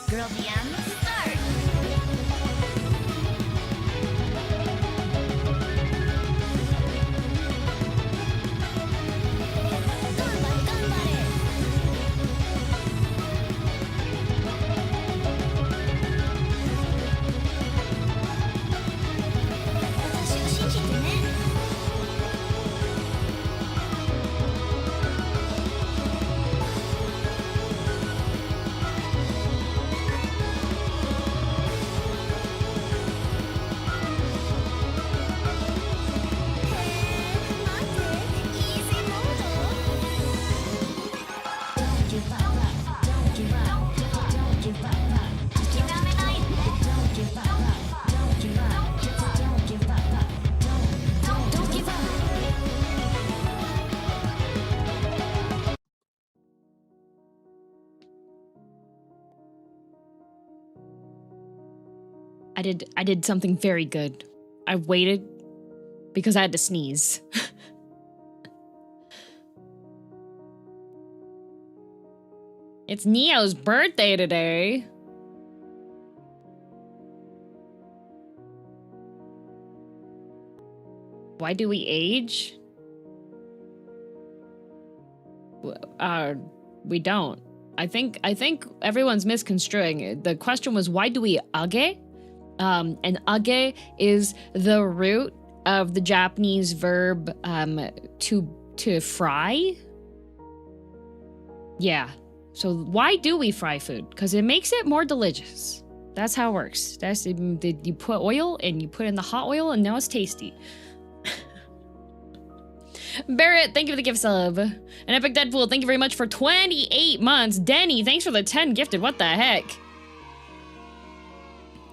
girldm start. I did something very good. I waited because I had to sneeze. It's Neo's birthday today. Why do we age? We don't. I think everyone's misconstruing it. The question was, why do we age? And age is the root of the Japanese verb to fry. Yeah. So why do we fry food? Because it makes it more delicious. That's how it works. That's you put oil and you put in the hot oil and now it's tasty. Barrett, thank you for the gift sub. And Epic Deadpool, thank you very much for 28 months. Denny, thanks for the 10 gifted. What the heck?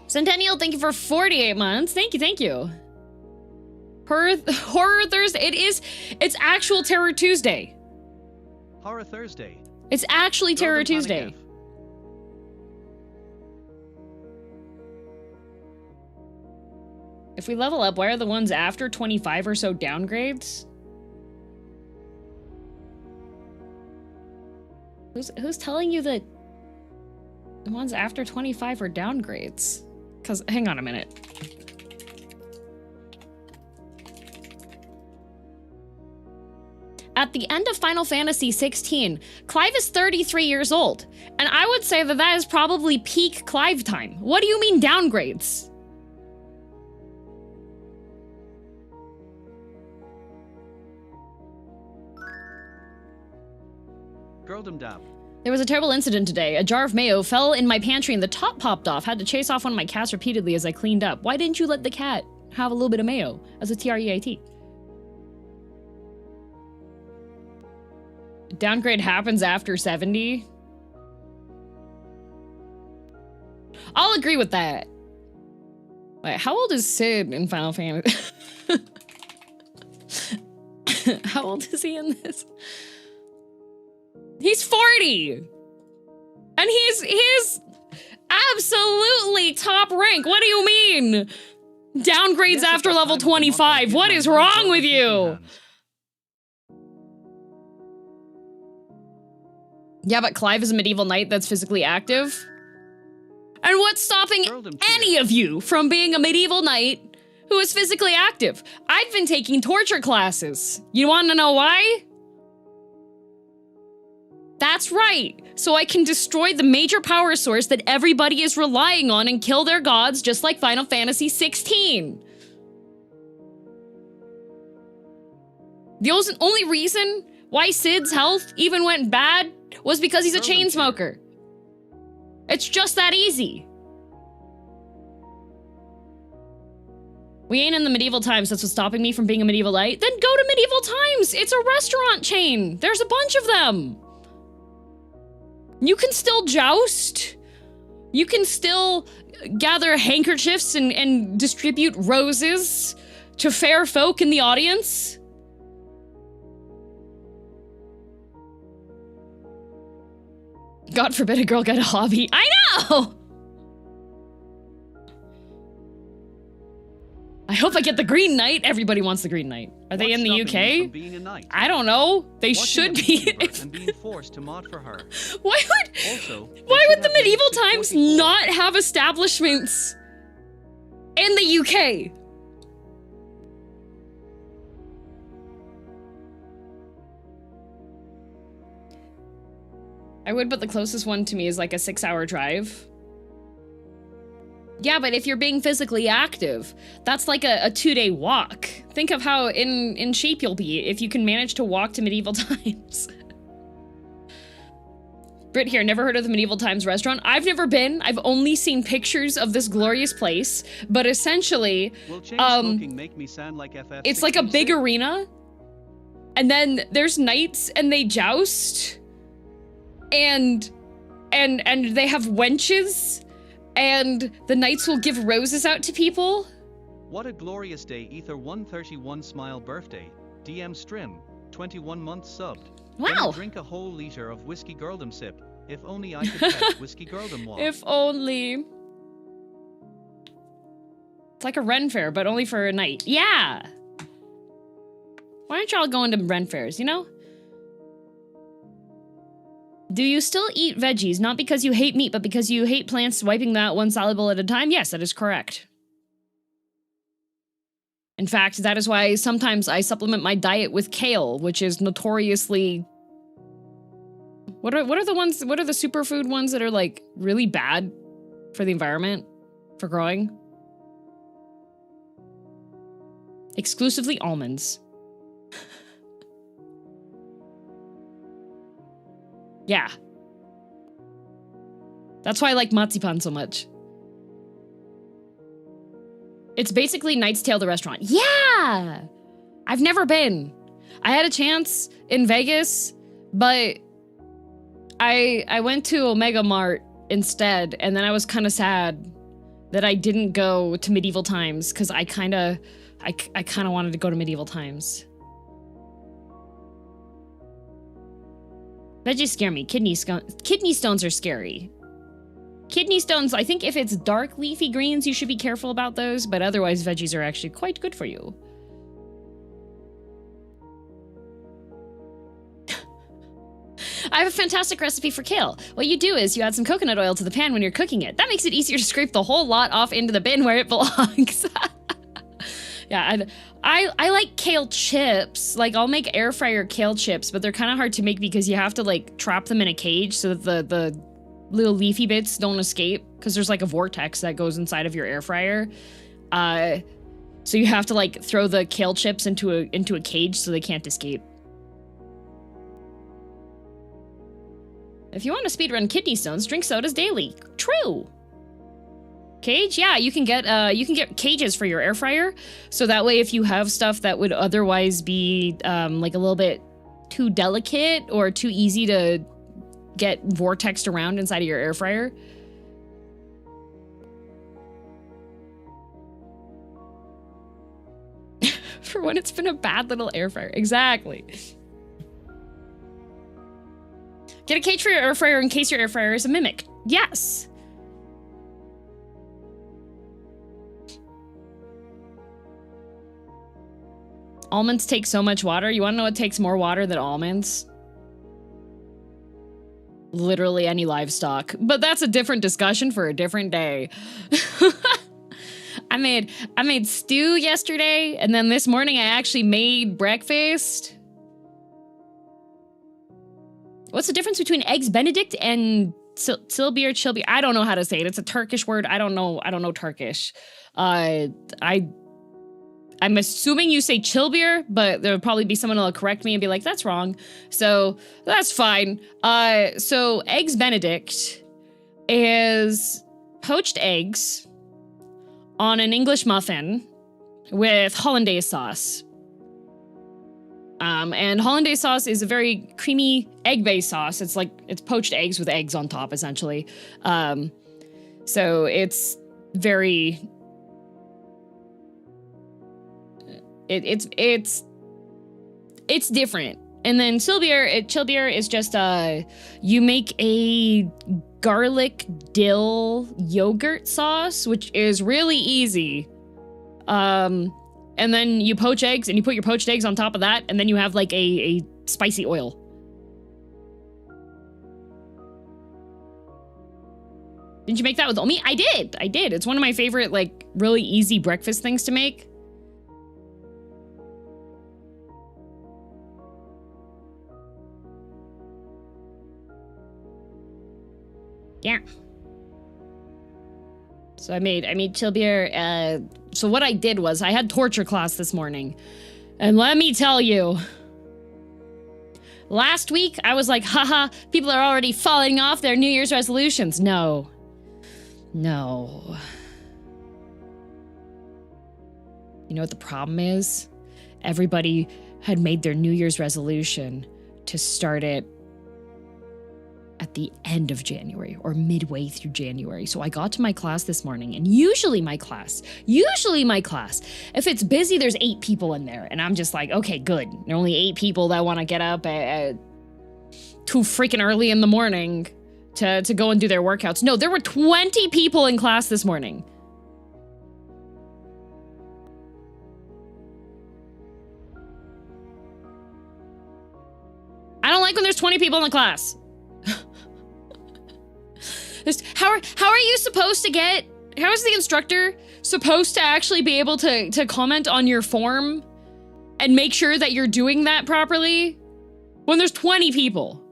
Centennial, thank you for 48 months. Thank you, thank you. Horror Thursday. It's actual Terror Tuesday. Horror Thursday. It's actually Terror Tuesday. If we level up, why are the ones after 25 or so downgrades? Who's telling you that the ones after 25 are downgrades? Because, hang on a minute. At the end of Final Fantasy 16, Clive is 33 years old, and I would say that that is probably peak Clive time. What do you mean downgrades? Girldom dab. There was a terrible incident today. A jar of mayo fell in my pantry and the top popped off. Had to chase off one of my cats repeatedly as I cleaned up. Why didn't you let the cat have a little bit of mayo as a TREAT? Downgrade happens after 70? I'll agree with that. Wait, how old is Sid in Final Fantasy? How old is he in this? He's 40! And he's absolutely top rank. What do you mean? Downgrades after level 25. What is wrong with you? Yeah, but Clive is a medieval knight that's physically active. And what's stopping any of you from being a medieval knight who is physically active? I've been taking torture classes. You want to know why? That's right, so I can destroy the major power source that everybody is relying on and kill their gods just like Final Fantasy 16. The only reason why Sid's health even went bad was because he's a chain smoker. It's just that easy. We ain't in the medieval times, that's what's stopping me from being a medieval knight. Then go to medieval times, it's a restaurant chain. There's a bunch of them. You can still joust. You can still gather handkerchiefs and distribute roses to fair folk in the audience. God forbid a girl get a hobby. I know! I hope I get the Green Knight. Everybody wants the Green Knight. Are they in the What's stopping you UK? from being a knight? I don't know. They Watching should a be. vtuber and being forced to mod for her. Why Also, would the medieval times not have establishments in the UK? I would, but the closest one to me is like a 6-hour drive. Yeah, but if you're being physically active, that's like a 2-day walk. Think of how in shape you'll be if you can manage to walk to medieval times. Brit here, never heard of the Medieval Times restaurant. I've never been. I've only seen pictures of this glorious place, but essentially, Will chain smoking make me sound like FF it's like a big arena, and then there's knights and they joust, and they have wenches, and the knights will give roses out to people. What a glorious day, Ether 131 smile birthday, DM Strim, 21 months subbed. Wow. Gonna drink a whole liter of whiskey girldom sip. If only I could catch whiskey girldom walk. If only. It's like a Ren fair, but only for a night. Yeah. Why aren't y'all going to Ren fairs, you know? Do you still eat veggies, not because you hate meat, but because you hate plants, wiping them out one soluble at a time? Yes, that is correct. In fact, that is why sometimes I supplement my diet with kale, which is notoriously... What are the superfood ones that are like really bad for the environment, for growing? Exclusively almonds. Yeah. That's why I like marzipan so much. It's basically Knight's Tale the restaurant. Yeah! I've never been. I had a chance in Vegas, but I went to Omega Mart instead, and then I was kind of sad that I didn't go to Medieval Times, because I kind of wanted to go to Medieval Times. Veggies scare me. Kidney stones are scary. Kidney stones, I think if it's dark leafy greens, you should be careful about those, but otherwise veggies are actually quite good for you. I have a fantastic recipe for kale. What you do is you add some coconut oil to the pan when you're cooking it. That makes it easier to scrape the whole lot off into the bin where it belongs. Yeah, I like kale chips. Like, I'll make air fryer kale chips, but they're kind of hard to make because you have to, like, trap them in a cage so that the little leafy bits don't escape, because there's like a vortex that goes inside of your air fryer. So you have to like throw the kale chips into a cage so they can't escape. If you want to speedrun kidney stones, drink sodas daily. True. Cage? Yeah, you can get cages for your air fryer, so that way if you have stuff that would otherwise be like a little bit too delicate or too easy to get vortexed around inside of your air fryer. For when it's been a bad little air fryer. Exactly. Get a cage for your air fryer in case your air fryer is a mimic. Yes. Almonds take so much water. You want to know what takes more water than almonds? Literally any livestock, but that's a different discussion for a different day. I made stew yesterday, and then this morning I actually made breakfast. What's the difference between eggs Benedict and chilbeer? I don't know how to say it. It's a Turkish word. I don't know Turkish. I'm assuming you say chilbeer, but there'll probably be someone who'll correct me and be like, that's wrong. So that's fine. So Eggs Benedict is poached eggs on an English muffin with hollandaise sauce. And hollandaise sauce is a very creamy egg-based sauce. It's poached eggs with eggs on top, essentially. So it's very... It's different. And then chilbeer is just you make a garlic dill yogurt sauce, which is really easy. And then you poach eggs, and you put your poached eggs on top of that, and then you have like a spicy oil. Didn't you make that with omi? I did. It's one of my favorite, like, really easy breakfast things to make. Yeah. So I made chill beer. So what I did was I had torture class this morning. And let me tell you, last week I was like, haha, people are already falling off their New Year's resolutions. No. No. You know what the problem is? Everybody had made their New Year's resolution to start it at the end of January or midway through January. So I got to my class this morning, and usually my class, if it's busy, there's 8 people in there. And I'm just like, okay, good. There are only 8 people that want to get up at too freaking early in the morning to go and do their workouts. No, there were 20 people in class this morning. I don't like when there's 20 people in the class. How are you supposed to get, how is the instructor supposed to actually be able to comment on your form and make sure that you're doing that properly when there's 20 people?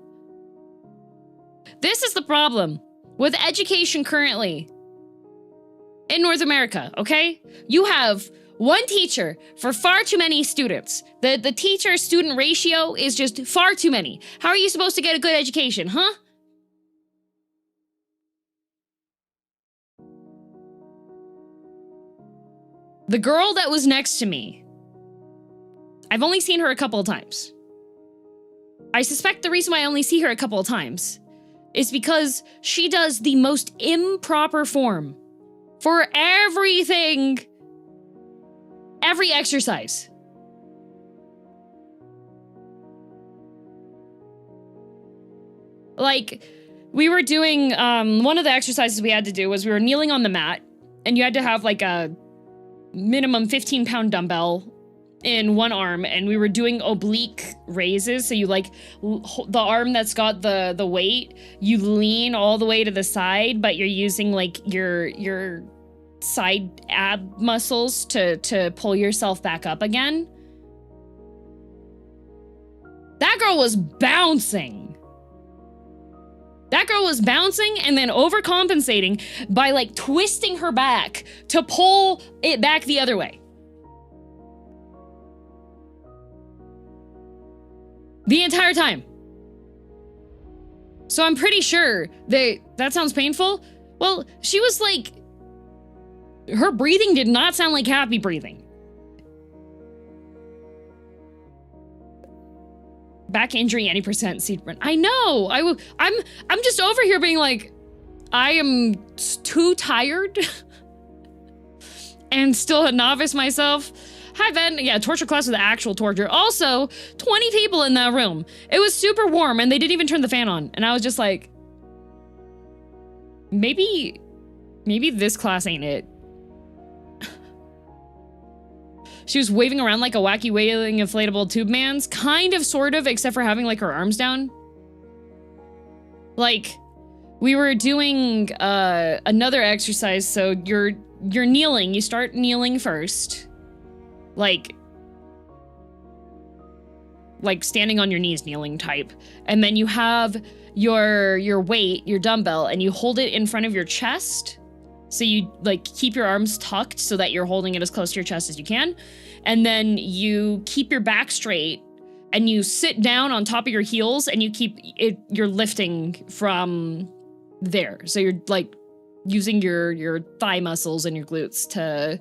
This is the problem with education currently in North America, okay? You have one teacher for far too many students. The teacher-student ratio is just far too many. How are you supposed to get a good education, huh? The girl that was next to me, I've only seen her a couple of times. I suspect the reason why I only see her a couple of times is because she does the most improper form for everything, every exercise. Like, we were doing, one of the exercises we had to do was we were kneeling on the mat, and you had to have like a minimum 15-pound dumbbell in one arm, and we were doing oblique raises. So you like the arm that's got the weight, you lean all the way to the side, but you're using like your side ab muscles to pull yourself back up again. That girl was bouncing. That girl was bouncing and then overcompensating by like twisting her back to pull it back the other way. The entire time. So I'm pretty sure that sounds painful. Well, she was like, her breathing did not sound like happy breathing. Back injury, any percent seed run. I know. I'm just over here being like, I am too tired and still a novice myself. Hi, Ben. Yeah, torture class with actual torture. Also, 20 people in that room. It was super warm, and they didn't even turn the fan on. And I was just like, maybe this class ain't it. She was waving around like a wacky wailing inflatable tube man's, kind of, sort of, except for having like her arms down. Like, we were doing another exercise, so you're kneeling. You start kneeling first. Like standing on your knees, kneeling type. And then you have your weight, your dumbbell, and you hold it in front of your chest. So you like keep your arms tucked so that you're holding it as close to your chest as you can. And then you keep your back straight and you sit down on top of your heels and you keep it, you're lifting from there. So you're like using your thigh muscles and your glutes to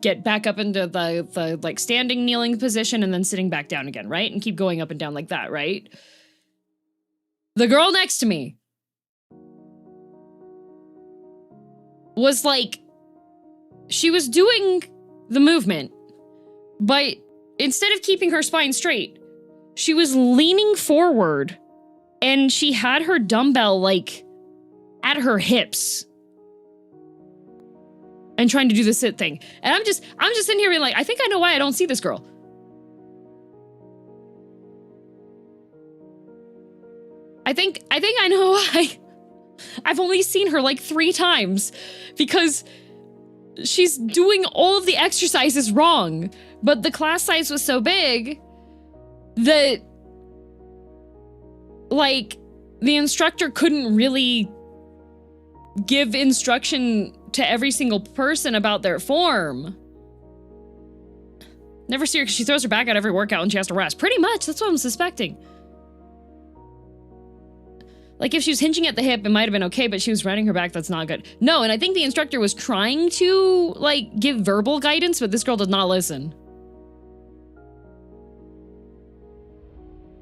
get back up into the like standing kneeling position and then sitting back down again, right? And keep going up and down like that, right? The girl next to me was like, she was doing the movement, but instead of keeping her spine straight, she was leaning forward and she had her dumbbell like at her hips. and trying to do the sit thing. And I'm just sitting here being like, I think I know why I don't see this girl. I think I know why. I've only seen her like 3 times because she's doing all of the exercises wrong, but the class size was so big that like the instructor couldn't really give instruction to every single person about their form. Never see her because she throws her back out every workout and she has to rest. Pretty much, that's what I'm suspecting. Like, if she was hinging at the hip, it might have been okay, but she was running her back, that's not good. No, and I think the instructor was trying to, like, give verbal guidance, but this girl did not listen.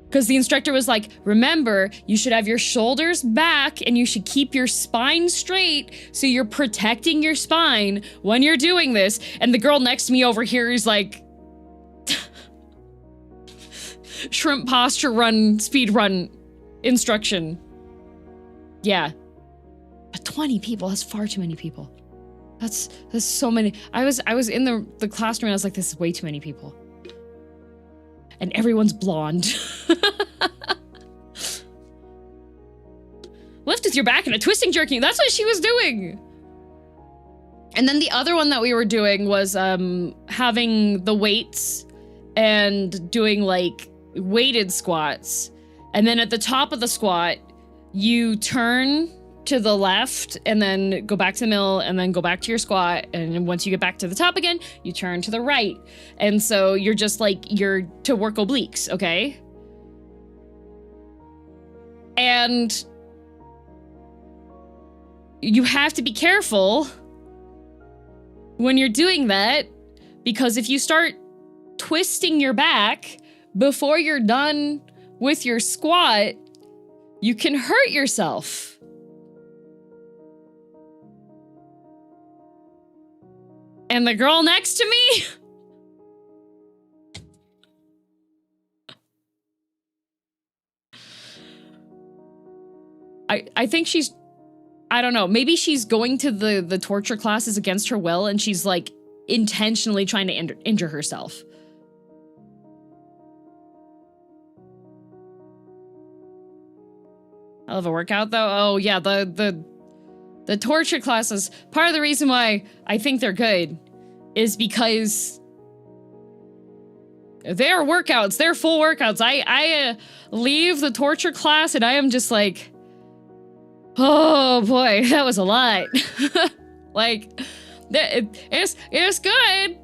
Because the instructor was like, remember, you should have your shoulders back and you should keep your spine straight so you're protecting your spine when you're doing this. And the girl next to me over here is like, shrimp posture run, speed run instruction. Yeah. But 20 people, that's far too many people. That's so many. I was in the classroom and I was like, this is way too many people. And everyone's blonde. Lift with your back and a twisting jerking. That's what she was doing. And then the other one that we were doing was having the weights and doing like weighted squats. And then at the top of the squat, you turn to the left and then go back to the middle and then go back to your squat. And then once you get back to the top again, you turn to the right. And so you're just like, you're to work obliques, okay? And you have to be careful when you're doing that, because if you start twisting your back before you're done with your squat, you can hurt yourself. And the girl next to me? I think she's, I don't know, maybe she's going to the torture classes against her will and she's like intentionally trying to injure herself. Hell of a workout though. Oh yeah, the torture classes, part of the reason why I think they're good is because they're workouts, they're full workouts. I leave the torture class and I am just like, oh boy, that was a lot. Like, it's good.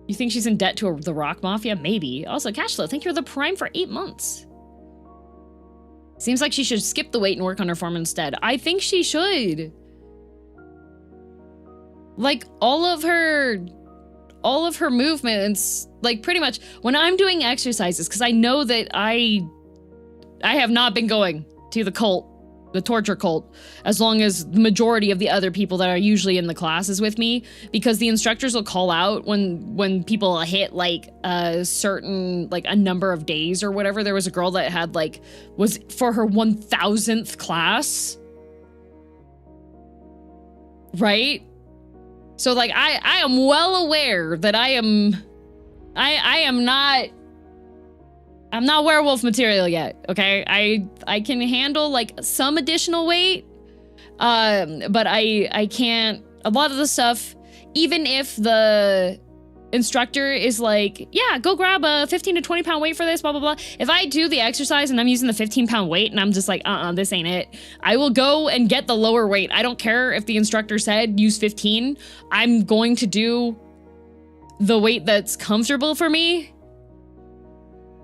You think she's in debt to the Rock Mafia? Maybe. Also, Cashflow, thank you for the Prime for 8 months. Seems like she should skip the weight and work on her form instead. I think she should. Like, all of her movements, like, pretty much, when I'm doing exercises, because I know that I have not been going to the cult, the torture cult, as long as the majority of the other people that are usually in the classes with me, because the instructors will call out when people hit like a certain, like a number of days or whatever. There was a girl that had like, was for her 1000th class. Right? So like, I am well aware that I'm not werewolf material yet, okay? I can handle like some additional weight, but I can't, a lot of the stuff, even if the instructor is like, yeah, go grab a 15 to 20 pound weight for this, blah, blah, blah. If I do the exercise and I'm using the 15 pound weight and I'm just like, this ain't it, I will go and get the lower weight. I don't care if the instructor said use 15, I'm going to do the weight that's comfortable for me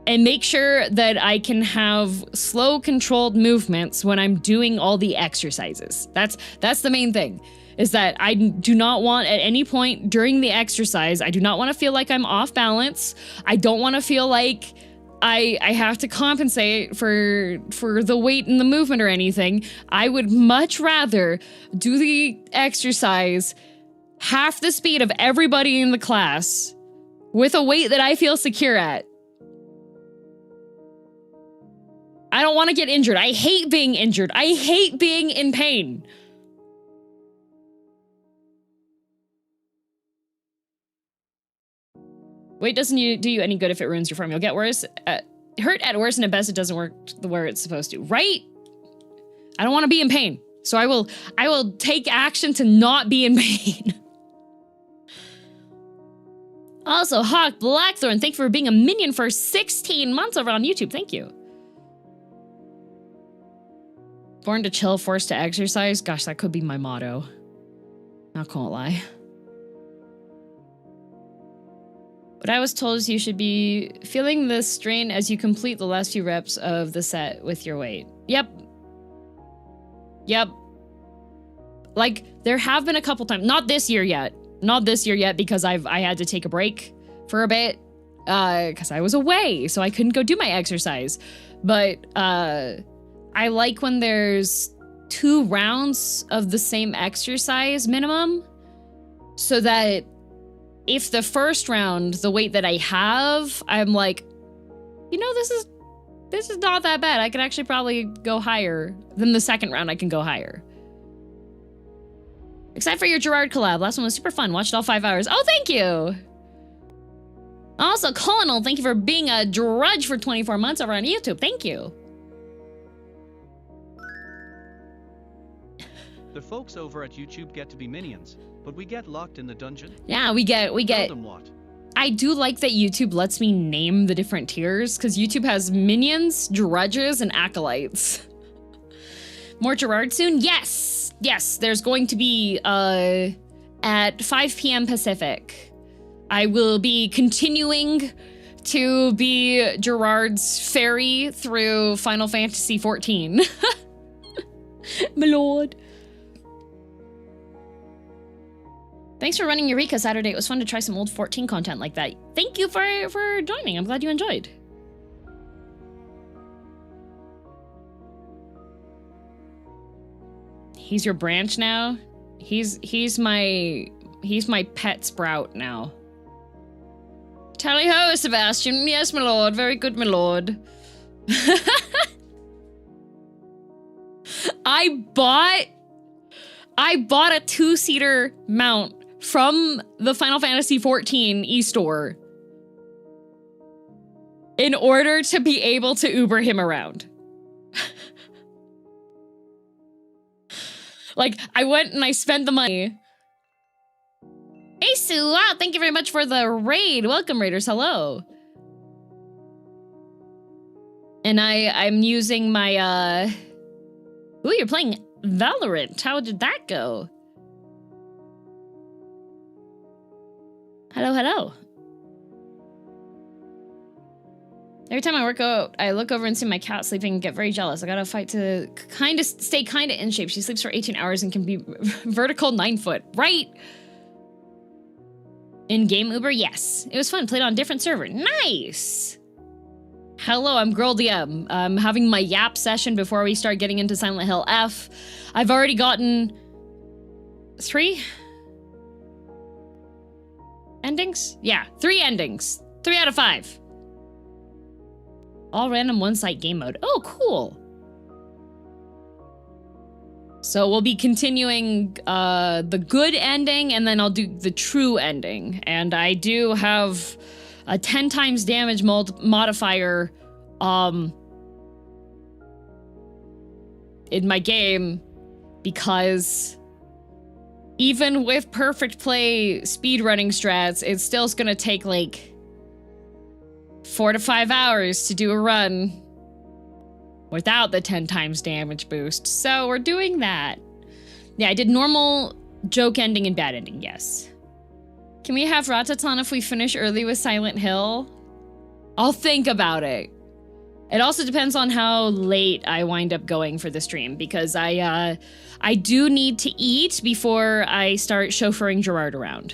and make sure that I can have slow, controlled movements when I'm doing all the exercises. That's the main thing, is that I do not want at any point during the exercise, I do not want to feel like I'm off balance. I don't want to feel like I have to compensate for the weight and the movement or anything. I would much rather do the exercise half the speed of everybody in the class with a weight that I feel secure at. I don't want to get injured. I hate being injured. I hate being in pain. Weight doesn't do you any good if it ruins your form. You'll get worse. Hurt at worst, and at best, it doesn't work where it's supposed to. Right? I don't want to be in pain. So I will take action to not be in pain. Also, Hawk Blackthorn, thank you for being a minion for 16 months over on YouTube. Thank you. Born to chill, forced to exercise. Gosh, that could be my motto. Not gonna lie. What I was told is you should be feeling the strain as you complete the last few reps of the set with your weight. Yep. Yep. Like, there have been a couple times, not this year yet. Not this year yet because I had to take a break for a bit because I was away, so I couldn't go do my exercise. But I like when there's 2 rounds of the same exercise minimum, so that if the first round, the weight that I have, I'm like, you know, this is not that bad. I could actually probably go higher. Then the second round, I can go higher. Except for your Gerard collab. Last one was super fun. Watched all 5 hours. Oh, thank you. Also, Colonel, thank you for being a drudge for 24 months over on YouTube. Thank you. The folks over at YouTube get to be minions, but we get locked in the dungeon. Yeah, we get. Girldom what? I do like that YouTube lets me name the different tiers, because YouTube has minions, drudges, and acolytes. More Gerard soon? Yes! Yes, there's going to be, at 5 p.m. Pacific. I will be continuing to be Gerard's fairy through Final Fantasy XIV. My lord. Thanks for running Eureka Saturday. It was fun to try some old 14 content like that. Thank you for joining. I'm glad you enjoyed. He's your branch now? He's my pet sprout now. Tally ho, Sebastian. Yes, my lord. Very good, my lord. I bought a 2-seater mount from the Final Fantasy XIV e-store in order to be able to Uber him around. Like, I went and I spent the money. Hey, Sue, wow, thank you very much for the raid. Welcome, raiders, hello. And I'm using my, ooh, you're playing Valorant. How did that go? Hello, hello. Every time I work out, I look over and see my cat sleeping and get very jealous. I gotta fight to stay kinda in shape. She sleeps for 18 hours and can be vertical 9 foot, right? In-game Uber, yes. It was fun, played on a different server. Nice! Hello, I'm girldm. I'm having my yap session before we start getting into Silent Hill F. I've already gotten 3 endings? Yeah, 3 endings. 3 out of 5. All random one-site game mode. Oh, cool. So we'll be continuing the good ending, and then I'll do the true ending. And I do have a 10 times damage modifier in my game, because even with perfect play speedrunning strats, it's still gonna take like 4 to 5 hours to do a run without the 10 times damage boost. So we're doing that. Yeah, I did normal, joke ending, and bad ending, yes. Can we have Ratatan if we finish early with Silent Hill? I'll think about it. It also depends on how late I wind up going for the stream, because I do need to eat before I start chauffeuring Gerard around.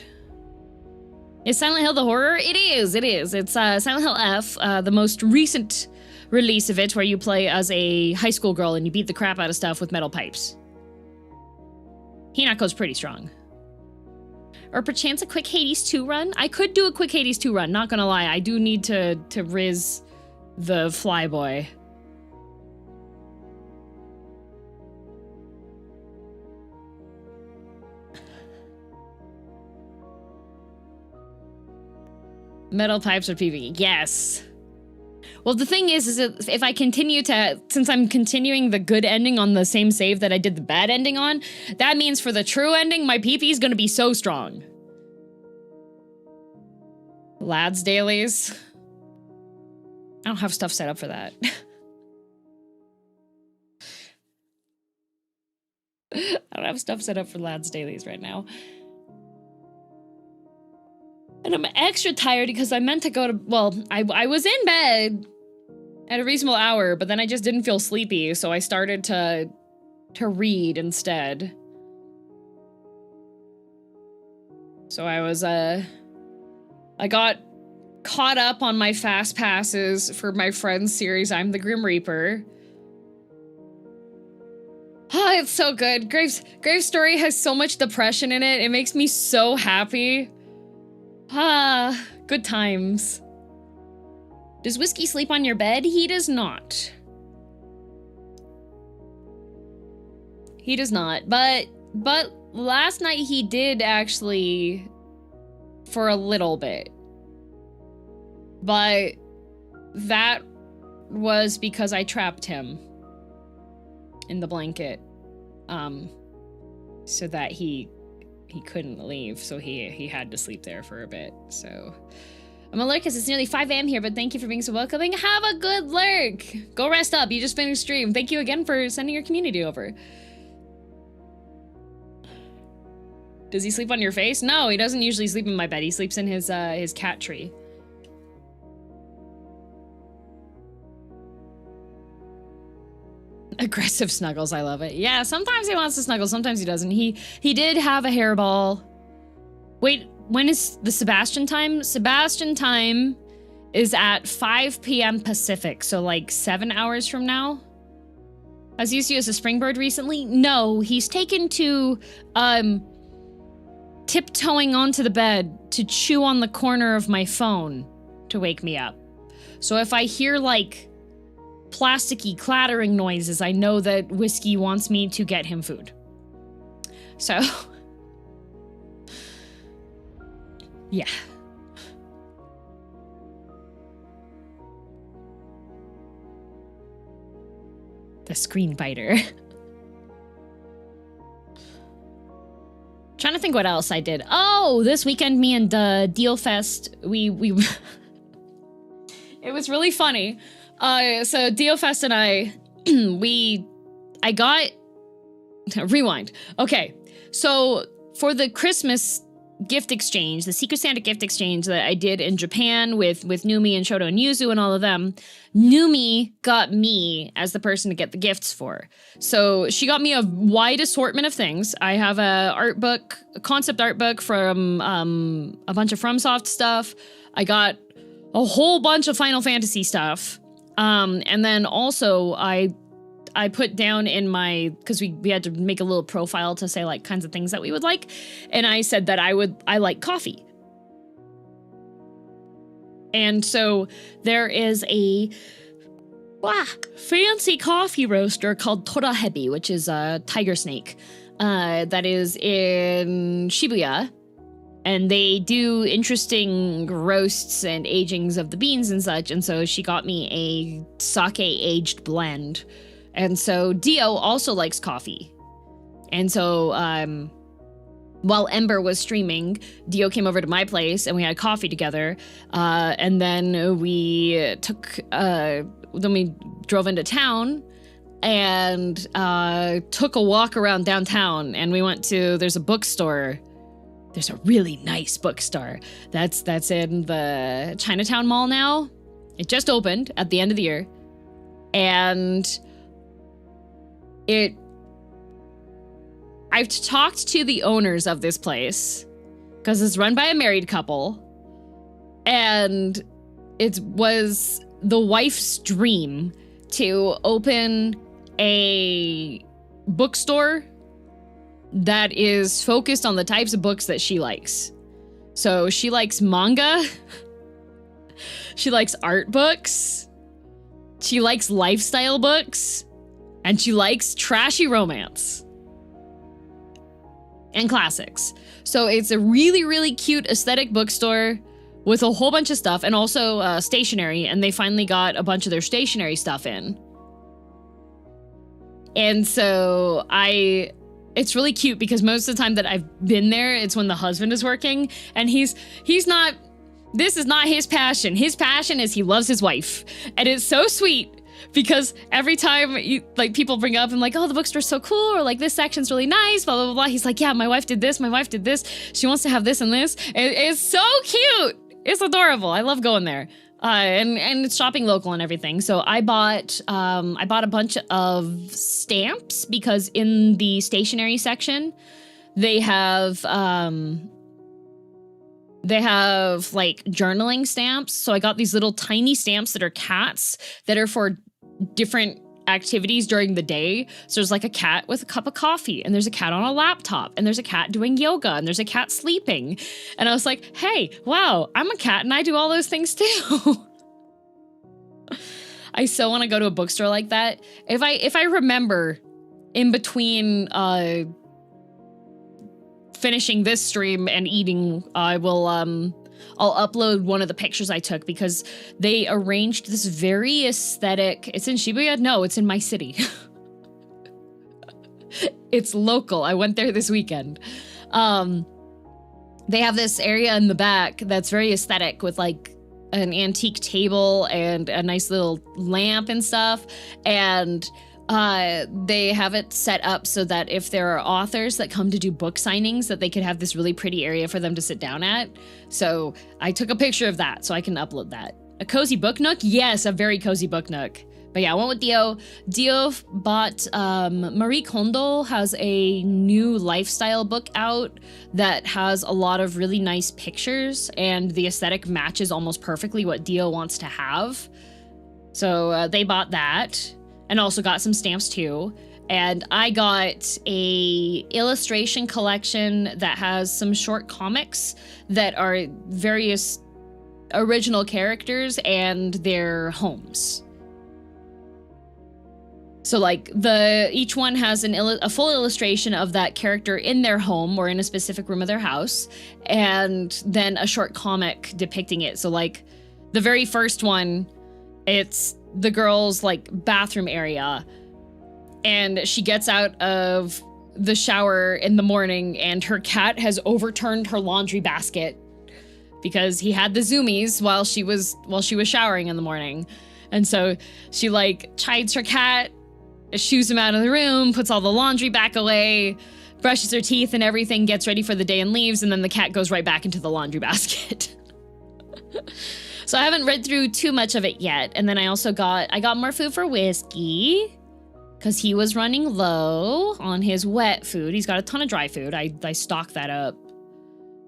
Is Silent Hill the horror? It is, it is. It's Silent Hill F, the most recent release of it, where you play as a high school girl and you beat the crap out of stuff with metal pipes. Hinako's pretty strong. Or perchance a quick Hades 2 run? I could do a quick Hades 2 run, not gonna lie. I do need to riz the flyboy. Metal pipes or PvE. Yes. Well, the thing is if I continue to, since I'm continuing the good ending on the same save that I did the bad ending on, that means for the true ending, my PP is gonna be so strong. Lads dailies. I don't have stuff set up for that. I don't have stuff set up for lads dailies right now. And I'm extra tired because I meant to go to, well, I was in bed at a reasonable hour, but then I just didn't feel sleepy, so I started to read instead. So I got caught up on my fast passes for my friend's series, I'm the Grim Reaper. Oh, it's so good. Grave's story has so much depression in it. It makes me so happy. Ah, good times. Does Whiskey sleep on your bed? He does not. He does not, but last night he did actually for a little bit. But that was because I trapped him in the blanket. So that he couldn't leave, so he had to sleep there for a bit. So I'm a lurk because it's nearly 5 a.m. here, but thank you for being so welcoming. Have a good lurk. Go rest up. You just finished stream. Thank you again for sending your community over. Does he sleep on your face? No, he doesn't usually sleep in my bed. He sleeps in his cat tree. Aggressive snuggles, I love it. Yeah, sometimes he wants to snuggle, sometimes he doesn't. He did have a hairball. Wait, when is the Sebastian time? Sebastian time is at 5 p.m. Pacific, so like 7 hours from now. Has he used you as a spring bird recently? No, he's taken to tiptoeing onto the bed to chew on the corner of my phone to wake me up. So if I hear like plasticky clattering noises, I know that Whiskey wants me to get him food. So, yeah. The screen biter. Trying to think what else I did. Oh, this weekend, me and Deal Fest, we it was really funny. So Deofest and I got, rewind. Okay, so for the Christmas gift exchange, the Secret Santa gift exchange that I did in Japan with Numi and Shoto and Yuzu and all of them, Numi got me as the person to get the gifts for. So she got me a wide assortment of things. I have a art book, a concept art book from a bunch of FromSoft stuff. I got a whole bunch of Final Fantasy stuff. And then also I put down in my, because we had to make a little profile to say like kinds of things that we would like. And I said that I like coffee. And so there is a fancy coffee roaster called Torahebi, which is a tiger snake, that is in Shibuya. And they do interesting roasts and agings of the beans and such. And so she got me a sake aged blend. And so Dio also likes coffee. And so while Ember was streaming, Dio came over to my place and we had coffee together. And then we drove into town and took a walk around downtown. And we went to, there's a bookstore. There's a really nice bookstore that's in the Chinatown Mall now. It just opened at the end of the year. And I've talked to the owners of this place because it's run by a married couple. And it was the wife's dream to open a bookstore that is focused on the types of books that she likes. So she likes manga. She likes art books. She likes lifestyle books. And she likes trashy romance. And classics. So it's a really, really cute aesthetic bookstore with a whole bunch of stuff, and also stationery, and they finally got a bunch of their stationery stuff in. And so it's really cute because most of the time that I've been there, it's when the husband is working, and he's not, this is not his passion. His passion is he loves his wife. And it's so sweet because every time people bring up and like, oh, the bookstore's so cool, or like this section's really nice, blah, blah, blah, blah. He's like, yeah, my wife did this, she wants to have this and this. It's so cute. It's adorable. I love going there. And it's shopping local and everything. So I bought a bunch of stamps because in the stationery section, they have like journaling stamps. So I got these little tiny stamps that are cats that are for different activities during the day. So there's like a cat with a cup of coffee, and there's a cat on a laptop, and there's a cat doing yoga, and there's a cat sleeping. And I was like, hey, wow, I'm a cat and I do all those things too. I so want to go to a bookstore like that. If I remember in between finishing this stream and eating, I'll upload one of the pictures I took because they arranged this very aesthetic. It's in Shibuya? No, it's in my city. It's local. I went there this weekend. They have this area in the back that's very aesthetic with like an antique table and a nice little lamp and stuff. And they have it set up so that if there are authors that come to do book signings, that they could have this really pretty area for them to sit down at. So I took a picture of that so I can upload that. A cozy book nook? Yes, a very cozy book nook. But yeah, I went with Dio. Dio bought, Marie Kondo has a new lifestyle book out that has a lot of really nice pictures, and the aesthetic matches almost perfectly what Dio wants to have. So they bought that. And also got some stamps too. And I got a illustration collection that has some short comics that are various original characters and their homes. So like each one has a full illustration of that character in their home or in a specific room of their house, and then a short comic depicting it. So like the very first one, it's the girl's like bathroom area, and she gets out of the shower in the morning and her cat has overturned her laundry basket because he had the zoomies while she was showering in the morning. And so she like chides her cat, shoos him out of the room, puts all the laundry back away, brushes her teeth and everything, gets ready for the day and leaves, and then the cat goes right back into the laundry basket. So I haven't read through too much of it yet. And then I also got more food for Whiskey because he was running low on his wet food. He's got a ton of dry food. I stocked that up.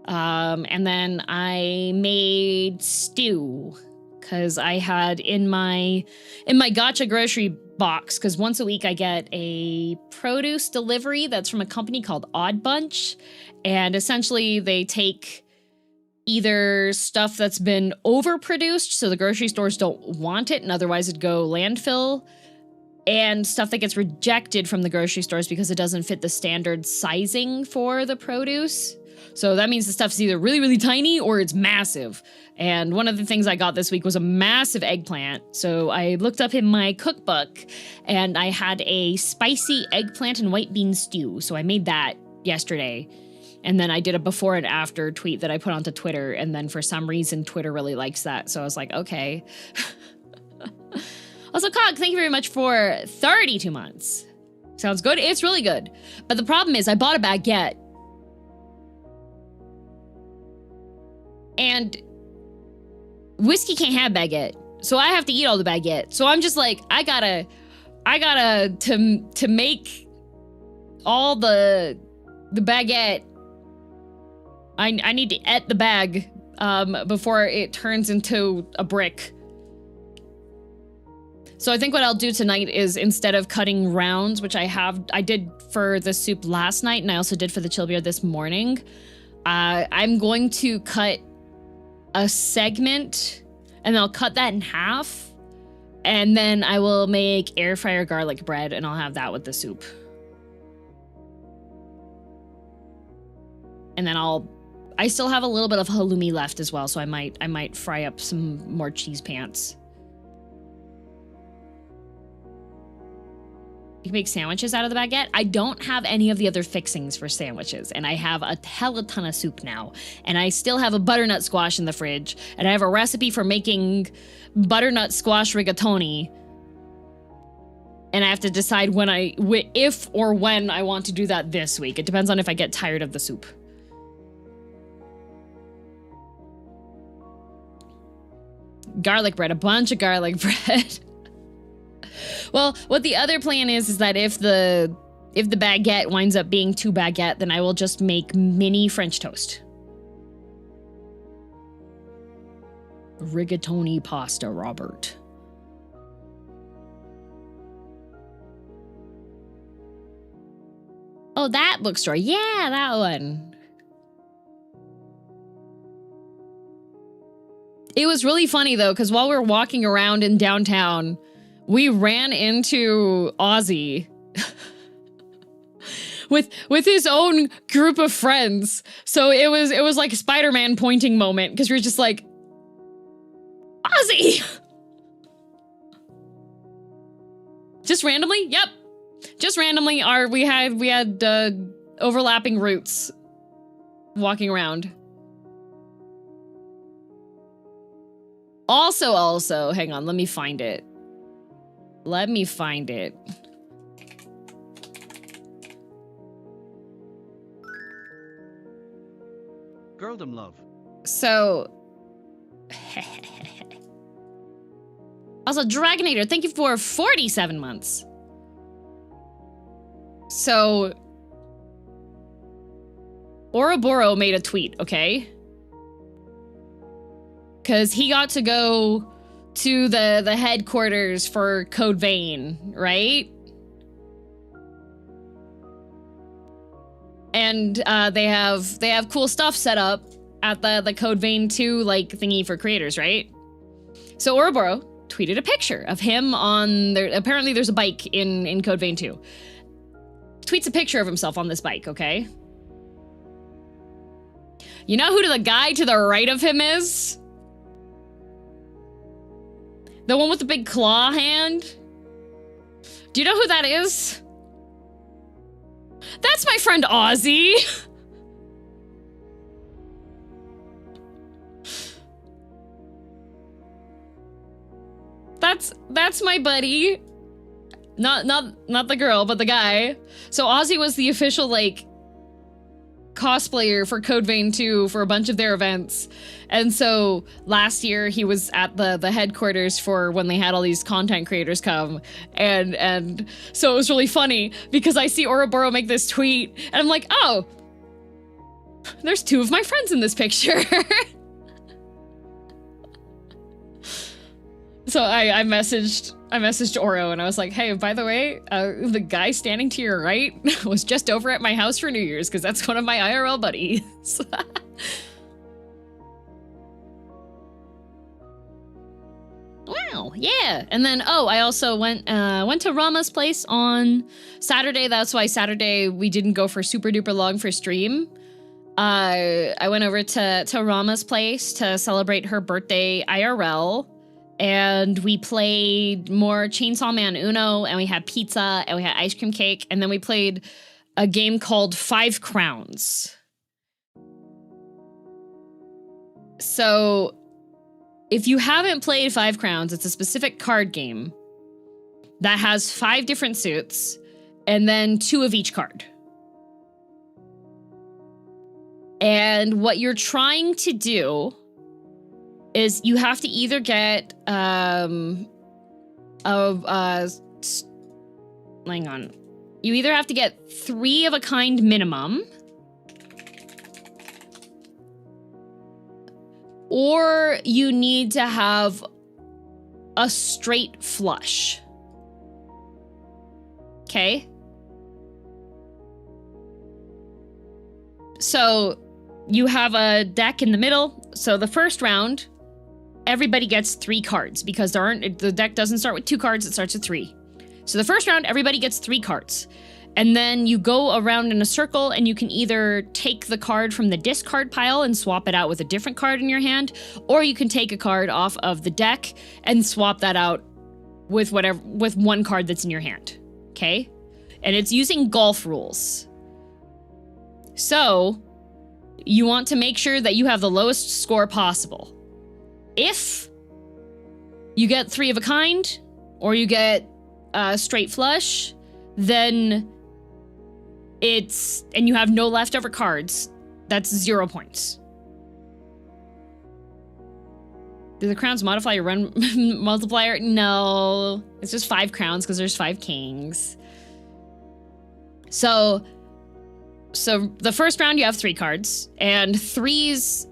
And then I made stew because I had in my gacha grocery box, because once a week I get a produce delivery that's from a company called Odd Bunch. And essentially they take either stuff that's been overproduced, so the grocery stores don't want it and otherwise it'd go landfill, and stuff that gets rejected from the grocery stores because it doesn't fit the standard sizing for the produce. So that means the stuff's either really, really tiny or it's massive. And one of the things I got this week was a massive eggplant. So I looked up in my cookbook and I had a spicy eggplant and white bean stew. So I made that yesterday. And then I did a before and after tweet that I put onto Twitter. And then for some reason, Twitter really likes that. So I was like, okay. Also, Cog, thank you very much for 32 months. Sounds good. It's really good. But the problem is I bought a baguette. And Whiskey can't have baguette. So I have to eat all the baguette. So I'm just like, I gotta to make all the baguette, I need to eat the bag before it turns into a brick. So I think what I'll do tonight is, instead of cutting rounds, which I did for the soup last night and I also did for the chili beer this morning, I'm going to cut a segment and I'll cut that in half, and then I will make air fryer garlic bread and I'll have that with the soup. And then I'll I still have a little bit of halloumi left as well, so I might fry up some more cheese pants. You can make sandwiches out of the baguette. I don't have any of the other fixings for sandwiches, and I have a hella ton of soup now. And I still have a butternut squash in the fridge, and I have a recipe for making butternut squash rigatoni. And I have to decide if or when I want to do that this week. It depends on if I get tired of the soup. Garlic bread, a bunch of garlic bread. Well, what the other plan is that if the baguette winds up being too baguette, then I will just make mini French toast. Rigatoni pasta, Robert. Oh, that bookstore. Yeah, that one. It was really funny, though, because while we were walking around in downtown, we ran into Ozzy with his own group of friends. So it was like a Spider-Man pointing moment, because we were just like, Ozzy! Just randomly? Yep. Just randomly, we had overlapping routes walking around. Also, hang on, let me find it. Girldom love. So, also, Dragonator, thank you for 47 months. So, Ouroboros made a tweet, okay? Because he got to go to the headquarters for Code Vein, right? And they have cool stuff set up at the Code Vein 2 like thingy for creators, right? So Ouroboros tweeted a picture of him on there. Apparently there's a bike in Code Vein 2. Tweets a picture of himself on this bike, okay? You know who the guy to the right of him is? The one with the big claw hand? Do you know who that is? That's my friend Ozzy. That's my buddy. Not the girl, but the guy. So Ozzy was the official, like, cosplayer for Code Vein 2 for a bunch of their events. And so last year he was at the headquarters for when they had all these content creators come. And so it was really funny because I see Ouroboros make this tweet and I'm like, oh, there's two of my friends in this picture. So I messaged Oro and I was like, hey, by the way, the guy standing to your right was just over at my house for New Year's because that's one of my IRL buddies. Wow, yeah. And then, I also went to Rama's place on Saturday. That's why Saturday we didn't go for super duper long for stream. I went over to Rama's place to celebrate her birthday IRL. And we played more Chainsaw Man Uno, and we had pizza, and we had ice cream cake, and then we played a game called 5 Crowns. So, if you haven't played 5 Crowns, it's a specific card game that has 5 different suits, and then 2 of each card. And what you're trying to do is you have to either get hang on. You either have to get 3 of a kind minimum, or you need to have a straight flush. Okay? So you have a deck in the middle. So the first round, everybody gets 3 cards because the deck doesn't start with 2 cards, it starts with 3. So the first round, everybody gets 3 cards. And then you go around in a circle and you can either take the card from the discard pile and swap it out with a different card in your hand, or you can take a card off of the deck and swap that out with one card that's in your hand. Okay? And it's using golf rules. So, you want to make sure that you have the lowest score possible. If you get 3 of a kind, or you get a straight flush, then and you have no leftover cards, that's 0 points. Do the crowns modify your run multiplier? No, it's just 5 crowns because there's 5 kings. So the first round you have 3 cards, and 3s,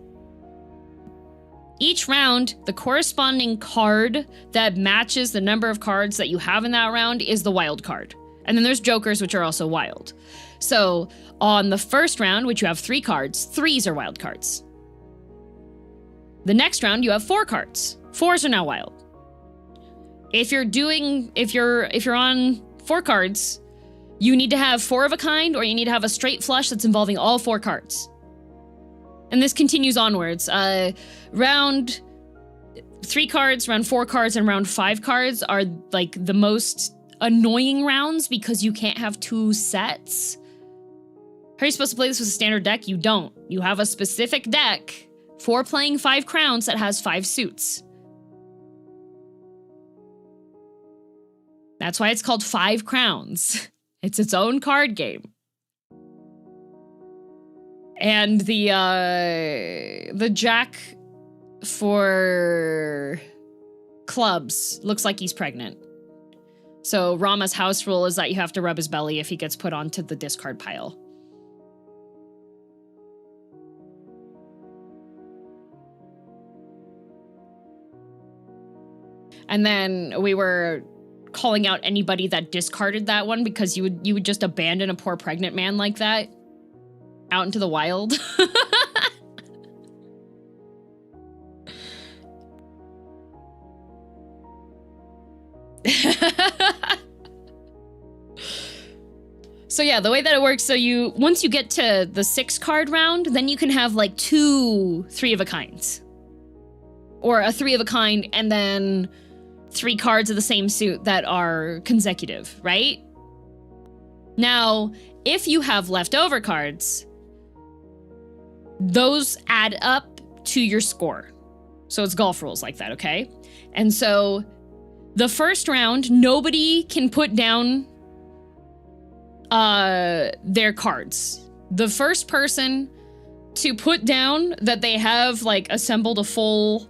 each round, the corresponding card that matches the number of cards that you have in that round is the wild card. And then there's jokers, which are also wild. So on the first round, which you have 3 cards, 3s are wild cards. The next round, you have 4 cards. 4s are now wild. If you're on 4 cards, you need to have 4 of a kind, or you need to have a straight flush that's involving all 4 cards. And this continues onwards. Round 3 cards, round 4 cards, and round 5 cards are like the most annoying rounds because you can't have 2 sets. How are you supposed to play this with a standard deck? You don't. You have a specific deck for playing 5 crowns that has 5 suits. That's why it's called 5 crowns. It's its own card game. And the jack for clubs looks like he's pregnant. So Rama's house rule is that you have to rub his belly if he gets put onto the discard pile. And then we were calling out anybody that discarded that one because you would just abandon a poor pregnant man like that out into the wild. So yeah, the way that it works, so once you get to the 6 card round, then you can have like 2 3 of a kinds. Or a 3 of a kind and then 3 cards of the same suit that are consecutive, right? Now, if you have leftover cards, those add up to your score. So it's golf rules like that, okay? And so the first round, nobody can put down their cards. The first person to put down that they have like assembled a full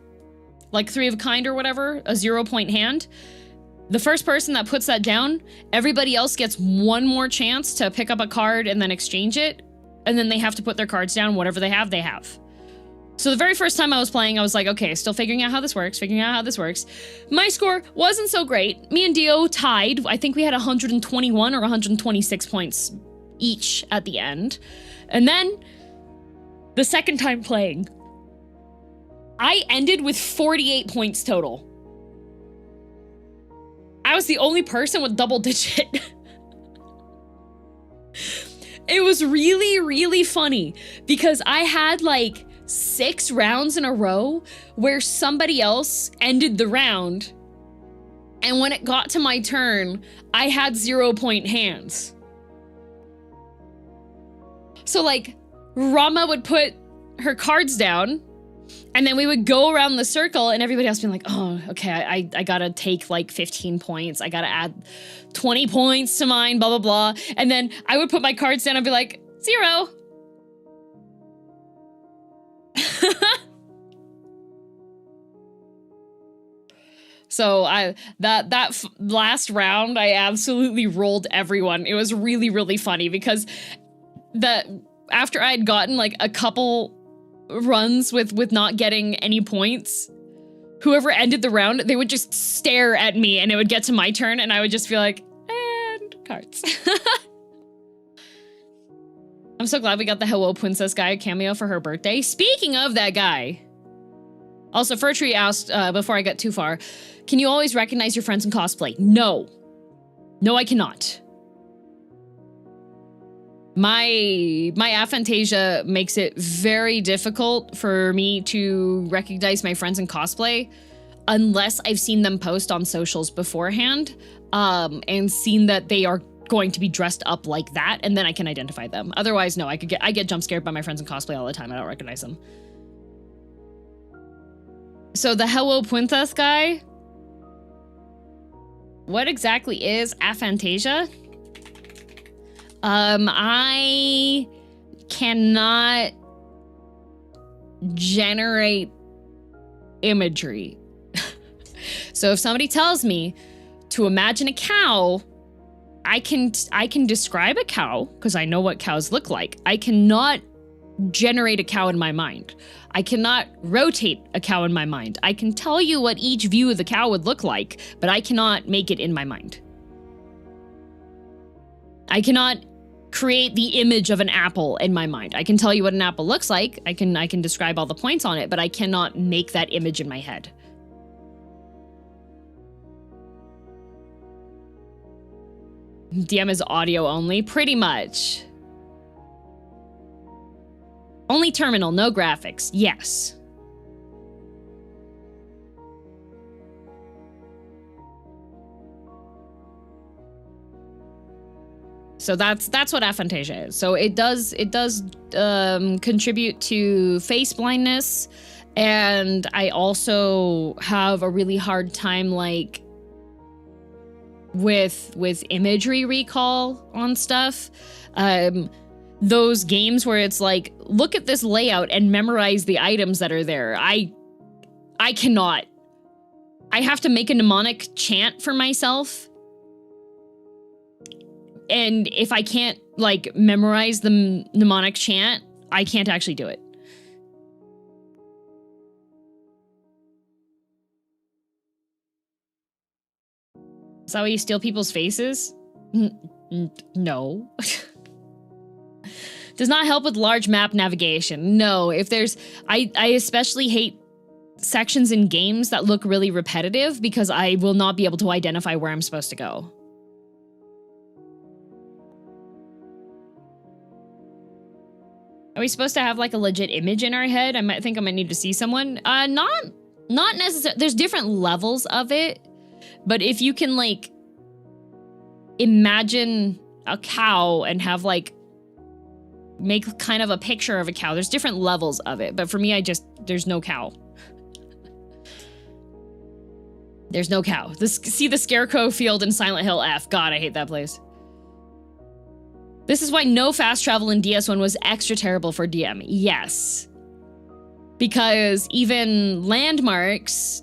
like 3 of a kind or whatever, a 0-point hand, the first person that puts that down, everybody else gets one more chance to pick up a card and then exchange it, and then they have to put their cards down. Whatever they have, they have. So the very first time I was playing, I was like, okay, still figuring out how this works. My score wasn't so great. Me and Dio tied. I think we had 121 or 126 points each at the end. And then the second time playing, I ended with 48 points total. I was the only person with double digit. It was really, really funny because I had like 6 rounds in a row where somebody else ended the round, and when it got to my turn, I had 0-point hands. So like, Rama would put her cards down, and then we would go around the circle, and everybody else being like, oh, okay, I gotta take like 15 points. I gotta add 20 points to mine, blah, blah, blah. And then I would put my cards down and be like, 0. So that last round, I absolutely rolled everyone. It was really, really funny because after I had gotten like a couple runs with not getting any points, whoever ended the round, they would just stare at me, and it would get to my turn, and I would just be like, and cards. I'm so glad we got the Hello Princess guy cameo for her birthday. Speaking of that guy, also Furtree asked, before I got too far, can you always recognize your friends in cosplay? No. No, I cannot. My aphantasia makes it very difficult for me to recognize my friends in cosplay unless I've seen them post on socials beforehand, and seen that they are going to be dressed up like that, and then I can identify them. Otherwise, no, I get jump scared by my friends in cosplay all the time. I don't recognize them. So the Hello Puentas guy, what exactly is aphantasia? I cannot generate imagery. So if somebody tells me to imagine a cow, I can describe a cow because I know what cows look like. I cannot generate a cow in my mind. I cannot rotate a cow in my mind. I can tell you what each view of the cow would look like, but I cannot make it in my mind. I cannot create the image of an apple in my mind. I can tell you what an apple looks like. I can describe all the points on it, but I cannot make that image in my head. DM is audio only, pretty much. Only terminal, no graphics. Yes. So that's what aphantasia is. So it does contribute to face blindness, and I also have a really hard time like with imagery recall on stuff. Those games where it's like, look at this layout and memorize the items that are there. I cannot. I have to make a mnemonic chant for myself. And if I can't like memorize the mnemonic chant, I can't actually do it. Is that why you steal people's faces? No. Does not help with large map navigation. No, if there's, I especially hate sections in games that look really repetitive because I will not be able to identify where I'm supposed to go. Are we supposed to have like a legit image in our head? I think I might need to see someone. Not necessarily. There's different levels of it, but if you can like imagine a cow and have like make kind of a picture of a cow, there's different levels of it. But for me, there's no cow. There's no cow. See the Scarecrow Field in Silent Hill F. God, I hate that place. This is why no fast travel in DS1 was extra terrible for DM. Yes. Because even landmarks,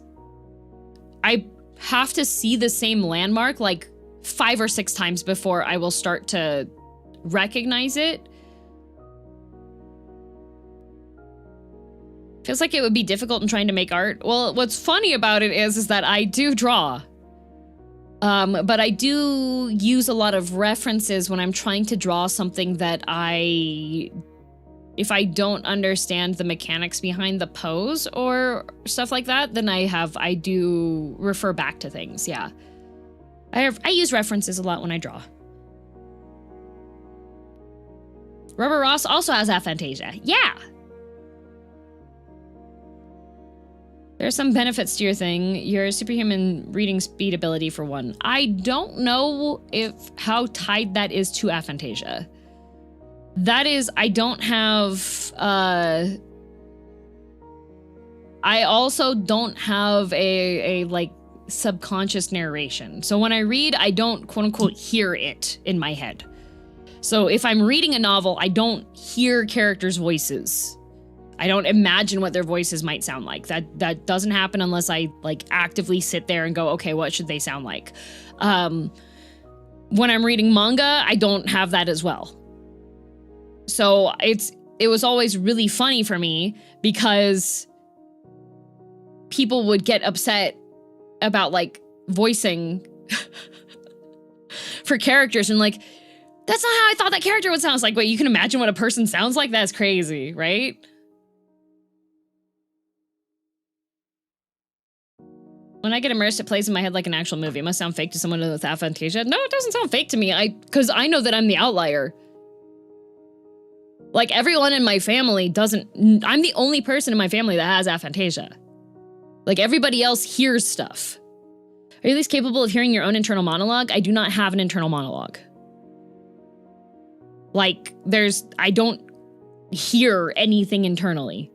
I have to see the same landmark like 5 or 6 times before I will start to recognize it. Feels like it would be difficult in trying to make art. Well, what's funny about it is that I do draw. But I do use a lot of references when I'm trying to draw something that if I don't understand the mechanics behind the pose or stuff like that, then I do refer back to things, yeah. I use references a lot when I draw. Rubber Ross also has aphantasia, yeah. There are some benefits to your thing. Your superhuman reading speed ability for one. I don't know how tied that is to aphantasia. That is, I don't have, I also don't have a like subconscious narration. So when I read, I don't quote unquote hear it in my head. So if I'm reading a novel, I don't hear characters' voices. I don't imagine what their voices might sound like. That doesn't happen unless I like actively sit there and go, okay, what should they sound like? When I'm reading manga, I don't have that as well. So it was always really funny for me because people would get upset about like voicing for characters and like, that's not how I thought that character would sound. It's like, wait, you can imagine what a person sounds like? That's crazy, right? When I get immersed, it plays in my head like an actual movie. It must sound fake to someone with aphantasia. No, it doesn't sound fake to me. Because I know that I'm the outlier. Like, everyone in my family doesn't... I'm the only person in my family that has aphantasia. Like, everybody else hears stuff. Are you at least capable of hearing your own internal monologue? I do not have an internal monologue. Like, I don't hear anything internally.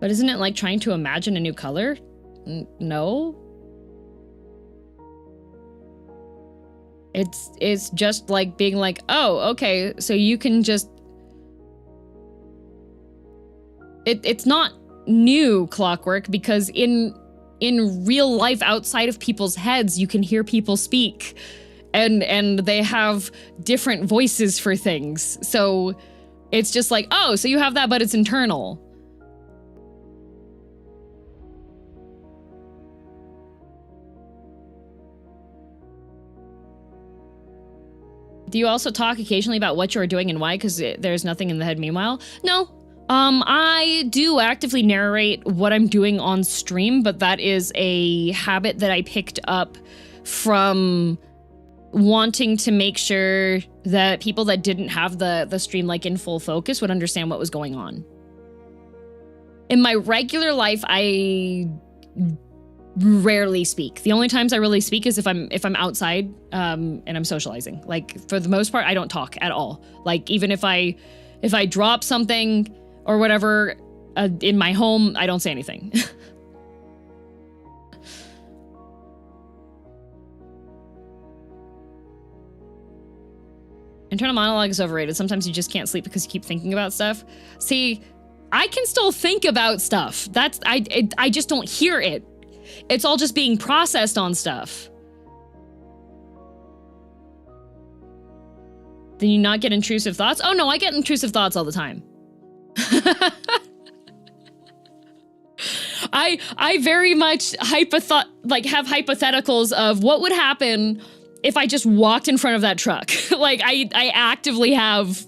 But isn't it like trying to imagine a new color? No. It's just like being like, oh, okay, so you can just... It's not new clockwork, because in real life outside of people's heads, you can hear people speak. And they have different voices for things. So it's just like, oh, so you have that, but it's internal. Do you also talk occasionally about what you're doing and why? Because there's nothing in the head meanwhile? No. I do actively narrate what I'm doing on stream, but that is a habit that I picked up from wanting to make sure that people that didn't have the stream like in full focus would understand what was going on. In my regular life, I rarely speak. The only times I really speak is if I'm outside and I'm socializing. Like, for the most part, I don't talk at all. Like, even if I drop something or whatever in my home, I don't say anything. Internal monologue is overrated. Sometimes you just can't sleep because you keep thinking about stuff. See, I can still think about stuff. I just don't hear it. It's all just being processed on stuff. Then you not get intrusive thoughts? Oh no, I get intrusive thoughts all the time. I very much have hypotheticals of what would happen if I just walked in front of that truck. Like, I actively have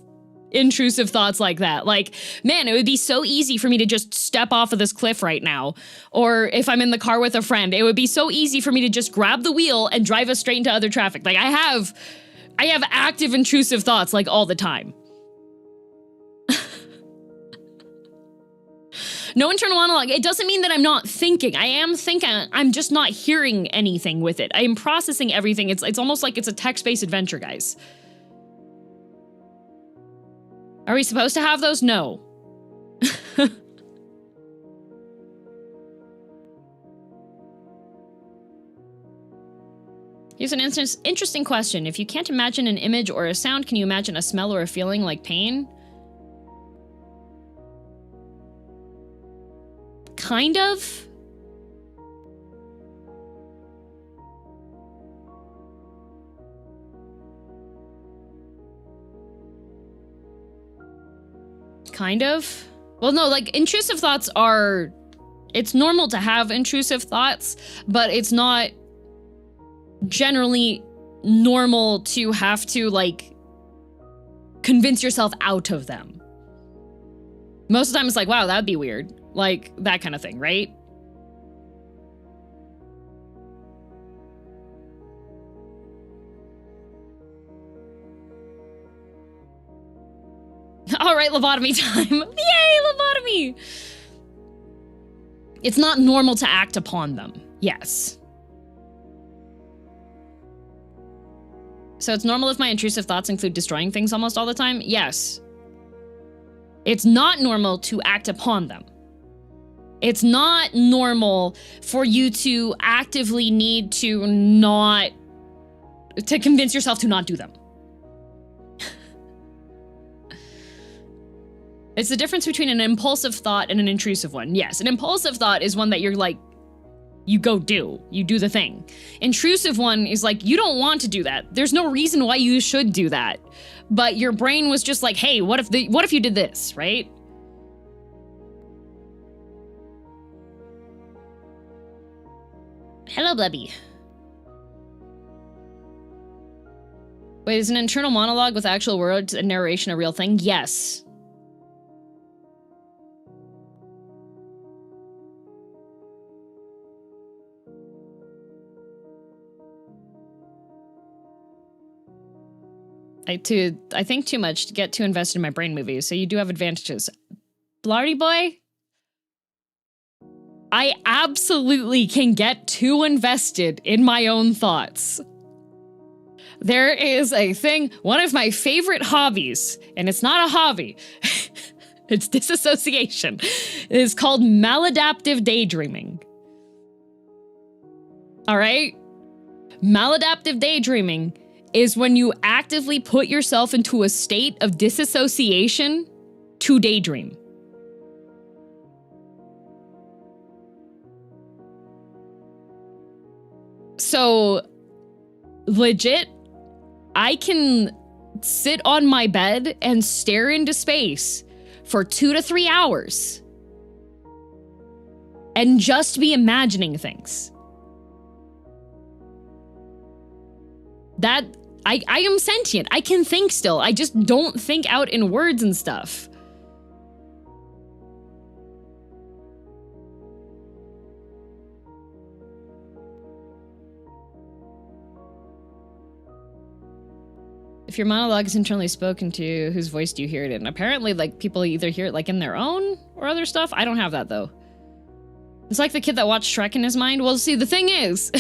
intrusive thoughts like that. Like, man, it would be so easy for me to just step off of this cliff right now. Or if I'm in the car with a friend, it would be so easy for me to just grab the wheel and drive us straight into other traffic. Like, I have active intrusive thoughts like all the time. No internal monologue. It doesn't mean that I'm not thinking. I am thinking. I'm just not hearing anything with it. I am processing everything. It's almost like it's a text-based adventure, guys. Are we supposed to have those? No. Here's an interesting question. If you can't imagine an image or a sound, can you imagine a smell or a feeling like pain? Kind of. Kind of. Well, no, like, intrusive thoughts are... It's normal to have intrusive thoughts, but it's not generally normal to have to, like, convince yourself out of them. Most of the time it's like, wow, that'd be weird. Like, that kind of thing, right? All right, lobotomy time. Yay, lobotomy! It's not normal to act upon them. Yes. So it's normal if my intrusive thoughts include destroying things almost all the time? Yes. It's not normal to act upon them. It's not normal for you to actively need to convince yourself to not do them. It's the difference between an impulsive thought and an intrusive one. Yes, an impulsive thought is one that you're like, you go do. You do the thing. Intrusive one is like, you don't want to do that. There's no reason why you should do that. But your brain was just like, hey, what if you did this, right? Hello, Blebby. Wait, is an internal monologue with actual words and narration a real thing? Yes. I think too much to get too invested in my brain movies, so you do have advantages. Blarty boy, I absolutely can get too invested in my own thoughts. There is a thing, one of my favorite hobbies, and it's not a hobby, it's disassociation. It is called maladaptive daydreaming. All right? Maladaptive daydreaming is when you actively put yourself into a state of disassociation to daydream. So, legit, I can sit on my bed and stare into space for 2 to 3 hours and just be imagining things. That I am sentient. I can think still. I just don't think out in words and stuff. If your monologue is internally spoken to, whose voice do you hear it in? Apparently, like, people either hear it like in their own or other stuff. I don't have that though. It's like the kid that watched Shrek in his mind. Well, see, the thing is,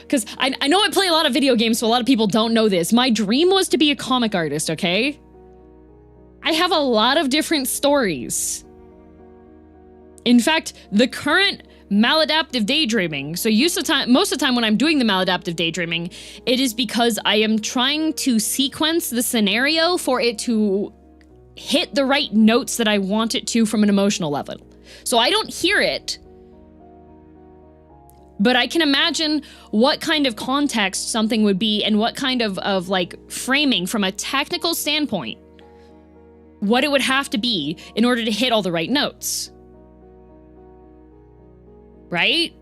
because I know I play a lot of video games, so a lot of people don't know this. My dream was to be a comic artist, okay? I have a lot of different stories. In fact, the current maladaptive daydreaming, so most of the time when I'm doing the maladaptive daydreaming, it is because I am trying to sequence the scenario for it to hit the right notes that I want it to from an emotional level. So I don't hear it, but I can imagine what kind of context something would be and what kind of like framing from a technical standpoint, what it would have to be in order to hit all the right notes. Right?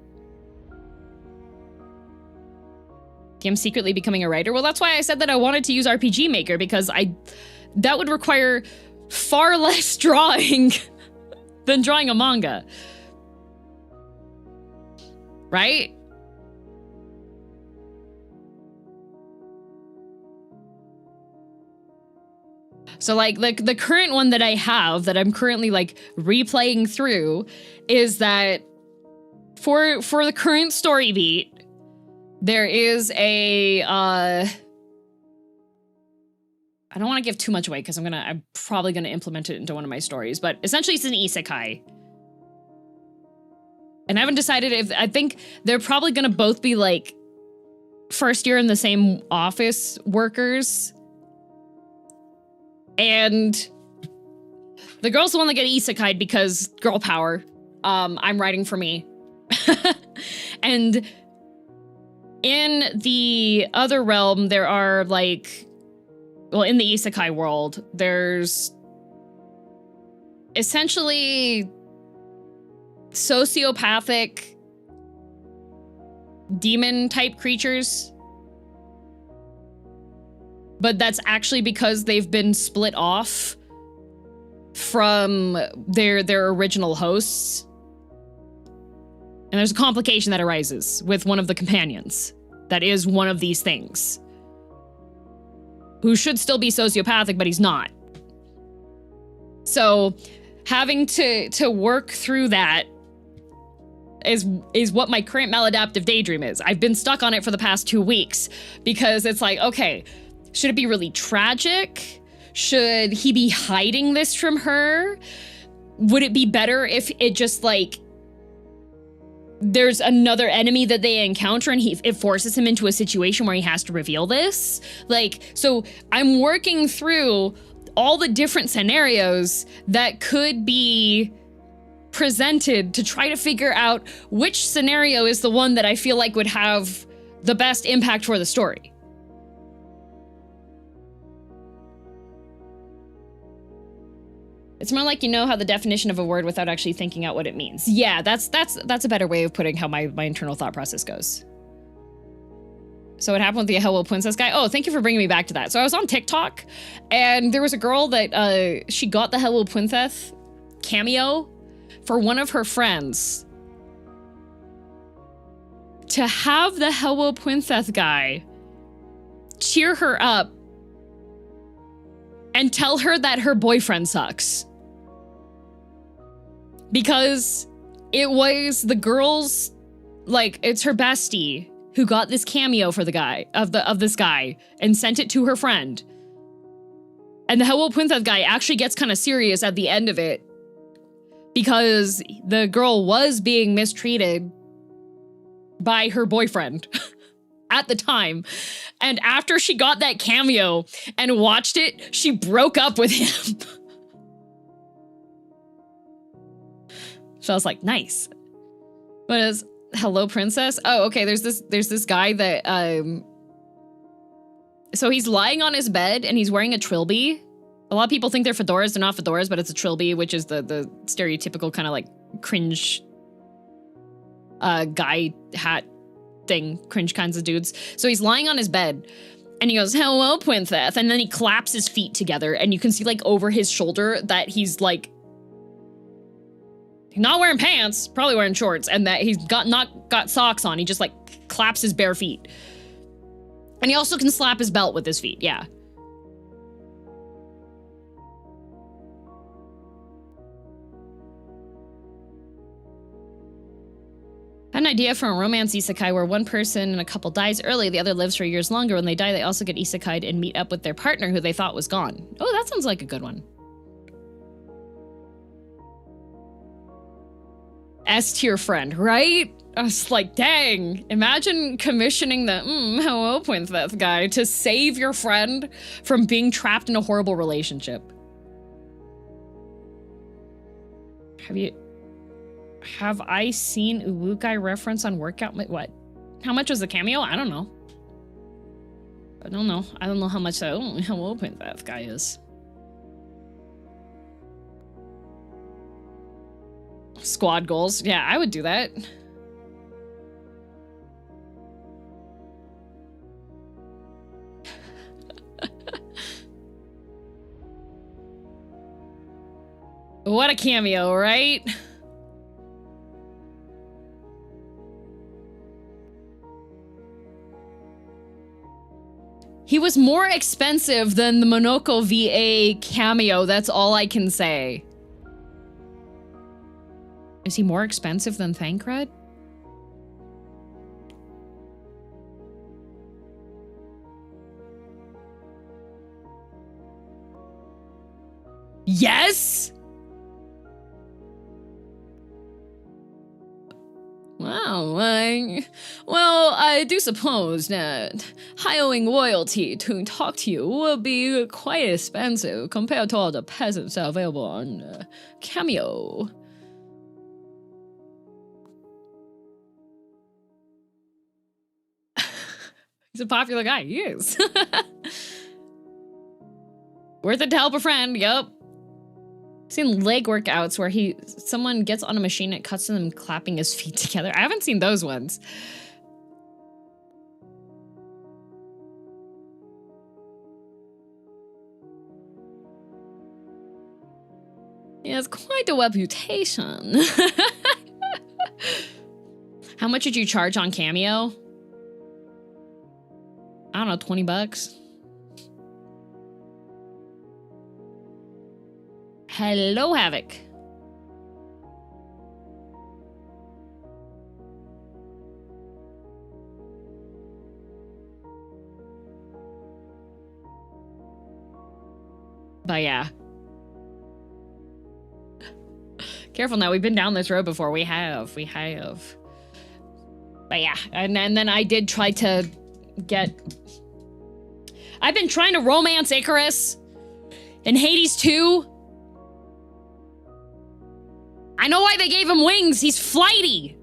I'm secretly becoming a writer. Well, that's why I said that I wanted to use RPG Maker, because that would require far less drawing than drawing a manga. Right? So like the current one that I have that I'm currently like replaying through is that for the current story beat, there is a I don't want to give too much away because I'm probably gonna implement it into one of my stories, but essentially it's an isekai. And I haven't decided if, I think they're probably gonna both be like first year in the same office workers. And the girl's the one that get isekai'd because girl power. I'm writing for me. And in the other realm, there are like, well, in the isekai world, there's essentially sociopathic demon type creatures. But that's actually because they've been split off from their original hosts. And there's a complication that arises with one of the companions that is one of these things, who should still be sociopathic, but he's not. So having to work through that is what my current maladaptive daydream is. I've been stuck on it for the past 2 weeks because it's like, okay, should it be really tragic? Should he be hiding this from her? Would it be better if it just like, there's another enemy that they encounter and it forces him into a situation where he has to reveal this? Like, so I'm working through all the different scenarios that could be presented to try to figure out which scenario is the one that I feel like would have the best impact for the story. It's more like, you know how the definition of a word without actually thinking out what it means. Yeah, that's a better way of putting how my internal thought process goes. So what happened with the Hello Princess guy? Oh, thank you for bringing me back to that. So I was on TikTok, and there was a girl that she got the Hello Princess cameo for one of her friends. To have the Hello Princess guy cheer her up and tell her that her boyfriend sucks. Because it was the girl's, like, it's her bestie who got this cameo for the guy, of this guy, and sent it to her friend. And the Hello Princess guy actually gets kind of serious at the end of it because the girl was being mistreated by her boyfriend at the time. And after she got that cameo and watched it, she broke up with him. So I was like, nice. But as Hello Princess? Oh, okay, there's this guy that so he's lying on his bed and he's wearing a trilby. A lot of people think they're fedoras. They're not fedoras, but it's a trilby, which is the stereotypical kind of like cringe guy hat thing, cringe kinds of dudes. So he's lying on his bed and he goes, hello, princess. And then he claps his feet together and you can see like over his shoulder that he's like not wearing pants, probably wearing shorts, and that he's not got socks on. He just like claps his bare feet. And he also can slap his belt with his feet, yeah. An idea for a romance isekai where one person in a couple dies early, the other lives for years longer. When they die, they also get isekai'd and meet up with their partner who they thought was gone. Oh, that sounds like a good one. S-tier friend, right? I was like, dang, imagine commissioning the hello princess guy to save your friend from being trapped in a horrible relationship. Have I seen Uwukai reference on workout? What? How much was the cameo? I don't know. I don't know how much that hello princess guy is. Squad goals. Yeah, I would do that. What a cameo, right? He was more expensive than the Monoko VA cameo, that's all I can say. Is he more expensive than Thancred? Yes? Wow, well, I do suppose that hiring royalty to talk to you will be quite expensive compared to all the peasants available on Cameo. He's a popular guy, he is. Worth it to help a friend, yup. Seen leg workouts where someone gets on a machine and cuts them clapping his feet together. I haven't seen those ones. He has quite a reputation. How much did you charge on Cameo? I don't know, 20 bucks. Hello, Havoc. But yeah. Careful now, we've been down this road before. We have. But yeah, and then I did try to get... I've been trying to romance Icarus in Hades 2. I know why they gave him wings. He's flighty.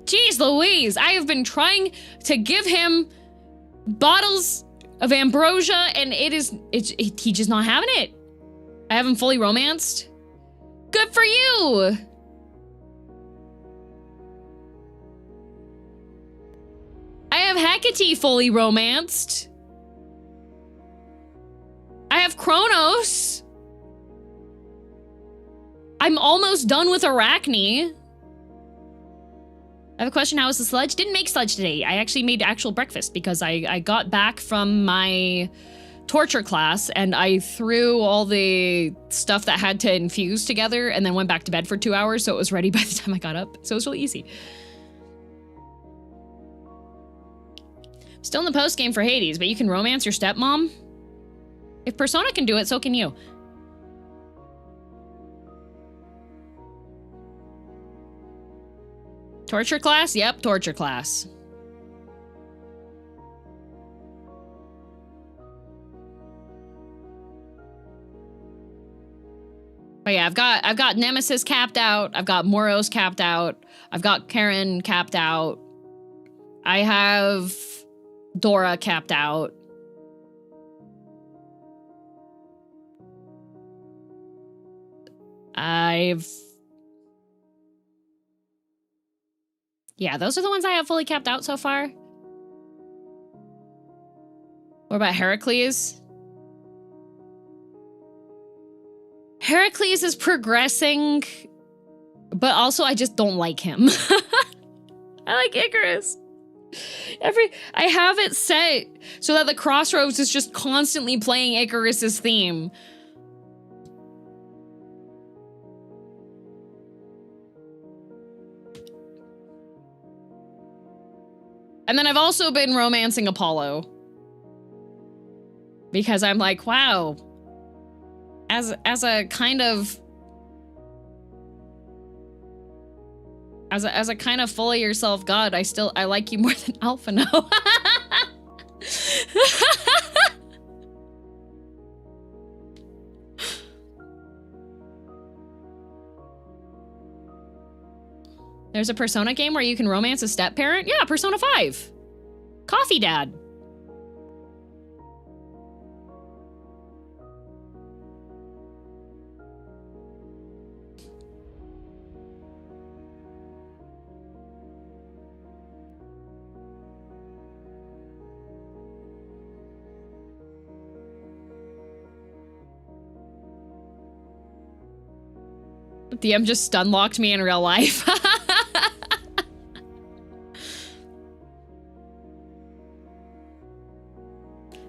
Jeez Louise. I have been trying to give him bottles of ambrosia and he's just not having it. I haven't fully romanced. Good for you. I have Hecate fully romanced. I have Kronos. I'm almost done with Arachne. I have a question. How was the sludge? Didn't make sludge today. I actually made actual breakfast because I got back from my torture class and I threw all the stuff that had to infuse together and then went back to bed for 2 hours, so it was ready by the time I got up. So it was really easy. Still in the post game for Hades, but you can romance your stepmom? If Persona can do it, so can you. Torture class? Yep, torture class. But yeah, I've got Nemesis capped out. I've got Moros capped out. I've got Karen capped out. I have Dora capped out. Yeah, those are the ones I have fully capped out so far. What about Heracles? Heracles is progressing, but also I just don't like him. I like Icarus. I have it set so that the Crossroads is just constantly playing Icarus's theme. And then I've also been romancing Apollo. Because I'm like, wow. As a kind of fully yourself god, I like you more than Alphino. There's a Persona game where you can romance a step-parent? Yeah, Persona 5. Coffee Dad. DM just stun-locked me in real life.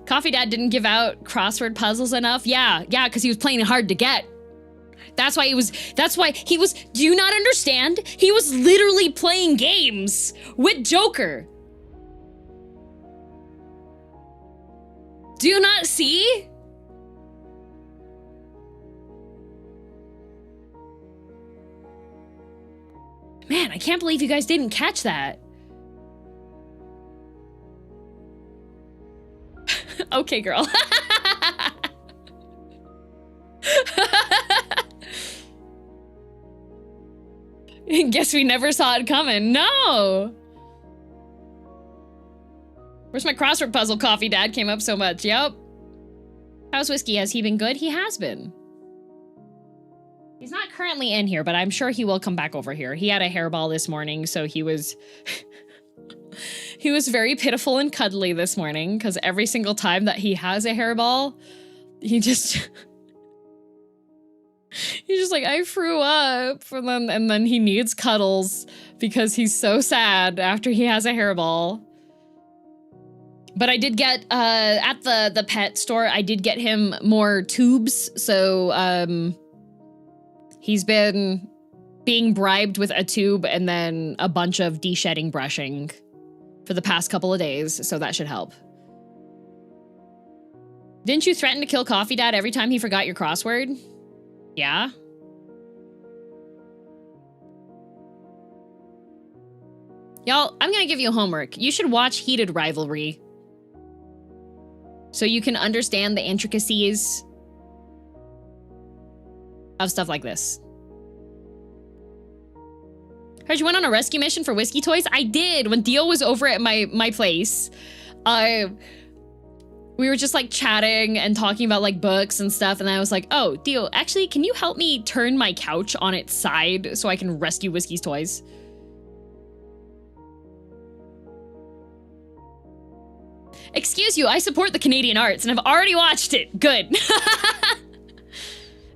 Coffee Dad didn't give out crossword puzzles enough. Yeah, because he was playing it hard to get. That's why he was, do you not understand? He was literally playing games with Joker. Do you not see? Man, I can't believe you guys didn't catch that. Okay, girl. Guess we never saw it coming. No. Where's my crossword puzzle? Coffee Dad came up so much. Yep. How's Whiskey? Has he been good? He has been. He's not currently in here, but I'm sure he will come back over here. He had a hairball this morning, so he was... he was very pitiful and cuddly this morning, because every single time that he has a hairball, he just... he's just like, I threw up, and then he needs cuddles, because he's so sad after he has a hairball. But I did get, at the pet store, I did get him more tubes, so, he's been being bribed with a tube and then a bunch of de-shedding brushing for the past couple of days, so that should help. Didn't you threaten to kill Coffee Dad every time he forgot your crossword? Yeah? Y'all, I'm gonna give you homework. You should watch Heated Rivalry so you can understand the intricacies of stuff like this. Heard you went on a rescue mission for Whiskey Toys? I did. When Dio was over at my place, we were just like chatting and talking about like books and stuff, and I was like, oh, Dio, actually, can you help me turn my couch on its side so I can rescue Whiskey's toys? Excuse you, I support the Canadian arts and I've already watched it. Good.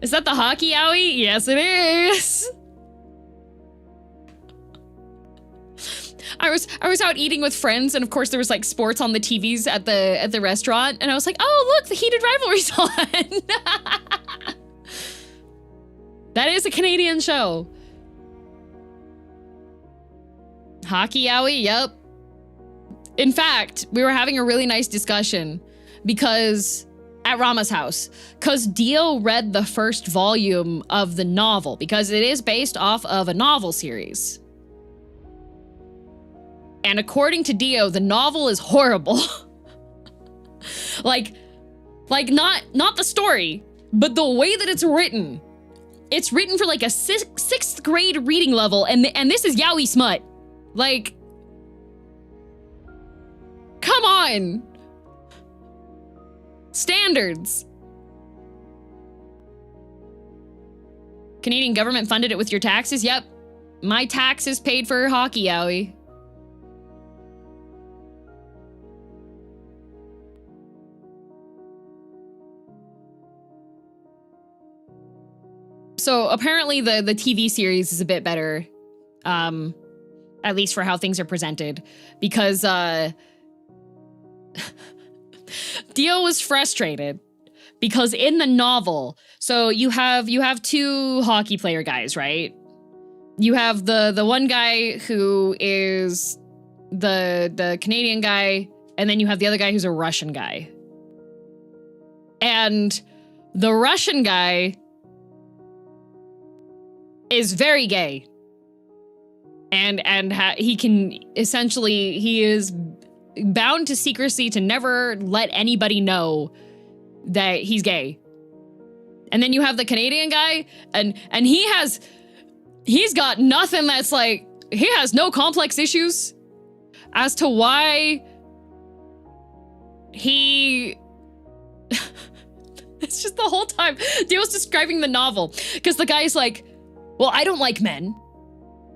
Is that the hockey owie? Yes, it is. I was out eating with friends, and of course there was like sports on the TVs at the restaurant, and I was like, oh look, the heated rivalry's on. That is a Canadian show. Hockey Yowie, yep. In fact, we were having a really nice discussion because at Rama's house, because Dio read the first volume of the novel, because it is based off of a novel series. And according to Dio, the novel is horrible. like not the story, but the way that it's written. It's written for like a sixth grade reading level, and this is yaoi smut. Like, come on. Standards. Canadian government funded it with your taxes? Yep. My taxes paid for hockey yaoi. So apparently the TV series is a bit better, at least for how things are presented, because Dio was frustrated because in the novel, so you have two hockey player guys, right? You have the one guy who is the Canadian guy, and then you have the other guy who's a Russian guy. And the Russian guy is very gay. And he can essentially, he is bound to secrecy to never let anybody know that he's gay. And then you have the Canadian guy, and he's got nothing that's like, he has no complex issues as to why he... It's just the whole time Dio's describing the novel, because the guy's like, well, I don't like men,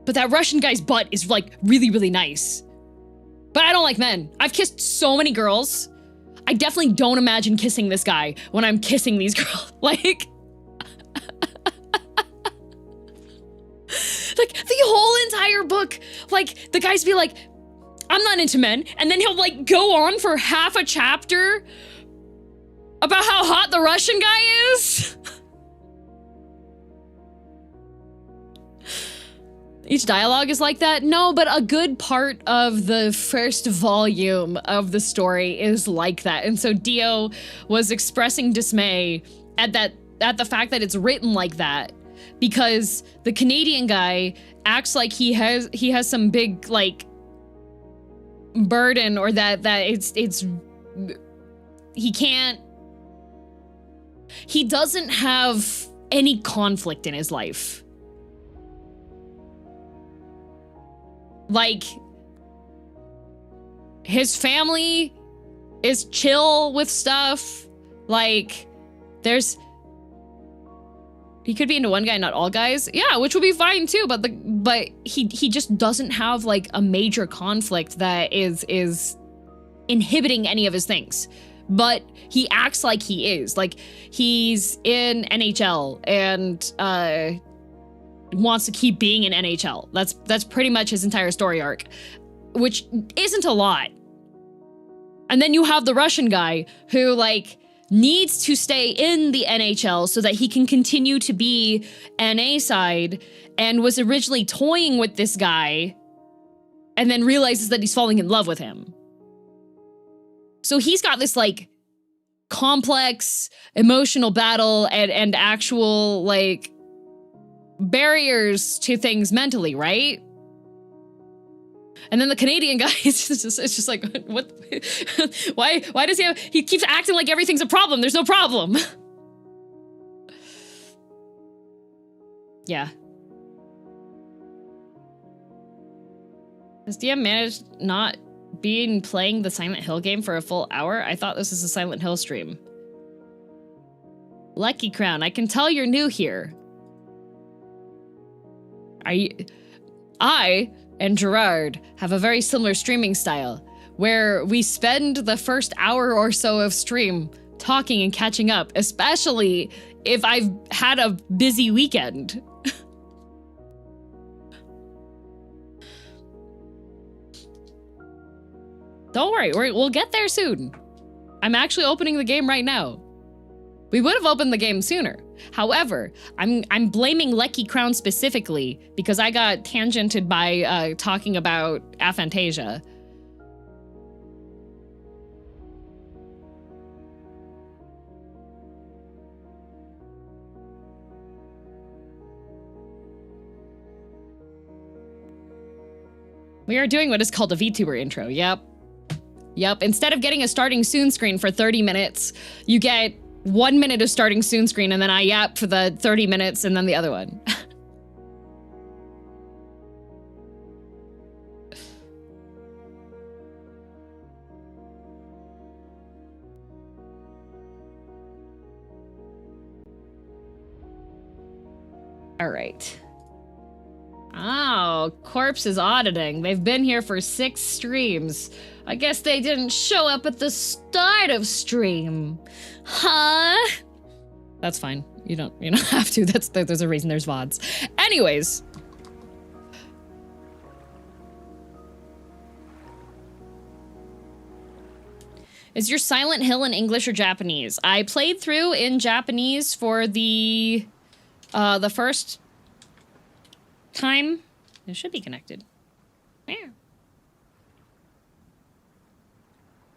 but that Russian guy's butt is like really, really nice. But I don't like men. I've kissed so many girls. I definitely don't imagine kissing this guy when I'm kissing these girls. Like, the whole entire book, like, the guys be like, I'm not into men. And then he'll like go on for half a chapter about how hot the Russian guy is. Each dialogue is like that? No, but a good part of the first volume of the story is like that. And so Dio was expressing dismay at the fact that it's written like that, because the Canadian guy acts like he has some big like burden, or that he doesn't have any conflict in his life. Like, his family is chill with stuff. Like, he could be into one guy, not all guys. Yeah, which would be fine too, but he just doesn't have like a major conflict that is inhibiting any of his things. But he acts like he is. Like, he's in NHL and wants to keep being in NHL. That's pretty much his entire story arc, which isn't a lot. And then you have the Russian guy who like needs to stay in the NHL so that he can continue to be NA side, and was originally toying with this guy and then realizes that he's falling in love with him. So he's got this like complex emotional battle and actual like barriers to things mentally, right? And then the Canadian guy is just like, what? why does he keeps acting like everything's a problem? There's no problem. Yeah. Has DM managed not being playing the Silent Hill game for a full hour? I thought this was a Silent Hill stream. Lucky Crown, I can tell you're new here. I and Gerard have a very similar streaming style, where we spend the first hour or so of stream talking and catching up, especially if I've had a busy weekend. worry, we'll get there soon. I'm actually opening the game right now. We would have opened the game sooner. However, I'm blaming Lecky Crown specifically because I got tangented by talking about Aphantasia. We are doing what is called a VTuber intro. Yep. Instead of getting a starting soon screen for 30 minutes, you get 1 minute of starting soon screen and then I yap for the 30 minutes and then the other one. All right. Oh, Corpse is auditing. They've been here for 6 streams. I guess they didn't show up at the start of stream. Huh? That's fine. You don't have to. There's a reason there's VODs. Anyways. Is your Silent Hill in English or Japanese? I played through in Japanese for the first time. It should be connected. Yeah.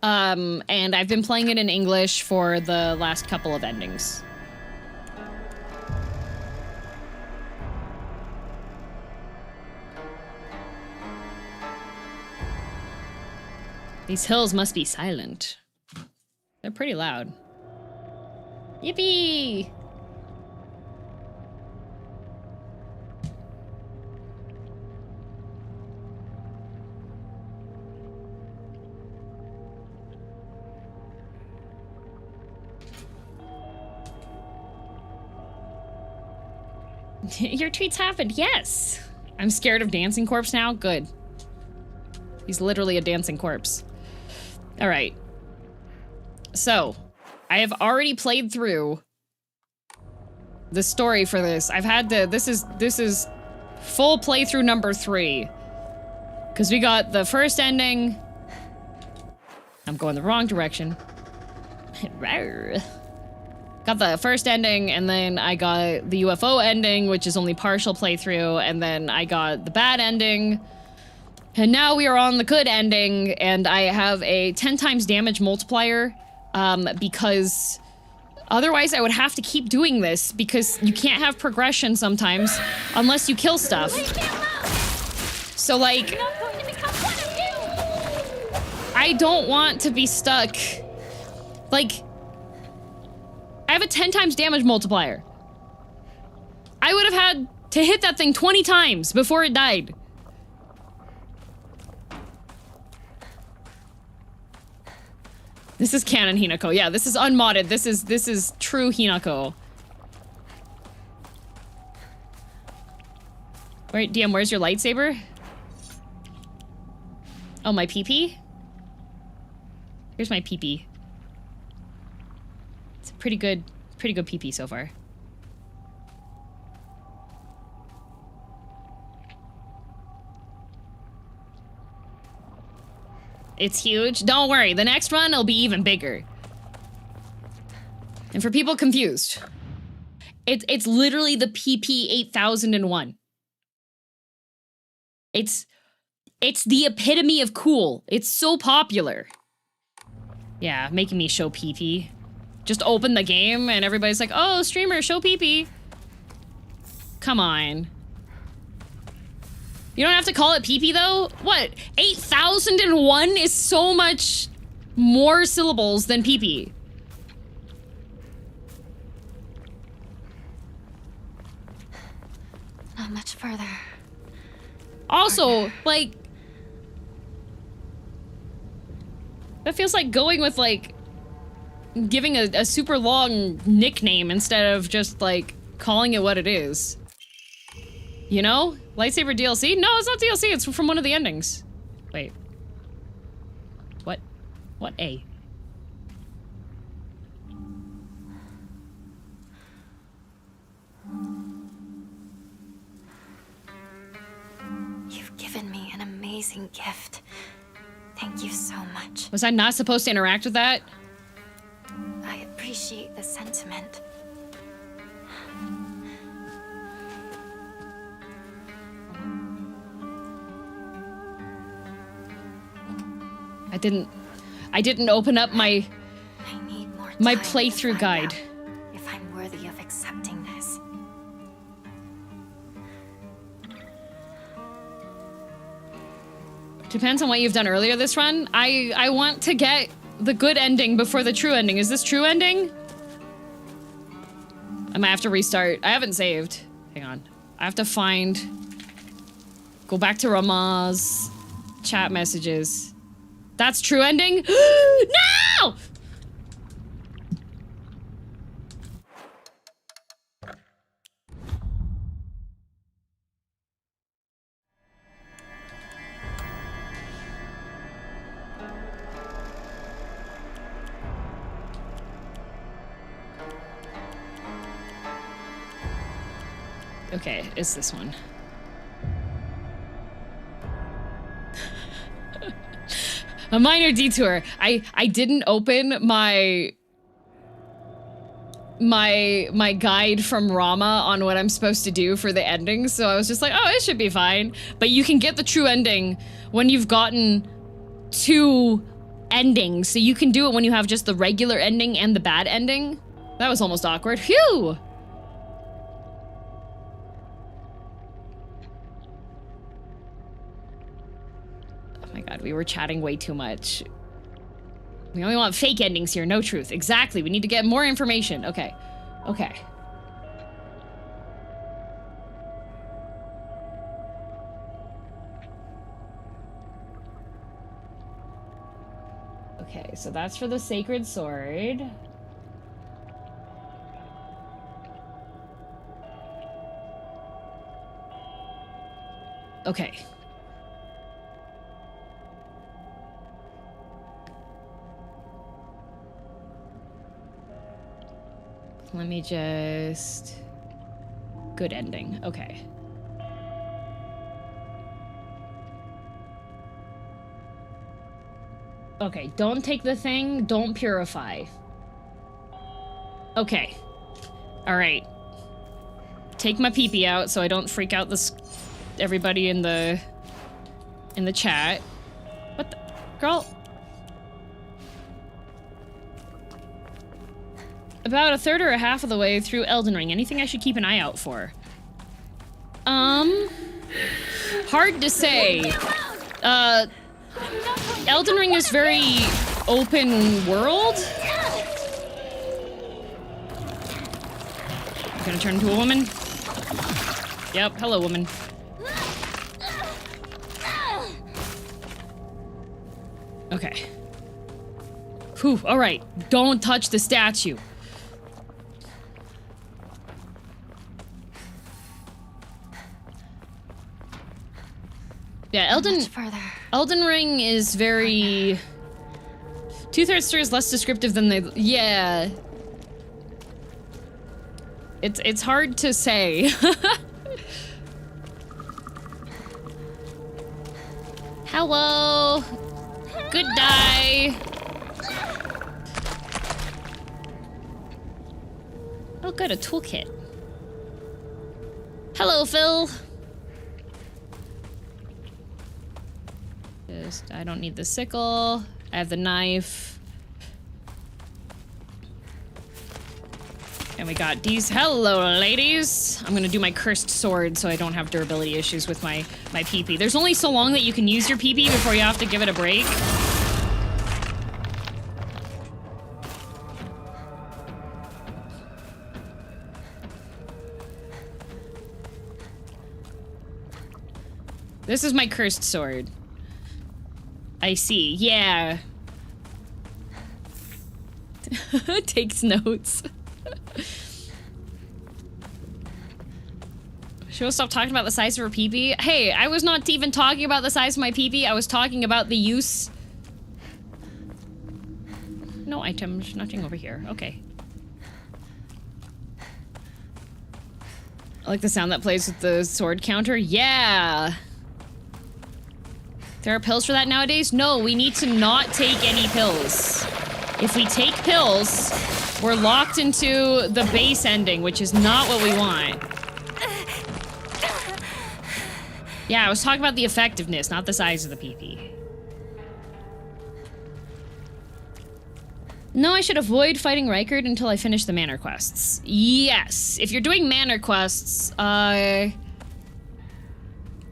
And I've been playing it in English for the last couple of endings. These hills must be silent. They're pretty loud. Yippee! Your tweets happened, yes! I'm scared of dancing corpse now? Good. He's literally a dancing corpse. Alright. So, I have already played through the story for this. I've had to, this is full playthrough number 3. Because we got the first ending. I'm going the wrong direction. Got the first ending, and then I got the UFO ending, which is only partial playthrough, and then I got the bad ending. And now we are on the good ending, and I have a 10 times damage multiplier, because otherwise I would have to keep doing this, because you can't have progression sometimes unless you kill stuff. So, like, I don't want to be stuck. Like, I have a 10 times damage multiplier. I would have had to hit that thing 20 times before it died. This is canon Hinako. Yeah, this is unmodded. This is true Hinako. Wait, DM, where's your lightsaber? Oh, my PP? Here's my PP. It's a pretty good PP so far. It's huge. Don't worry, the next run will be even bigger. And for people confused, it's literally the PP 8001. It's the epitome of cool. It's so popular. Yeah, making me show PP. Just open the game and everybody's like, oh, streamer, show PP. Come on. You don't have to call it PP though? What? 8001 is so much more syllables than PP. Not much further. Also, like, that feels like going with, like, giving a super long nickname instead of just, like, calling it what it is. You know? Lightsaber DLC? No, it's not DLC, it's from one of the endings. Wait. What? What A? You've given me an amazing gift. Thank you so much. Was I not supposed to interact with that? I appreciate the sentiment. I didn't open up my I need more my time to playthrough find guide. out if I'm worthy of accepting this. Depends on what you've done earlier this run. I want to get the good ending before the true ending. Is this true ending? I might have to restart. I haven't saved. Hang on. I have to find... Go back to Rama's chat messages. That's true ending? No! Okay, it's this one. A minor detour. I didn't open my guide from Rama on what I'm supposed to do for the ending, so I was just like, oh, it should be fine. But you can get the true ending when you've gotten 2 endings, so you can do it when you have just the regular ending and the bad ending. That was almost awkward. Phew! Oh my god, we were chatting way too much. We only want fake endings here, no truth. Exactly, we need to get more information. Okay. Okay. Okay, so that's for the sacred sword. Okay. Let me just... Good ending. Okay. Okay, don't take the thing, don't purify. Okay. Alright. Take my pee-pee out so I don't freak out this everybody in the chat. What the... Girl... About a third or a half of the way through Elden Ring. Anything I should keep an eye out for? Hard to say. Elden Ring is very open world. I'm gonna turn into a woman. Yep, hello woman. Okay. Whew, alright. Don't touch the statue. Yeah, Elden Ring is very... 2/3 story is less descriptive than they... Yeah. It's hard to say. Hello. Good day. Oh, good, a toolkit. Hello, Phil. I don't need the sickle. I have the knife. And we got these. Hello, ladies. I'm gonna do my cursed sword so I don't have durability issues with my PP. There's only so long that you can use your PP before you have to give it a break. This is my cursed sword. I see. Yeah. Takes notes. She'll stop talking about the size of her peepee. Hey, I was not even talking about the size of my peepee. I was talking about the use. No items. Nothing over here. Okay. I like the sound that plays with the sword counter. Yeah. There are pills for that nowadays? No, we need to not take any pills. If we take pills, we're locked into the base ending, which is not what we want. Yeah, I was talking about the effectiveness, not the size of the PP. No, I should avoid fighting Rykard until I finish the manor quests. Yes, if you're doing manor quests,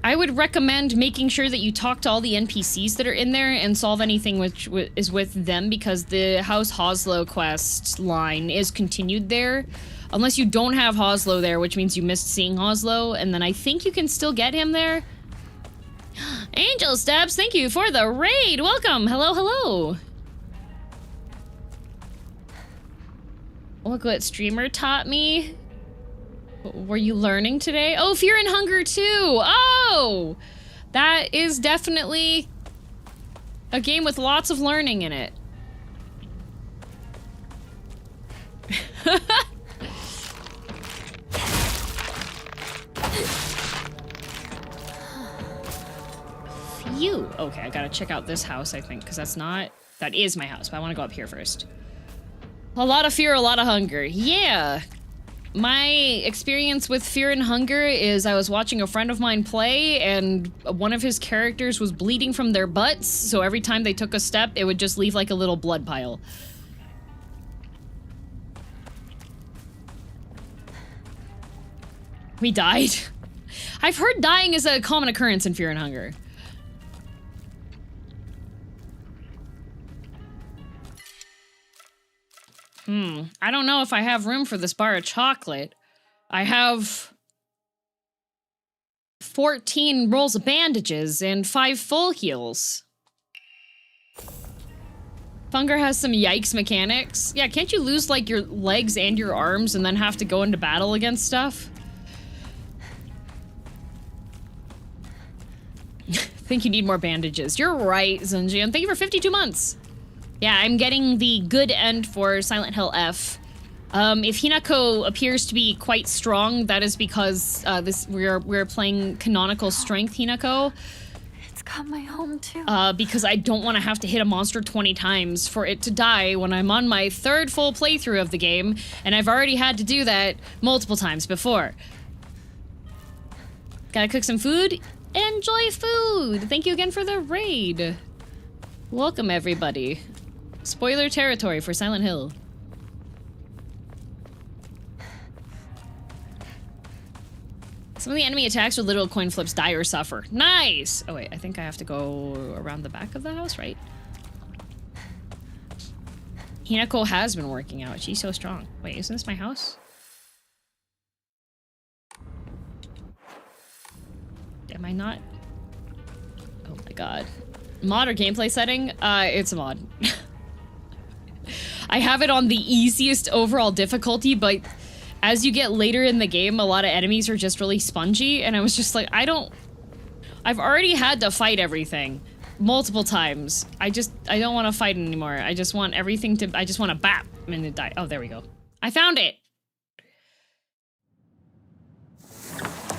I would recommend making sure that you talk to all the NPCs that are in there and solve anything which is with them, because the House Hoslow quest line is continued there. Unless you don't have Hoslow there, which means you missed seeing Hoslow, and then I think you can still get him there. Angel Steps, thank you for the raid! Welcome! Hello, hello! Look what streamer taught me. What were you learning today? Oh, Fear and Hunger too! Oh! That is definitely a game with lots of learning in it. Phew. Okay, I gotta check out this house, I think, because that is my house, but I want to go up here first. A lot of fear, a lot of hunger. Yeah. My experience with Fear and Hunger is I was watching a friend of mine play, and one of his characters was bleeding from their butts, so every time they took a step, it would just leave like a little blood pile. We died. I've heard dying is a common occurrence in Fear and Hunger. I don't know if I have room for this bar of chocolate. I have 14 rolls of bandages and 5 full heals. Hunger has some yikes mechanics. Yeah, can't you lose like your legs and your arms and then have to go into battle against stuff? Think you need more bandages. You're right, Zunjian. Thank you for 52 months. Yeah, I'm getting the good end for Silent Hill F. If Hinako appears to be quite strong, that is because we're playing canonical strength Hinako. It's got my home too. Because I don't want to have to hit a monster 20 times for it to die when I'm on my 3rd full playthrough of the game, and I've already had to do that multiple times before. Gotta cook some food? Enjoy food! Thank you again for the raid. Welcome, everybody. Spoiler territory for Silent Hill. Some of the enemy attacks with literal coin flips die or suffer. Nice! Oh wait, I think I have to go around the back of the house, right? Hinako has been working out. She's so strong. Wait, isn't this my house? Am I not? Oh my god. Mod or gameplay setting? It's a mod. I have it on the easiest overall difficulty, but as you get later in the game, a lot of enemies are just really spongy, and I was just like, I've already had to fight everything multiple times. I don't want to fight anymore. I just want everything to, I just want to bap and it die. Oh, there we go. I found it!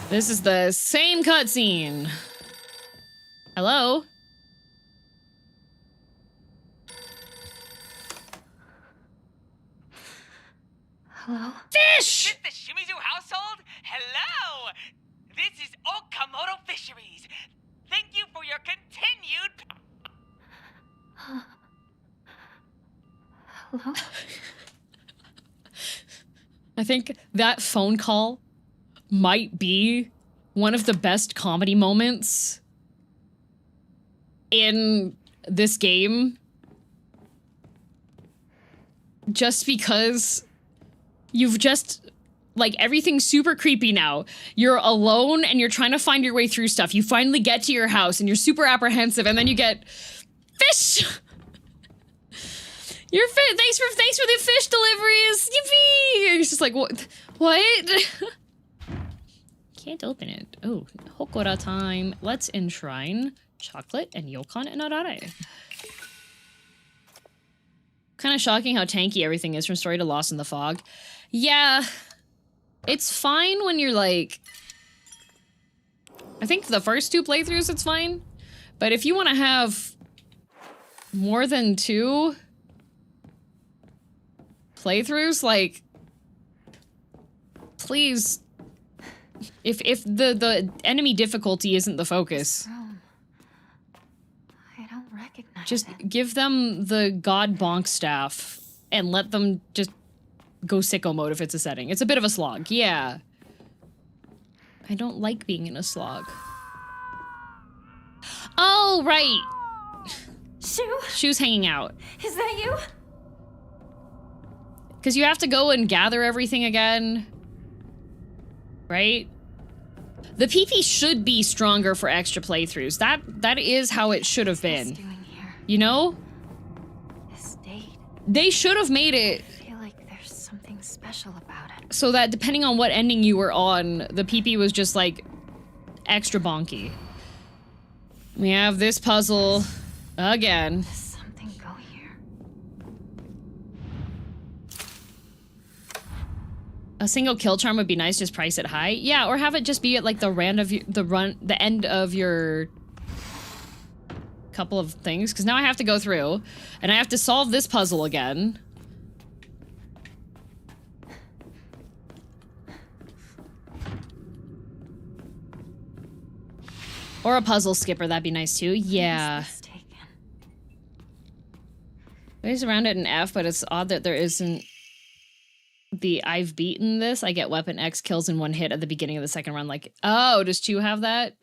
This is the same cutscene. Hello? Hello? Fish! Is this the Shimizu household? Hello! This is Okamoto Fisheries. Thank you for your continued... Hello? I think that phone call might be one of the best comedy moments in this game. Just because you've just, like, everything's super creepy now. You're alone and you're trying to find your way through stuff. You finally get to your house and you're super apprehensive, and then you get fish. Thanks for the fish deliveries. Yippee! It's just like, what? Can't open it. Oh, Hokora time. Let's enshrine chocolate and Yokon and Arare. Kind of shocking how tanky everything is from Story to Lost in the Fog. Yeah, it's fine when you're like, I think the first 2 playthroughs it's fine, But if you want to have more than 2 playthroughs, like, please, if the enemy difficulty isn't the focus, Room. I don't recognize just it. give them the god bonk staff and let them just go sicko mode if it's a setting. It's a bit of a slog, yeah. I don't like being in a slog. Oh, right. Shu, Shu's hanging out. is that you? Because you have to go and gather everything again. Right? The PP should be stronger for extra playthroughs. That is how it should have What's been. this doing here? You know? This date. They should have made it I feel like there's something special about it. so that depending on what ending you were on, the PP was just like extra bonky. We have this puzzle again. Does something go here? A single kill charm would be nice, just price it high. Yeah, or have it just be at like the end of your couple of things. Because now I have to go through and I have to solve this puzzle again. Or a puzzle skipper, that'd be nice too. Yeah. What's this taken? Ways around it in F, but it's odd that there isn't the I've beaten this. I get weapon X kills in 1 hit at the beginning of the second run. Like, oh, does 2 have that?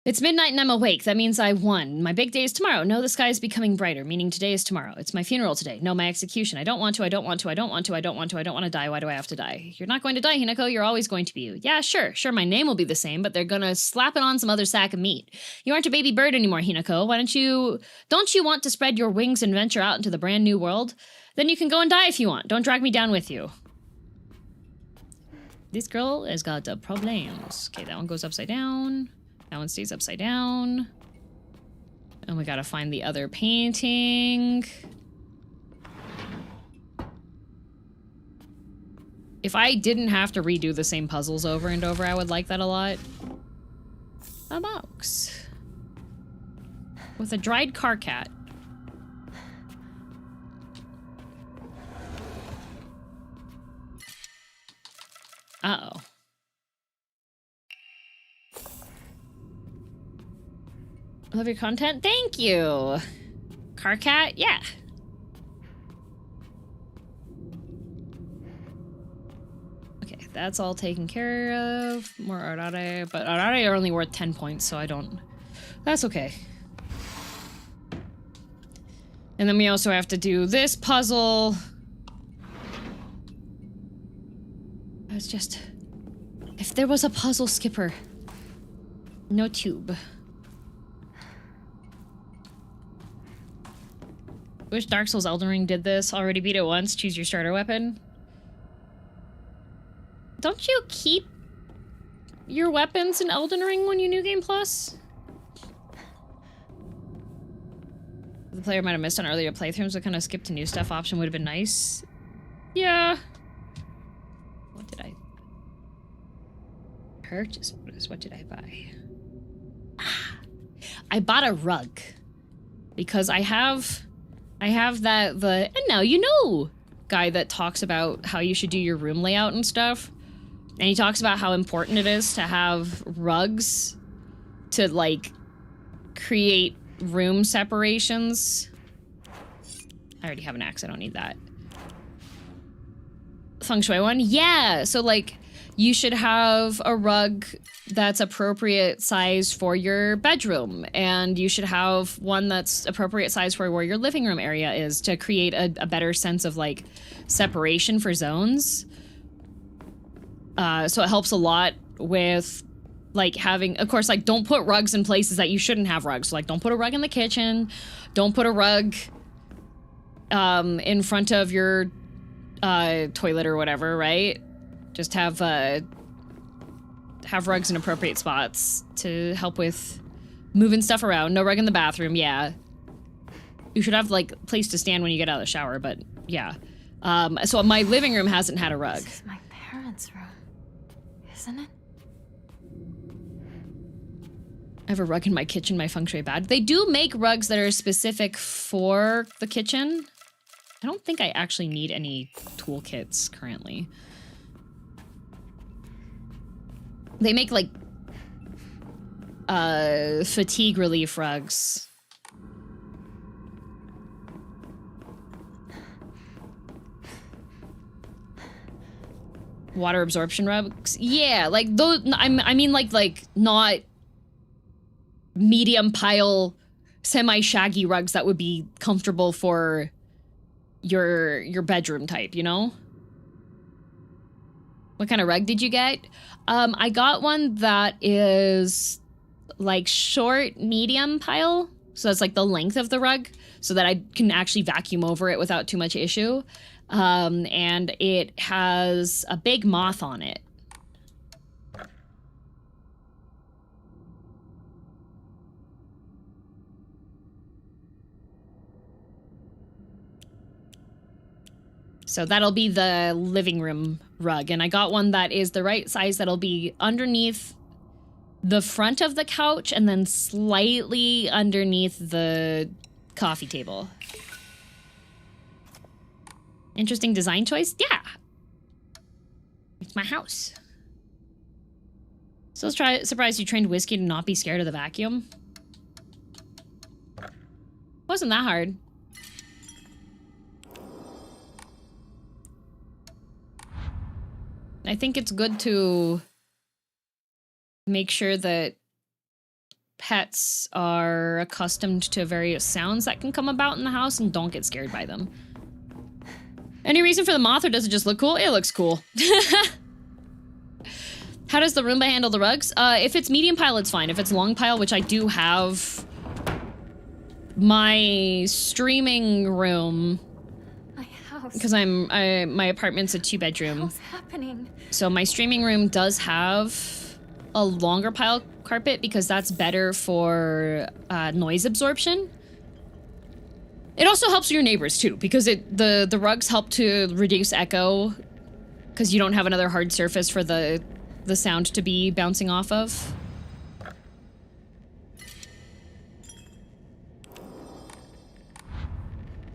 It's midnight and I'm awake. That means I won. My big day is tomorrow. No, the sky is becoming brighter, meaning today is tomorrow. It's my funeral today. No, my execution. I don't want to, I don't want to, I don't want to, I don't want to, I don't want to die. Why do I have to die? You're not going to die, Hinako. You're always going to be you. Yeah, sure, my name will be the same, but they're gonna slap it on some other sack of meat. You aren't a baby bird anymore, Hinako. Don't you want to spread your wings and venture out into the brand new world? Then you can go and die if you want. Don't drag me down with you. This girl has got problems. Okay, that one goes upside down. That one stays upside down. And we gotta find the other painting. If I didn't have to redo the same puzzles over and over, I would like that a lot. A box. With a dried car cat. Uh-oh. Love your content? Thank you! Car cat? Yeah. Okay, that's all taken care of. More Arare, but Arare are only worth 10 points, so I don't... That's okay. And then we also have to do this puzzle. It's just... If there was a puzzle skipper. No tube. Wish Dark Souls Elden Ring did this. Already beat it once. Choose your starter weapon. Don't you keep your weapons in Elden Ring when you New Game Plus? The player might have missed on earlier playthroughs, so kind of skip to new stuff option would have been nice. Yeah. What did I purchase? What did I buy? Ah, I bought a rug because I have that and now you know guy that talks about how you should do your room layout and stuff. And he talks about how important it is to have rugs to like create room separations. I already have an axe, I don't need that. Feng Shui one? Yeah, so like you should have a rug that's appropriate size for your bedroom, and you should have one that's appropriate size for where your living room area is to create a better sense of like separation for zones. So it helps a lot with like having, of course, like don't put rugs in places that you shouldn't have rugs. So like don't put a rug in the kitchen, don't put a rug in front of your toilet or whatever, right? Just have rugs in appropriate spots to help with moving stuff around. No rug in the bathroom, yeah. You should have like a place to stand when you get out of the shower, but yeah. So my living room hasn't had a rug. This is my parents' room, isn't it? I have a rug in my kitchen, my feng shui bad. They do make rugs that are specific for the kitchen. I don't think I actually need any toolkits currently. They make like fatigue relief rugs. Water absorption rugs. Yeah, like those. I mean like not medium pile, semi-shaggy rugs that would be comfortable for your bedroom type, you know? What kind of rug did you get? I got one that is like short, medium pile. So that's like the length of the rug so that I can actually vacuum over it without too much issue. And it has a big moth on it. So that'll be the living room rug. And I got one that is the right size that'll be underneath the front of the couch and then slightly underneath the coffee table. Interesting design choice? Yeah. It's my house. So surprised you trained Whiskey to not be scared of the vacuum. Wasn't that hard. I think it's good to make sure that pets are accustomed to various sounds that can come about in the house and don't get scared by them. Any reason for the moth, or does it just look cool? It looks cool. How does the Roomba handle the rugs? If it's medium pile, it's fine. If it's long pile, which I do have, my streaming room, My house. because my apartment's a 2-bedroom. What's happening? So my streaming room does have a longer pile carpet because that's better for noise absorption. It also helps your neighbors too because the rugs help to reduce echo because you don't have another hard surface for the sound to be bouncing off of.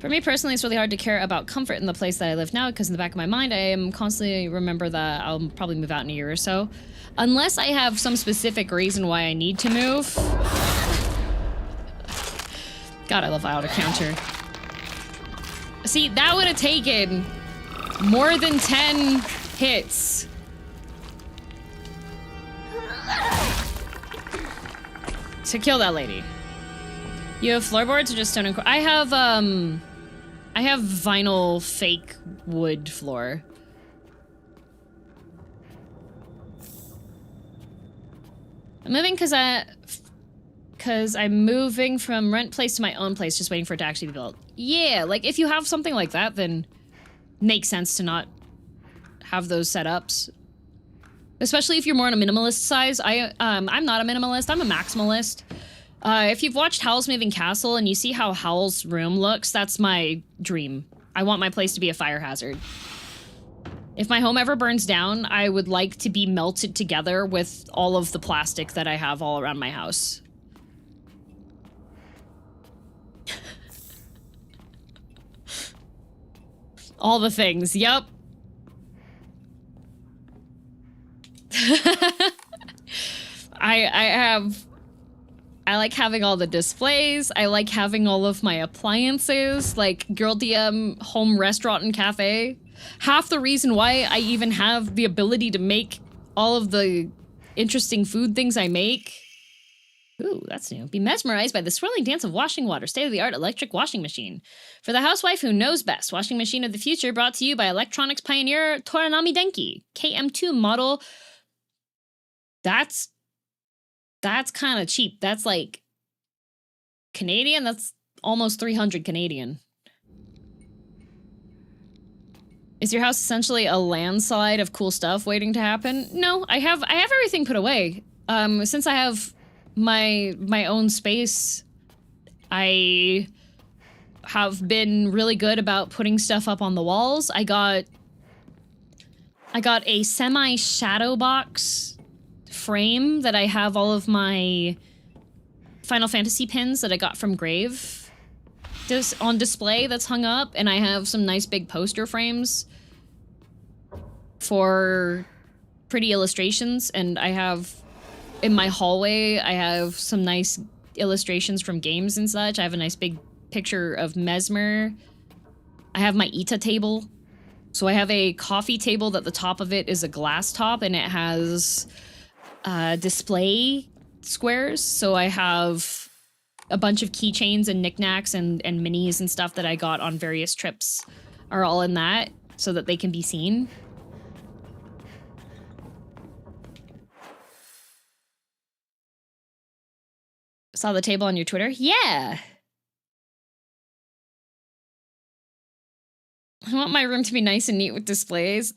For me personally, it's really hard to care about comfort in the place that I live now because in the back of my mind, I am constantly remember that I'll probably move out in a year or so. Unless I have some specific reason why I need to move. God, I love auto counter. See, that would have taken more than 10 hits. To kill that lady. You have floorboards or just stone and I have vinyl fake wood floor. I'm moving because I'm moving from rent place to my own place, just waiting for it to actually be built. Yeah, like if you have something like that, then makes sense to not have those setups. Especially if you're more on a minimalist size. I'm not a minimalist, I'm a maximalist. If you've watched Howl's Moving Castle and you see how Howl's room looks, that's my dream. I want my place to be a fire hazard. If my home ever burns down, I would like to be melted together with all of the plastic that I have all around my house. All the things, yep. I like having all the displays. I like having all of my appliances, like girldm home restaurant and cafe. Half the reason why I even have the ability to make all of the interesting food things I make. Ooh, that's new. Be mesmerized by the swirling dance of washing water. State-of-the-art electric washing machine. For the housewife who knows best, washing machine of the future brought to you by electronics pioneer Toranami Denki. KM2 model. That's kind of cheap. That's like Canadian. That's almost 300 Canadian. Is your house essentially a landslide of cool stuff waiting to happen? No, I have everything put away. Since I have my own space, I have been really good about putting stuff up on the walls. I got a semi shadow box frame that I have all of my Final Fantasy pins that I got from Grave on display that's hung up, and I have some nice big poster frames for pretty illustrations, and I have in my hallway I have some nice illustrations from games and such. I have a nice big picture of Mesmer. I have my Ita table. So I have a coffee table that the top of it is a glass top, and it has display squares. So I have a bunch of keychains and knickknacks and minis and stuff that I got on various trips are all in that so that they can be seen. Saw the table on your Twitter? Yeah. I want my room to be nice and neat with displays.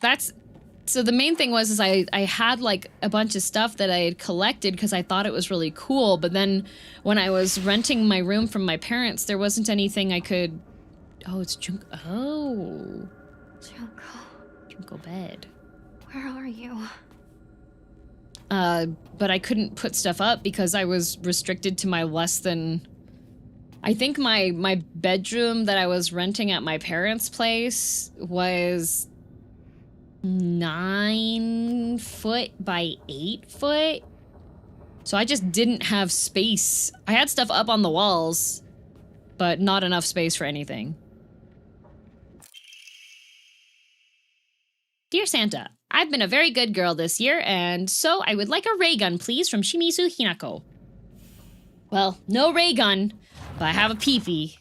So the main thing was I had like a bunch of stuff that I had collected because I thought it was really cool, but then when I was renting my room from my parents, there wasn't anything I could... Oh, it's Junko. Oh. Junko bed. Where are you? But I couldn't put stuff up because I was restricted to my less than... I think my bedroom that I was renting at my parents' place was 9 foot by 8 foot. So I just didn't have space. I had stuff up on the walls, but not enough space for anything. Dear Santa, I've been a very good girl this year, and so I would like a ray gun, please, from Shimizu Hinako. Well, no ray gun, but I have a peepee.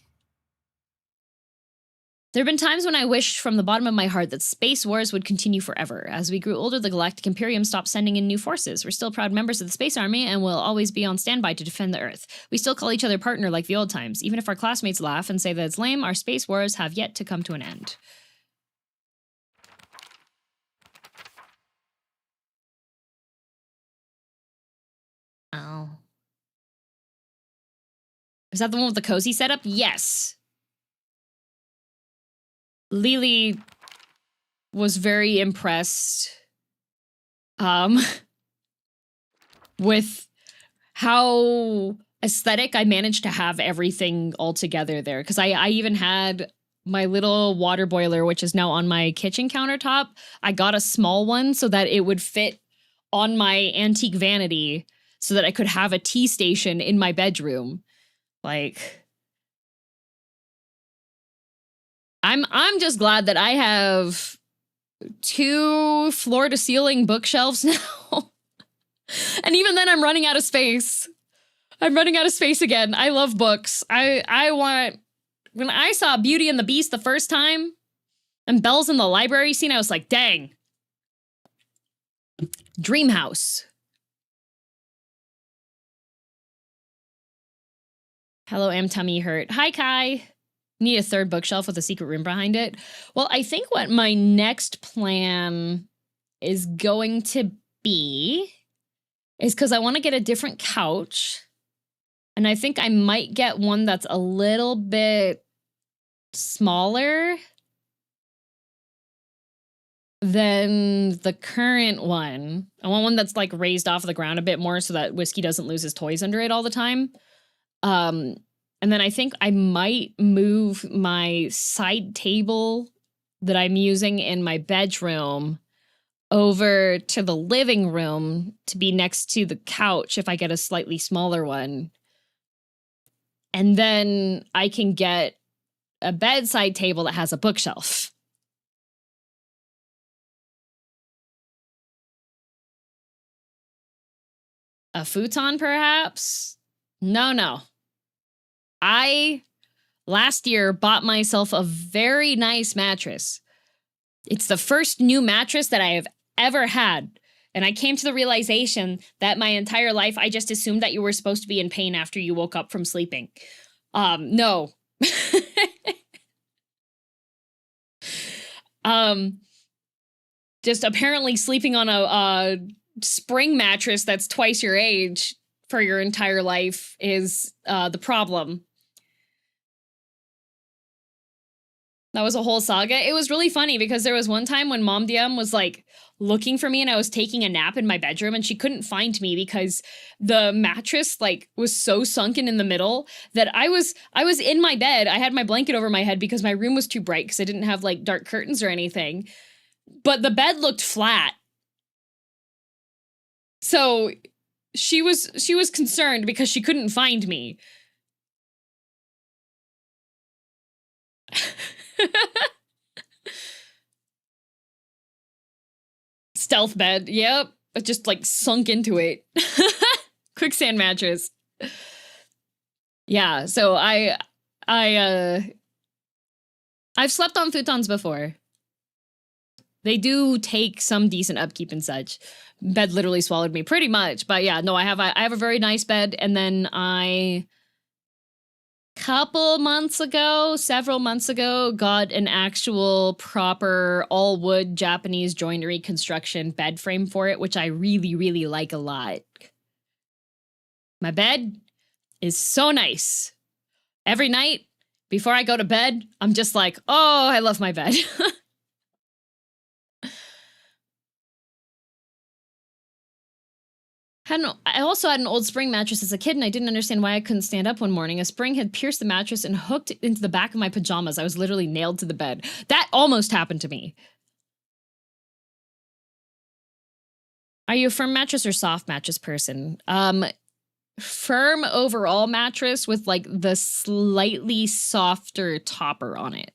There have been times when I wished from the bottom of my heart that space wars would continue forever. As we grew older, the Galactic Imperium stopped sending in new forces. We're still proud members of the Space Army and will always be on standby to defend the Earth. We still call each other partner like the old times. Even if our classmates laugh and say that it's lame, our space wars have yet to come to an end. Oh. Is that the one with the cozy setup? Yes. Lily was very impressed with how aesthetic I managed to have everything all together there. Because I even had my little water boiler, which is now on my kitchen countertop. I got a small one so that it would fit on my antique vanity so that I could have a tea station in my bedroom. Like, I'm just glad that I have 2 floor-to-ceiling bookshelves now. And even then, I'm running out of space. I'm running out of space again. I love books. I want... When I saw Beauty and the Beast the first time, and Belle's in the library scene, I was like, dang. Dream house. Hello, am tummy hurt. Hi, Kai. Need a 3rd bookshelf with a secret room behind it. Well, I think what my next plan is going to be is because I want to get a different couch. And I think I might get one that's a little bit smaller than the current one. I want one that's like raised off the ground a bit more so that Whiskey doesn't lose his toys under it all the time. And then I think I might move my side table that I'm using in my bedroom over to the living room to be next to the couch if I get a slightly smaller one. And then I can get a bedside table that has a bookshelf. A futon, perhaps? No. I, last year, bought myself a very nice mattress. It's the first new mattress that I have ever had. And I came to the realization that my entire life, I just assumed that you were supposed to be in pain after you woke up from sleeping. No. Just apparently sleeping on a spring mattress that's twice your age for your entire life is the problem. That was a whole saga. It was really funny because there was one time when Mom DM was like looking for me and I was taking a nap in my bedroom and she couldn't find me because the mattress like was so sunken in the middle that I was in my bed. I had my blanket over my head because my room was too bright because I didn't have like dark curtains or anything. But the bed looked flat. So she was concerned because she couldn't find me. Stealth bed, yep. It just like sunk into it. Quicksand mattress. Yeah, so I've slept on futons before. They do take some decent upkeep and such. Bed literally swallowed me pretty much, but yeah, no, I have a very nice bed, and then several months ago, got an actual proper all wood Japanese joinery construction bed frame for it, which I really, really like a lot. My bed is so nice. Every night before I go to bed, I'm just like, oh, I love my bed. I also had an old spring mattress as a kid, and I didn't understand why I couldn't stand up one morning. A spring had pierced the mattress and hooked into the back of my pajamas. I was literally nailed to the bed. That almost happened to me. Are you a firm mattress or soft mattress person? Firm overall mattress with like the slightly softer topper on it.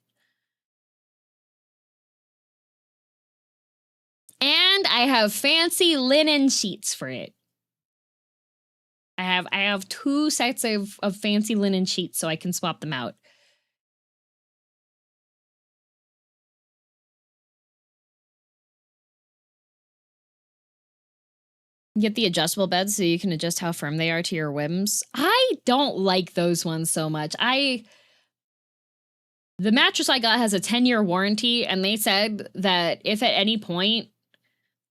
And I have fancy linen sheets for it. I have 2 sets of fancy linen sheets so I can swap them out. Get the adjustable beds so you can adjust how firm they are to your whims. I don't like those ones so much. The mattress I got has a 10-year warranty, and they said that if at any point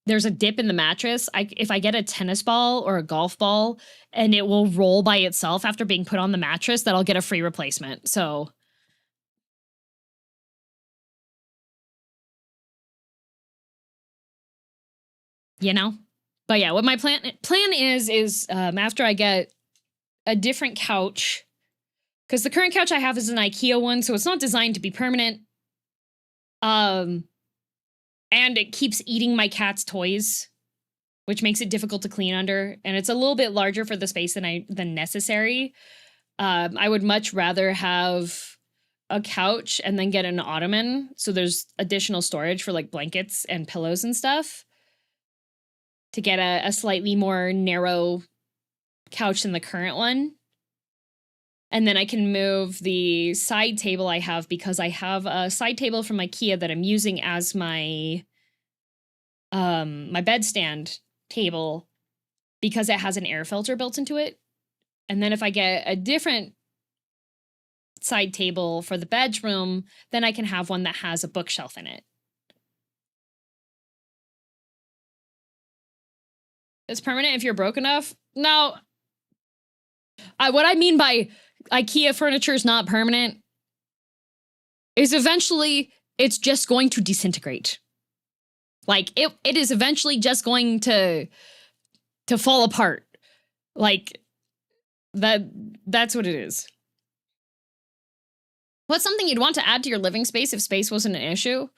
there's a dip in the mattress, if I get a tennis ball or a golf ball and it will roll by itself after being put on the mattress, that I'll get a free replacement. So you know, but yeah, what my plan is after I get a different couch, because the current couch I have is an IKEA one, so it's not designed to be permanent. And it keeps eating my cat's toys, which makes it difficult to clean under, and it's a little bit larger for the space than necessary. I would much rather have a couch and then get an ottoman, so there's additional storage for like blankets and pillows and stuff, to get a slightly more narrow couch than the current one. And then I can move the side table I have, because I have a side table from IKEA that I'm using as my my bedstand table, because it has an air filter built into it. And then if I get a different side table for the bedroom, then I can have one that has a bookshelf in it. It's permanent if you're broke enough? No. What I mean by IKEA furniture is not permanent is eventually it's just going to disintegrate. Like it is eventually just going to fall apart. Like that's what it is. What's something you'd want to add to your living space if space wasn't an issue?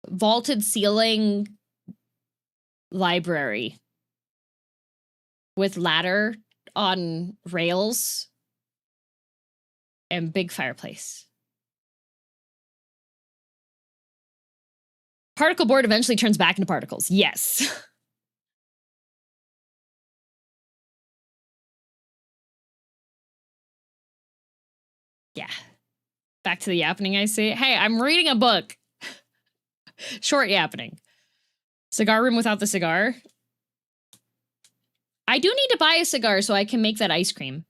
Vaulted ceiling library with ladder on rails and big fireplace. Particle board eventually turns back into particles. Yes. Yeah. Back to the yappening, I see. Hey, I'm reading a book. Short yappening. Cigar room without the cigar. I do need to buy a cigar so I can make that ice cream.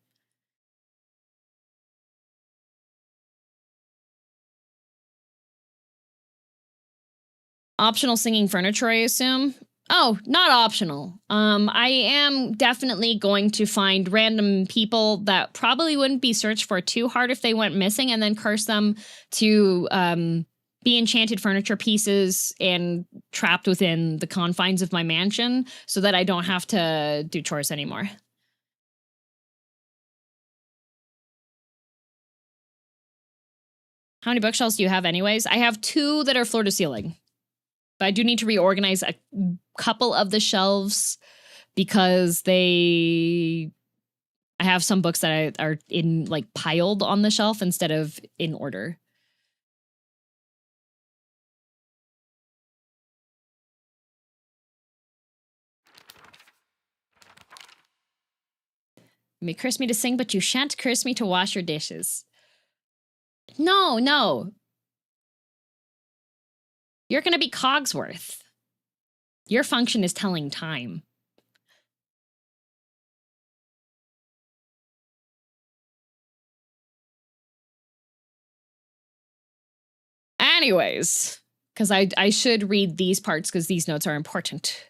Optional singing furniture, I assume. Oh, not optional. I am definitely going to find random people that probably wouldn't be searched for too hard if they went missing, and then curse them to be enchanted furniture pieces and trapped within the confines of my mansion so that I don't have to do chores anymore. How many bookshelves do you have anyways? I have 2 that are floor to ceiling. But I do need to reorganize a couple of the shelves because I have some books that are in like piled on the shelf instead of in order. You may curse me to sing, but you shan't curse me to wash your dishes. No, no. You're going to be Cogsworth. Your function is telling time. Anyways, because I should read these parts because these notes are important.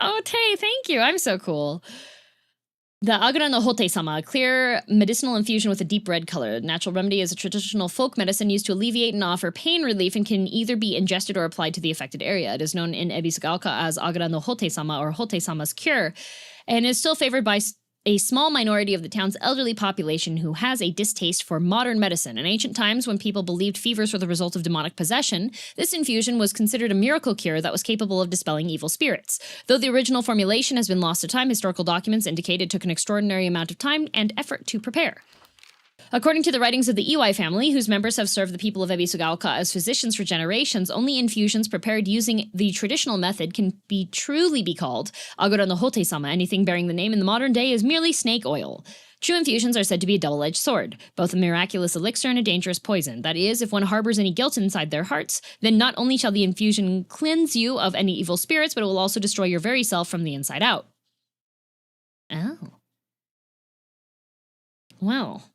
Oh, Tay, thank you. I'm so cool. The Agura no Hote-sama, a clear medicinal infusion with a deep red color. The natural remedy is a traditional folk medicine used to alleviate and offer pain relief and can either be ingested or applied to the affected area. It is known in Ebisugaoka as Agura no Hote-sama or Hote-sama's cure, and is still favored by a small minority of the town's elderly population who has a distaste for modern medicine. In ancient times, when people believed fevers were the result of demonic possession, this infusion was considered a miracle cure that was capable of dispelling evil spirits. Though the original formulation has been lost to time, historical documents indicate it took an extraordinary amount of time and effort to prepare. According to the writings of the Iwai family, whose members have served the people of Ebisugaoka as physicians for generations, only infusions prepared using the traditional method can truly be called Agura no Hote-sama. Anything bearing the name in the modern day is merely snake oil. True infusions are said to be a double-edged sword, both a miraculous elixir and a dangerous poison. That is, if one harbors any guilt inside their hearts, then not only shall the infusion cleanse you of any evil spirits, but it will also destroy your very self from the inside out. Oh. Well.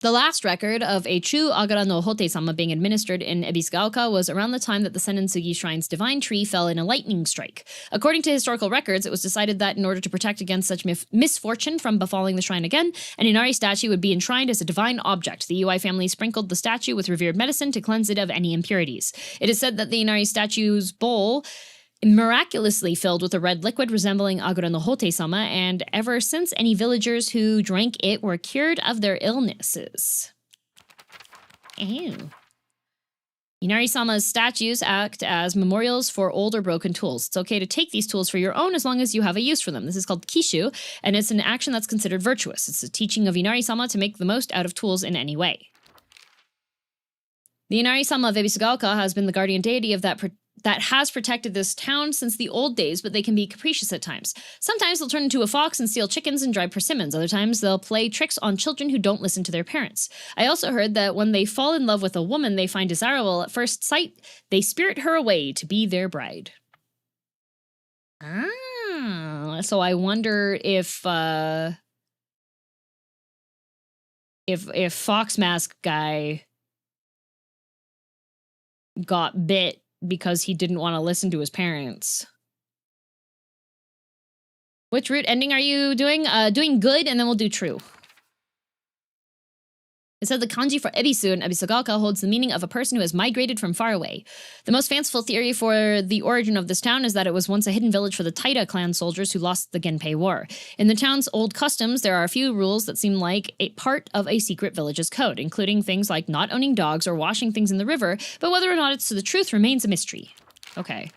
The last record of a true Agura no Hote-sama being administered in Ebisugaoka was around the time that the Sennin-sugi Shrine's divine tree fell in a lightning strike. According to historical records, it was decided that in order to protect against such misfortune from befalling the shrine again, an Inari statue would be enshrined as a divine object. The Iwai family sprinkled the statue with revered medicine to cleanse it of any impurities. It is said that the Inari statue's bowl miraculously filled with a red liquid resembling Agura no Hote-sama, and ever since any villagers who drank it were cured of their illnesses. Ew. Inari-sama's statues act as memorials for old or broken tools. It's okay to take these tools for your own as long as you have a use for them. This is called kishu, and it's an action that's considered virtuous. It's a teaching of Inari-sama to make the most out of tools in any way. The Inari-sama of Ebisugaoka has been the guardian deity of that has protected this town since the old days, but they can be capricious at times. Sometimes they'll turn into a fox and steal chickens and drive persimmons. Other times they'll play tricks on children who don't listen to their parents. I also heard that when they fall in love with a woman they find desirable at first sight, they spirit her away to be their bride. Ah, so I wonder if Fox Mask guy got bit because he didn't want to listen to his parents. Which route ending are you doing? Doing good, and then we'll do true. It said the kanji for Ebisu in Ebisugaoka holds the meaning of a person who has migrated from far away. The most fanciful theory for the origin of this town is that it was once a hidden village for the Taira clan soldiers who lost the Genpei War. In the town's old customs, there are a few rules that seem like a part of a secret village's code, including things like not owning dogs or washing things in the river, but whether or not it's the truth remains a mystery. Okay.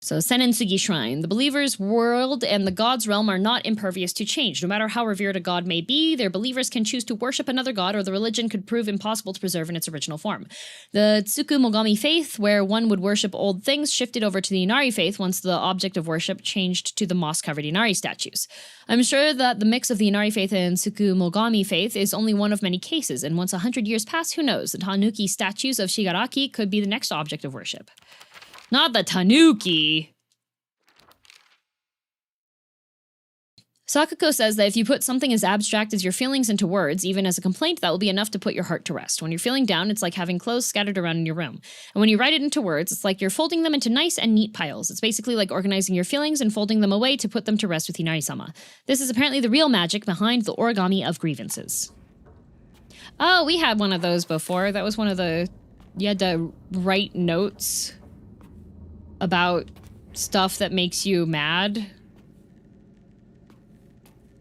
So, Sennin-sugi Shrine. The believer's world and the god's realm are not impervious to change. No matter how revered a god may be, their believers can choose to worship another god, or the religion could prove impossible to preserve in its original form. The Tsukumogami faith, where one would worship old things, shifted over to the Inari faith once the object of worship changed to the moss-covered Inari statues. I'm sure that the mix of the Inari faith and Tsukumogami faith is only one of many cases, and once 100 years pass, who knows? The Tanuki statues of Shigaraki could be the next object of worship. Not the Tanuki. Sakako says that if you put something as abstract as your feelings into words, even as a complaint, that will be enough to put your heart to rest. When you're feeling down, it's like having clothes scattered around in your room. And when you write it into words, it's like you're folding them into nice and neat piles. It's basically like organizing your feelings and folding them away to put them to rest with Hinari-sama. This is apparently the real magic behind the origami of grievances. Oh, we had one of those before. That was one of the... You had to write notes about stuff that makes you mad.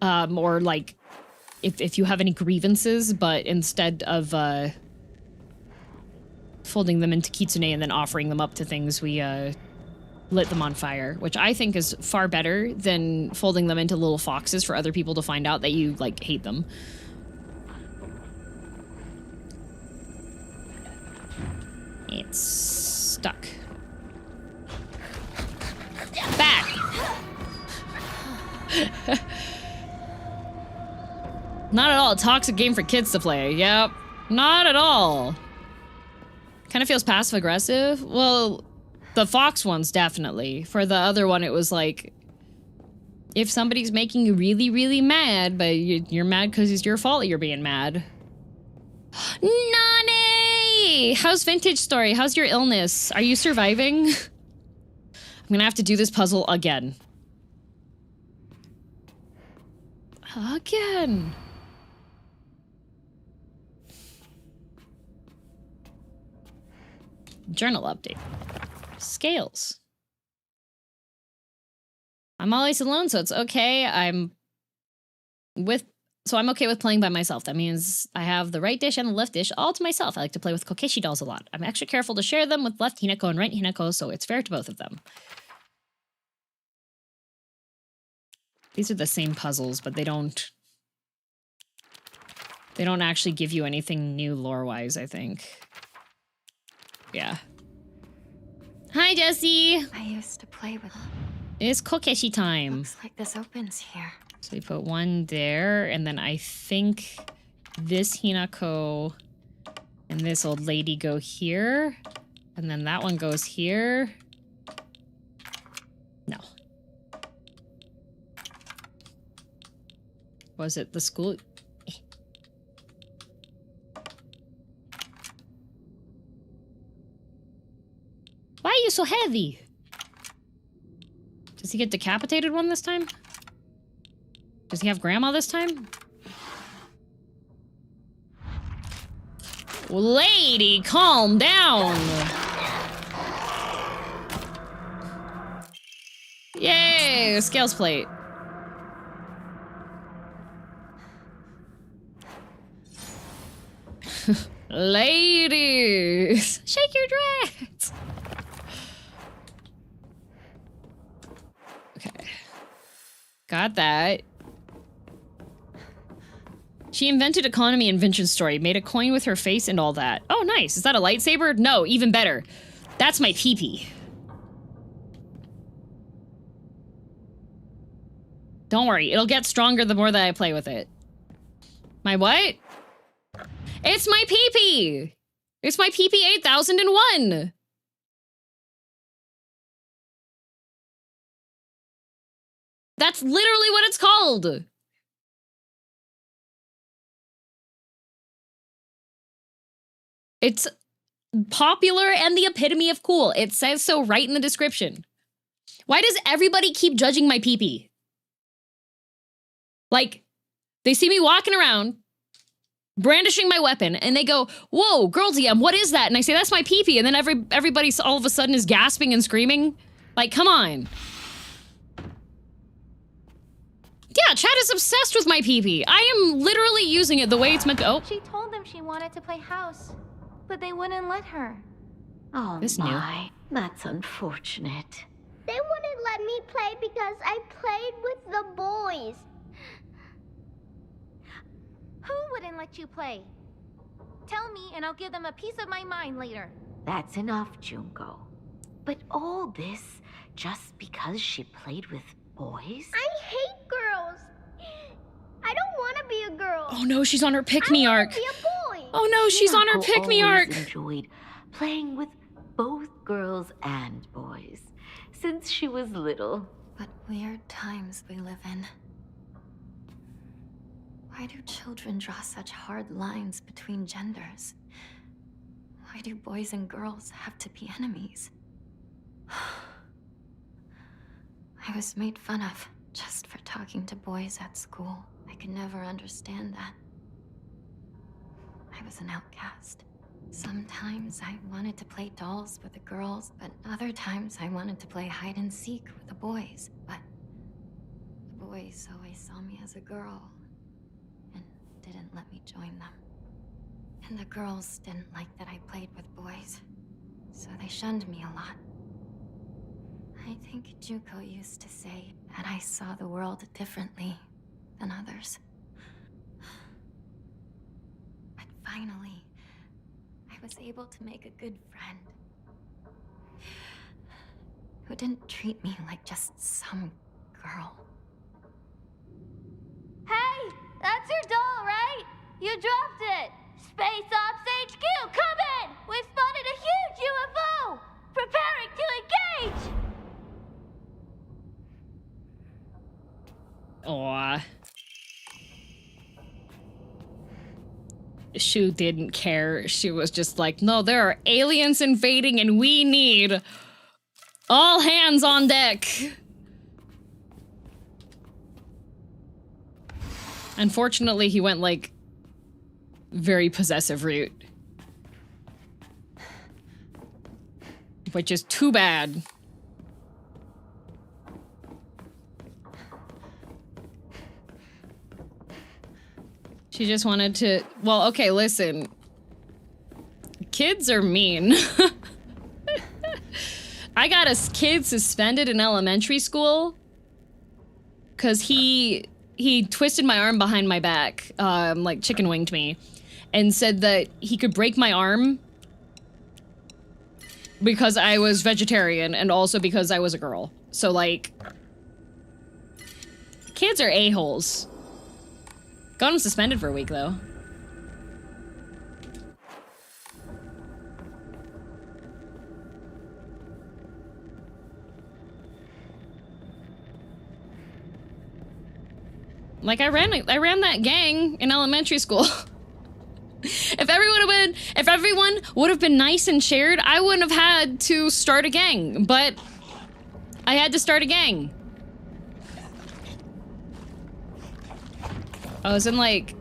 Or like, if you have any grievances, but instead of folding them into kitsune and then offering them up to things, we lit them on fire, which I think is far better than folding them into little foxes for other people to find out that you, like, hate them. It's stuck. Back! Not at all a toxic game for kids to play. Yep. Not at all. Kind of feels passive-aggressive. Well, the fox one's definitely. For the other one, it was like... If somebody's making you really, really mad, but you're mad because it's your fault that you're being mad. Nani! How's Vintage Story? How's your illness? Are you surviving? I'm gonna have to do this puzzle again. Again. Journal update. Scales. I'm always alone, so it's okay. I'm okay with playing by myself. That means I have the right dish and the left dish all to myself. I like to play with Kokeshi dolls a lot. I'm extra careful to share them with left Hinako and right Hinako, so it's fair to both of them. These are the same puzzles, but they don't actually give you anything new lore-wise, I think. Yeah. Hi, Jessie! I used to play with... It's Kokeshi time. Looks like this opens here. So we put one there, and then I think this Hinako and this old lady go here. And then that one goes here. No. Was it the school? Why are you so heavy? Does he get decapitated one this time? Does he have grandma this time? Lady, calm down! Yay, scales plate. Ladies, shake your dress. Okay. Got that. She invented economy invention story, made a coin with her face and all that. Oh, nice. Is that a lightsaber? No, even better. That's my pee-pee. Don't worry, it'll get stronger the more that I play with it. My what? It's my pee-pee! It's my pee-pee 8001! That's literally what it's called! It's popular and the epitome of cool. It says so right in the description. Why does everybody keep judging my pee-pee? Like, they see me walking around, brandishing my weapon, and they go, whoa, girldm, what is that? And I say, that's my pee-pee, and then everybody all of a sudden is gasping and screaming. Like, come on. Yeah, chat is obsessed with my pee-pee. I am literally using it the way it's meant to. Oh. She told them she wanted to play house, but they wouldn't let her. Oh This my, that's unfortunate. They wouldn't let me play because I played with the boys. Who wouldn't let you play? Tell me and I'll give them a piece of my mind later. That's enough, Junko. But all this just because she played with boys? I hate girls. I don't want to be a girl. Oh no, she's on her pick-me arc. I want to be a boy. Oh no, she's on her Hinako pick-me always arc. enjoyed playing with both girls and boys since she was little. But weird times we live in. Why do children draw such hard lines between genders? Why do boys and girls have to be enemies? I was made fun of just for talking to boys at school. I could never understand that. I was an outcast. Sometimes I wanted to play dolls with the girls, but other times I wanted to play hide and seek with the boys. But the boys always saw me as a girl and didn't let me join them. And the girls didn't like that I played with boys, so they shunned me a lot. I think Juko used to say that I saw the world differently than others. But finally, I was able to make a good friend who didn't treat me like just some girl. Hey, that's your doll, right? You dropped it. Space Ops HQ, come in! We've spotted a huge UFO! Preparing to engage! Aw. Shu didn't care. She was just like, no, there are aliens invading and we need all hands on deck. Unfortunately, he went like very possessive route. Which is too bad. She just wanted to, well, okay, listen. Kids are mean. I got a kid suspended in elementary school because he twisted my arm behind my back, like chicken winged me, and said that he could break my arm because I was vegetarian and also because I was a girl. So, like, kids are a-holes. Got him suspended for a week, though. Like, I ran that gang in elementary school. If everyone would have been nice and shared, I wouldn't have had to start a gang, but I had to start a gang. I was in, like,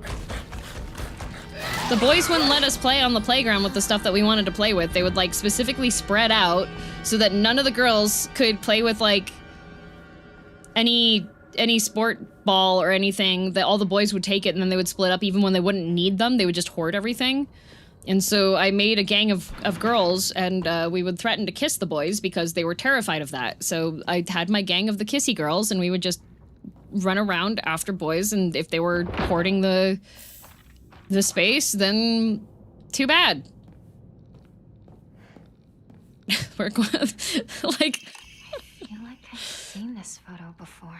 the boys wouldn't let us play on the playground with the stuff that we wanted to play with. They would, like, specifically spread out so that none of the girls could play with, like, any sport ball or anything, that all the boys would take it and then they would split up even when they wouldn't need them. They would just hoard everything. And so I made a gang of girls, and we would threaten to kiss the boys because they were terrified of that. So I had my gang of the kissy girls, and we would just run around after boys, and if they were hoarding the space, then too bad. We're going like, I feel like I've seen this photo before.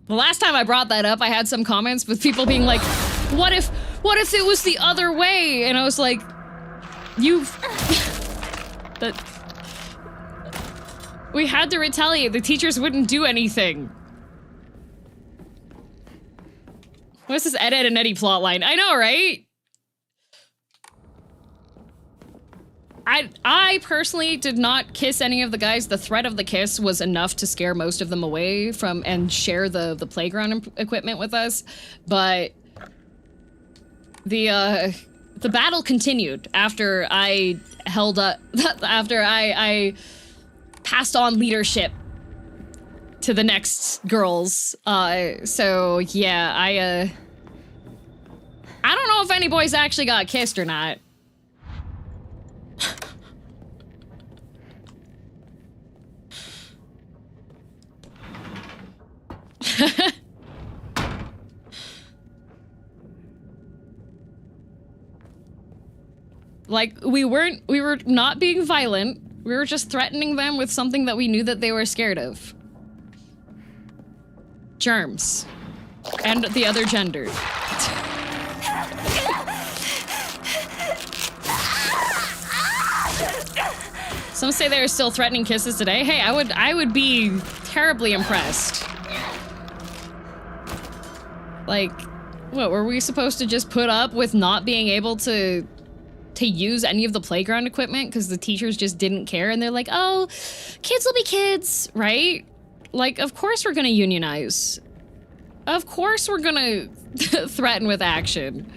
the last time I brought that up, I had some comments with people being like, what if it was the other way? And I was like, that we had to retaliate. The teachers wouldn't do anything. What's this Ed, Ed, and Eddie plotline? I know, right? I personally did not kiss any of the guys. The threat of the kiss was enough to scare most of them away from and share the playground equipment with us. But the battle continued after I held up, after I passed on leadership to the next girls. So yeah, I don't know if any boys actually got kissed or not. Like, we were not being violent. We were just threatening them with something that we knew that they were scared of. Germs. And the other gender. Some say they're still threatening kisses today. Hey, I would be terribly impressed. Like, What, were we supposed to just put up with not being able to use any of the playground equipment because the teachers just didn't care and they're like, oh, kids will be kids, right? Like, of course we're gonna unionize. Of course we're gonna threaten with action.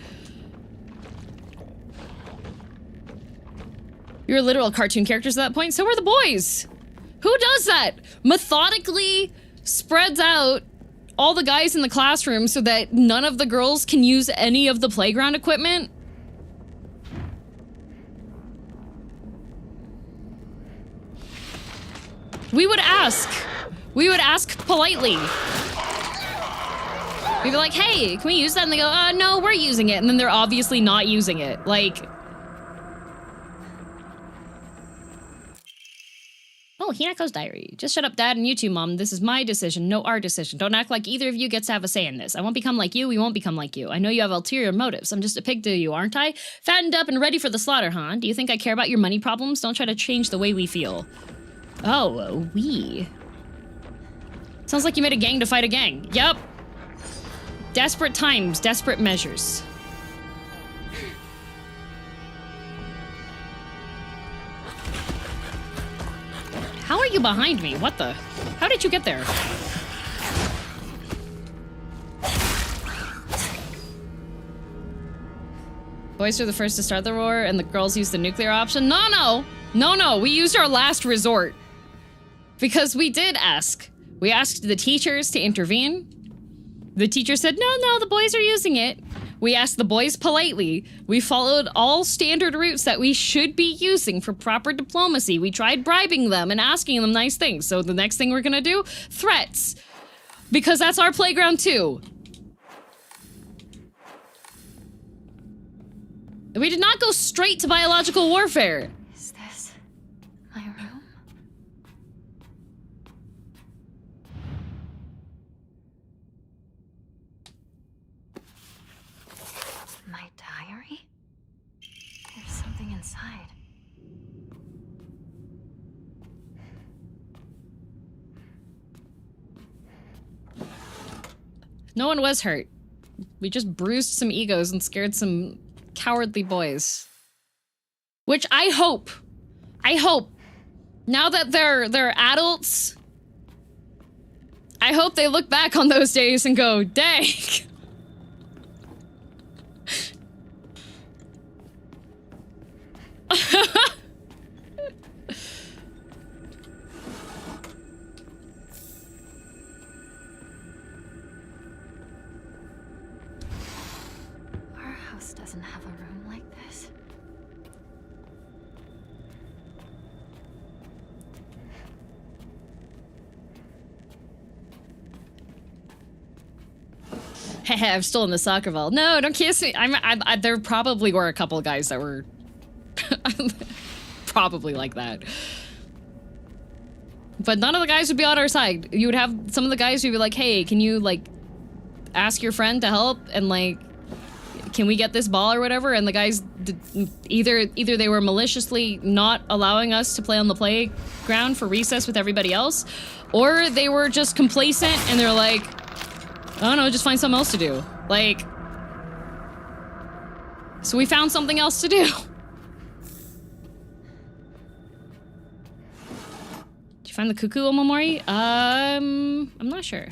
You're literal cartoon characters at that point, so are the boys. Who does that? Methodically spreads out all the guys in the classroom so that none of the girls can use any of the playground equipment? We would ask. We would ask politely. We'd be like, hey, can we use that? And they go, no, we're using it. And then they're obviously not using it. Like... Oh, Hinako's diary. Just shut up, Dad, and you two, Mom. This is my decision, no our decision. Don't act like either of you gets to have a say in this. I won't become like you, we won't become like you. I know you have ulterior motives. I'm just a pig to you, aren't I? Fattened up and ready for the slaughter, huh? Do you think I care about your money problems? Don't try to change the way we feel. Oh, we. Sounds like you made a gang to fight a gang. Yep. Desperate times, desperate measures. How are you behind me? What the? How did you get there? Boys are the first to start the war, and the girls use the nuclear option? No, we used our last resort. Because we did ask. We asked the teachers to intervene. The teacher said, no, the boys are using it. We asked the boys politely. We followed all standard routes that we should be using for proper diplomacy. We tried bribing them and asking them nice things. So the next thing we're gonna do? Threats. Because that's our playground too. We did not go straight to biological warfare. Is this my room? My diary? There's something inside. No one was hurt. We just bruised some egos and scared some cowardly boys. Which I hope, now that they're adults, I hope they look back on those days and go, dang. Our house doesn't have a room like this. I'm still in the soccer ball. No, don't kiss me. There probably were a couple guys that were probably like that. But none of the guys would be on our side. You would have some of the guys who'd be like, hey, can you, like, ask your friend to help? And, like, can we get this ball or whatever? And the guys, either they were maliciously not allowing us to play on the playground for recess with everybody else, or they were just complacent and they're like, I don't know, just find something else to do. Like, so we found something else to do. Did you find the cuckoo, Omamori? I'm not sure.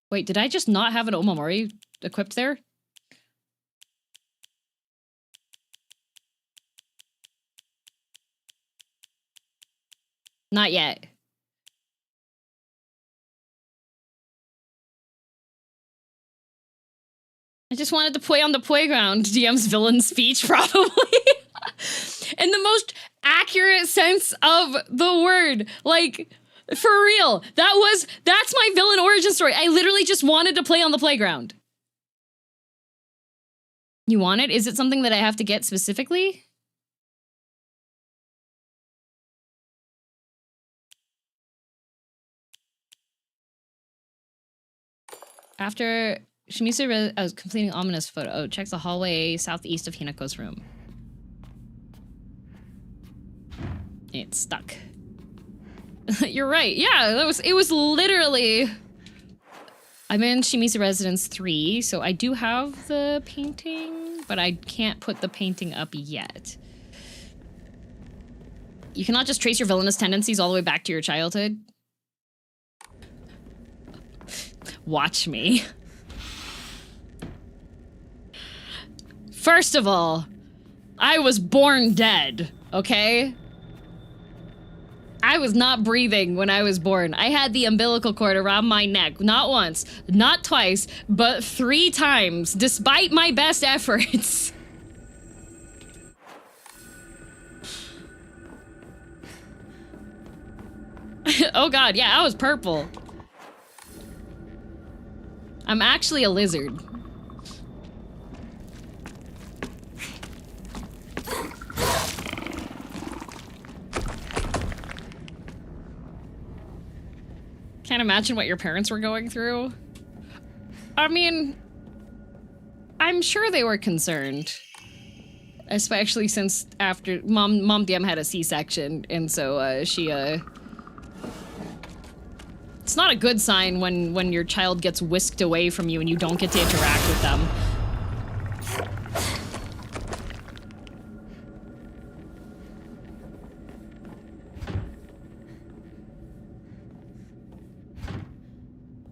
Wait, did I just not have an Omamori equipped there? Not yet. I just wanted to play on the playground. DM's villain speech, probably. In the most accurate sense of the word. Like, for real. That's my villain origin story. I literally just wanted to play on the playground. You want it? Is it something that I have to get specifically? After Shimizu was completing ominous photo, checks the hallway southeast of Hinako's room. It's stuck. You're right. Yeah, it was literally... I'm in Shimizu Residence 3, so I do have the painting, but I can't put the painting up yet. You cannot just trace your villainous tendencies all the way back to your childhood. Watch me. First of all, I was born dead, okay? I was not breathing when I was born. I had the umbilical cord around my neck, not once, not twice, but 3 times, despite my best efforts. Oh god, yeah, I was purple. I'm actually a lizard. Can't imagine what your parents were going through. I mean, I'm sure they were concerned. Especially since after Mom DM had a C-section, and so she it's not a good sign when your child gets whisked away from you and you don't get to interact with them.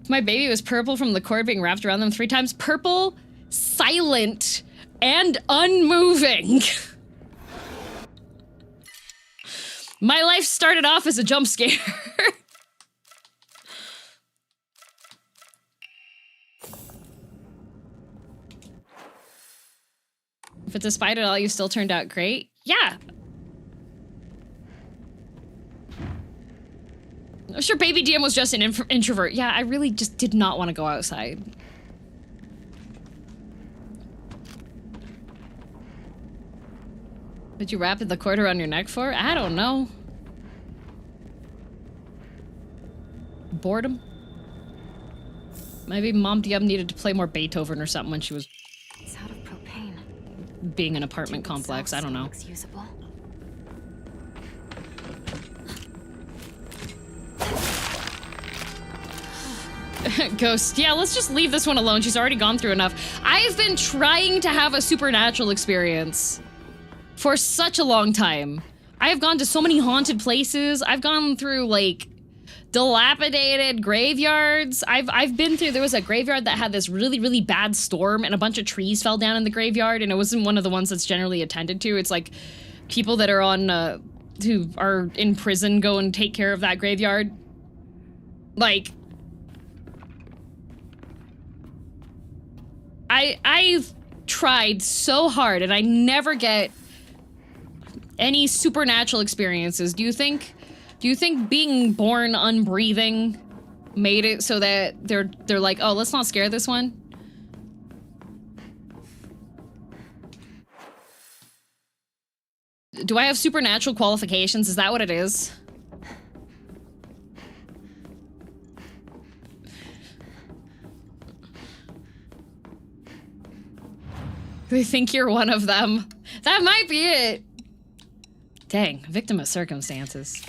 My baby was purple from the cord being wrapped around them 3 times. Purple, silent, and unmoving. My life started off as a jump scare. But despite it all, you still turned out great. Yeah. I'm sure baby DM was just an introvert. Yeah, I really just did not want to go outside. Did you wrap the cord around your neck for? I don't know. Boredom? Maybe Mom DM needed to play more Beethoven or something when she was It's out of propane. being an apartment complex. I don't know. Looks usable. Ghost. Yeah, let's just leave this one alone. She's already gone through enough. I've been trying to have a supernatural experience for such a long time. I have gone to so many haunted places. I've gone through, like, dilapidated graveyards. I've been through, there was a graveyard that had this really, really bad storm and a bunch of trees fell down in the graveyard, and it wasn't one of the ones that's generally attended to. It's like people that are on, who are in prison go and take care of that graveyard. Like, I've tried so hard and I never get any supernatural experiences. Do you think being born unbreathing made it so that they're like, oh, let's not scare this one? Do I have supernatural qualifications? Is that what it is? They think you're one of them. That might be it. Dang, victim of circumstances.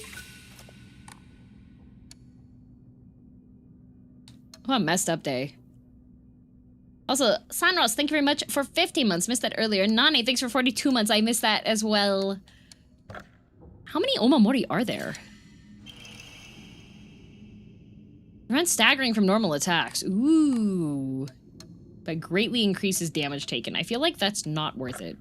What a messed up day. Also, Sanros, thank you very much for 50 months. Missed that earlier. Nani, thanks for 42 months. I missed that as well. How many Omamori are there? Prevents staggering from normal attacks. Ooh. But greatly increases damage taken. I feel like that's not worth it.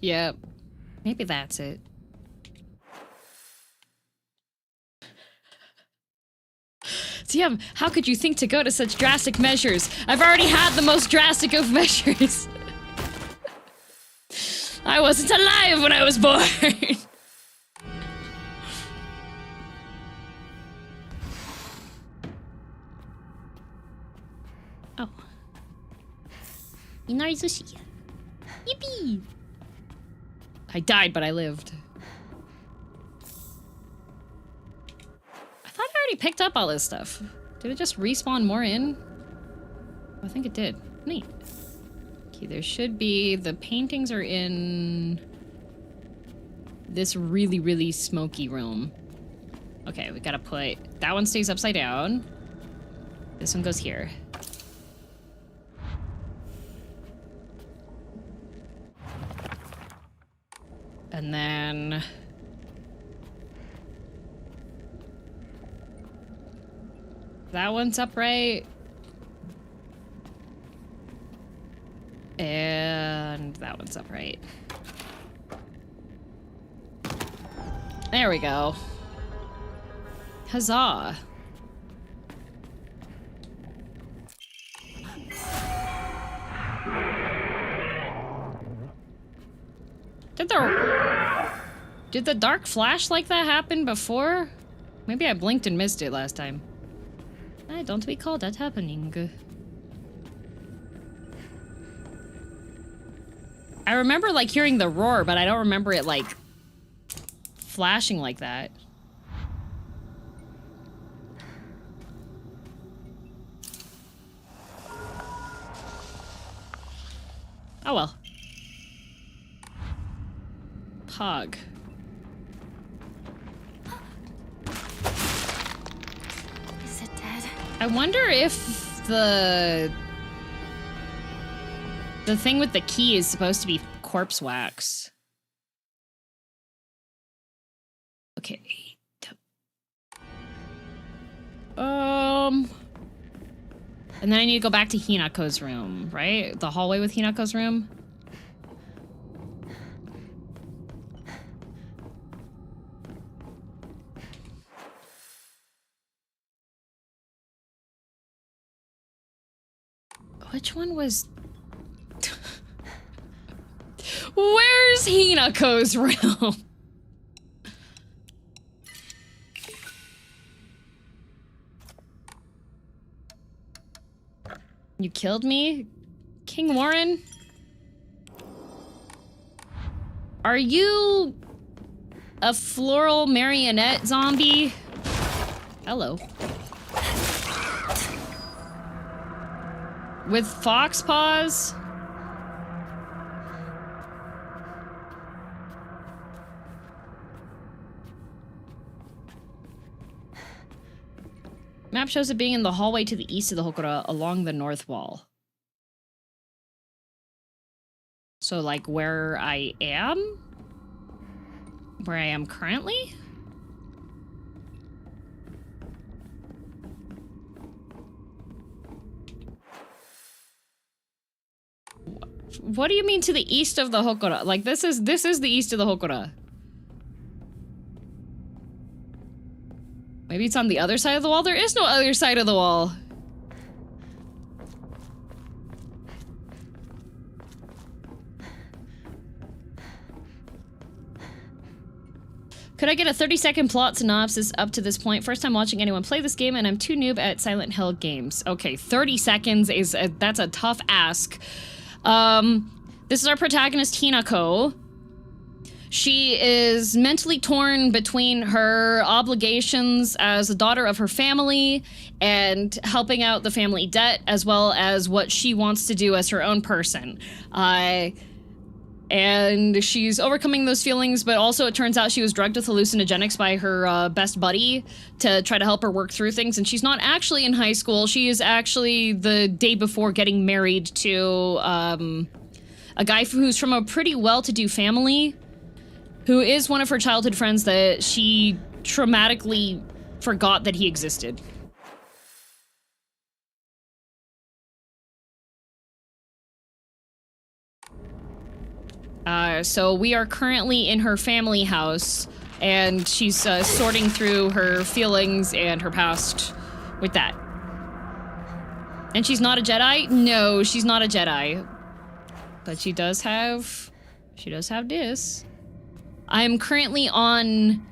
Yep. Maybe that's it. TM, how could you think to go to such drastic measures? I've already had the most drastic of measures. I wasn't alive when I was born. Oh. Inarizushi. Yippee! I died, but I lived. I thought I already picked up all this stuff. Did it just respawn more in? I think it did. Neat. Okay, there should be... The paintings are in... this really, really smoky room. Okay, we gotta put... That one stays upside down. This one goes here. And then... that one's upright. And that one's upright. There we go. Huzzah. Did the dark flash like that happen before? Maybe I blinked and missed it last time. I don't recall that happening. I remember like hearing the roar, but I don't remember it like flashing like that. Oh well. Pog. Is it dead? I wonder if the thing with the key is supposed to be corpse wax. Okay. And then I need to go back to Hinako's room, right? The hallway with Hinako's room. Which one was... Where's Hinako's room? You killed me? King Warren? Are you a floral marionette zombie? Hello. With fox paws? Map shows it being in the hallway to the east of the Hokora along the north wall. So, like, where I am? Where I am currently? What do you mean to the east of the Hokora? Like, this is the east of the Hokora. Maybe it's on the other side of the wall? There is no other side of the wall. Could I get a 30-second plot synopsis up to this point? First time watching anyone play this game, and I'm too noob at Silent Hill games. Okay, 30 seconds is that's a tough ask. This is our protagonist, Hinako. She is mentally torn between her obligations as a daughter of her family and helping out the family debt, as well as what she wants to do as her own person. And she's overcoming those feelings, but also it turns out she was drugged with hallucinogenics by her best buddy to try to help her work through things. And she's not actually in high school. She is actually the day before getting married to a guy who's from a pretty well-to-do family, who is one of her childhood friends that she traumatically forgot that he existed. So we are currently in her family house, and she's sorting through her feelings and her past with that. And she's not a Jedi? No, she's not a Jedi. But she does have this. I'm currently on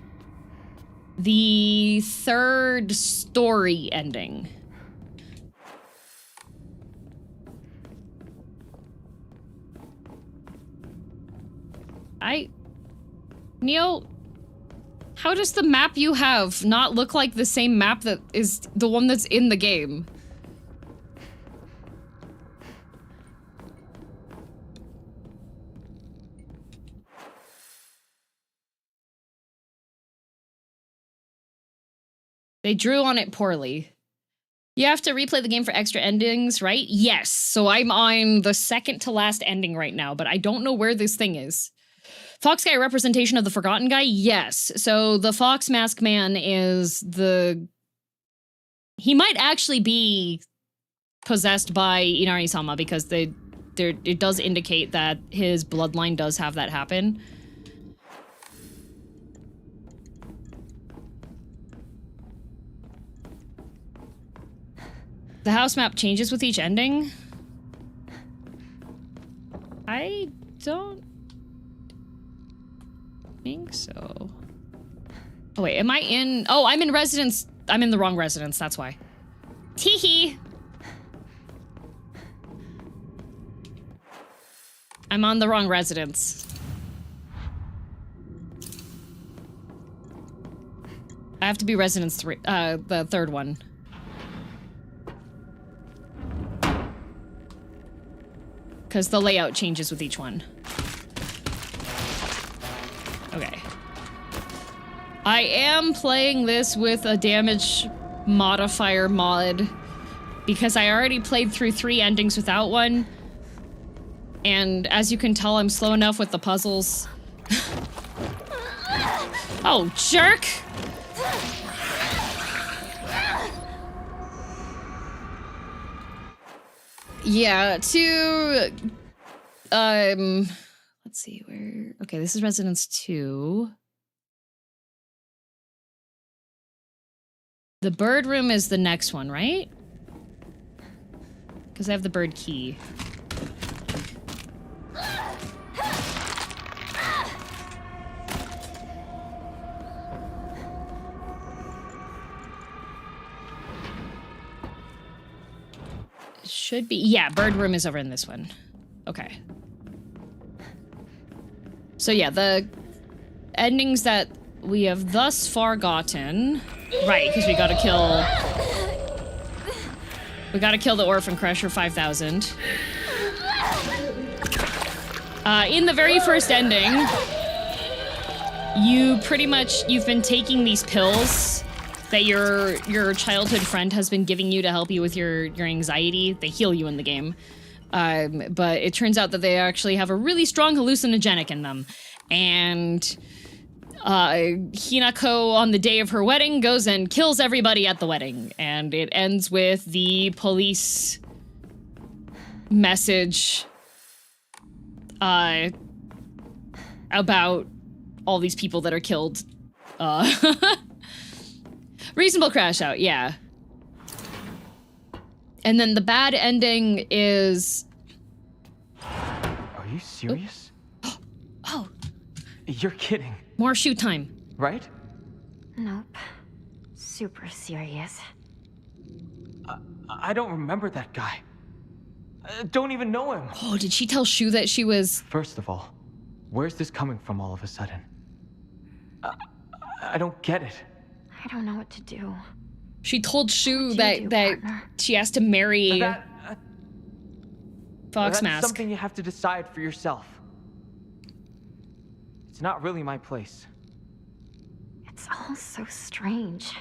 the 3rd story ending. Neo, how does the map you have not look like the same map that is the one that's in the game? They drew on it poorly. You have to replay the game for extra endings, right? Yes. So I'm on the second to last ending right now, but I don't know where this thing is. Fox guy representation of the forgotten guy? Yes. So the Fox Mask Man is the... He might actually be possessed by Inari-sama because it does indicate that his bloodline does have that happen. The house map changes with each ending? I don't think so. Oh wait, am I in... Oh, I'm in residence. I'm in the wrong residence, that's why. Teehee! I'm on the wrong residence. I have to be residence 3, the third one. Because the layout changes with each one. Okay. I am playing this with a damage modifier mod because I already played through 3 endings without one. And as you can tell, I'm slow enough with the puzzles. Oh, jerk! Yeah, let's see, where... Okay, this is Residence 2. The bird room is the next one, right? Because I have the bird key. Should be... Yeah, bird room is over in this one. Okay. So yeah, the endings that we have thus far gotten... Right, because we gotta kill... We gotta kill the Orphan Crusher 5000. In the very first ending, you've been taking these pills that your childhood friend has been giving you to help you with your anxiety. They heal you in the game. But it turns out that they actually have a really strong hallucinogenic in them. And Hinako, on the day of her wedding, goes and kills everybody at the wedding. And it ends with the police message about all these people that are killed. Reasonable crash out, yeah. And then the bad ending is... Are you serious? Oh. You're kidding. More shoot time. Right? Nope. Super serious. I don't remember that guy. Don't even know him. Oh, did she tell Shu that she was... First of all, where's this coming from all of a sudden? I don't get it. I don't know what to do. She told Shu What that do you do, partner? she has to marry Fox That's Mask. something you have to decide for yourself. It's not really my place. It's all so strange.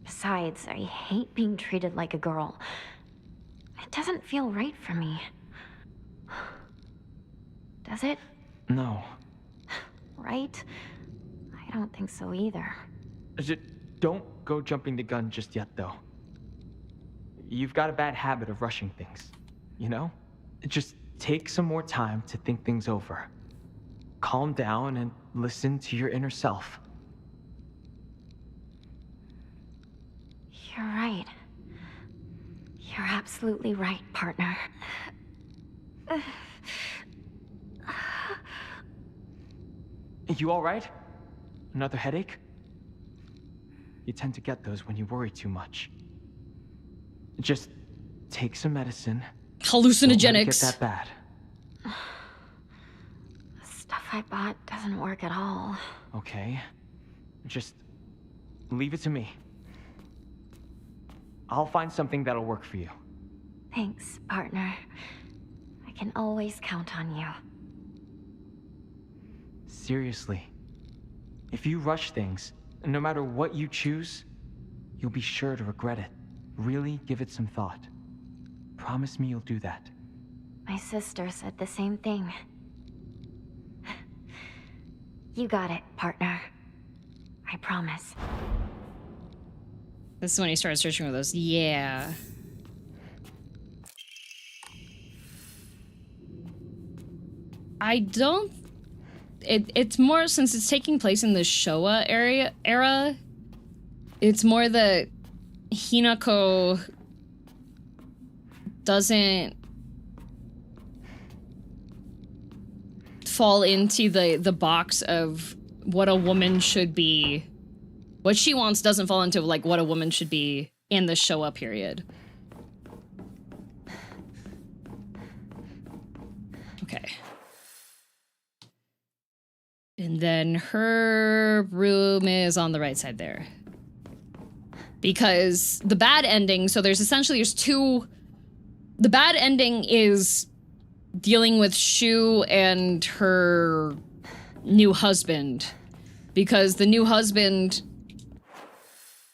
Besides, I hate being treated like a girl. It doesn't feel right for me. Does it? No. Right? I don't think so either. Don't go jumping the gun just yet, though. You've got a bad habit of rushing things, you know? Just take some more time to think things over. Calm down and listen to your inner self. You're right. You're absolutely right, partner. You all right? Another headache? You tend to get those when you worry too much. Just take some medicine. Hallucinogenics. Don't let it get that bad. The stuff I bought doesn't work at all. Okay. Just leave it to me. I'll find something that'll work for you. Thanks, partner. I can always count on you. Seriously. If you rush things, no matter what you choose, you'll be sure to regret it. Really give it some thought. Promise me you'll do that. My sister said the same thing. You got it, partner. I promise. This is when he started searching for those. Yeah. I don't... It's more, since it's taking place in the Showa era, it's more that Hinako doesn't fall into the box of what a woman should be. What she wants doesn't fall into, like, what a woman should be in the Showa period. Okay. And then her room is on the right side there. Because the bad ending, so there's two... The bad ending is dealing with Shu and her new husband. Because the new husband...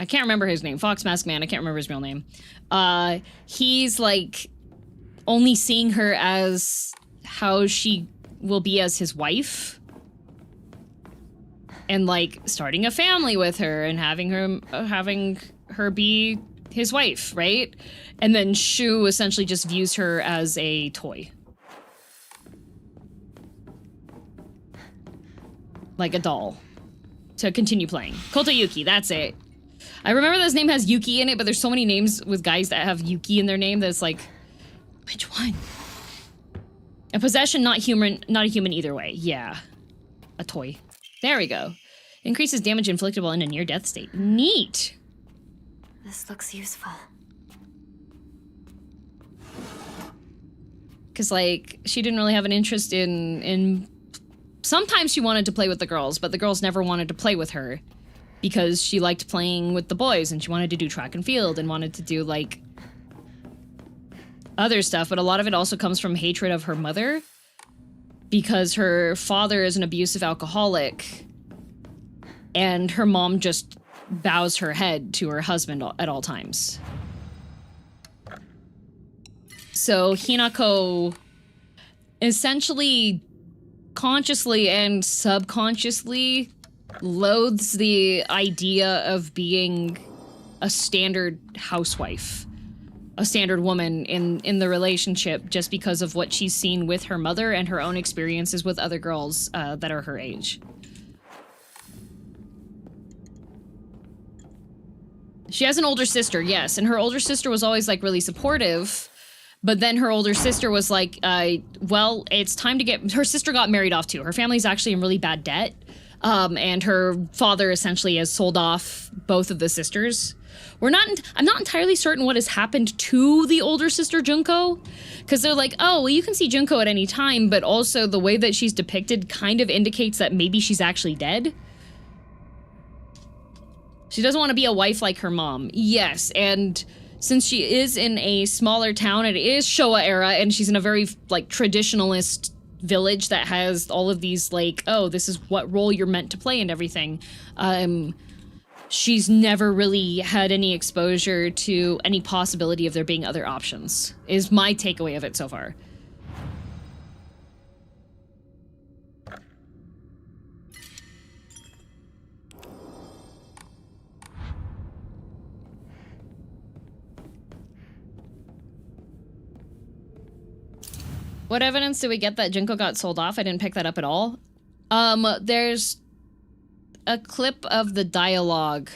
I can't remember his name. Fox Mask Man. I can't remember his real name. He's, like, only seeing her as how she will be as his wife. And, like, starting a family with her and having her be his wife, right? And then Shu essentially just views her as a toy. Like a doll. To continue playing. Kotoyuki, that's it. I remember this name has Yuki in it, but there's so many names with guys that have Yuki in their name that it's like, which one? A possession, not a human either way. Yeah. A toy. There we go. Increases damage inflicted while in a near-death state. Neat! This looks useful. Because, like, she didn't really have an interest in... Sometimes she wanted to play with the girls, but the girls never wanted to play with her. Because she liked playing with the boys, and she wanted to do track and field, and wanted to do, like, other stuff. But a lot of it also comes from hatred of her mother. Because her father is an abusive alcoholic. And her mom just bows her head to her husband at all times. So Hinako essentially consciously and subconsciously loathes the idea of being a standard housewife, a standard woman in the relationship, just because of what she's seen with her mother and her own experiences with other girls that are her age. She has an older sister, yes, and her older sister was always, like, really supportive, but then her older sister was like, well, it's time to get... Her sister got married off, too. Her family's actually in really bad debt, and her father essentially has sold off both of the sisters. I'm not entirely certain what has happened to the older sister, Junko, because they're like, oh, well, you can see Junko at any time, but also the way that she's depicted kind of indicates that maybe she's actually dead. She doesn't want to be a wife like her mom. Yes, and since she is in a smaller town, it is Showa era, and she's in a very, like, traditionalist village that has all of these, like, oh, this is what role you're meant to play and everything. She's never really had any exposure to any possibility of there being other options, is my takeaway of it so far. What evidence did we get that Junko got sold off? I didn't pick that up at all. There's a clip of the dialogue,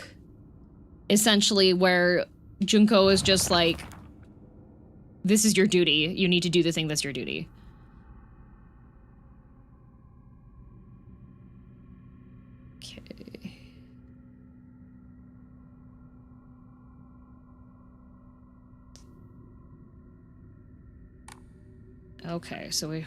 essentially, where Junko is just like, this is your duty. You need to do the thing that's your duty. Okay. Okay, so we...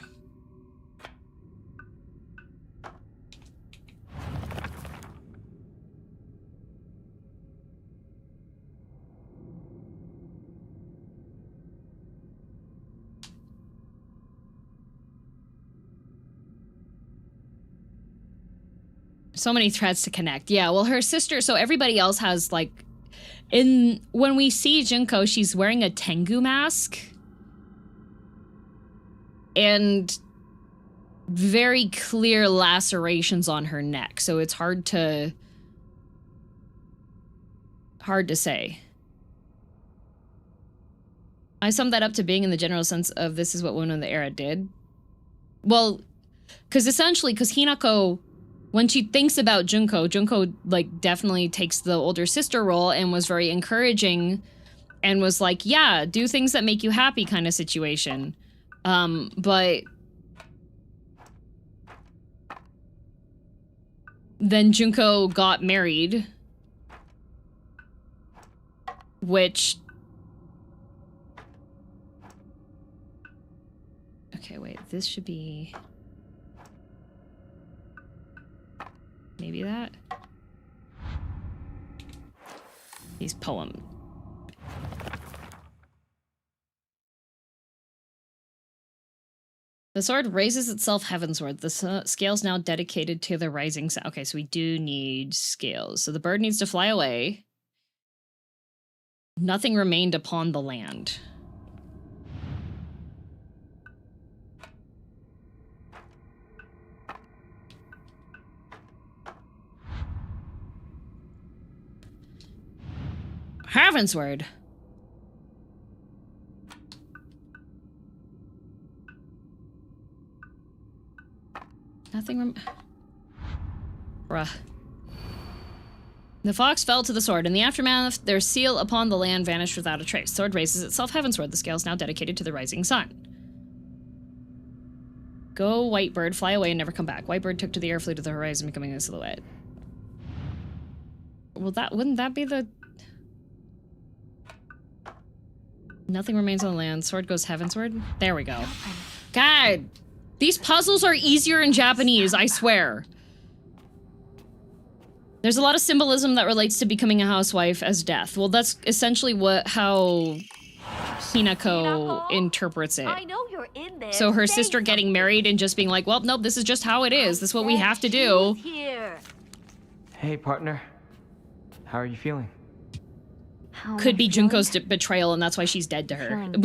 So many threads to connect. Yeah, well, her sister, so everybody else has, like, when we see Junko, she's wearing a Tengu mask. And very clear lacerations on her neck, so it's hard to say. I summed that up to being in the general sense of this is what women of the era did. Well, because Hinako, when she thinks about Junko, like definitely takes the older sister role and was very encouraging and was like, yeah, do things that make you happy kind of situation. But then Junko got married, which... Okay, wait, this should be... Maybe that? These poems. The sword raises itself heavensward. The scale's now dedicated to the rising sun. Okay, so we do need scales. So the bird needs to fly away. Nothing remained upon the land. Heavensward. Nothing Bruh. The fox fell to the sword. In the aftermath, their seal upon the land vanished without a trace. Sword raises itself heavensward. The scale is now dedicated to the rising sun. Go, white bird, fly away and never come back. White bird took to the air, flew to the horizon, becoming a silhouette. Well, wouldn't that be the... Nothing remains on the land. Sword goes heavensward. There we go. God! These puzzles are easier in Japanese, I swear. There's a lot of symbolism that relates to becoming a housewife as death. Well, that's essentially how Hinako interprets it. I know you're in there. So her sister getting married and just being like, well, nope, this is just how it is. This is what we have to do. Here. Hey, partner. How are you feeling? Could be Junko's betrayal, and that's why she's dead to her. Fine,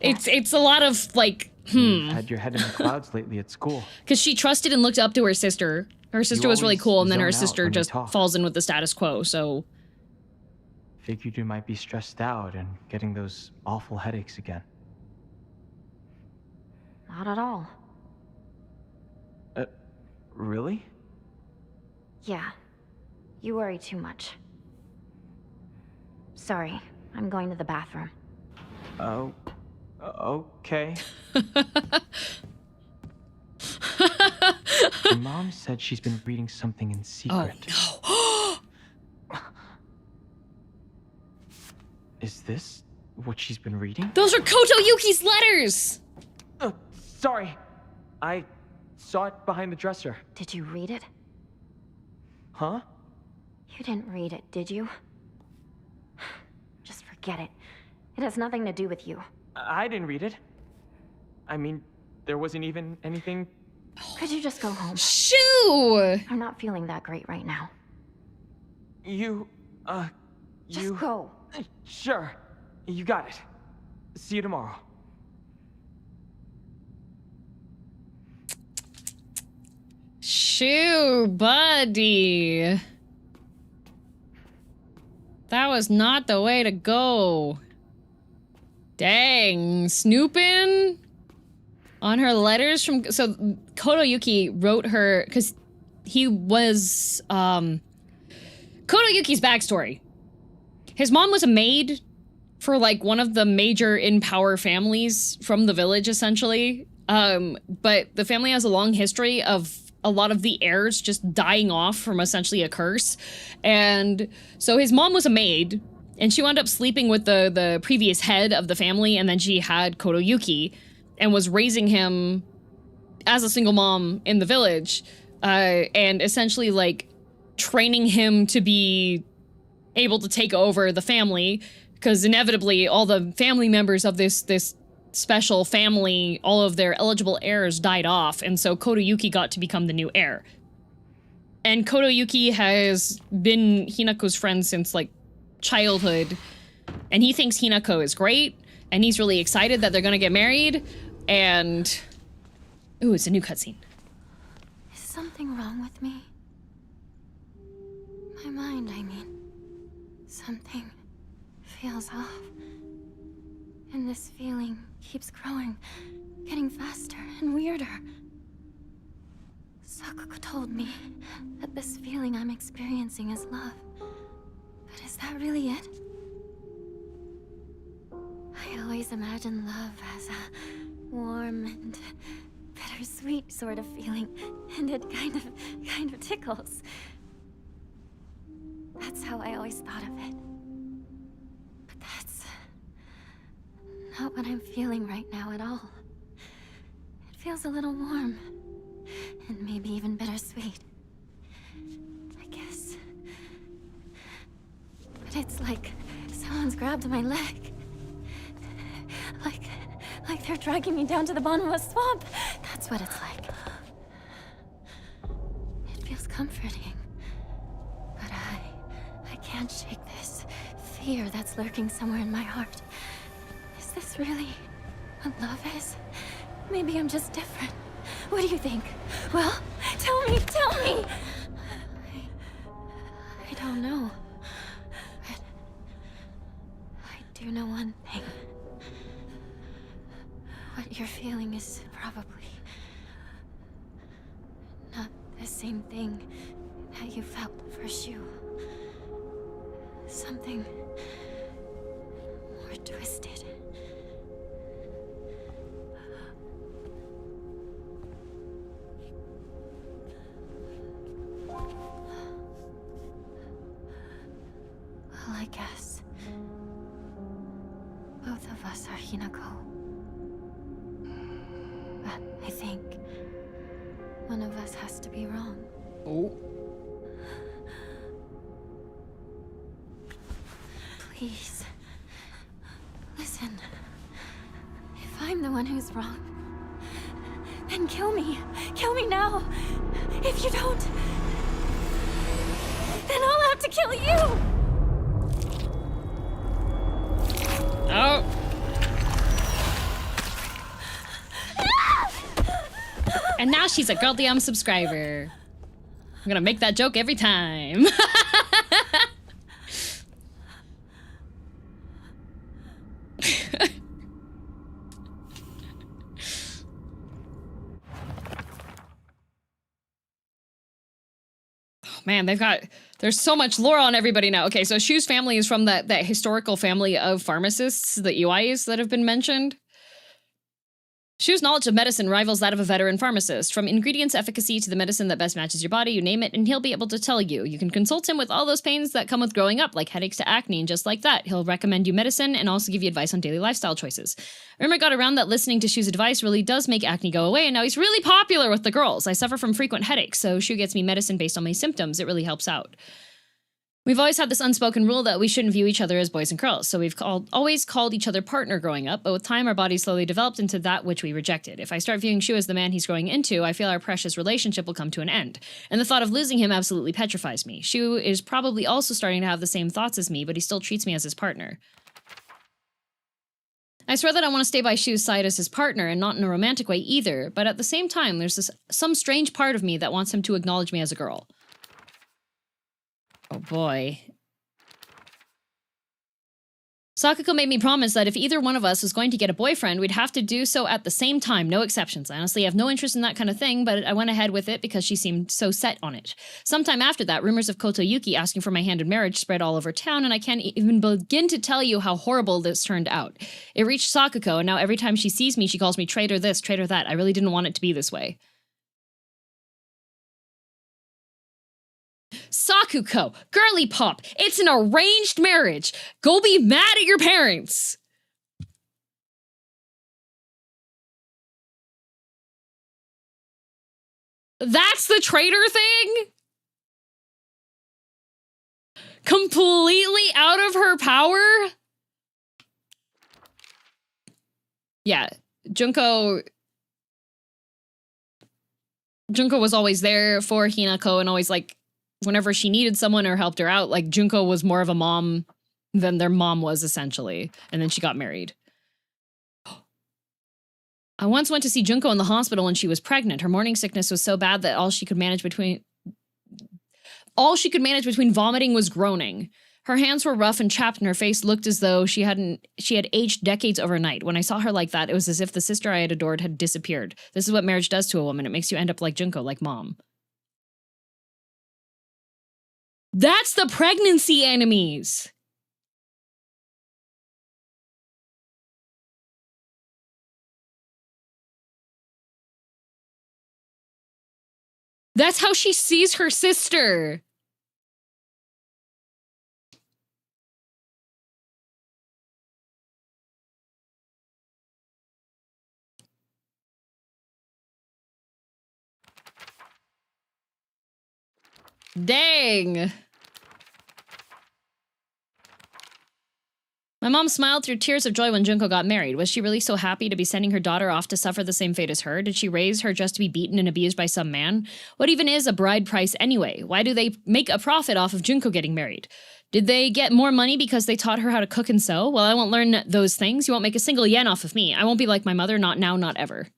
It's a lot of, like, You've had your head in the clouds lately at school. Because she trusted and looked up to her sister. Her sister was really always cool, and then her zone out sister when you just talk. falls in with the status quo, so... Figured you might be stressed out and getting those awful headaches again. Not at all. Really? Yeah. You worry too much. Sorry, I'm going to the bathroom. Oh, okay. Your mom said she's been reading something in secret. Oh, no. Is this what she's been reading? Those are Koto Yuki's letters! Sorry. I saw it behind the dresser. Did you read it? Huh? You didn't read it, did you? Just forget it. It has nothing to do with you. I didn't read it. I mean, there wasn't even anything... Could you just go home? Shoo! I'm not feeling that great right now. Just go. Sure. You got it. See you tomorrow. Shoo, buddy. That was not the way to go. Dang, snooping on her letters from... So, Koto Yuki wrote her... Because he was... Koto Yuki's backstory. His mom was a maid for, like, one of the major in-power families from the village, essentially. But the family has a long history of a lot of the heirs just dying off from essentially a curse. And so his mom was a maid, and she wound up sleeping with the previous head of the family, and then she had Koto Yuki and was raising him as a single mom in the village, and essentially, like, training him to be able to take over the family, because inevitably all the family members of this special family, all of their eligible heirs died off, and so Koto Yuki got to become the new heir. And Kotoyuki has been Hinako's friend since, like, childhood. And he thinks Hinako is great. And he's really excited that they're gonna get married. And... Ooh, it's a new cutscene. Is something wrong with me? My mind, I mean. Something feels off. And this feeling keeps growing, getting faster and weirder. Sakuko told me that this feeling I'm experiencing is love. But is that really it? I always imagined love as a warm and bittersweet sort of feeling, and it kind of tickles. That's how I always thought of it. But that's not what I'm feeling right now at all. It feels a little warm. And maybe even bittersweet. I guess. But it's like someone's grabbed my leg. Like they're dragging me down to the bottom of a swamp. That's what it's like. It feels comforting. But I can't shake this fear that's lurking somewhere in my heart. Is this really what love is? Maybe I'm just different. What do you think? Well, tell me! I don't know. But I do know one thing. What you're feeling is probably not the same thing that you felt for Shu. Something more twisted. Well, I guess both of us are Hinako. But I think one of us has to be wrong. Oh. Please, listen. If I'm the one who's wrong, then kill me. Kill me now. If you don't, then I'll have to kill you. Oh. And now she's a girldm subscriber. I'm gonna make that joke every time. Man, there's so much lore on everybody now. Okay, so Shu's family is from that historical family of pharmacists, the Iwais that have been mentioned. Shu's knowledge of medicine rivals that of a veteran pharmacist. From ingredients efficacy to the medicine that best matches your body, you name it, and he'll be able to tell you. You can consult him with all those pains that come with growing up, like headaches to acne, and just like that, he'll recommend you medicine and also give you advice on daily lifestyle choices. Rumor got around that listening to Shu's advice really does make acne go away, and now he's really popular with the girls. I suffer from frequent headaches, so Shu gets me medicine based on my symptoms. It really helps out. We've always had this unspoken rule that we shouldn't view each other as boys and girls, so we've always called each other partner growing up, but with time our bodies slowly developed into that which we rejected. If I start viewing Shu as the man he's growing into, I feel our precious relationship will come to an end. And the thought of losing him absolutely petrifies me. Shu is probably also starting to have the same thoughts as me, but he still treats me as his partner. I swear that I want to stay by Shu's side as his partner, and not in a romantic way either, but at the same time, there's some strange part of me that wants him to acknowledge me as a girl. Oh boy. Sakuko made me promise that if either one of us was going to get a boyfriend, we'd have to do so at the same time, no exceptions. I honestly have no interest in that kind of thing, but I went ahead with it because she seemed so set on it. Sometime after that, rumors of Kotoyuki asking for my hand in marriage spread all over town, and I can't even begin to tell you how horrible this turned out. It reached Sakuko, and now every time she sees me, she calls me traitor this, traitor that. I really didn't want it to be this way. Sakuko, girly pop, it's an arranged marriage. Go be mad at your parents. That's the traitor thing? Completely out of her power? Yeah, Junko was always there for Hinako and always, like, whenever she needed someone or helped her out, like Junko was more of a mom than their mom was, essentially. And then she got married. I once went to see Junko in the hospital when she was pregnant. Her morning sickness was so bad that all she could manage between vomiting was groaning. Her hands were rough and chapped, and her face looked as though she had aged decades overnight. When I saw her like that, it was as if the sister I had adored had disappeared. This is what marriage does to a woman. It makes you end up like Junko, like mom. That's the pregnancy enemies. That's how she sees her sister. Dang. My mom smiled through tears of joy when Junko got married. Was she really so happy to be sending her daughter off to suffer the same fate as her? Did she raise her just to be beaten and abused by some man? What even is a bride price anyway? Why do they make a profit off of Junko getting married? Did they get more money because they taught her how to cook and sew? Well, I won't learn those things. You won't make a single yen off of me. I won't be like my mother, not now, not ever.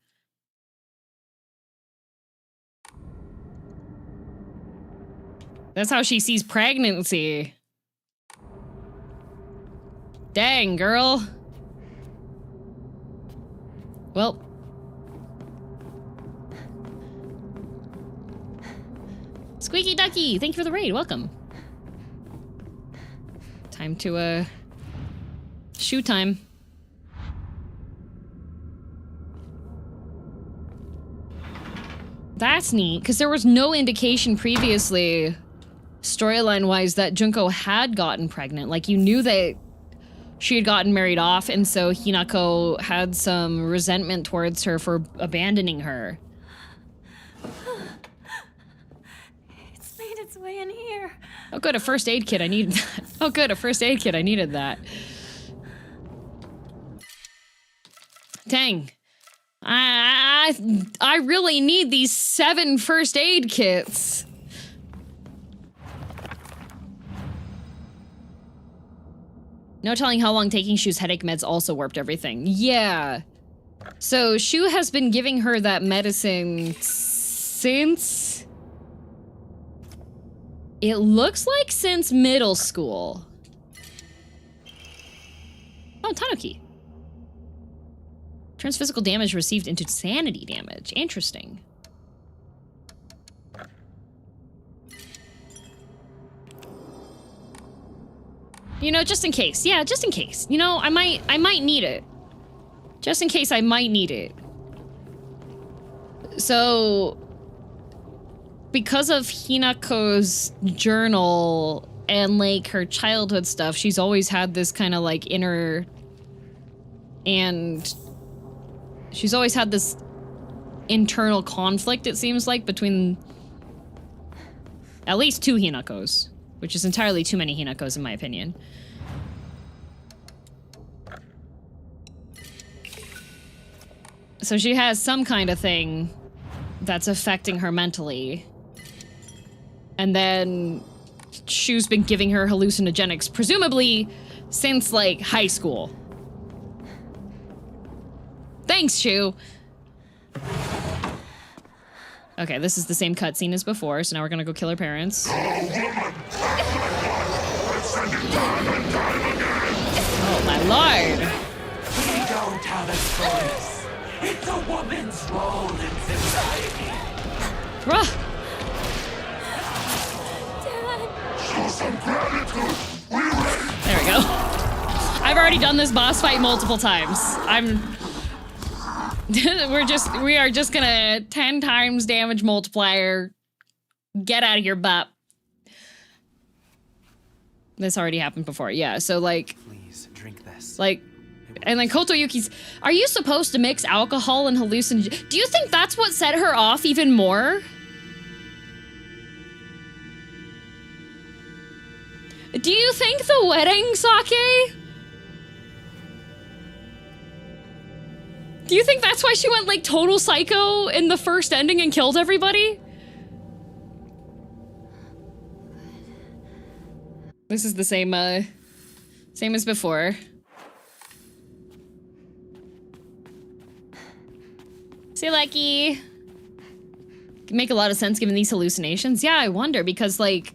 That's how she sees pregnancy. Dang, girl. Well. Squeaky Ducky, thank you for the raid. Welcome. Time to, shoe time. That's neat, because there was no indication previously, storyline-wise, that Junko had gotten pregnant. Like, you knew that she had gotten married off, and so Hinako had some resentment towards her for abandoning her. It's made its way in here. Oh good, a first aid kit, I needed that. Oh good, a first aid kit, I needed that. Dang. I really need these 7 first aid kits. No telling how long taking Shu's headache meds also warped everything. Yeah. So Shu has been giving her that medicine since... It looks like since middle school. Oh, Tanuki. Turns physical damage received into sanity damage. Interesting. You know, just in case. Yeah, just in case. You know, I might need it. Just in case I might need it. So, because of Hinako's journal and, like, her childhood stuff, she's always had this kind of, like, inner... And... She's always had this internal conflict, it seems like, between at least 2 Hinakos, which is entirely too many Hinakos in my opinion. So she has some kind of thing that's affecting her mentally. And then Shu's been giving her hallucinogenics, presumably since, like, high school. Thanks, Shu! Okay, this is the same cutscene as before, so now we're gonna go kill her parents. Oh, my lord! We don't have a choice. It's a woman's role in society. Bruh! Show some gratitude. There we go. I've already done this boss fight multiple times. We are just gonna 10 times damage multiplier. Get out of here, bop. This already happened before, yeah, so like... Please, drink this. Like, and then Kotoyuki's... Are you supposed to mix alcohol and hallucinogens? Do you think that's what set her off even more? Do you think the wedding sake? Do you think that's why she went, like, total psycho in the first ending and killed everybody? This is the same, same as before. Say, Lucky. Can make a lot of sense given these hallucinations. Yeah, I wonder, because, like...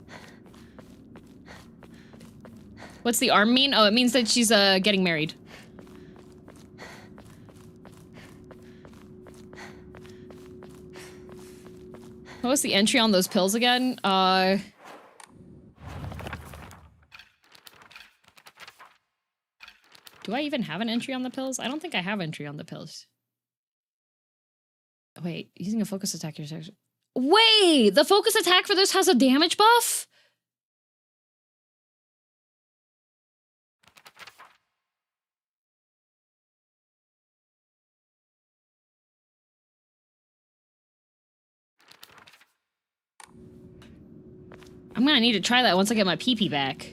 What's the arm mean? Oh, it means that she's, getting married. What was the entry on those pills again? Do I even have an entry on the pills? I don't think I have entry on the pills. Wait, using a focus attack. Wait, the focus attack for this has a damage buff? I'm gonna need to try that once I get my PP back.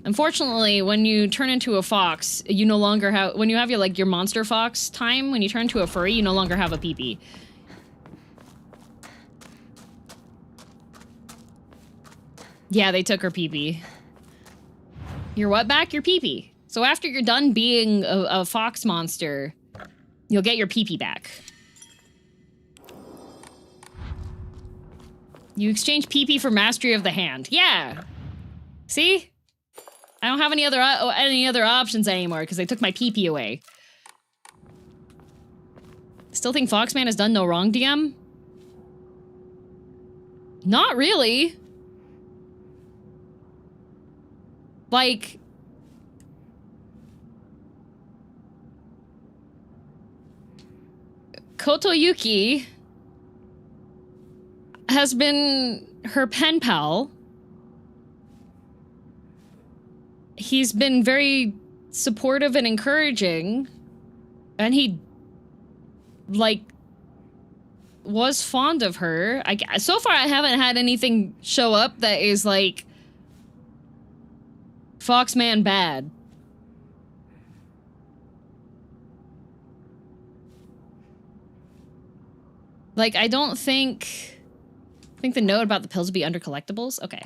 Unfortunately, when you turn into a fox, you no longer have- when you have your, like, your monster fox time, when you turn into a furry, you no longer have a PP. Yeah, they took her PP. Your what back? Your PP. So after you're done being a fox monster, you'll get your PP back. You exchange PP for mastery of the hand. Yeah. See? I don't have any other options anymore because they took my PP away. Still think Foxman has done no wrong, DM? Not really. Like... Kotoyuki has been her pen pal. He's been very supportive and encouraging. And he, like, was fond of her. So far, I haven't had anything show up that is, like, Foxman bad. Like, I don't think... I think the note about the pills would be under collectibles? Okay.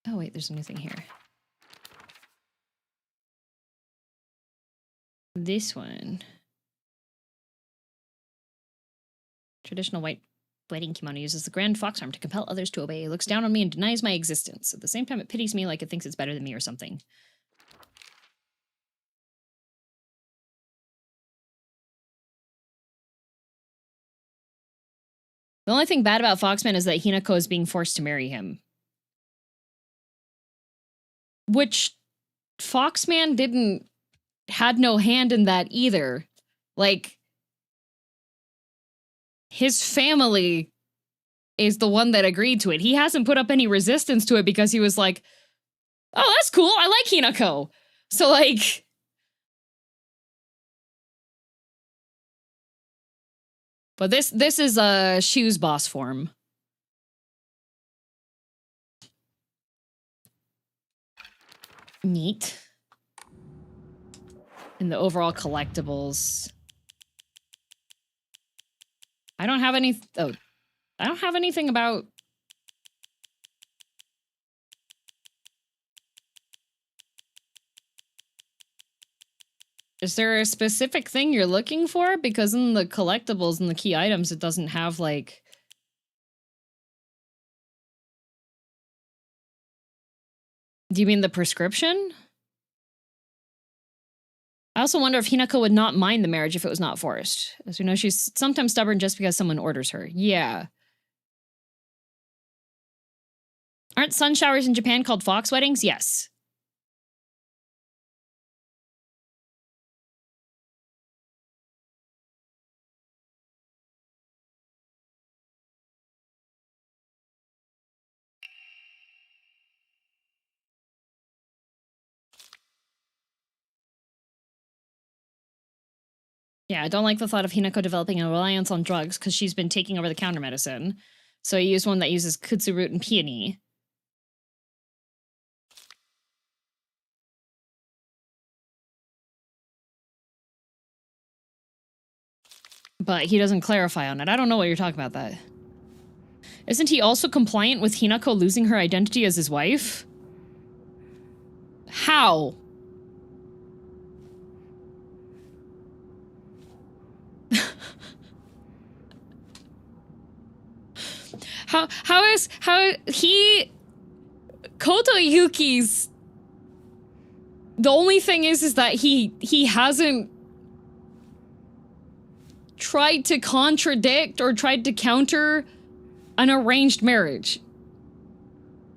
Oh, wait, there's a new thing here. This one. Traditional white wedding kimono uses the grand fox arm to compel others to obey. It looks down on me and denies my existence. At the same time, it pities me like it thinks it's better than me or something. The only thing bad about Foxman is that Hinako is being forced to marry him. Which Foxman had no hand in that either. Like, his family is the one that agreed to it. He hasn't put up any resistance to it because he was like, oh, that's cool, I like Hinako. So, like... But this is a Shoes boss form. Neat. And the overall collectibles. I don't have any... Oh. I don't have anything about... Is there a specific thing you're looking for? Because in the collectibles and the key items, it doesn't have, like... Do you mean the prescription? I also wonder if Hinako would not mind the marriage if it was not forced. As we know, she's sometimes stubborn just because someone orders her. Yeah. Aren't sun showers in Japan called fox weddings? Yes. Yeah, I don't like the thought of Hinako developing a reliance on drugs because she's been taking over the counter medicine. So I use one that uses kudzu root and peony. But he doesn't clarify on it. I don't know what you're talking about that. Isn't he also compliant with Hinako losing her identity as his wife? How? how he Koto Yuki's the only thing is that he hasn't tried to contradict or tried to counter an arranged marriage,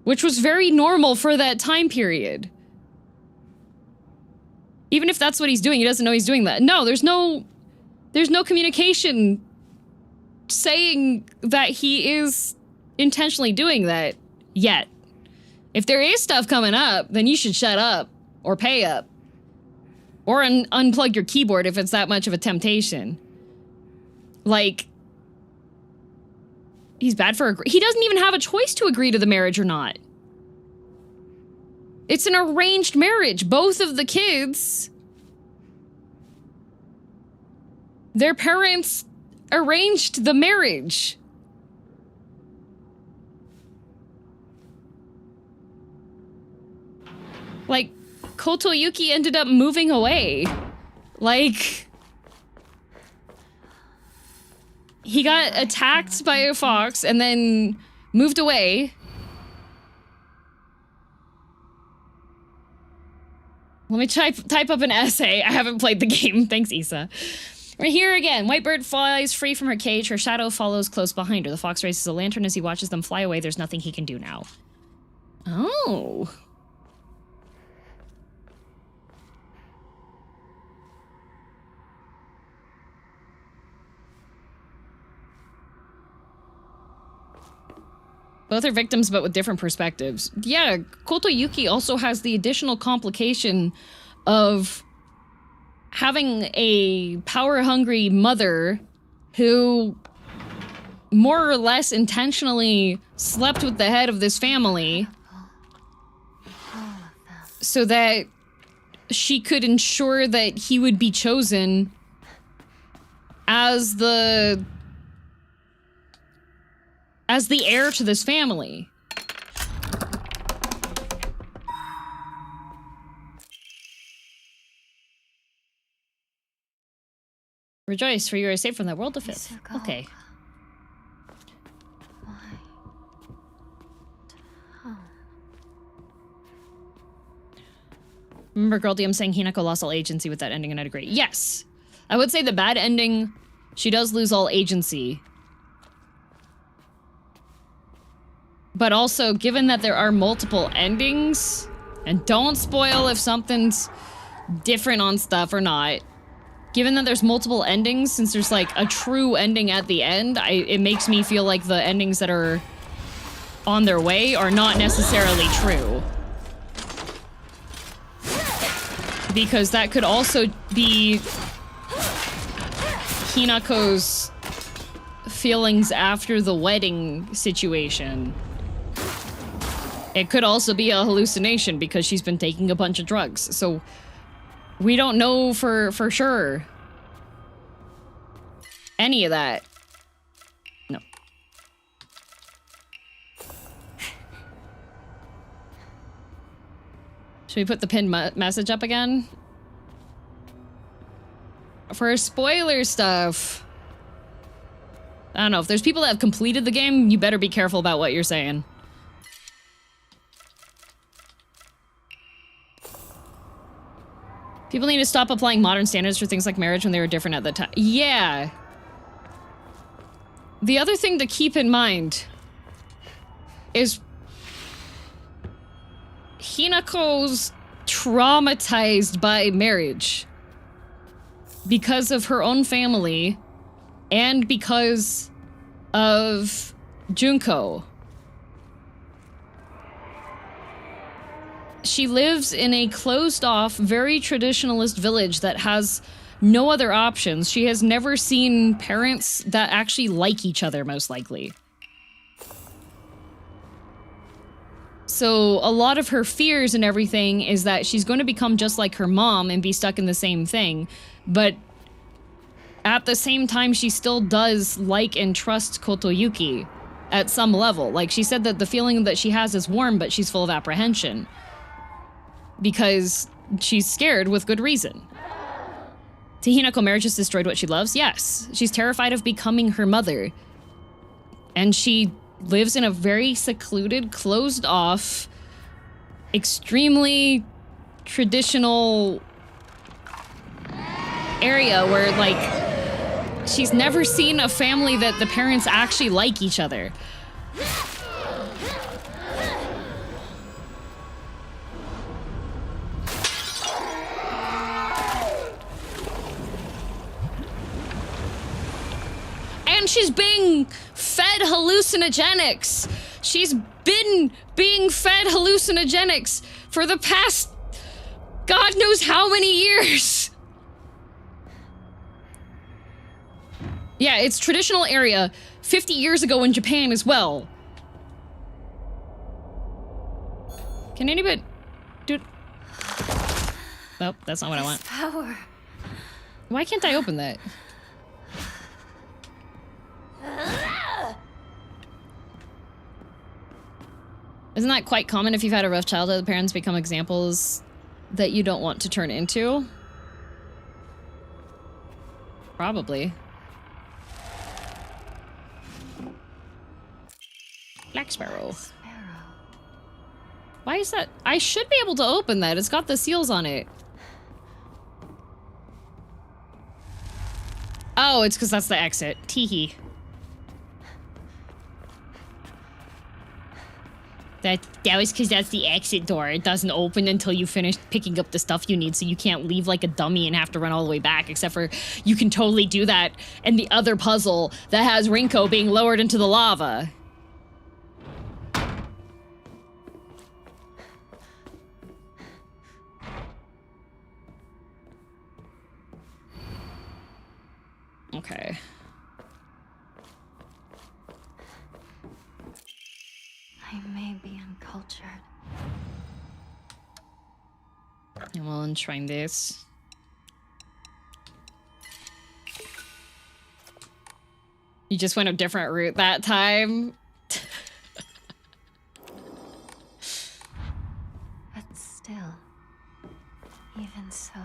which was very normal for that time period. Even if that's what he's doing, he doesn't know he's doing that. No, there's no communication saying that he is intentionally doing that yet. If there is stuff coming up, then you should shut up or pay up or unplug your keyboard if it's that much of a temptation. Like, he's bad for he doesn't even have a choice to agree to the marriage or not. It's an arranged marriage. Both of the kids, their parents arranged the marriage. Like, Koto Yuki ended up moving away. Like, he got attacked by a fox and then moved away. Let me type up an essay. I haven't played the game. Thanks, Issa. We're here again. Whitebird flies free from her cage. Her shadow follows close behind her. The fox raises a lantern as he watches them fly away. There's nothing he can do now. Oh. Both are victims, but with different perspectives. Yeah, Koto Yuki also has the additional complication of having a power-hungry mother who more or less intentionally slept with the head of this family so that she could ensure that he would be chosen as the heir to this family. Rejoice, for you are safe from that world of filth. Okay. Remember girldm saying Hinako lost all agency with that ending, and I'd agree. Yes! I would say the bad ending, she does lose all agency. But also, given that there are multiple endings, and don't spoil if something's different on stuff or not, given that there's multiple endings, since there's like a true ending at the end, it makes me feel like the endings that are on their way are not necessarily true. Because that could also be Hinako's feelings after the wedding situation. It could also be a hallucination because she's been taking a bunch of drugs. So we don't know for sure any of that. No. Should we put the pinned message up again? For spoiler stuff, I don't know. If there's people that have completed the game, you better be careful about what you're saying. People need to stop applying modern standards for things like marriage when they were different at the time. Yeah. The other thing to keep in mind is Hinako's traumatized by marriage because of her own family and because of Junko. She lives in a closed-off, very traditionalist village that has no other options. She has never seen parents that actually like each other, most likely. So a lot of her fears and everything is that she's going to become just like her mom and be stuck in the same thing. But at the same time, she still does like and trust Kotoyuki at some level. Like, she said that the feeling that she has is warm, but she's full of apprehension. Because she's scared with good reason. To Hinako, marriage has destroyed what she loves? Yes. She's terrified of becoming her mother. And she lives in a very secluded, closed off, extremely traditional area where, like, she's never seen a family that the parents actually like each other. And she's being fed hallucinogenics. She's been being fed hallucinogenics for the past God knows how many years. Yeah, it's traditional area 50 years ago in Japan as well. Can anybody... Dude... Nope, that's not what I want. Power. Why can't I open that? Isn't that quite common if you've had a rough childhood? Parents become examples that you don't want to turn into? Probably. Black Sparrow. Why is that? I should be able to open that. It's got the seals on it. Oh, it's because that's the exit. Teehee. That was because that's the exit door. It doesn't open until you finish picking up the stuff you need, so you can't leave like a dummy and have to run all the way back, except for you can totally do that in the other puzzle that has Rinko being lowered into the lava. Okay. I may be uncultured. And we'll enshrine this. You just went a different route that time. But still, even so.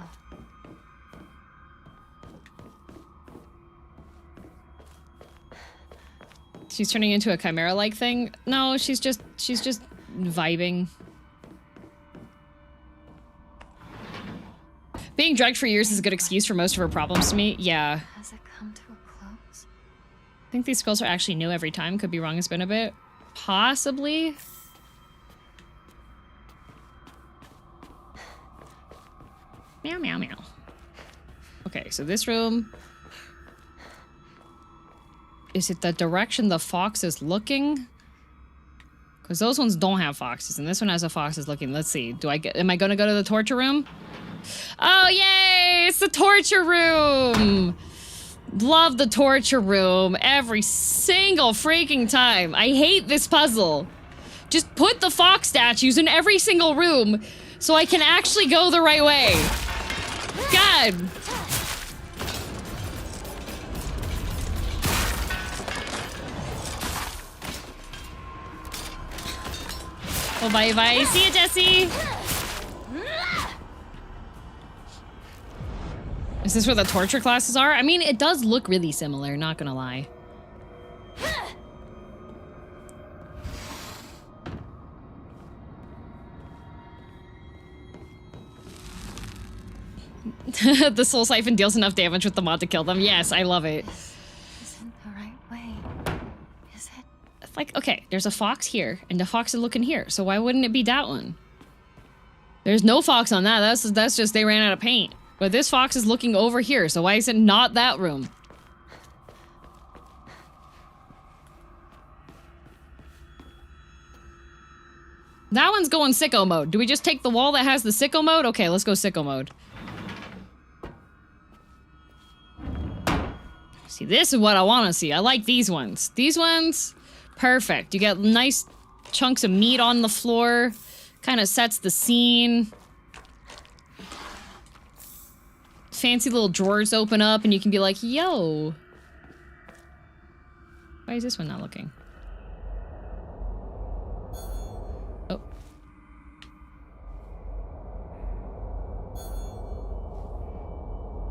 She's turning into a chimera-like thing? No, she's just vibing. Being drugged for years is a good excuse for most of her problems to me. Yeah. Has it come to a close? I think these scrolls are actually new every time. Could be wrong, it's been a bit. Possibly. Meow, meow, meow. Okay, so this room... Is it the direction the fox is looking? Because those ones don't have foxes, and this one has a fox is looking. Let's see. Am I gonna go to the torture room? Oh, yay! It's the torture room! Love the torture room every single freaking time. I hate this puzzle. Just put the fox statues in every single room so I can actually go the right way. God! Oh, bye-bye. See ya, Jesse! Is this where the torture classes are? I mean, it does look really similar, not gonna lie. The soul siphon deals enough damage with the mod to kill them. Yes, I love it. Isn't the right way. Is it? Like, okay, there's a fox here, and the fox is looking here, so why wouldn't it be that one? There's no fox on that. That's just they ran out of paint. But this fox is looking over here, so why is it not that room? That one's going sicko mode. Do we just take the wall that has the sicko mode? Okay, let's go sicko mode. See, this is what I want to see. I like these ones. These ones, perfect. You get nice chunks of meat on the floor. Kind of sets the scene. fancy little drawers open up and you can be like, yo. Why is this one not looking? Oh.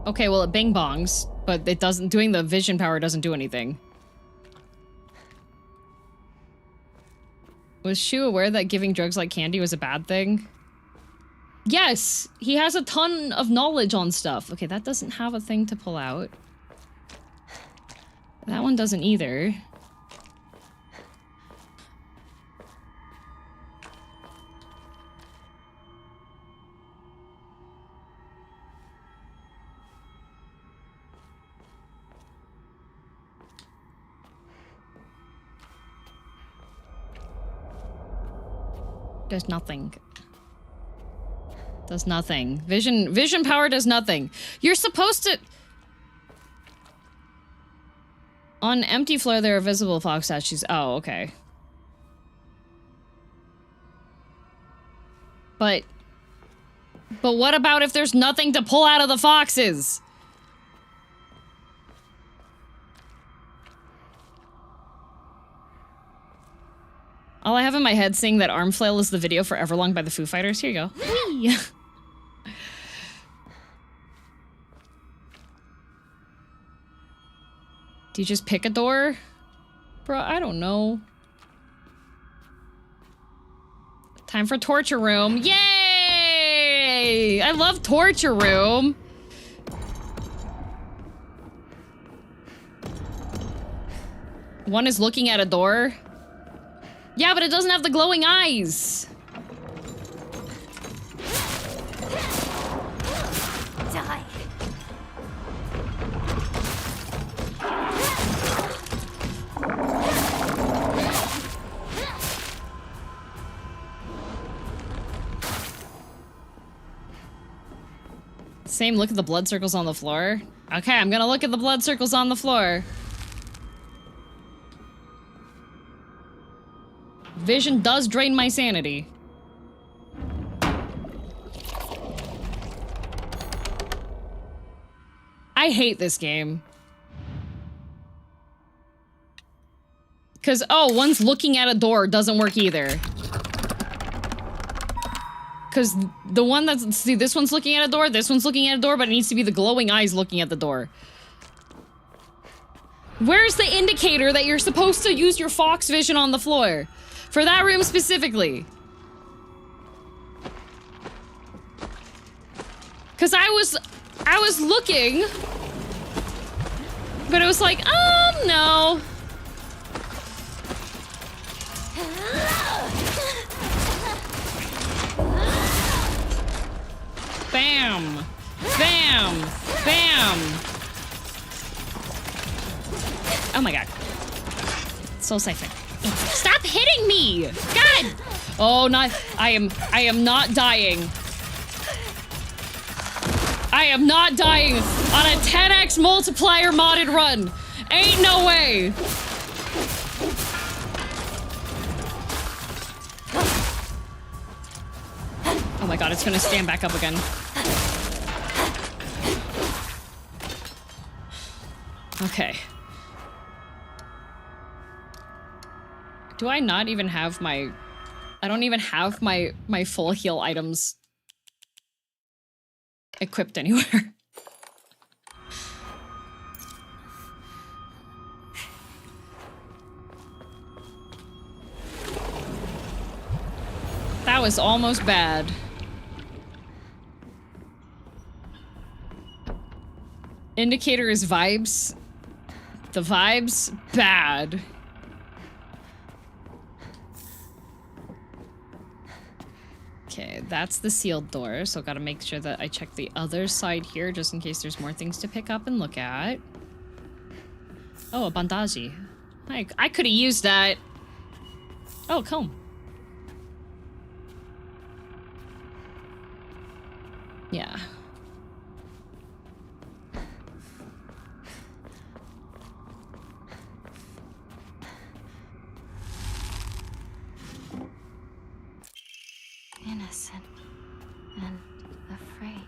Okay, well it bing bongs, but it doesn't, doing the vision power doesn't do anything. Was Shu aware that giving drugs like candy was a bad thing? Yes! He has a ton of knowledge on stuff. Okay, that doesn't have a thing to pull out. That one doesn't either. Does nothing. Does nothing. Vision power does nothing. You're supposed to... On empty floor, there are visible fox statues. Oh, okay. But what about if there's nothing to pull out of the foxes? All I have in my head saying that Arm Flail is the video for Everlong by the Foo Fighters. Here you go. Whee! Do you just pick a door? Bro, I don't know. Time for Torture Room. Yay! I love Torture Room. One is looking at a door. Yeah, but it doesn't have the glowing eyes. Die. Same, look at the blood circles on the floor. Okay, I'm gonna look at the blood circles on the floor. Vision does drain my sanity. I hate this game. Cause, oh, one's looking at a door doesn't work either. Cause the one that's, see, this one's looking at a door, this one's looking at a door, but it needs to be the glowing eyes looking at the door. Where's the indicator that you're supposed to use your fox vision on the floor? For that room specifically. Cause I was looking, but it was like, no. Bam! Bam! Bam! Oh my god. Soul Siphon. Stop hitting me! God! Oh, I am not dying. I am not dying on a 10x multiplier modded run. Ain't no way. Oh my god, it's gonna stand back up again. Okay. Do I not even have my... I don't even have my full heal items equipped anywhere. That was almost bad. Indicator is vibes. The vibes, bad. Okay, that's the sealed door, so gotta make sure that I check the other side here just in case there's more things to pick up and look at. Oh, a bandage. I could have used that. Oh, comb. Yeah. Innocent and afraid.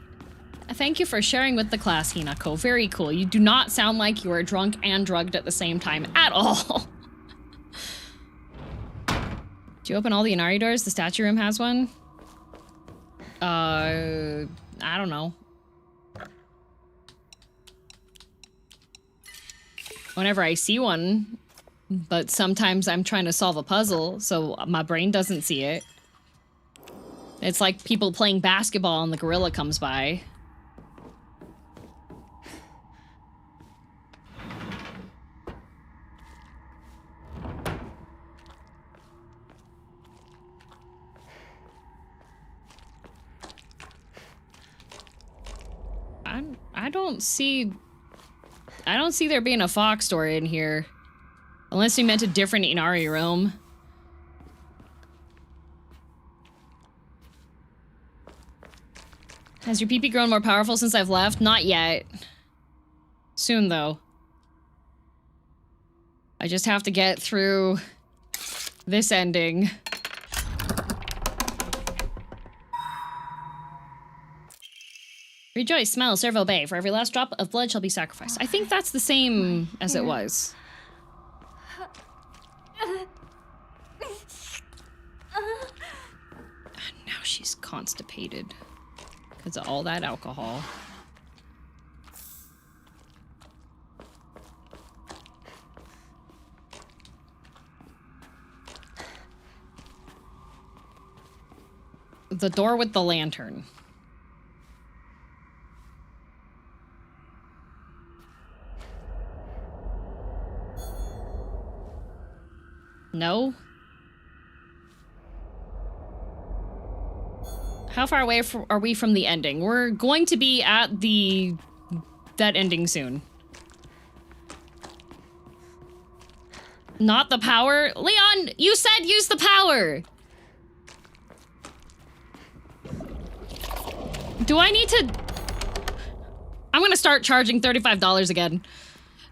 Thank you for sharing with the class, Hinako. Very cool. You do not sound like you are drunk and drugged at the same time at all. Do you open all the Inari doors? The statue room has one? I don't know. Whenever I see one, but sometimes I'm trying to solve a puzzle, so my brain doesn't see it. It's like people playing basketball and the gorilla comes by. I don't see there being a fox story in here. Unless we meant a different Inari room. Has your PP grown more powerful since I've left? Not yet. Soon, though. I just have to get through this ending. Rejoice, smell, serve, obey. For every last drop of blood shall be sacrificed. I think that's the same as it was. And now she's constipated because of all that alcohol. The door with the lantern. No? How far away are we from the ending? We're going to be at that ending soon. Not the power? Leon, you said use the power! Do I need to... I'm gonna start charging $35 again.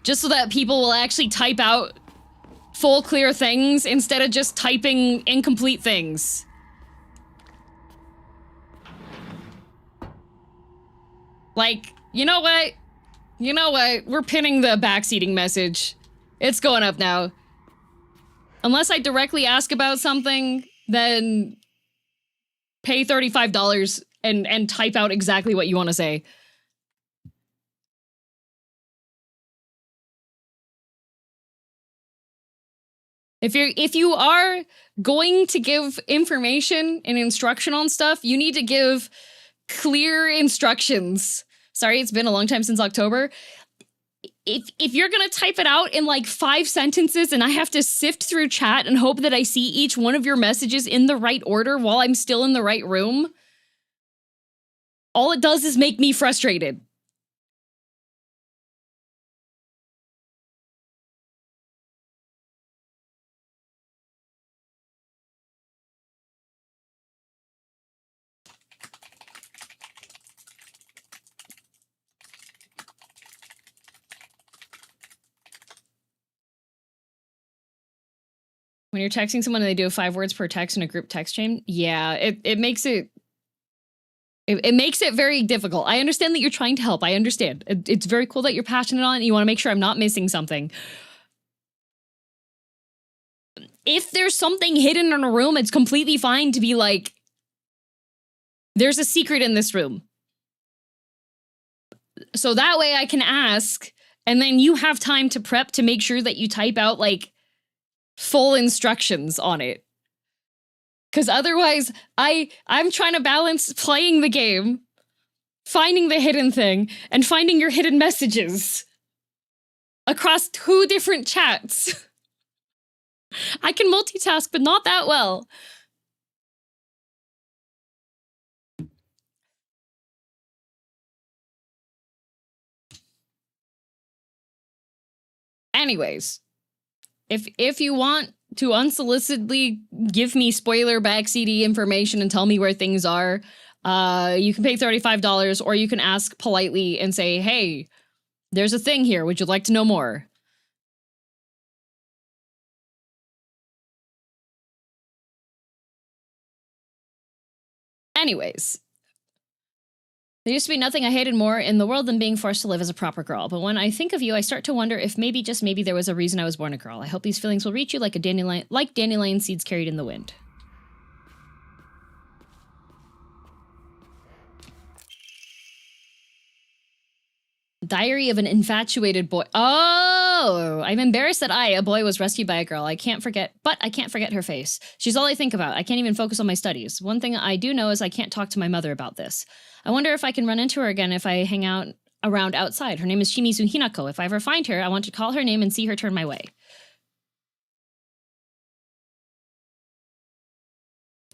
Just so that people will actually type out full clear things instead of just typing incomplete things. Like, you know what? You know what? We're pinning the backseating message. It's going up now. Unless I directly ask about something, then pay $35 and type out exactly what you want to say. If you are going to give information and instruction on stuff, you need to give clear instructions. Sorry, it's been a long time since October. If you're gonna type it out in like 5 sentences and I have to sift through chat and hope that I see each one of your messages in the right order while I'm still in the right room, all it does is make me frustrated. When you're texting someone and they do 5 words per text in a group text chain, yeah, it makes it makes it very difficult. I understand that you're trying to help. I understand. It's very cool that you're passionate on it and you want to make sure I'm not missing something. If there's something hidden in a room, it's completely fine to be like, there's a secret in this room. So that way I can ask, and then you have time to prep to make sure that you type out like full instructions on it. Because otherwise, I'm trying to balance playing the game, finding the hidden thing, and finding your hidden messages across 2 different chats. I can multitask, but not that well. Anyways, if you want to unsolicitedly give me spoiler backseaty information and tell me where things are, you can pay $35, or you can ask politely and say, hey, there's a thing here. Would you like to know more? Anyways, There used to be nothing I hated more in the world than being forced to live as a proper girl. But when I think of you, I start to wonder if maybe, just maybe, there was a reason I was born a girl. I hope these feelings will reach you like dandelion seeds carried in the wind. Diary of an infatuated boy. Oh, I'm embarrassed that I, a boy, was rescued by a girl. I can't forget her face. She's all I think about. I can't even focus on my studies. One thing I do know is I can't talk to my mother about this. I wonder if I can run into her again if I hang out around outside. Her name is Shimizu Hinako. If I ever find her, I want to call her name and see her turn my way.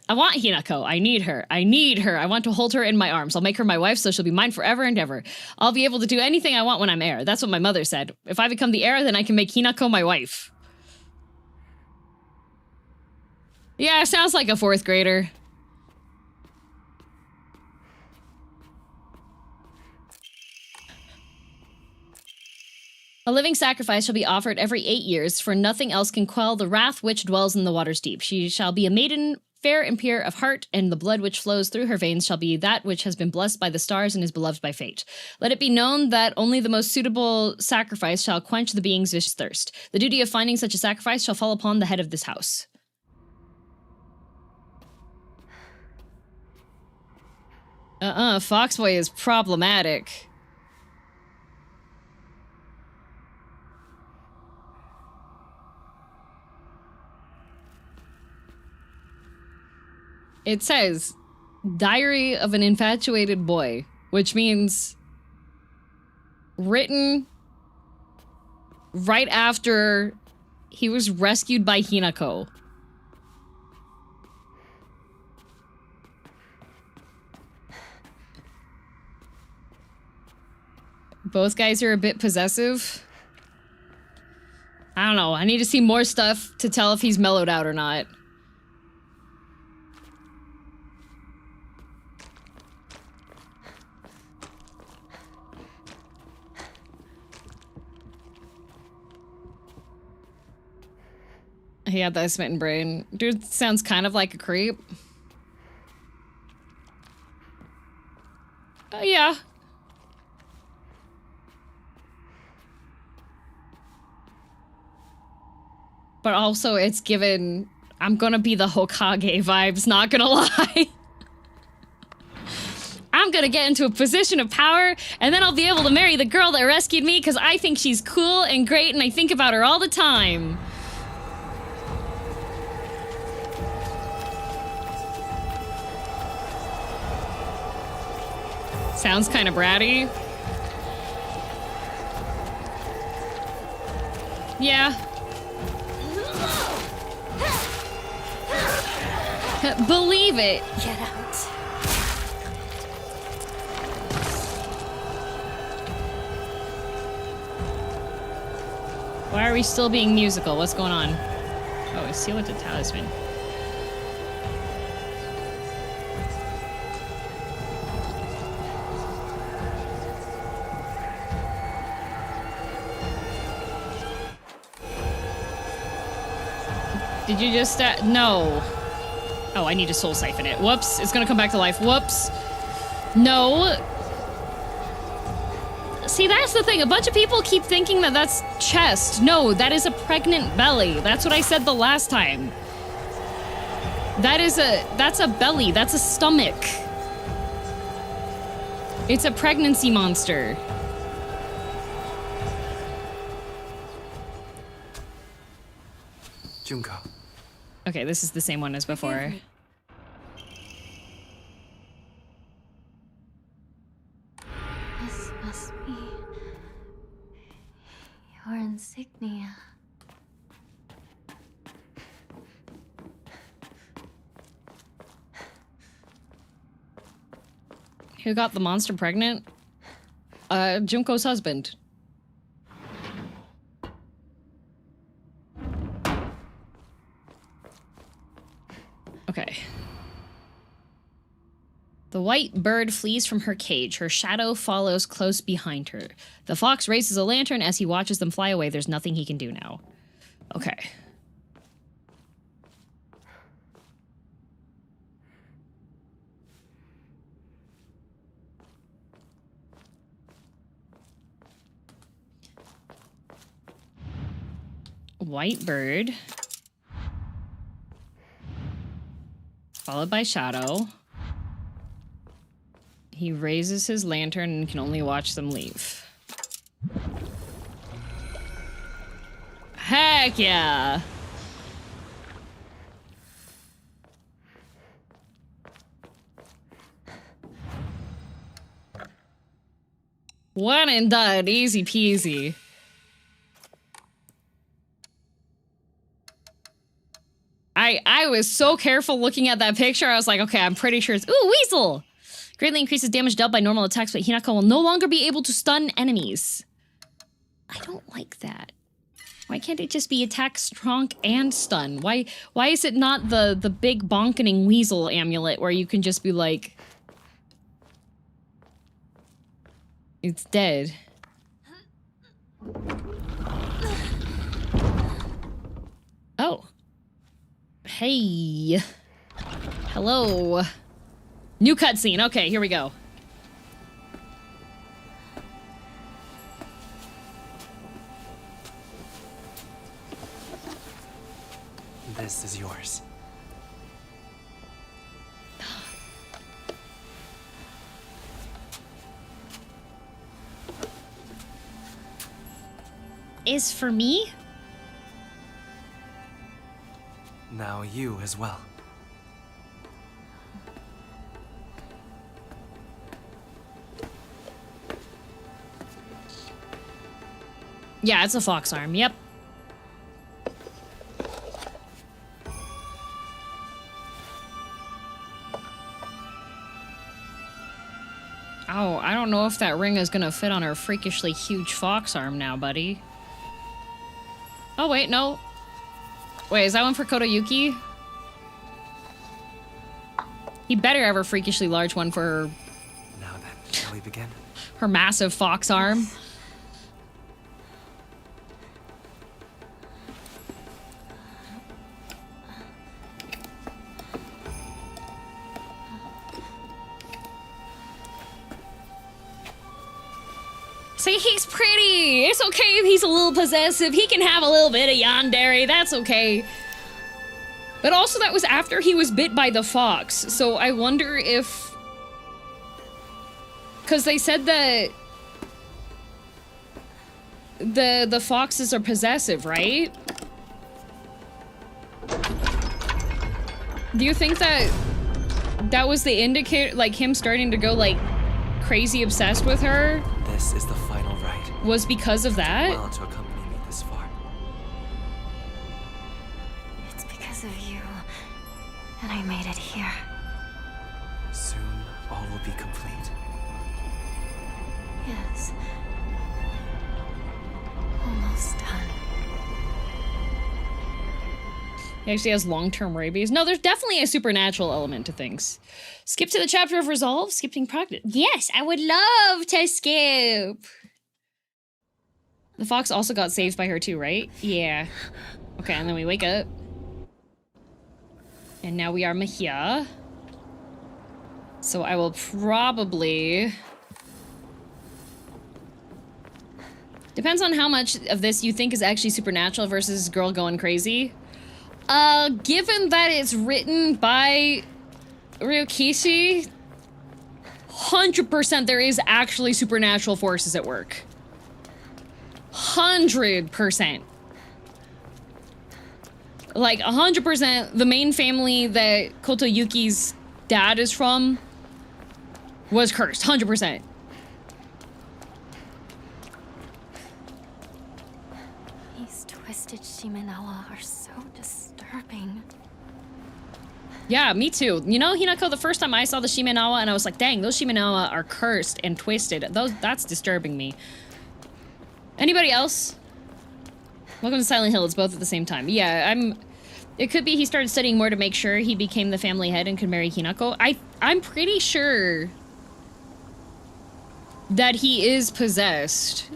I want Hinako. I need her. I need her. I want to hold her in my arms. I'll make her my wife so she'll be mine forever and ever. I'll be able to do anything I want when I'm heir. That's what my mother said. If I become the heir, then I can make Hinako my wife. Yeah, sounds like a 4th grader. A living sacrifice shall be offered every 8 years, for nothing else can quell the wrath which dwells in the waters deep. She shall be a maiden fair and pure of heart, and the blood which flows through her veins shall be that which has been blessed by the stars and is beloved by fate. Let it be known that only the most suitable sacrifice shall quench the being's vicious thirst. The duty of finding such a sacrifice shall fall upon the head of this house. Foxboy is problematic. It says, Diary of an Infatuated Boy, which means written right after he was rescued by Hinako. Both guys are a bit possessive. I don't know. I need to see more stuff to tell if he's mellowed out or not. He had that smitten brain. Dude sounds kind of like a creep. Yeah. But also it's given, I'm gonna be the Hokage vibes, not gonna lie. I'm gonna get into a position of power, and then I'll be able to marry the girl that rescued me because I think she's cool and great and I think about her all the time. Sounds kind of bratty. Yeah. Believe it. Get out. Why are we still being musical? What's going on? Oh, I see what the talisman. Did you just no. Oh, I need to soul siphon it. Whoops, it's gonna come back to life. Whoops. No. See, that's the thing. A bunch of people keep thinking that that's chest. No, that is a pregnant belly. That's what I said the last time. That's a belly. That's a stomach. It's a pregnancy monster. Junko. Okay, this is the same one as before. This must be your insignia. Who got the monster pregnant? Junko's husband. Okay. The white bird flees from her cage. Her shadow follows close behind her. The fox raises a lantern as he watches them fly away. There's nothing he can do now. Okay. white bird. Followed by shadow. He raises his lantern and can only watch them leave. Heck yeah! One and done, easy peasy. I was so careful looking at that picture. I was like, okay, I'm pretty sure it's... Ooh, weasel! Greatly increases damage dealt by normal attacks, but Hinako will no longer be able to stun enemies. I don't like that. Why can't it just be attack, strong, and stun? Why is it not the big bonkening weasel amulet where you can just be like... It's dead. Oh. Hey. Hello. New cutscene. Okay, here we go. This is yours. Is for me? Now you as well. Yeah, it's a fox arm. Yep. Oh, I don't know if that ring is gonna fit on her freakishly huge fox arm now, buddy. Oh, wait, no. Wait, is that one for Kotoyuki? He better have a freakishly large one for her, Now then, shall we begin? her massive fox arm. See, he's pretty. It's okay if he's a little possessive. He can have a little bit of yandere. That's okay. But also, that was after he was bit by the fox. So I wonder if... Because they said that... The foxes are possessive, right? Do you think that... that was the indicator, like him starting to go, like, crazy obsessed with her? This is the final rite. Was because of that? Well, to accompany me this far. It's because of you that I made it here. Soon, all will be complete. Yes. Almost done. He actually has long-term rabies. No, there's definitely a supernatural element to things. Skip to the chapter of resolve, skipping practice. Yes, I would love to skip. The fox also got saved by her too, right? Yeah. Okay, and then we wake up. And now we are Mahia. So I will probably... Depends on how much of this you think is actually supernatural versus girl going crazy. Given that it's written by Ryokishi, 100% there is actually supernatural forces at work. 100%. Like, 100%, the main family that Kotoyuki's dad is from was cursed. 100%. These twisted Shimenawa are so disturbing. Yeah, me too. You know, Hinako, the first time I saw the Shimenawa, and I was like, dang, those Shimenawa are cursed and twisted. That's disturbing me. Anybody else? Welcome to Silent Hill. It's both at the same time. Yeah, it could be he started studying more to make sure he became the family head and could marry Hinako. I'm pretty sure that he is possessed.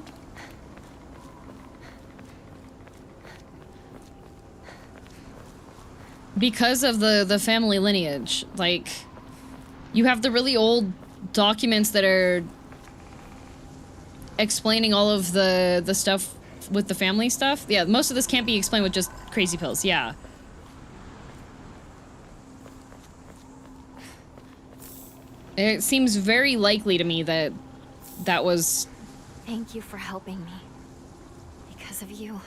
Because of the family lineage. Like, you have the really old documents that are explaining all of the stuff with the family stuff. Yeah, most of this can't be explained with just crazy pills. Yeah. It seems very likely to me that that was... Thank you for helping me. Because of you,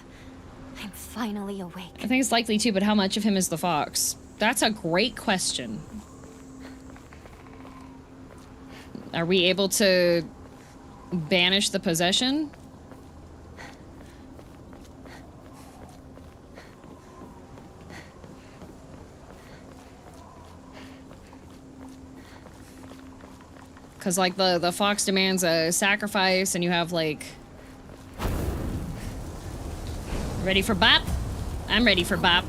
I'm finally awake. I think it's likely too, but how much of him is the fox? That's a great question. Are we able to banish the possession? Because, like, the fox demands a sacrifice, and you have, like... Ready for bop? I'm ready for bop.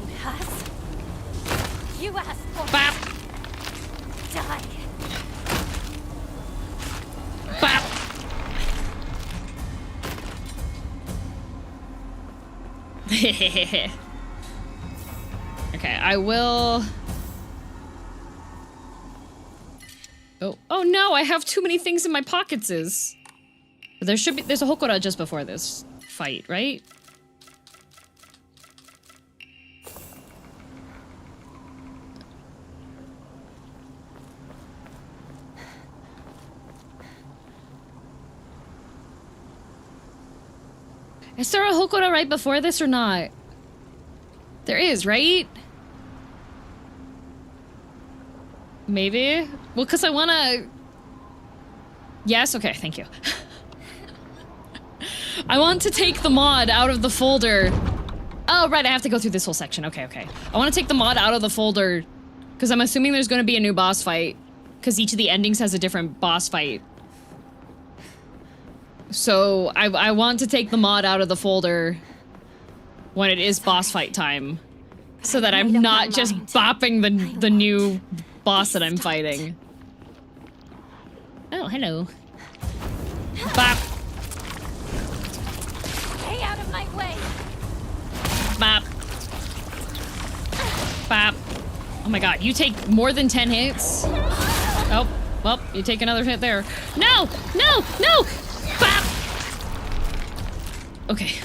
You asked for Bop! die. Bop! Okay, I will... Oh no, I have too many things in my pockets. There's a Hokora just before this fight, right? Is there a Hokora right before this or not? There is, right? Maybe? Well, because I want to... Yes? Okay, thank you. I want to take the mod out of the folder. Oh, right, I have to go through this whole section. Okay, okay. I want to take the mod out of the folder because I'm assuming there's going to be a new boss fight because each of the endings has a different boss fight. So I want to take the mod out of the folder when it is boss fight time so that I'm not just bopping the new boss that I'm fighting. Oh, hello. Bop. Stay out of my way. Bop. Bop. Oh my god, you take more than 10 hits? Oh, well, you take another hit there. No! No! No! Bop! Okay.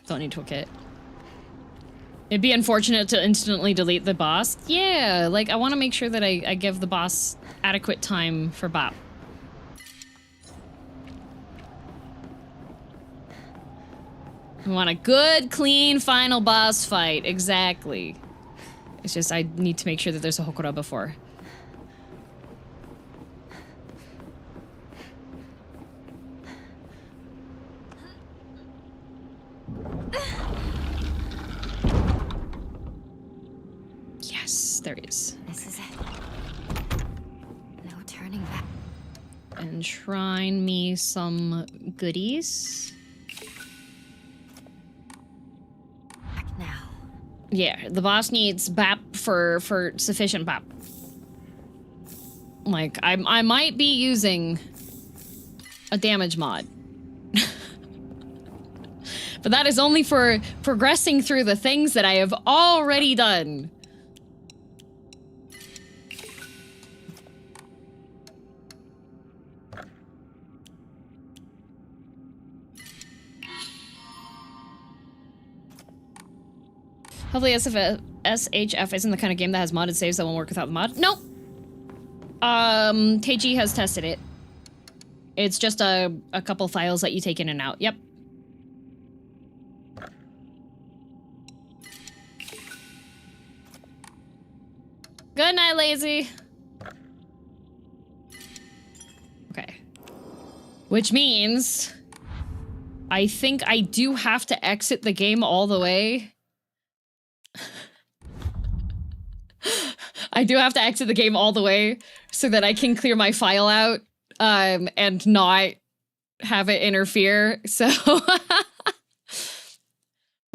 Don't need toolkit. It'd be unfortunate to instantly delete the boss. Yeah, like, I want to make sure that I give the boss adequate time for bop. I want a good, clean, final boss fight. Exactly. It's just I need to make sure that there's a Hokora before. Yes, there is. This is it. No turning back. Enshrine me some goodies. Back now. Yeah, the boss needs BAP for sufficient BAP. Like, I might be using a damage mod. But that is only for progressing through the things that I have already done. Hopefully SHF isn't the kind of game that has modded saves that won't work without the mod. Nope. Teiji has tested it. It's just a couple files that you take in and out. Yep. Good night, lazy. Okay. Which means I think I do have to exit the game all the way. I do have to exit the game all the way so that I can clear my file out and not have it interfere. So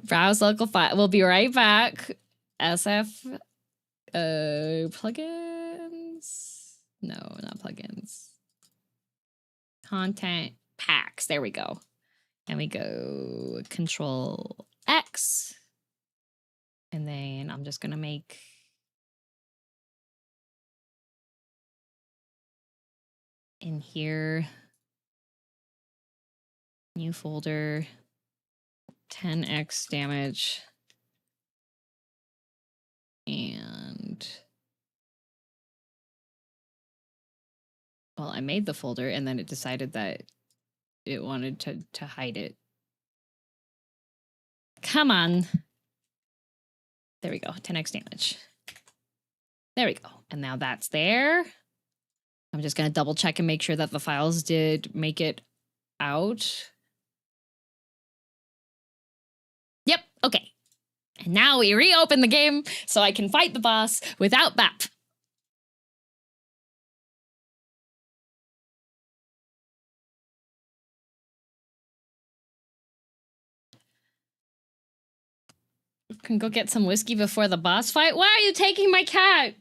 browse local file. We'll be right back. SF plugins? No, not plugins. Content packs. There we go. And we go Control X. And then I'm just gonna make in here New folder. 10x damage. And... well, I made the folder and then it decided that it wanted to hide it. Come on. There we go. 10x damage. There we go. And now that's there. I'm just going to double check and make sure that the files did make it out. Yep. Okay. And now we reopen the game so I can fight the boss without BAP. Can go get some whiskey before the boss fight. Why are you taking my cat?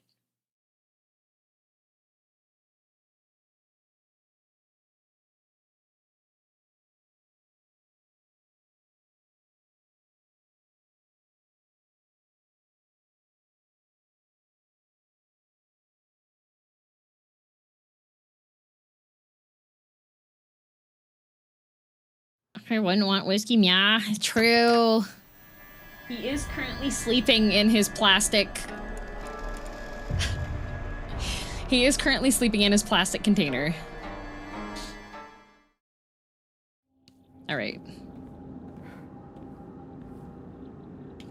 I wouldn't want whiskey, yeah, true. He is currently sleeping in his plastic... he is currently sleeping in his plastic container. Alright.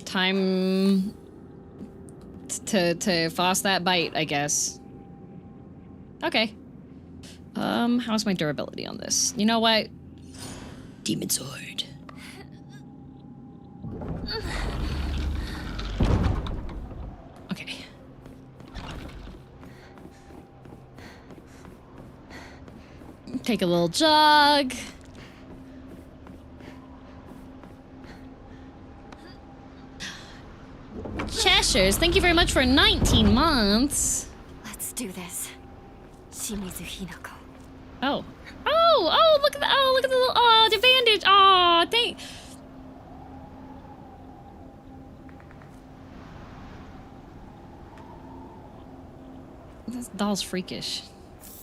Time... to floss that bite, I guess. Okay. How's my durability on this? You know what? Demon sword. Okay. Take a little jog. Cheshires, thank you very much for 19 months. Let's do this. Shimizu Hinako. Oh. Oh, look at the, look at the little, the bandage. Oh, thank. This doll's freakish.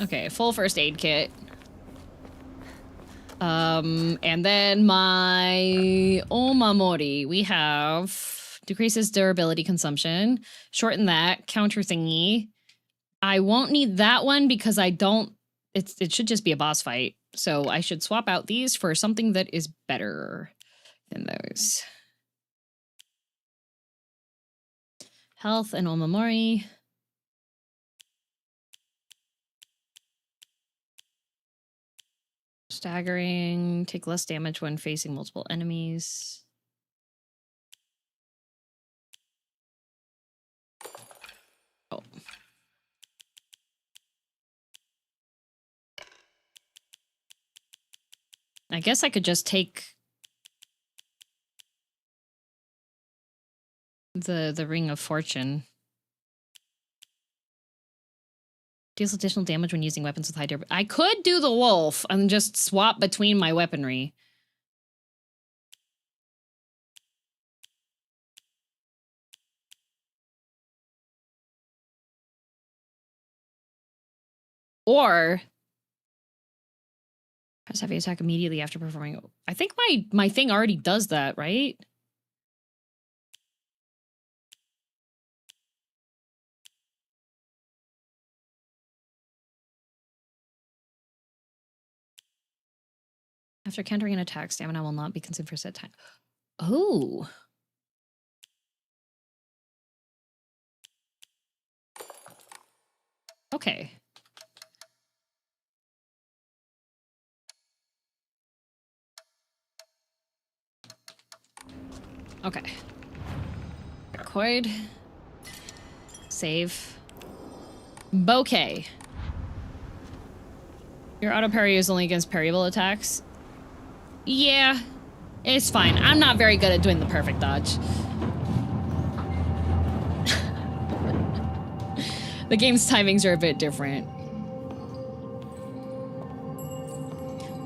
Okay, full first aid kit. And then my Omamori, we have decreases durability consumption, shorten that, counter thingy. I won't need that one because I don't, it should just be a boss fight. So I should swap out these for something that is better than those. Health and Omamori. Staggering, take less damage when facing multiple enemies. Oh. I guess I could just take the Ring of Fortune. Deals additional damage when using weapons with high durability. I could do the wolf and just swap between my weaponry. Or press heavy attack immediately after performing. I think my thing already does that, right? After countering an attack, stamina will not be consumed for set time. Oh. Okay. Okay. Record. Save. Bouquet. Your auto parry is only against parryable attacks. Yeah, it's fine. I'm not very good at doing the perfect dodge. The game's timings are a bit different.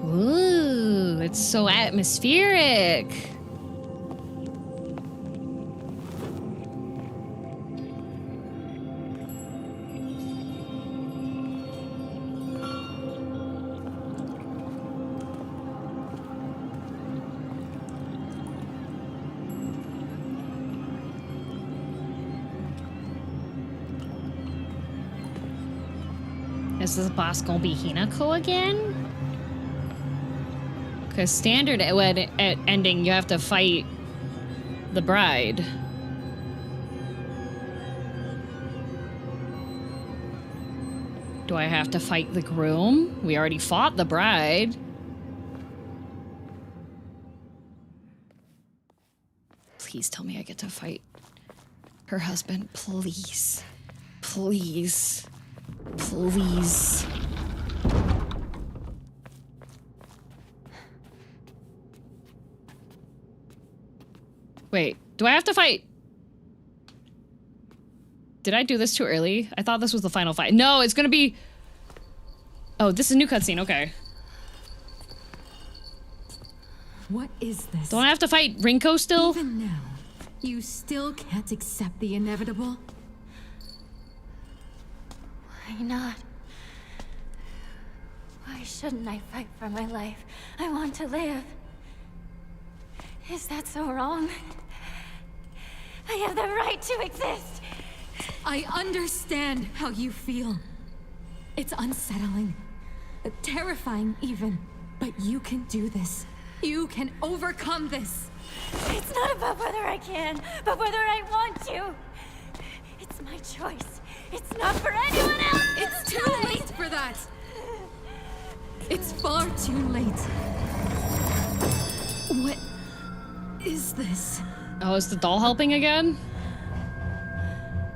Ooh, it's so atmospheric. Is this boss gonna be Hinako again? Because standard ending, you have to fight the bride. Do I have to fight the groom? We already fought the bride. Please tell me I get to fight her husband. Please. Please. Please. Wait, do I have to fight? Did I do this too early? I thought this was the final fight. No, it's gonna be... Oh, this is a new cutscene, okay. What is this? Don't I have to fight Rinko still? Even now, you still can't accept the inevitable? Why not? Why shouldn't I fight for my life? I want to live. Is that so wrong? I have the right to exist. I understand how you feel. It's unsettling, terrifying even, but you can do this. You can overcome this. It's not about whether I can, but whether I want to. It's my choice. It's not for anyone else. It's too late for that. It's far too late. What is this? Oh, is the doll helping again?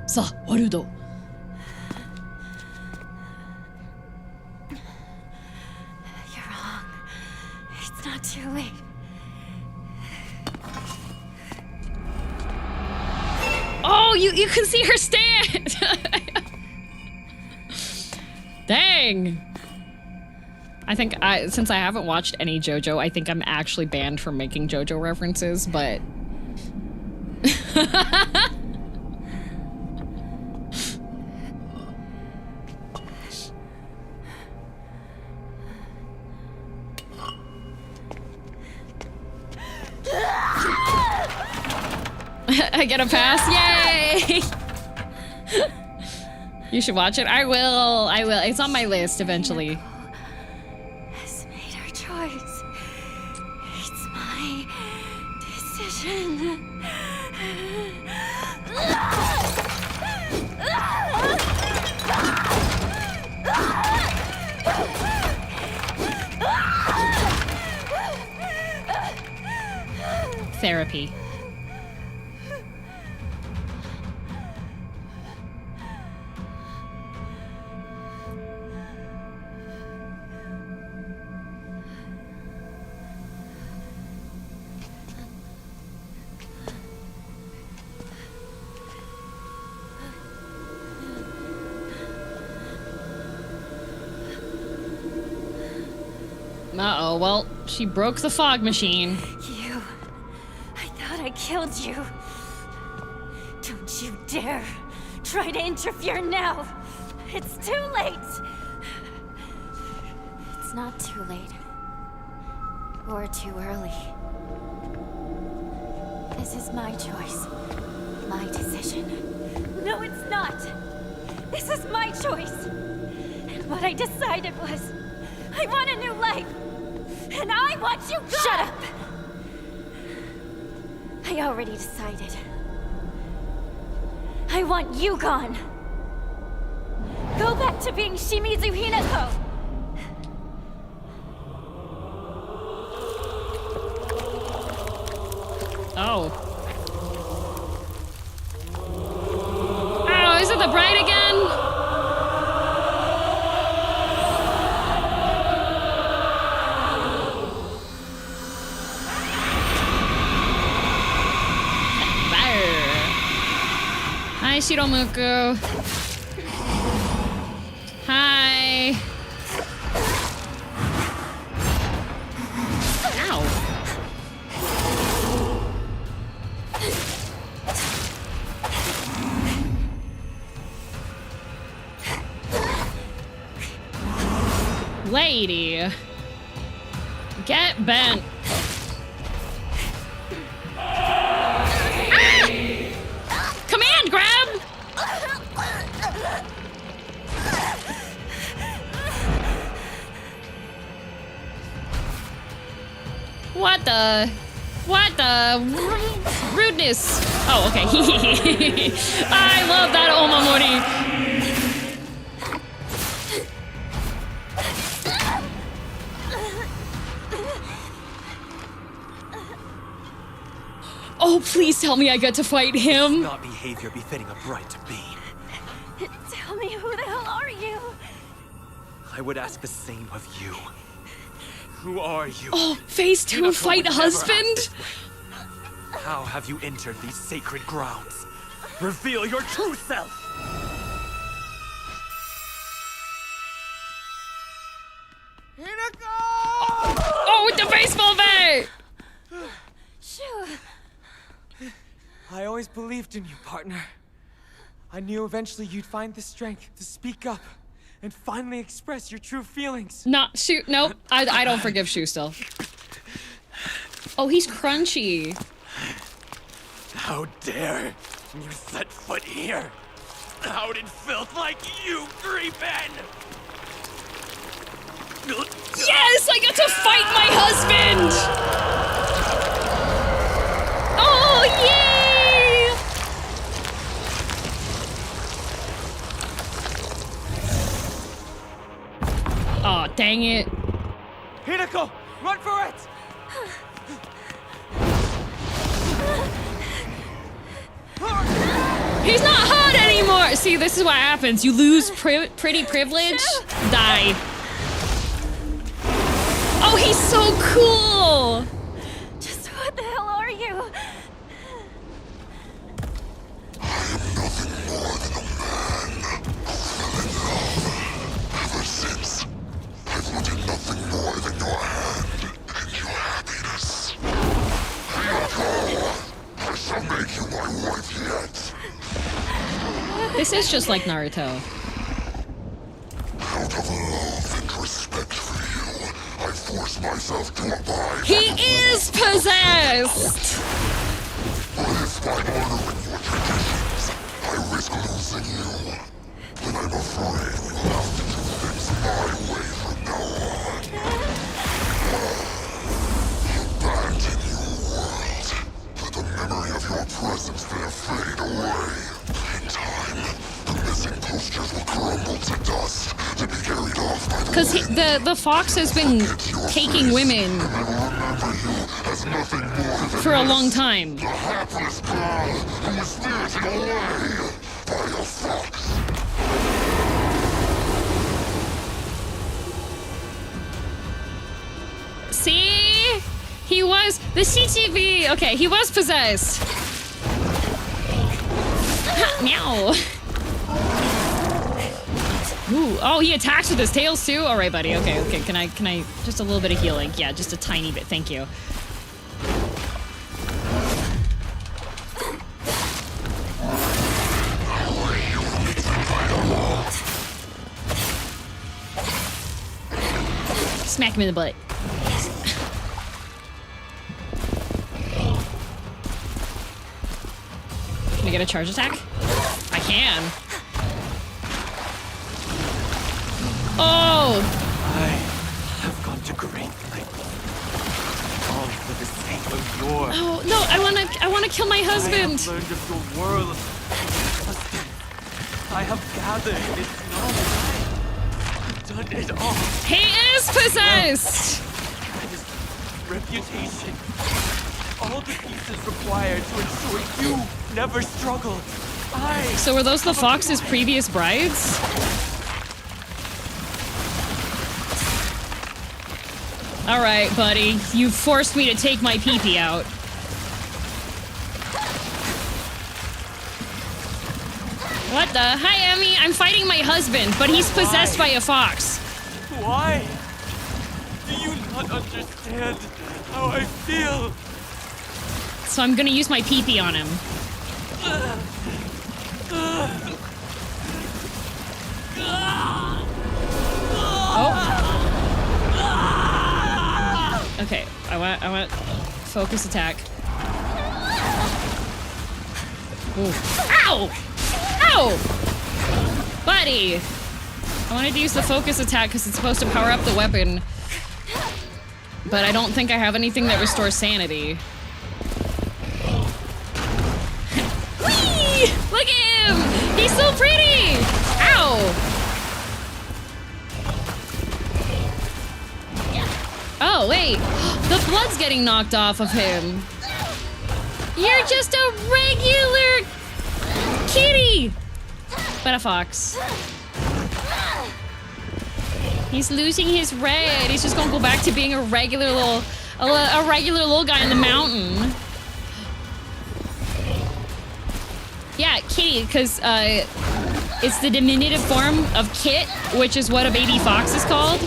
Sa, warudo. You're wrong. It's not too late. Oh, you can see her stand! Dang! I think since I haven't watched any JoJo, I think I'm actually banned from making JoJo references, but... I get a pass, yay! You should watch it. I will. It's on my list eventually. Has made her choice. It's my decision. Therapy. Uh-oh, well, she broke the fog machine. I thought I killed you. Don't you dare try to interfere now. It's too late. It's not too late. Or too early. This is my choice. My decision. No, it's not. This is my choice. And what I decided was, I want a new life. And I want you gone! Shut up! I already decided. I want you gone! Go back to being Shimizu Hinako! Oh. Oh, is it the bride again? Hi, Shiromuku. Hi. Ow. Lady. Get bent. Command grab! the? What the? Rudeness. Oh, okay. I love that Omamori. Oh, please tell me I get to fight him. Not behavior befitting a bride to be. Tell me, who the hell are you? I would ask the same of you. Who are you? Oh, phase 2 fight husband? How have you entered these sacred grounds? Reveal your true self! Oh, with the baseball bat! Shoo. I always believed in you, partner. I knew eventually you'd find the strength to speak up and finally express your true feelings. Not shoot. Nope. I don't forgive Shu still. Oh, he's crunchy. How dare you set foot here? How did filth like you creep in? Yes, I got to fight my husband! Oh, yay! Oh, dang it. Hinako, run for it! He's not hot anymore! See, this is what happens. You lose pretty privilege, die. Oh, he's so cool! Just what the hell are you? Ever since, I've wanted nothing more than your hand and your happiness. Hinako, I shall make you my wife yet. This is just like Naruto. Out of love and respect for you, I force myself to abide. He is possessed! But if by honoring your traditions, I risk losing you, then I'm afraid we'll have to do things my way from now on. Abandon your world. Let the memory of your presence there fade away. In time, the missing postures will crumble to dust to be carried off by the Because the fox has been taking women for a long time. The hapless girl who was spirited away by a fox. See? He was the CTV. Okay, he was possessed. Meow. Ooh, oh, he attacks with his tails too? All right, buddy. Okay, okay. Can I just a little bit of healing? Yeah, just a tiny bit. Thank you. Smack him in the butt. Can I get a charge attack? I can. Oh! I have gone to great lengths. All for the sake of your... Oh, no, I wanna kill my husband! I have learned of your world. I have gathered its knowledge. I've done it all. He is possessed! His reputation. All the pieces required to ensure you never struggled. So were those the fox's previous brides? Alright, buddy. You forced me to take my pee-pee out. What the? Hi, Emmy. I'm fighting my husband, but he's possessed by a fox. Why? Do you not understand how I feel? So I'm gonna use my pee-pee on him. Oh. Okay, I want focus attack. Ooh. Ow! Ow! Buddy! I wanted to use the focus attack because it's supposed to power up the weapon. but I don't think I have anything that restores sanity. Whee! Look at him! He's so pretty! Ow! Oh, wait. The blood's getting knocked off of him. You're just a regular kitty! But a fox. He's losing his red. He's just gonna go back to being a regular little guy in the mountain. Yeah, kitty, because it's the diminutive form of kit, which is what a baby fox is called.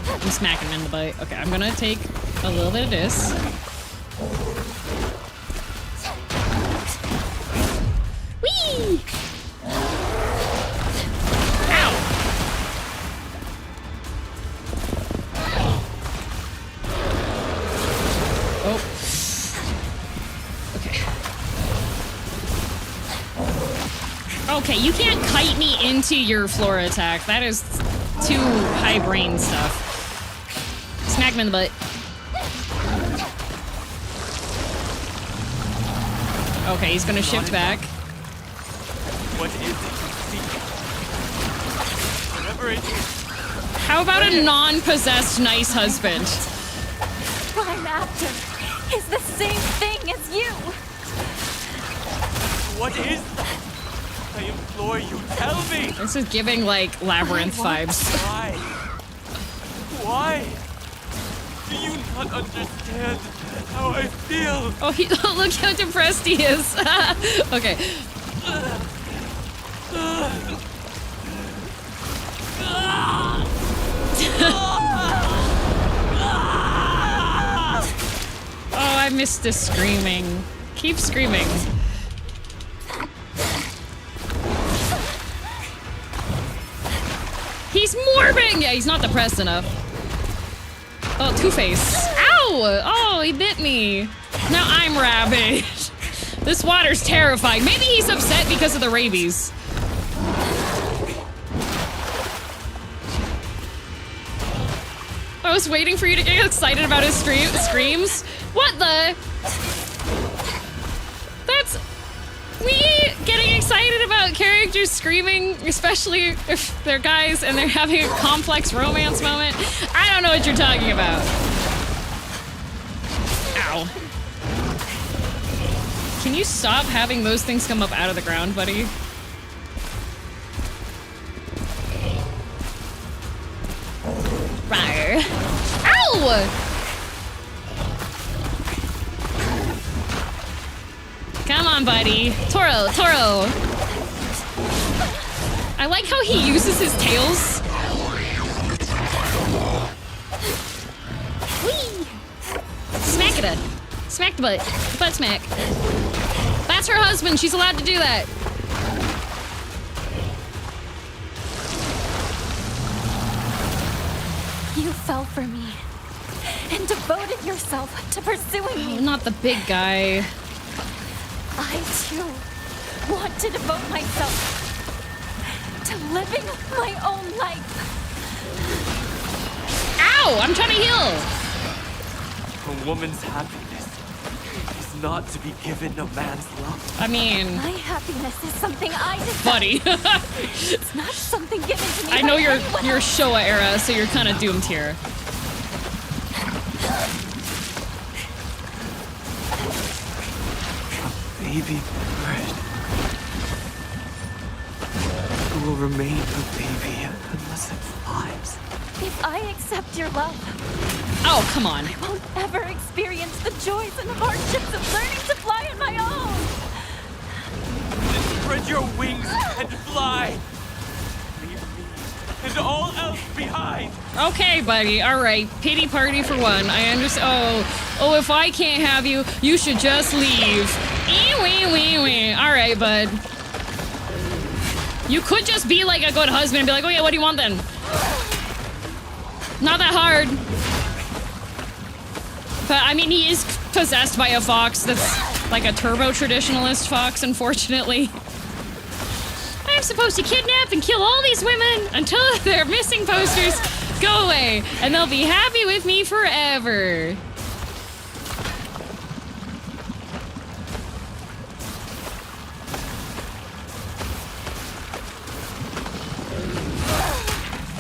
I'm smacking him in the butt. Okay, I'm gonna take a little bit of this. Whee! Ow! Oh. Okay. Okay, you can't kite me into your Flora attack. That is too high brain stuff. Smack him in the butt. Okay, he's gonna shift back. What is it you seek? Whatever it is. How about a non-possessed nice husband? What I'm after is the same thing as you. What is that? I implore you, tell me! This is giving, like, Labyrinth vibes. Why? Why? Do you not understand how I feel? Oh, look how depressed he is. Okay. Oh, I missed the screaming. Keep screaming. He's morbing! Yeah, he's not depressed enough. Oh, Two-Face. Ow! Oh, he bit me. Now I'm rabid. This water's terrifying. Maybe he's upset because of the rabies. I was waiting for you to get excited about his screams. What the? That's... Me getting excited about characters screaming, especially if they're guys and they're having a complex romance moment. I don't know what you're talking about. Ow. Can you stop having those things come up out of the ground, buddy? Rawr. Ow! Come on, buddy. Toro, Toro. I like how he uses his tails. Whee! Smack it. Smack the butt. Butt smack. That's her husband. She's allowed to do that. You fell for me and devoted yourself to pursuing me. Oh, not the big guy. I, too, want to devote myself to living my own life. Ow! I'm trying to heal. A woman's happiness is not to be given a man's love. I mean... My happiness is something I desire. Buddy. It's not something given to me. I know you're Showa era, so you're kind of doomed here. Baby bird will remain a baby unless it flies. If I accept your love, oh, come on. I won't ever experience the joys and hardships of learning to fly on my own. Then spread your wings and fly. Leave me and all else behind. Okay, buddy. All right. Pity party for one. I understand. Oh, if I can't have you, you should just leave. All right, bud. You could just be like a good husband and be like, oh yeah, what do you want then? Not that hard. But I mean, he is possessed by a fox. That's Like a turbo traditionalist fox, unfortunately. I'm supposed to kidnap and kill all these women until their missing posters go away, and they'll be happy with me forever.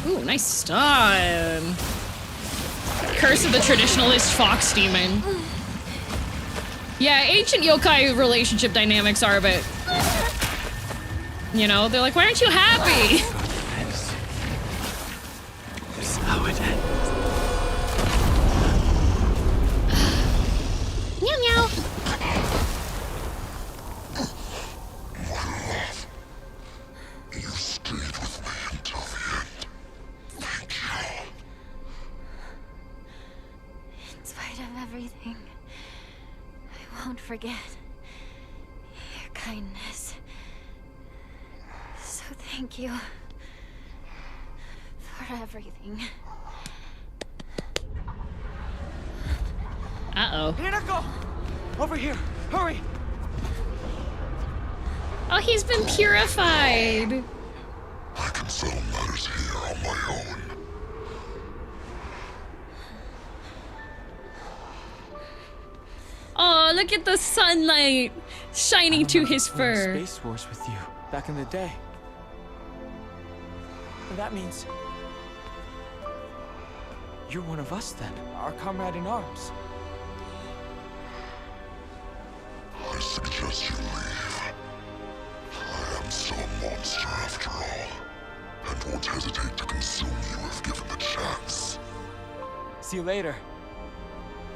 Ooh, nice stun. Curse of the Traditionalist Fox Demon. Yeah, ancient yokai relationship dynamics are a bit... You know, they're like, why aren't you happy? Here's how it ends. Meow meow. You stayed with me until the end. Thank you. In spite of everything, I won't forget your kindness. So thank you for everything. Uh-oh. Hinako! Over here! Hurry! Oh, he's been purified. I can settle matters here on my own. Oh, look at the sunlight shining to his fur. Space Wars with you back in the day. And that means you're one of us then, our comrade in arms. I suggest you leave. I am still a monster after all, and won't hesitate to consume you if given the chance. See you later,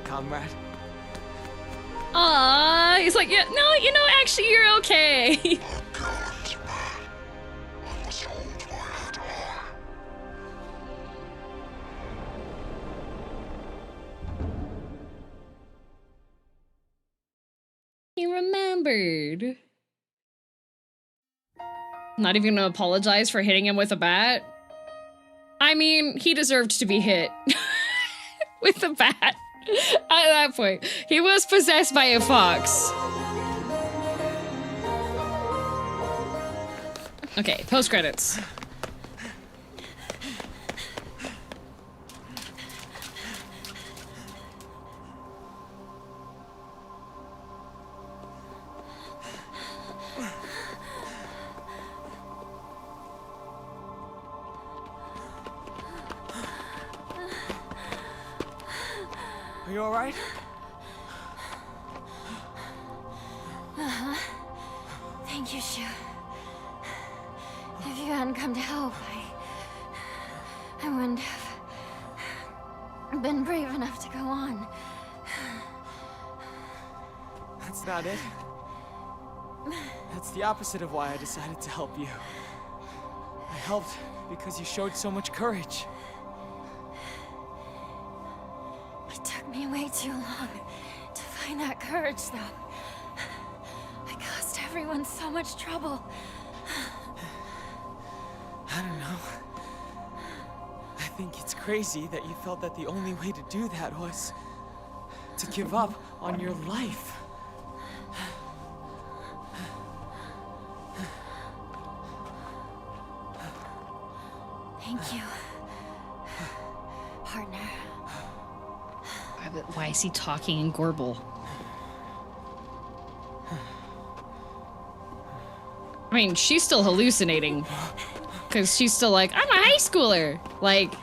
comrade. Aww, he's like, yeah, no, you know, actually, you're okay. A gallant man. I must hold my head high. He remembered. Not even gonna apologize for hitting him with a bat. I mean, he deserved to be hit with a bat. At that point, he was possessed by a fox. Okay, post credits. Are you alright? Uh-huh. Thank you, Shu. If you hadn't come to help, I wouldn't have been brave enough to go on. That's not it. That's the opposite of why I decided to help you. I helped because you showed so much courage. It took me way too long to find that courage, though. I caused everyone so much trouble. I don't know. I think it's crazy that you felt that the only way to do that was to give up on your life. Thank you, partner. Why is he talking in Gorble? I mean, she's still hallucinating. Because she's still like, I'm a high schooler. Like,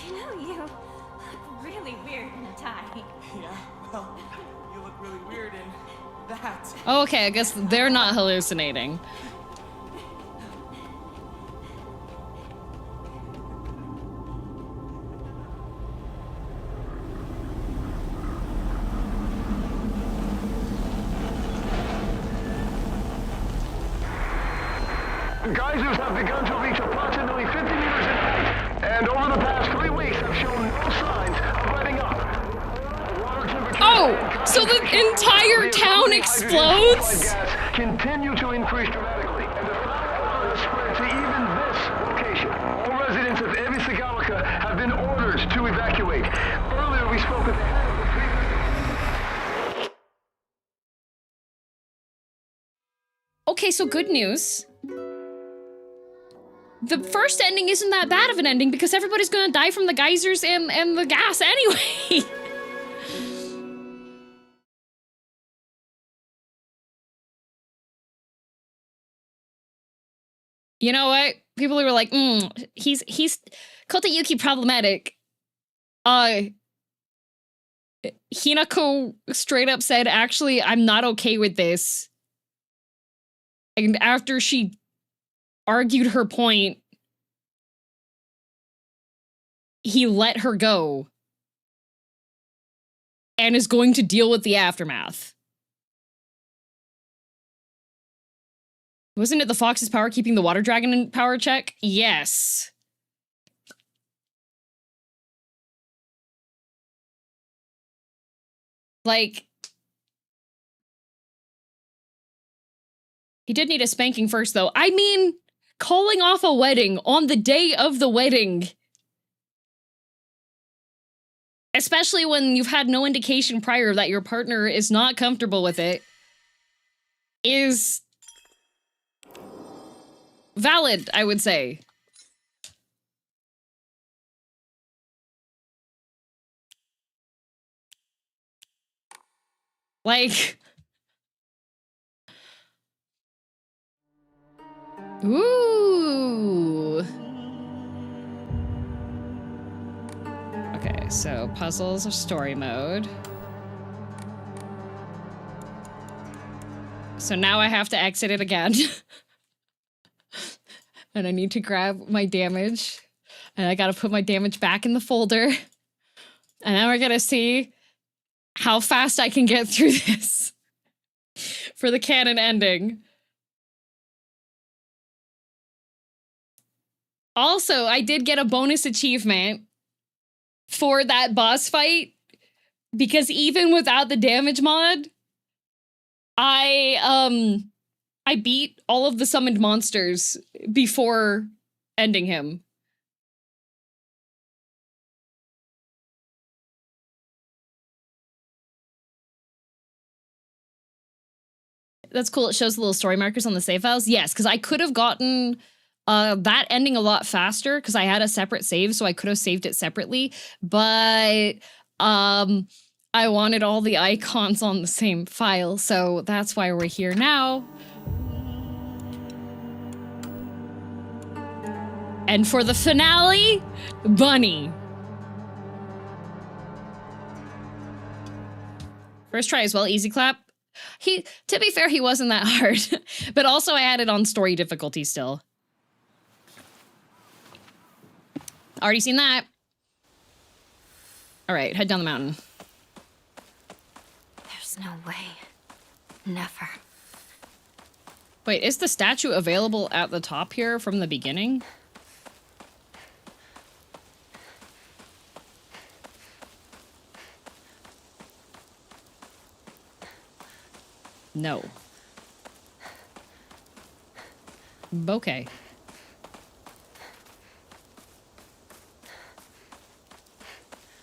You know, you look really weird in a tie. Yeah, well, you look really weird in that. oh, okay, I guess they're not hallucinating. Geysers have begun to reach approximately 50 meters in height, and over the past 3 weeks have shown no signs of letting up. Water temperature Oh, so the entire town explodes? continue to increase dramatically, and the fire has spread to even this location. All residents of Ebisigawaka have been ordered to evacuate. Earlier we spoke with the head okay, so good news. The first ending isn't that bad of an ending because everybody's gonna die from the geysers and the gas anyway. You know what? People were like, he's Kota Yuki problematic. Hinako straight up said, actually, I'm not okay with this. And after she argued her point, he let her go. And is going to deal with the aftermath. Wasn't it the fox's power keeping the water dragon in power check? Yes. Like, he did need a spanking first, though. I mean, calling off a wedding on the day of the wedding, especially when you've had no indication prior that your partner is not comfortable with it, is valid, I would say. Like, ooh. Okay, so puzzles or story mode. So now I have to exit it again. And I need to grab my damage. And I gotta put my damage back in the folder. And then we're gonna see how fast I can get through this for the canon ending. Also, I did get a bonus achievement for that boss fight because even without the damage mod, I beat all of the summoned monsters before ending him. That's cool. It shows the little story markers on the save files. Yes, because I could have gotten that ending a lot faster because I had a separate save, so I could have saved it separately. But I wanted all the icons on the same file, so that's why we're here now. And for the finale, Bunny. First try as well, easy clap. To be fair, he wasn't that hard. But also I had it on story difficulty still. Already seen that. All right, head down the mountain. There's no way. Never. Wait, is the statue available at the top here from the beginning? No. Okay.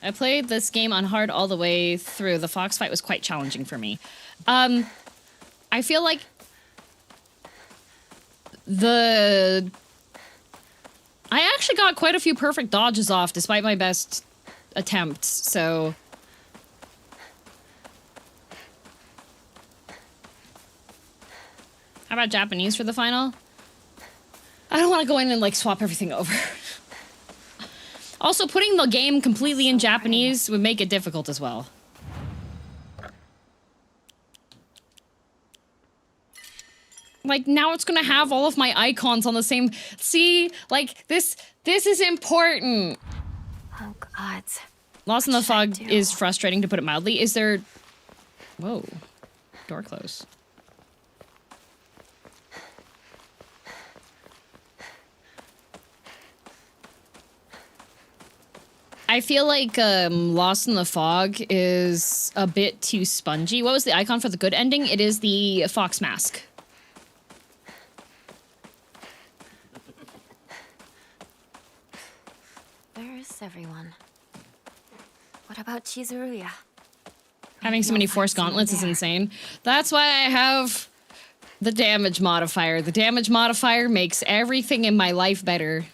I played this game on hard all the way through. The fox fight was quite challenging for me. I feel like I actually got quite a few perfect dodges off despite my best attempts, so... How about Japanese for the final? I don't want to go in and, like, swap everything over. Also, putting the game completely in Japanese would make it difficult as well. Like, now it's gonna have all of my icons on the same... See? Like, this is important. Oh, gods. Lost in the Fog is frustrating, to put it mildly. Is there... Whoa. Door closed. I feel like Lost in the Fog is a bit too spongy. What was the icon for the good ending? It is the fox mask. Where is everyone? What about Chizuruya? Having so many force gauntlets is insane. That's why I have The damage modifier. The damage modifier makes everything in my life better.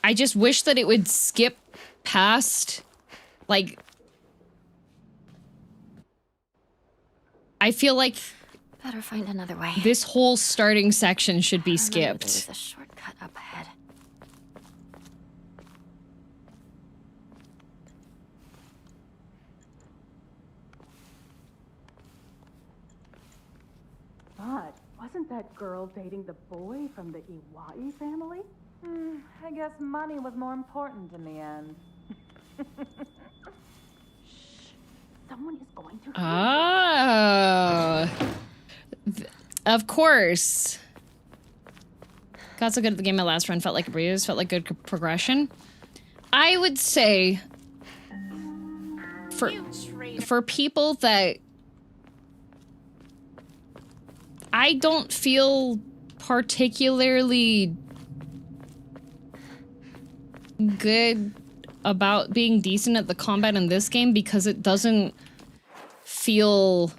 I just wish that it would skip past, like... I feel like... Better find another way. This whole starting section should be skipped. There's a shortcut up ahead. But wasn't that girl dating the boy from the Iwai family? I guess money was more important in the end. Shh. Someone is going to Oh. Of course. Got so good at the game my last run. Felt like a breeze. Felt like good progression. I would say... For people that... I don't feel particularly good about being decent at the combat in this game because it doesn't feel...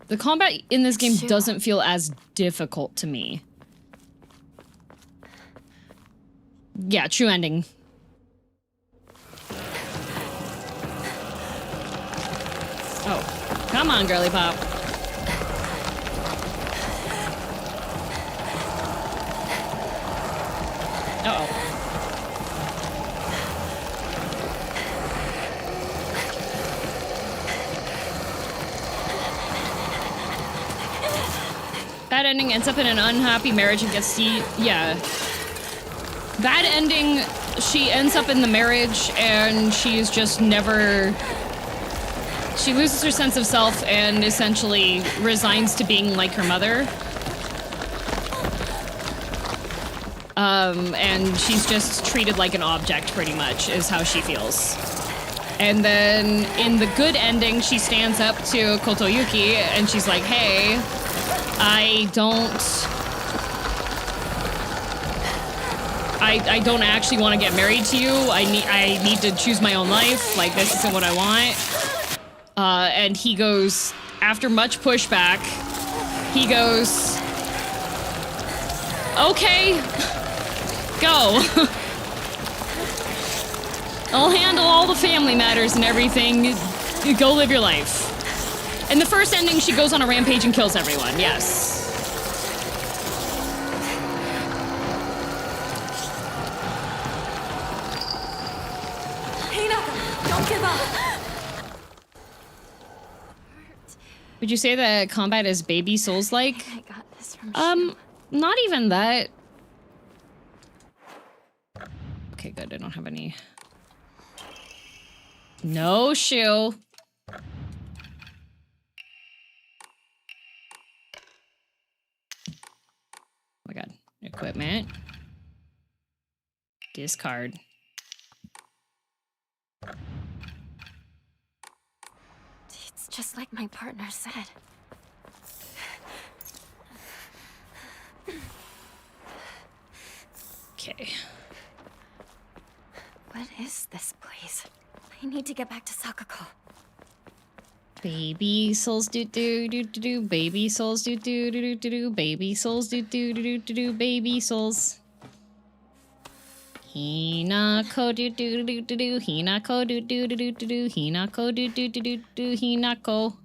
The combat in this game doesn't feel as difficult to me. Yeah, true ending. Oh, come on, girly pop. Uh-oh. Bad ending, ends up in an unhappy marriage and gets yeah. Bad ending, she ends up in the marriage and she's just never... She loses her sense of self and essentially resigns to being like her mother. And she's just treated like an object, pretty much, is how she feels. And then in the good ending, she stands up to Kotoyuki and she's like, hey, I don't actually want to get married to you. I need to choose my own life. Like, this isn't what I want. And he goes, after much pushback, he goes, okay, go. I'll handle all the family matters and everything. Go live your life. In the first ending, she goes on a rampage and kills everyone, yes. Hinata, don't give up. Would you say that combat is baby Souls-like? I got this from not even that. Okay, good. I don't have any. No shoe. Oh my god. Equipment. Discard. It's just like my partner said. Okay. What is this place? I need to get back to Sakako. Baby souls do do do do do. Baby souls do do do do do. Baby souls do do do do do. Baby souls. Hinako do do do do do. Hinako do do do do do. Hinako do do do do do. Hinako.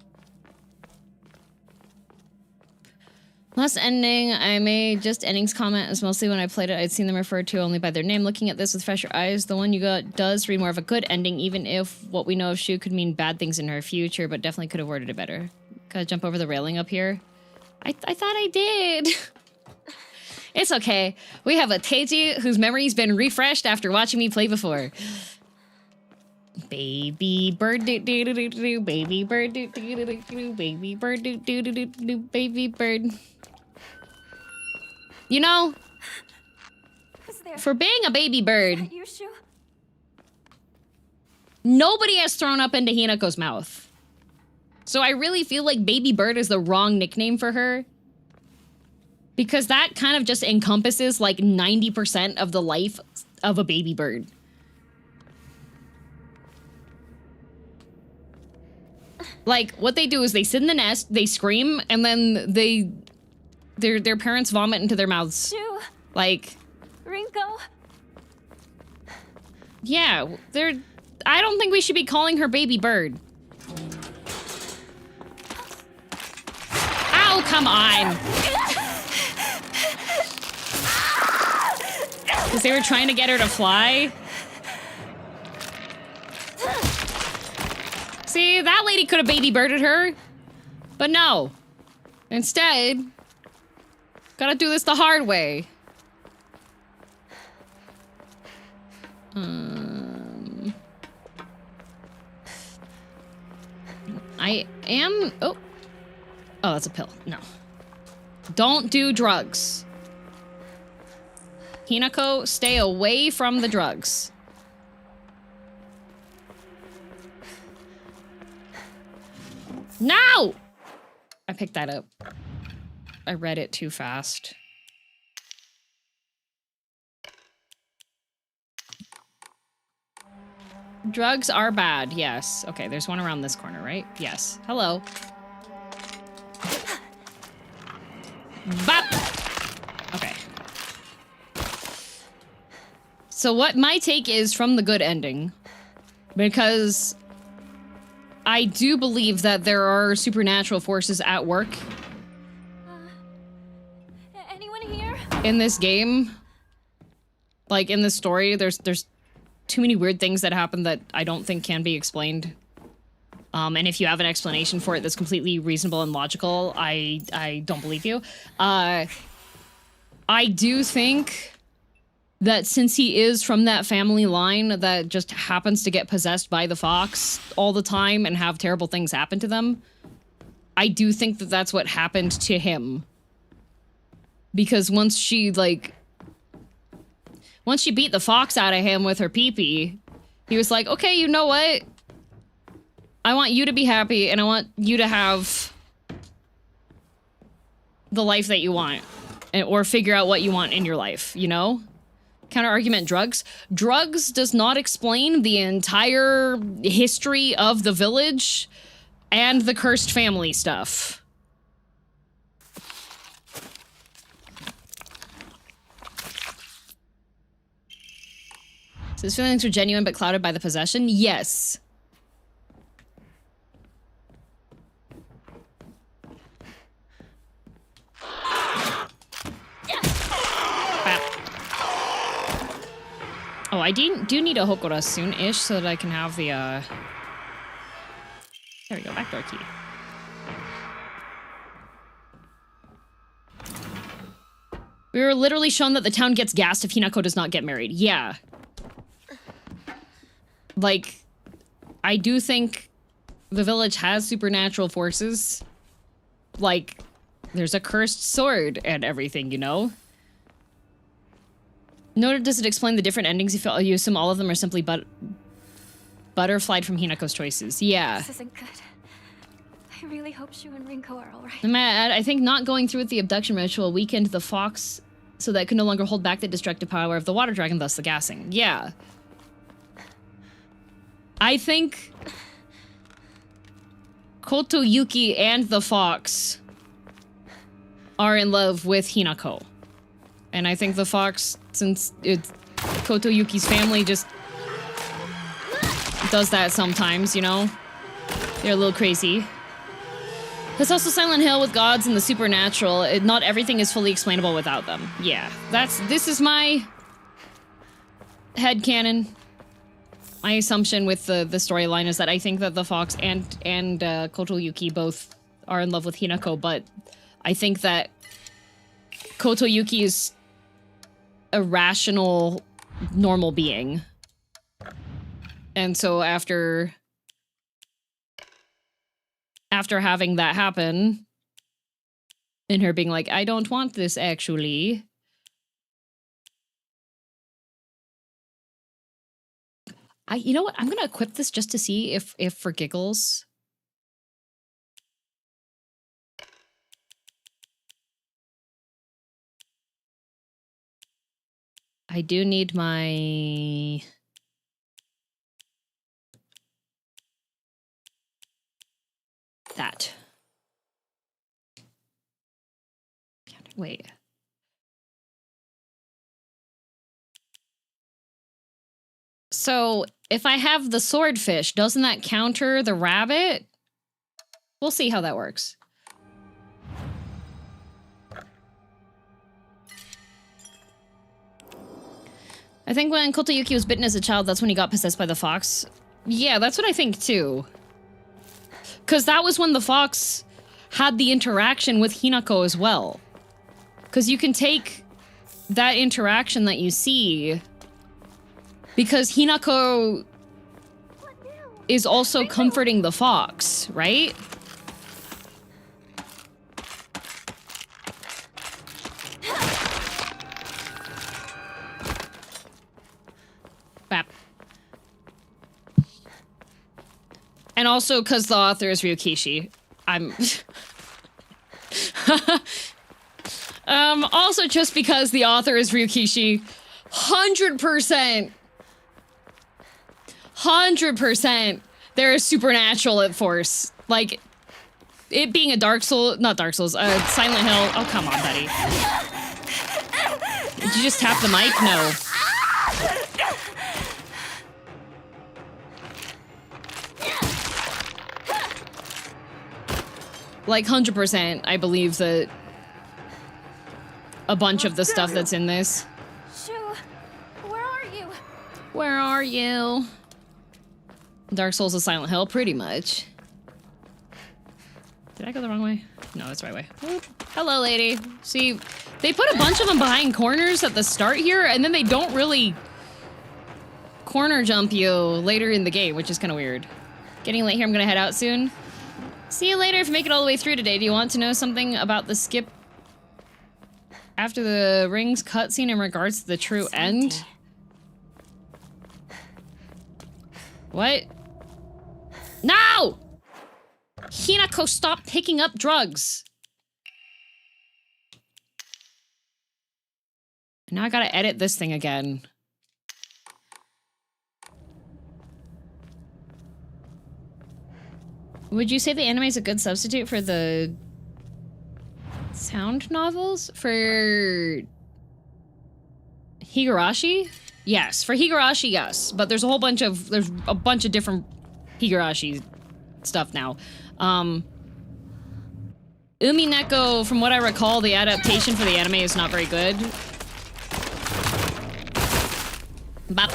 Last ending, I made just endings comment as mostly when I played it, I'd seen them referred to only by their name. Looking at this with fresher eyes, the one you got does read more of a good ending, even if what we know of Shu could mean bad things in her future, but definitely could have worded it better. Gotta jump over the railing up here. I thought I did. It's okay. We have a Teiji whose memory's been refreshed after watching me play before. Baby bird do do do do do. Baby bird do do do do do. Baby bird do do do do do. Baby bird. You know, for being a baby bird, nobody has thrown up into Hinako's mouth. So I really feel like baby bird is the wrong nickname for her. Because that kind of just encompasses like 90% of the life of a baby bird. Like, what they do is they sit in the nest, they scream, and then their parents vomit into their mouths. Shoo. Like, Rinko. yeah, I don't think we should be calling her baby bird. Ow, come on. Because they were trying to get her to fly. See, that lady could have baby birded her. But no. Instead, gotta do this the hard way. I am... Oh, that's a pill. No. Don't do drugs. Hinako, stay away from the drugs. No! I picked that up. I read it too fast. Drugs are bad, yes. Okay, there's one around this corner, right? Yes. Hello. Bop! Okay. So what my take is from the good ending, because I do believe that there are supernatural forces at work Anyone here? in this game. Like, in this story, there's too many weird things that happen that I don't think can be explained. And if you have an explanation for it that's completely reasonable and logical, I don't believe you. I do think that since he is from that family line that just happens to get possessed by the fox all the time and have terrible things happen to them, I do think that that's what happened to him. Because once she beat the fox out of him with her pee-pee, he was like, okay, you know what? I want you to be happy and I want you to have the life that you want. Or figure out what you want in your life, you know? Counter-argument, drugs. Drugs does not explain the entire history of the village and the cursed family stuff. So his feelings are genuine but clouded by the possession? Yes. Oh, I do need a Hokora soon-ish so that I can have the, There we go, backdoor key. We were literally shown that the town gets gassed if Hinako does not get married. Yeah. Like, I do think the village has supernatural forces. Like, there's a cursed sword and everything, you know? Nor does it explain the different endings you assume all of them are simply butterflied from Hinako's choices. Yeah. This isn't good. I really hope Shu and Rinko are alright. Matt, I think not going through with the abduction ritual weakened the fox so that it could no longer hold back the destructive power of the water dragon, thus the gassing. Yeah. I think Kotoyuki and the fox are in love with Hinako. And I think the fox, since it's Kotoyuki's family, just does that sometimes, you know? They're a little crazy. There's also Silent Hill with gods and the supernatural. Not everything is fully explainable without them. Yeah, this is my headcanon. My assumption with the storyline is that I think that the fox and Kotoyuki both are in love with Hinako, but I think that Kotoyuki is a rational, normal being. And so after having that happen, and her being like, I don't want this actually. You know what? I'm gonna equip this just to see if for giggles. I do need my... that. Wait. So, if I have the swordfish, doesn't that counter the rabbit? We'll see how that works. I think when Kotayuki was bitten as a child, that's when he got possessed by the fox. Yeah, that's what I think too. Because that was when the fox had the interaction with Hinako as well. Because you can take that interaction that you see, because Hinako is also comforting the fox, right? Bap. And also because the author is Ryukishi. I'm... also just because the author is Ryukishi, 100%. 100% there is supernatural at force. Like, it being a Dark Souls, not Dark Souls, Silent Hill. Oh, come on, buddy. Did you just tap the mic? No. Like, 100%, I believe that a bunch of the stuff that's in this. Shu, where are you? Where are you? Dark Souls of Silent Hill, pretty much. Did I go the wrong way? No, that's the right way. Whoop. Hello, lady. See, they put a bunch of them behind corners at the start here, and then they don't really corner jump you later in the game, which is kind of weird. Getting late here, I'm gonna head out soon. See you later if you make it all the way through today. Do you want to know something about the skip after the rings cutscene in regards to the true end? What? No! Hinako, stop picking up drugs. Now I gotta edit this thing again. Would you say the anime is a good substitute for the sound novels? For Higurashi? Yes, for Higurashi, yes. But there's a bunch of different Higurashi stuff now. Umineko, from what I recall, the adaptation for the anime is not very good. Bop.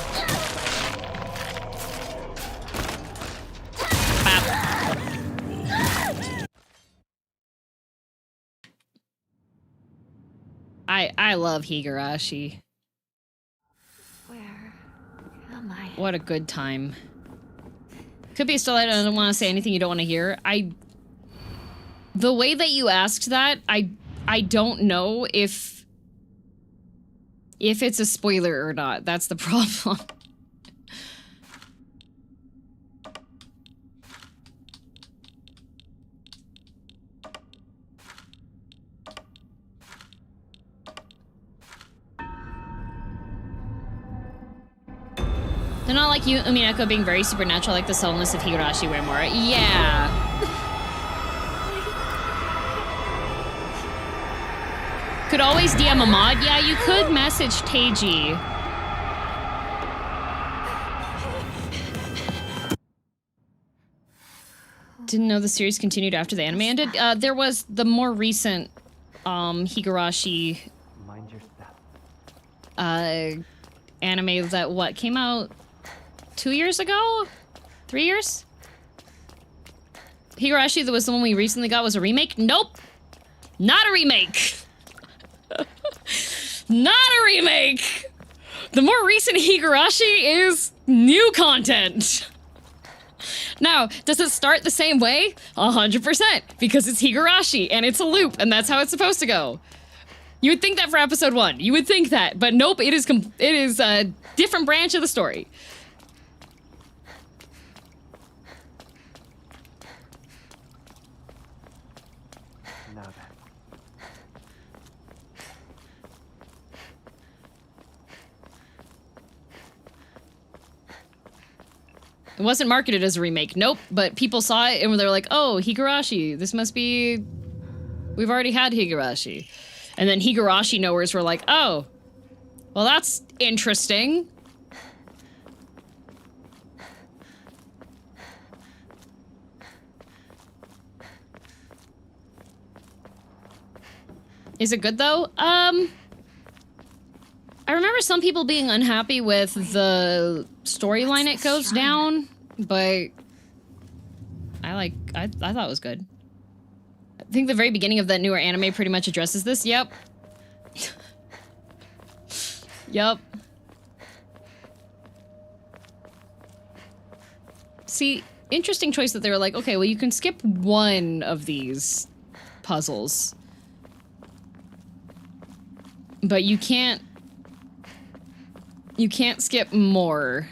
I love Higurashi. Where am I? What a good time. Could be still, I don't want to say anything you don't want to hear. The way that you asked that, I don't know if it's a spoiler or not. That's the problem. They're not like you, Umineko, being very supernatural like the soulness of Higurashi Uemura. Yeah. Could always DM a mod. Yeah, you could message Teiji. Didn't know the series continued after the anime ended. There was the more recent Higurashi Mind your step. anime that came out 2 years ago? 3 years? Higurashi, that was the one we recently got, was a remake? Nope! Not a remake! Not a remake! The more recent Higurashi is new content! Now, does it start the same way? 100%, because it's Higurashi, and it's a loop, and that's how it's supposed to go. You would think that for episode 1. You would think that, but nope, it is a different branch of the story. Now then. It wasn't marketed as a remake. Nope. But people saw it and they're like, oh, Higurashi. This must be... We've already had Higurashi. And then Higurashi knowers were like, oh, well, that's interesting. Is it good, though? I remember some people being unhappy with the storyline it goes down, but I thought it was good. I think the very beginning of that newer anime pretty much addresses this. Yep. Yep. See, interesting choice that they were like, okay, well, you can skip one of these puzzles, but you can't skip more.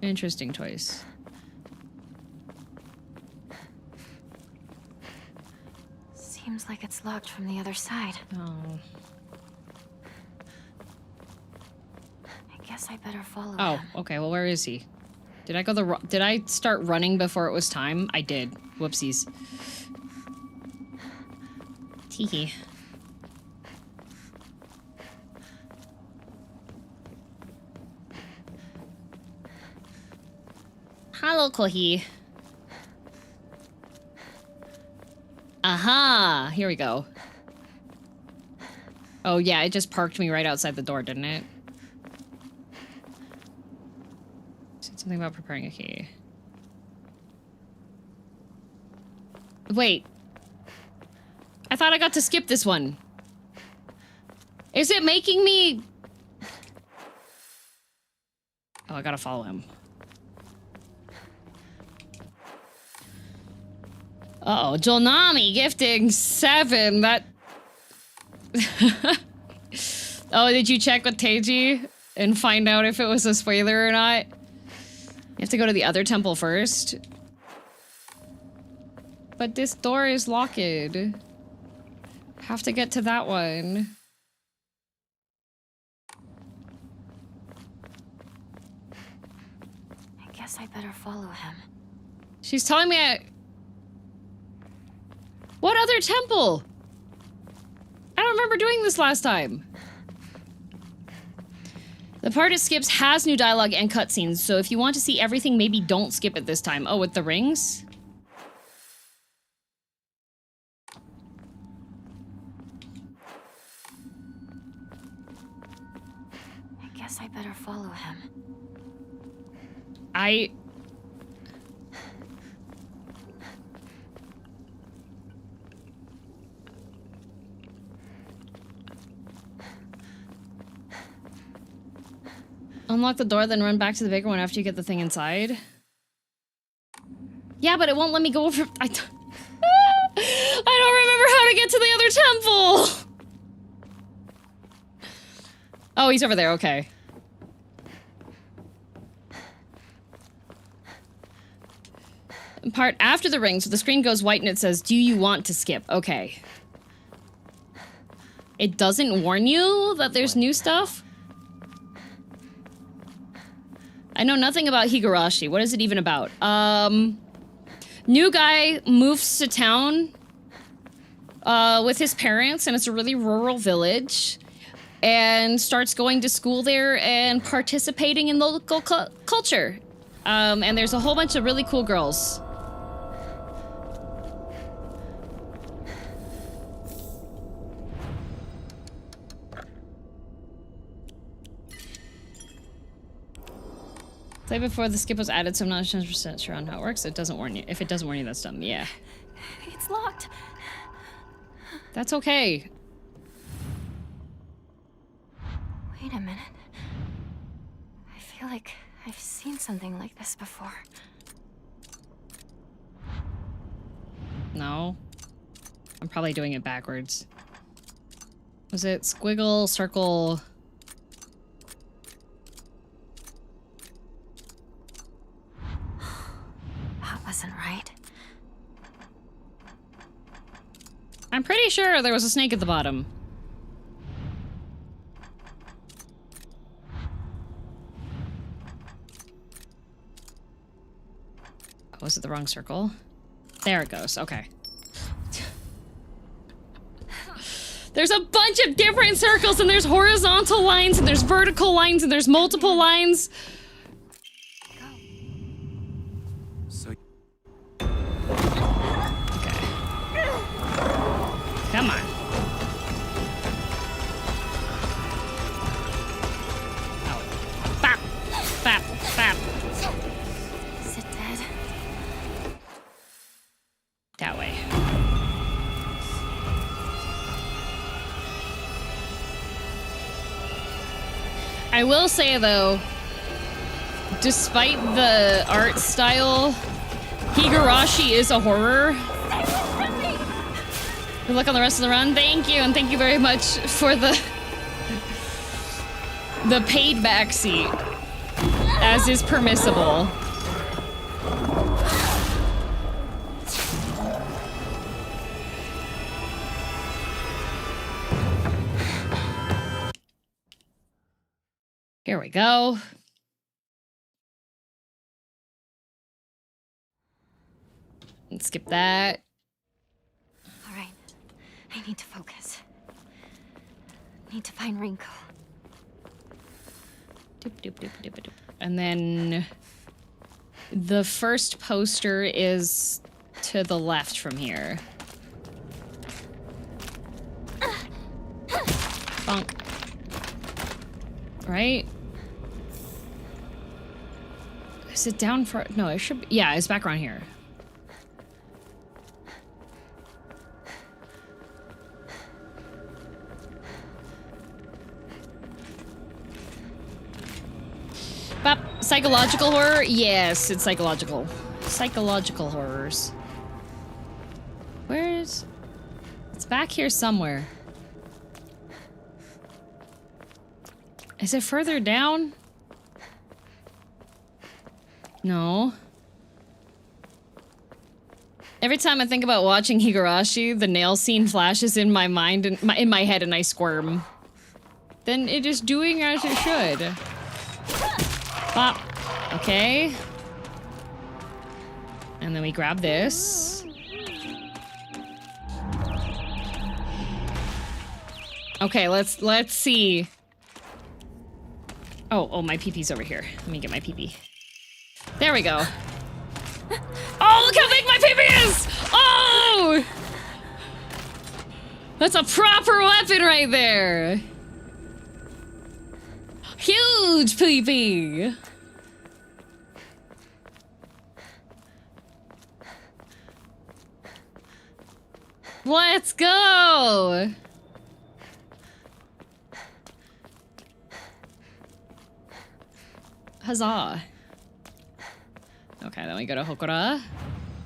Interesting choice. Seems like it's locked from the other side. Oh. I guess I better follow Oh, him. okay. Well, where is he? Did I go did I start running before it was time? I did. Whoopsies. Teehee. Hello, Kohi. Aha! Here we go. Oh, yeah, it just parked me right outside the door, didn't it? Said something about preparing a key. Wait. I thought I got to skip this one. Is it making me... Oh, I gotta follow him. Uh-oh, Jonami gifting 7. That... Oh, did you check with Teiji and find out if it was a spoiler or not? You have to go to the other temple first. But this door is locked. Have to get to that one. I guess I better follow him. She's telling me What other temple? I don't remember doing this last time. The part it skips has new dialogue and cutscenes, so if you want to see everything, maybe don't skip it this time. Oh, with the rings? I guess I better follow him. Unlock the door, then run back to the bigger one after you get the thing inside. Yeah, but it won't let me go over... I don't remember how to get to the other temple! Oh, he's over there, okay. Part after the ring, so the screen goes white and it says, do you want to skip? Okay. It doesn't warn you that there's new stuff? I know nothing about Higurashi. What is it even about? New guy moves to town with his parents, and it's a really rural village, and starts going to school there and participating in local culture. And there's a whole bunch of really cool girls. Play before the skip was added, so I'm not 100% sure on how it works. It doesn't warn you. If it doesn't warn you, that's dumb. Yeah. It's locked. That's okay. Wait a minute. I feel like I've seen something like this before. No. I'm probably doing it backwards. Was it squiggle, circle... Wasn't right. I'm pretty sure there was a snake at the bottom. was it the wrong circle? There it goes. Okay. There's a bunch of different circles, and there's horizontal lines, and there's vertical lines, and there's multiple lines. So. Okay. Come on. Bap! Bap! Bap! Is it dead? That way. I will say, though, despite the art style, Higurashi is a horror. Good luck on the rest of the run. Thank you, and thank you very much for the paid backseat, as is permissible. Here we go. Let's skip that. All right. I need to focus. Need to find Rinko. Doop, doop, doop, doop, doop. And then the first poster is to the left from here. Bonk. Right? Is it down for... No, it should be... Yeah, it's back around here. Bop. Psychological horror? Yes, it's psychological. Psychological horrors. Where's... It's back here somewhere. Is it further down? No. Every time I think about watching Higurashi, the nail scene flashes in my mind and in my head and I squirm. Then it is doing as it should. Bop. Okay. And then we grab this. Okay, let's see. Oh, my pee-pee's over here. Let me get my pee-pee. There we go. Oh, look how big my pee-pee is! Oh! That's a proper weapon right there. Huge pee-pee. Let's go! Huzzah. Okay, then we go to Hokora.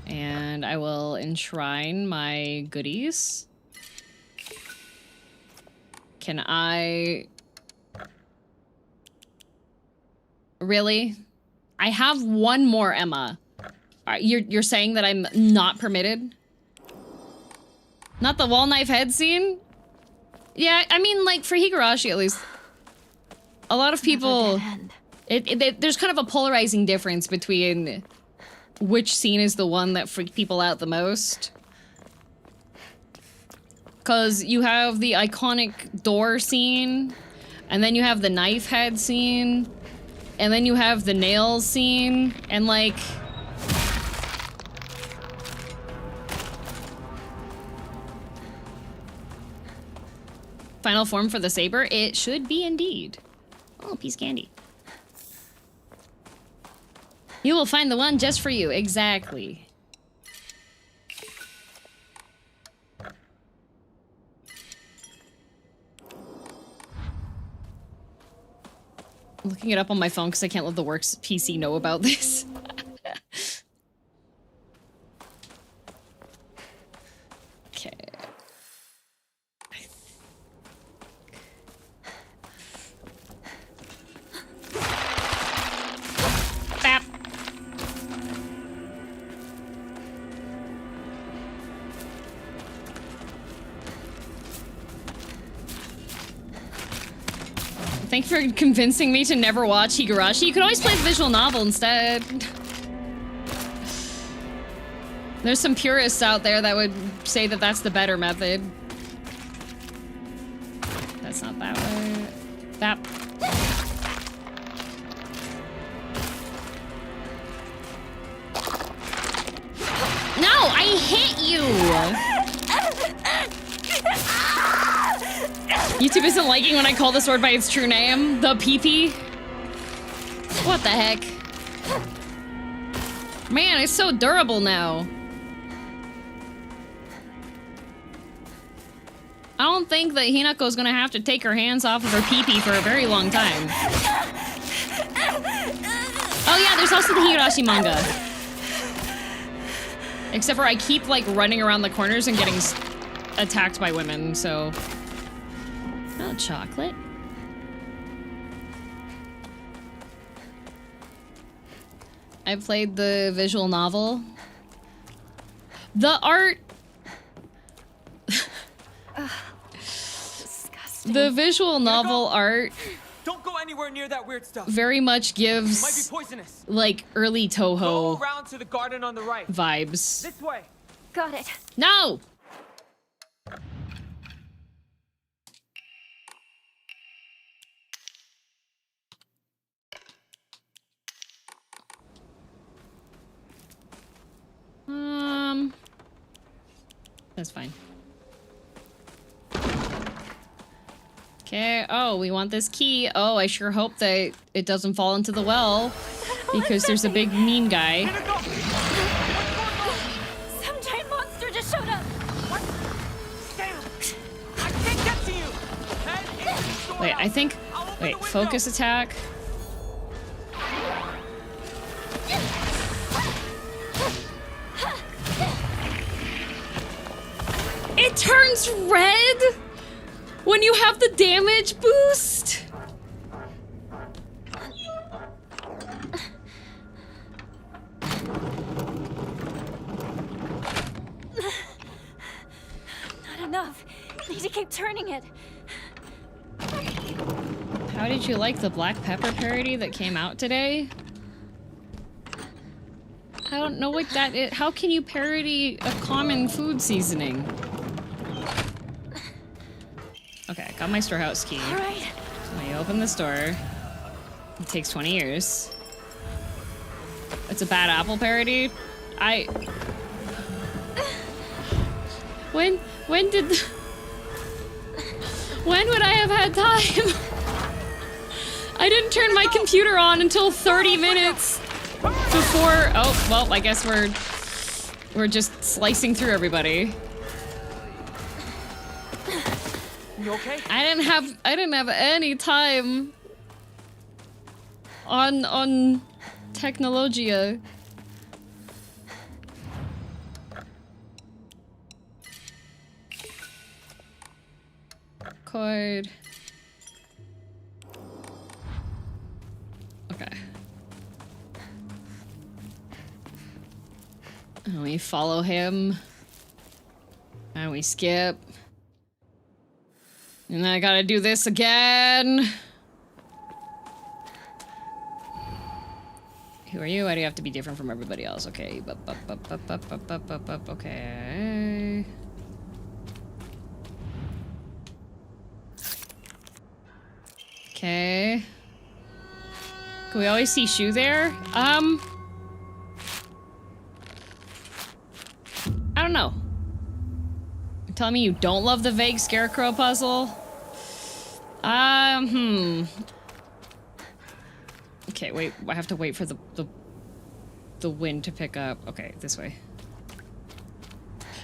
And I will enshrine my goodies. Can I... Really? I have one more, Emma. You're saying that I'm not permitted? Not the wall knife head scene? Yeah, I mean, like, for Higurashi at least. A lot of people... there's kind of a polarizing difference between which scene is the one that freaked people out the most. Because you have the iconic door scene, and then you have the knife head scene, and then you have the nails scene, and like... Final form for the saber? It should be indeed. Oh, piece of candy. You will find the one just for you. Exactly. I'm looking it up on my phone because I can't let the works PC know about this. Okay. Bap. Thank you for convincing me to never watch Higurashi. You could always play the visual novel instead. There's some purists out there that would say that that's the better method. That's not that way. That. No, I hit you! YouTube isn't liking when I call the sword by its true name, the PP. What the heck? Man, it's so durable now. I don't think that Hinako's gonna have to take her hands off of her PP for a very long time. Oh yeah, there's also the Higurashi manga. Except for I keep like running around the corners and getting attacked by women, so... Oh, chocolate. I played the visual novel. The art... Disgusting. The visual novel art... Don't go anywhere near that weird stuff. Very much gives... It might be poisonous. Like, early Toho... Go around to the garden on the right. Vibes. This way. Got it. No! That's fine. Okay, oh, we want this key. Oh, I sure hope that it doesn't fall into the well, because there's a big mean guy. Some giant monster just showed up. What? Damn! I can't get to you. Wait, I think... Wait, focus attack. It turns red when you have the damage boost. Not enough. Need to keep turning it. How did you like the black pepper parody that came out today? I don't know what that is. How can you parody a common food seasoning? Okay, got my storehouse key. All right. Let me open this door. It takes 20 years. It's a bad apple parody. When would I have had time? I didn't turn my computer on until 30 minutes before. Oh, well, I guess we're just slicing through everybody. You okay? I didn't have any time on Technologia. Code. Okay. And we follow him. And we skip. And then I gotta do this again. Who are you? Why do you have to be different from everybody else? Okay. Okay. Okay. Can we always see Shu there? I don't know. You're telling me you don't love the vague scarecrow puzzle? Okay, wait. I have to wait for the wind to pick up. Okay, this way.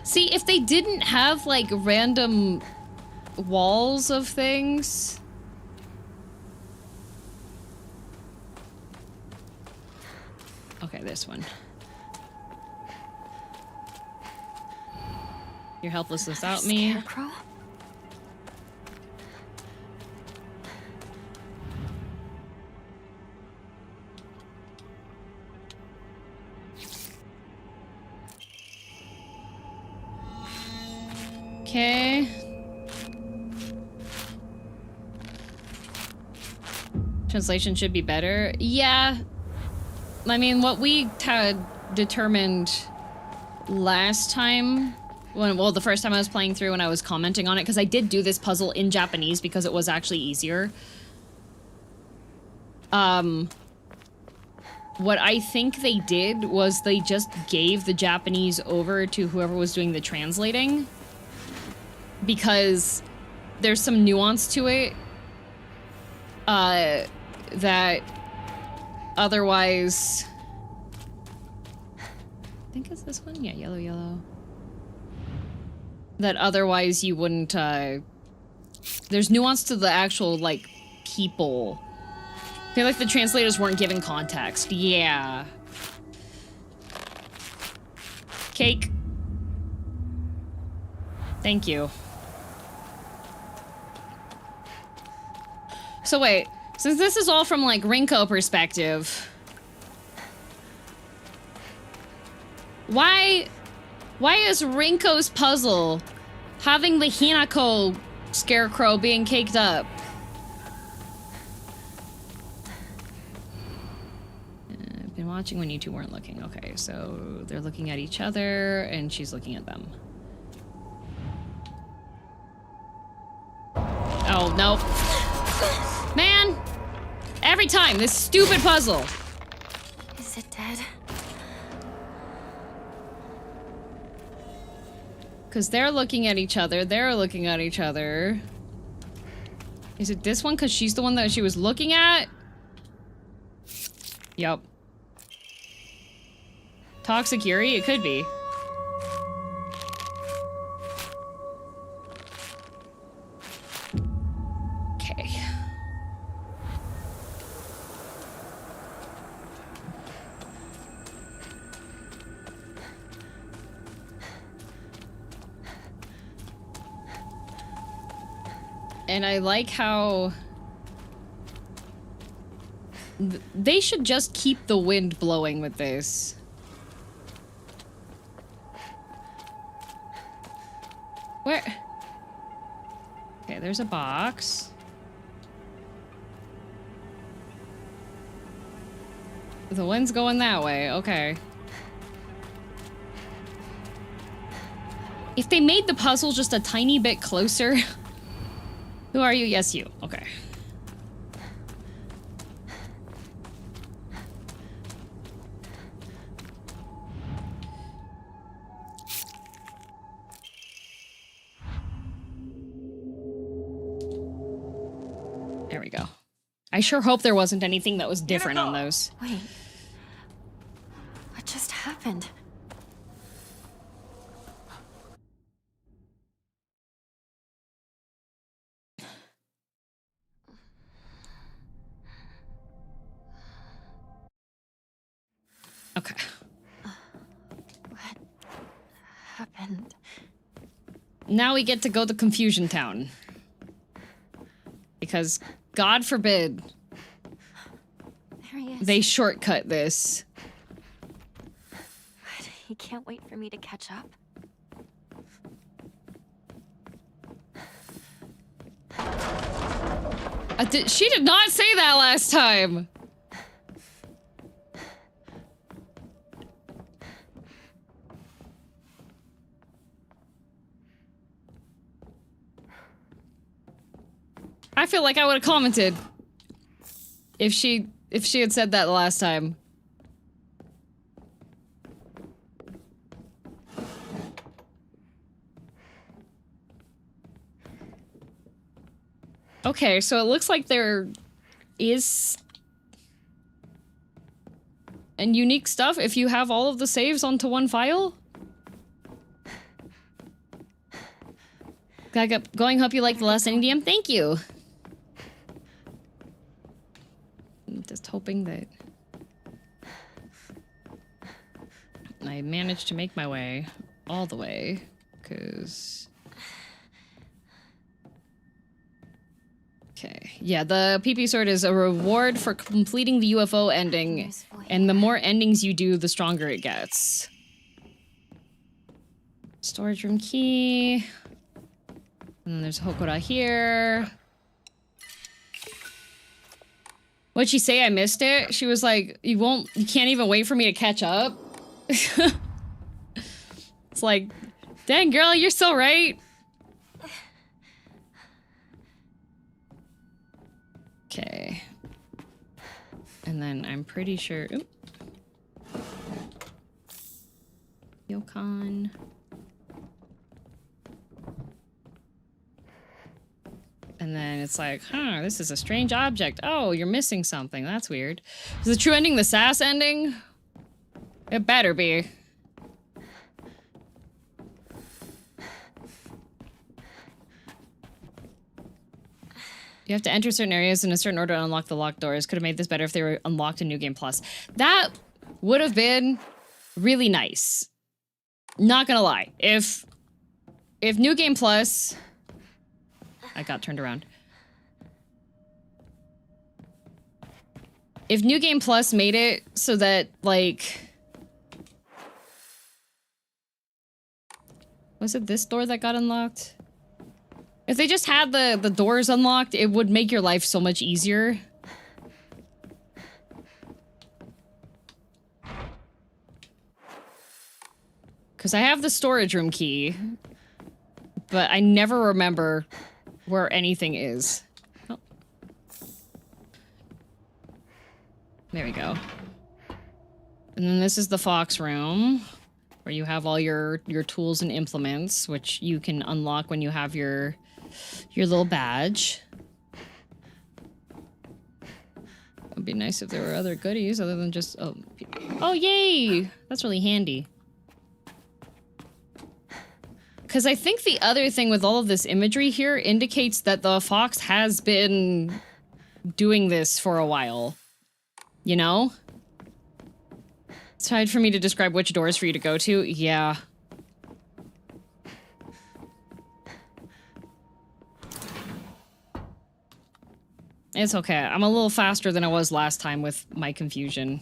See, if they didn't have, like, random walls of things... Okay, this one. You're helpless without me. Scarecrow? Okay. Translation should be better. Yeah. I mean, what we had determined last time, well, the first time I was playing through and I was commenting on it, because I did do this puzzle in Japanese because it was actually easier. What I think they did was they just gave the Japanese over to whoever was doing the translating, because there's some nuance to it that otherwise... I think it's this one? Yeah, yellow, yellow. That otherwise you wouldn't, there's nuance to the actual, like, people. I feel like the translators weren't given context. Yeah. Cake. Thank you. So wait, since this is all from, like, Rinko perspective... Why is Rinko's puzzle having the Hinako scarecrow being caked up? I've been watching when you two weren't looking. Okay, so they're looking at each other and she's looking at them. Oh, nope. Man! Every time, this stupid puzzle! Is it dead? Because they're looking at each other, they're looking at each other. Is it this one? Because she's the one that she was looking at? Yup. Toxic Yuri? It could be. Okay. And I like how... They should just keep the wind blowing with this. Where? Okay, there's a box. The wind's going that way, okay. If they made the puzzle just a tiny bit closer... Who are you? Yes, you. Okay. There we go. I sure hope there wasn't anything that was different on those. Wait. What just happened? Okay. What happened? Now we get to go to Confusion Town. Because, God forbid, There he is. they shortcut this. What? He can't wait for me to catch up? She did not say that last time! I feel like I would have commented if she had said that the last time. Okay, so it looks like there is and unique stuff if you have all of the saves onto one file. Going, hope you liked the last NDM. Thank you. I'm just hoping that I managed to make my way all the way, because... Okay, yeah, the PP sword is a reward for completing the UFO ending, and the more endings you do, the stronger it gets. Storage room key. And then there's Hokora here. What'd she say? I missed it? She was like, you can't even wait for me to catch up? It's like, dang girl, you're so right. Okay. And then I'm pretty sure... Oop. Yokon. And then it's like, huh, this is a strange object. Oh, you're missing something. That's weird. Is the true ending the sass ending? It better be. You have to enter certain areas in a certain order to unlock the locked doors. Could have made this better if they were unlocked in New Game Plus. That would have been really nice. Not gonna lie. If New Game Plus... I got turned around. If New Game Plus made it so that, like... Was it this door that got unlocked? If they just had the doors unlocked, it would make your life so much easier. Because I have the storage room key, but I never remember where anything is. Oh. There we go. And then this is the Fox room, where you have all your tools and implements, which you can unlock when you have your little badge. It'd be nice if there were other goodies other than just... Oh, yay! That's really handy. Because I think the other thing with all of this imagery here indicates that the Fox has been doing this for a while. You know? It's hard for me to describe which doors for you to go to. Yeah. It's okay. I'm a little faster than I was last time with my confusion.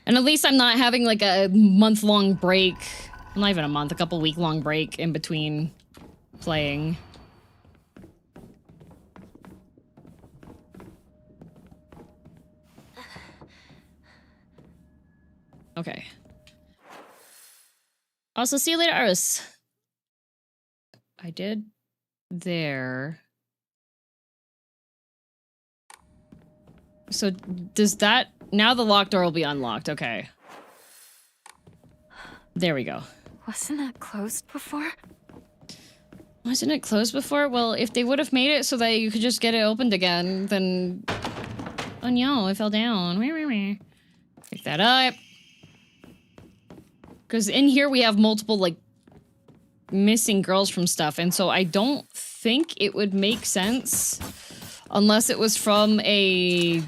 And at least I'm not having like a month-long break. Not even a month, a couple week-long break in between playing. Okay. Also, see you later, Iris. I did there. So does that... Now the locked door will be unlocked. Okay. There we go. Wasn't that closed before? Wasn't it closed before? Well, if they would have made it so that you could just get it opened again, then... Oh no, it fell down. Pick that up. Because in here we have multiple, like, missing girls from stuff, and so I don't think it would make sense unless it was from a...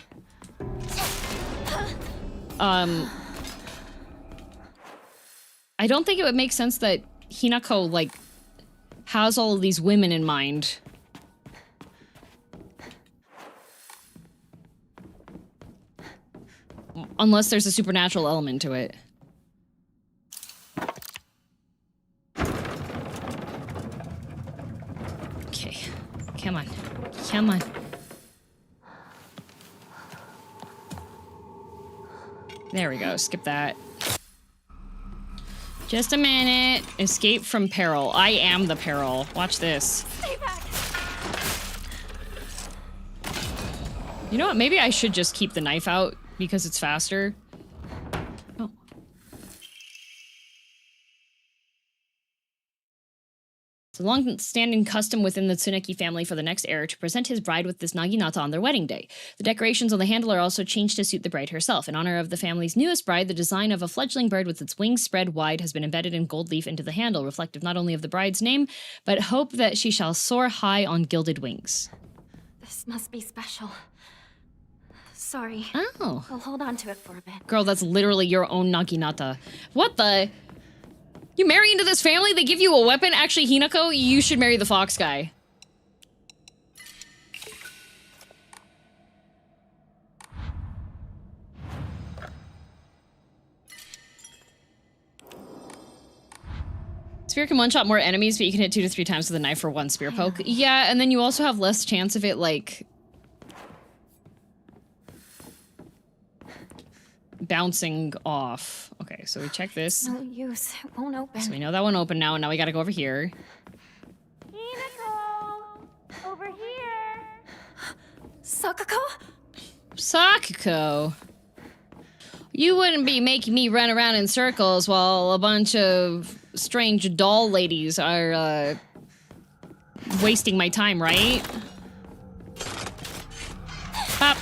I don't think it would make sense that Hinako, like, has all of these women in mind. Unless there's a supernatural element to it. Okay. Come on. Come on. There we go. Skip that. Just a minute. Escape from peril. I am the peril. Watch this. Stay back. You know what? Maybe I should just keep the knife out because it's faster. Oh. It's a long-standing custom within the Tsuneki family for the next heir to present his bride with this naginata on their wedding day. The decorations on the handle are also changed to suit the bride herself. In honor of the family's newest bride, the design of a fledgling bird with its wings spread wide has been embedded in gold leaf into the handle, reflective not only of the bride's name, but hope that she shall soar high on gilded wings. This must be special. Sorry. Oh. I'll hold on to it for a bit. Girl, that's literally your own naginata. What the... You marry into this family? They give you a weapon? Actually, Hinako, you should marry the fox guy. Spear can one-shot more enemies, but you can hit 2 to 3 times with a knife for 1 spear poke. Yeah, and then you also have less chance of it, like... bouncing off. Okay, so we check this. No use. It won't open. So we know that one open now, and now we gotta go over here. Hinako! Over here! Sakuko? Sakuko? You wouldn't be making me run around in circles while a bunch of strange doll ladies are, wasting my time, right? Bop.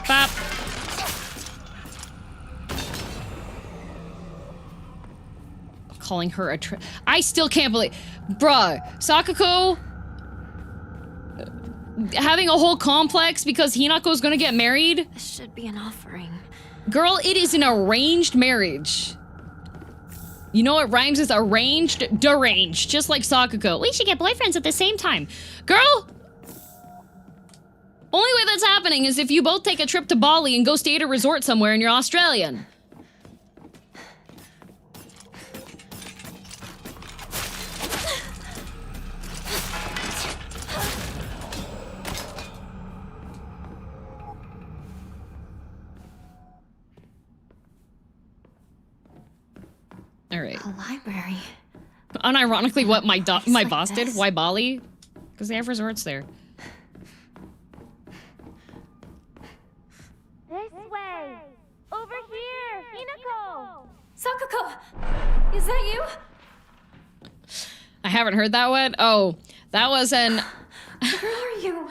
Bop. Calling her a I still can't believe- Bruh, Sakuko having a whole complex because Hinako's gonna get married? This should be an offering. Girl, it is an arranged marriage. You know what rhymes with arranged? Deranged, just like Sakuko. We should get boyfriends at the same time. Girl! Only way that's happening is if you both take a trip to Bali and go stay at a resort somewhere and you're Australian. All right. A library. Unironically, what my like boss did? this. Why Bali? Because they have resorts there. This way! Over here! Hinako! Sakuko! Is that you? I haven't heard that one. Oh, that was an... Where are you?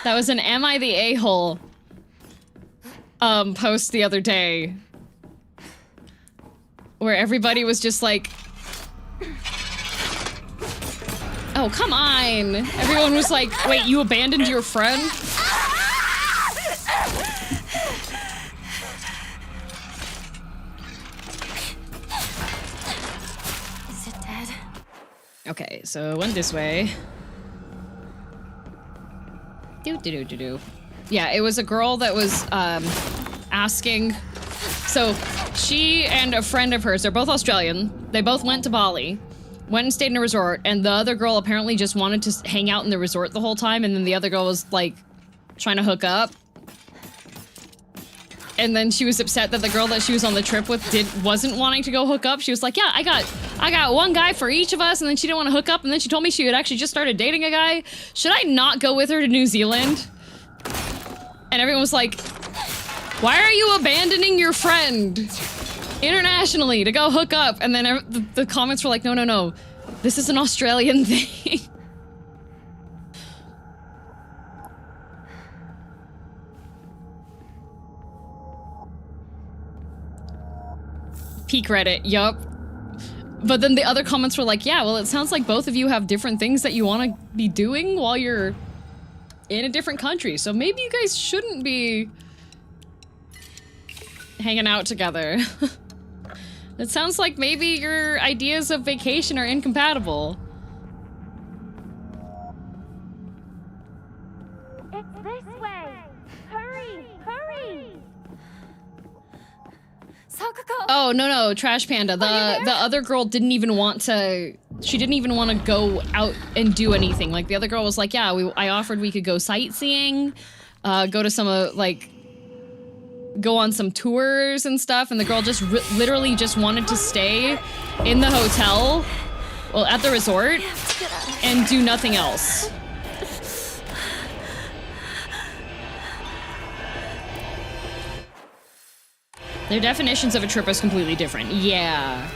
That was an Am I the A-hole post the other day. Where everybody was just like... Oh, come on! Everyone was like, wait, you abandoned your friend? Is it dead? Okay, so it went this way. Do. Yeah, it was a girl that was, asking... So, she and a friend of hers, they're both Australian. They both went to Bali, went and stayed in a resort, and the other girl apparently just wanted to hang out in the resort the whole time, and then the other girl was, like, trying to hook up. And then she was upset that the girl that she was on the trip with wasn't wanting to go hook up. She was like, yeah, I got one guy for each of us, and then she didn't want to hook up, and then she told me she had actually just started dating a guy. Should I not go with her to New Zealand? And everyone was like, why are you abandoning your friend internationally to go hook up? And then the comments were like, no. This is an Australian thing. Peak Reddit, yup. But then the other comments were like, yeah, well, it sounds like both of you have different things that you want to be doing while you're in a different country. So maybe you guys shouldn't be hanging out together. It sounds like maybe your ideas of vacation are incompatible. It's this way! Hurry! Hurry! Sakuko! Oh, no, Trash Panda. The other girl didn't even want to... She didn't even want to go out and do anything. Like, the other girl was like, yeah, I offered we could go sightseeing, go to some, go on some tours and stuff, and the girl just literally just wanted to stay in the hotel, well, at the resort, and do nothing else. Their definitions of a trip is completely different. Yeah.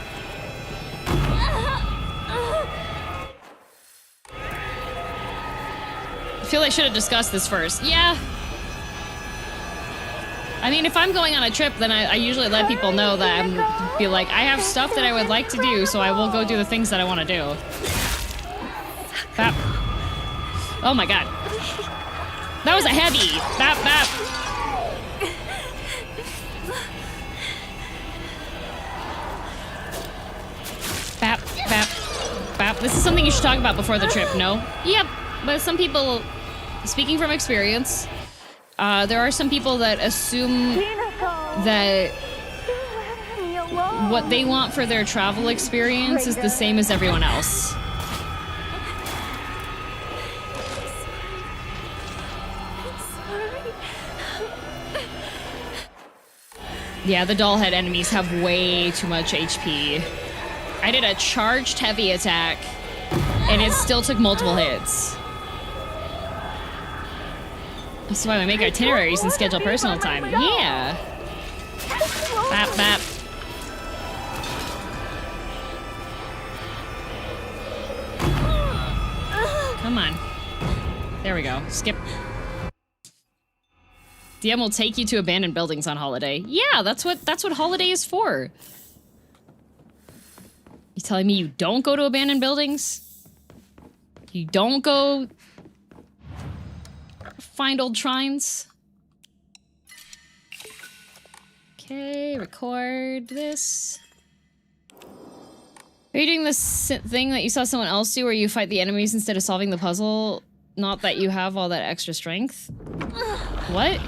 I feel I should have discussed this first. Yeah. I mean, if I'm going on a trip, then I usually let people know that I'm be like, I have stuff that I would like to do, so I will go do the things that I want to do. Bap. Oh my god. That was a heavy. Bap, bap. Bap, bap, bap. This is something you should talk about before the trip, no? Yep, but some people, speaking from experience, there are some people that assume that what they want for their travel experience is the same as everyone else. Yeah, the doll head enemies have way too much HP. I did a charged heavy attack, and it still took multiple hits. That's why we make itineraries and schedule personal time. Yeah. Bap, bap. Come on. There we go. Skip. DM will take you to abandoned buildings on holiday. Yeah, that's what holiday is for. You telling me you don't go to abandoned buildings? You don't go find old shrines? Okay, record this. Are you doing this thing that you saw someone else do where you fight the enemies instead of solving the puzzle? Not that you have all that extra strength? What?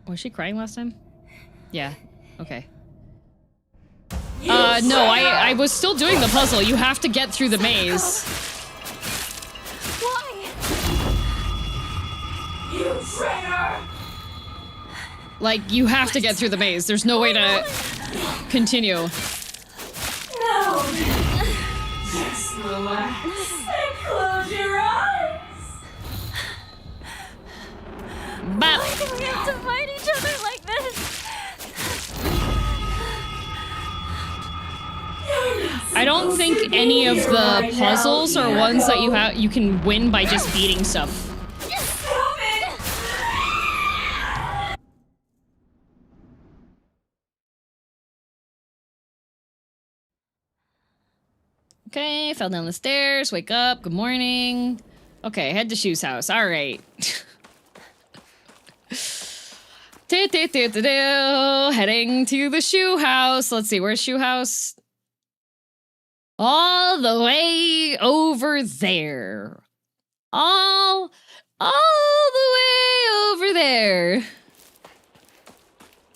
Was she crying last time? Yeah. Okay. No, I was still doing the puzzle. You have to get through the maze. Why? You traitor! Like, you have to get through the maze. There's no way to continue. No! Just relax and close your eyes! Bap. Why do we have to fight each other like this? I don't think any of the puzzles are ones that you can win by just beating stuff. Okay, fell down the stairs, wake up, good morning. Okay, head to Shu's house, alright. Heading to the Shu house. Let's see, where's Shu house? All the way over there. All the way over there.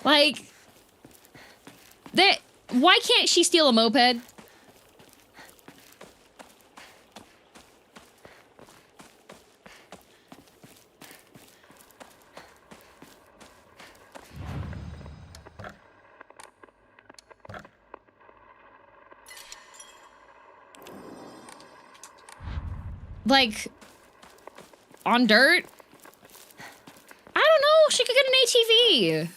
Like, why can't she steal a moped? Like, on dirt? I don't know, she could get an ATV.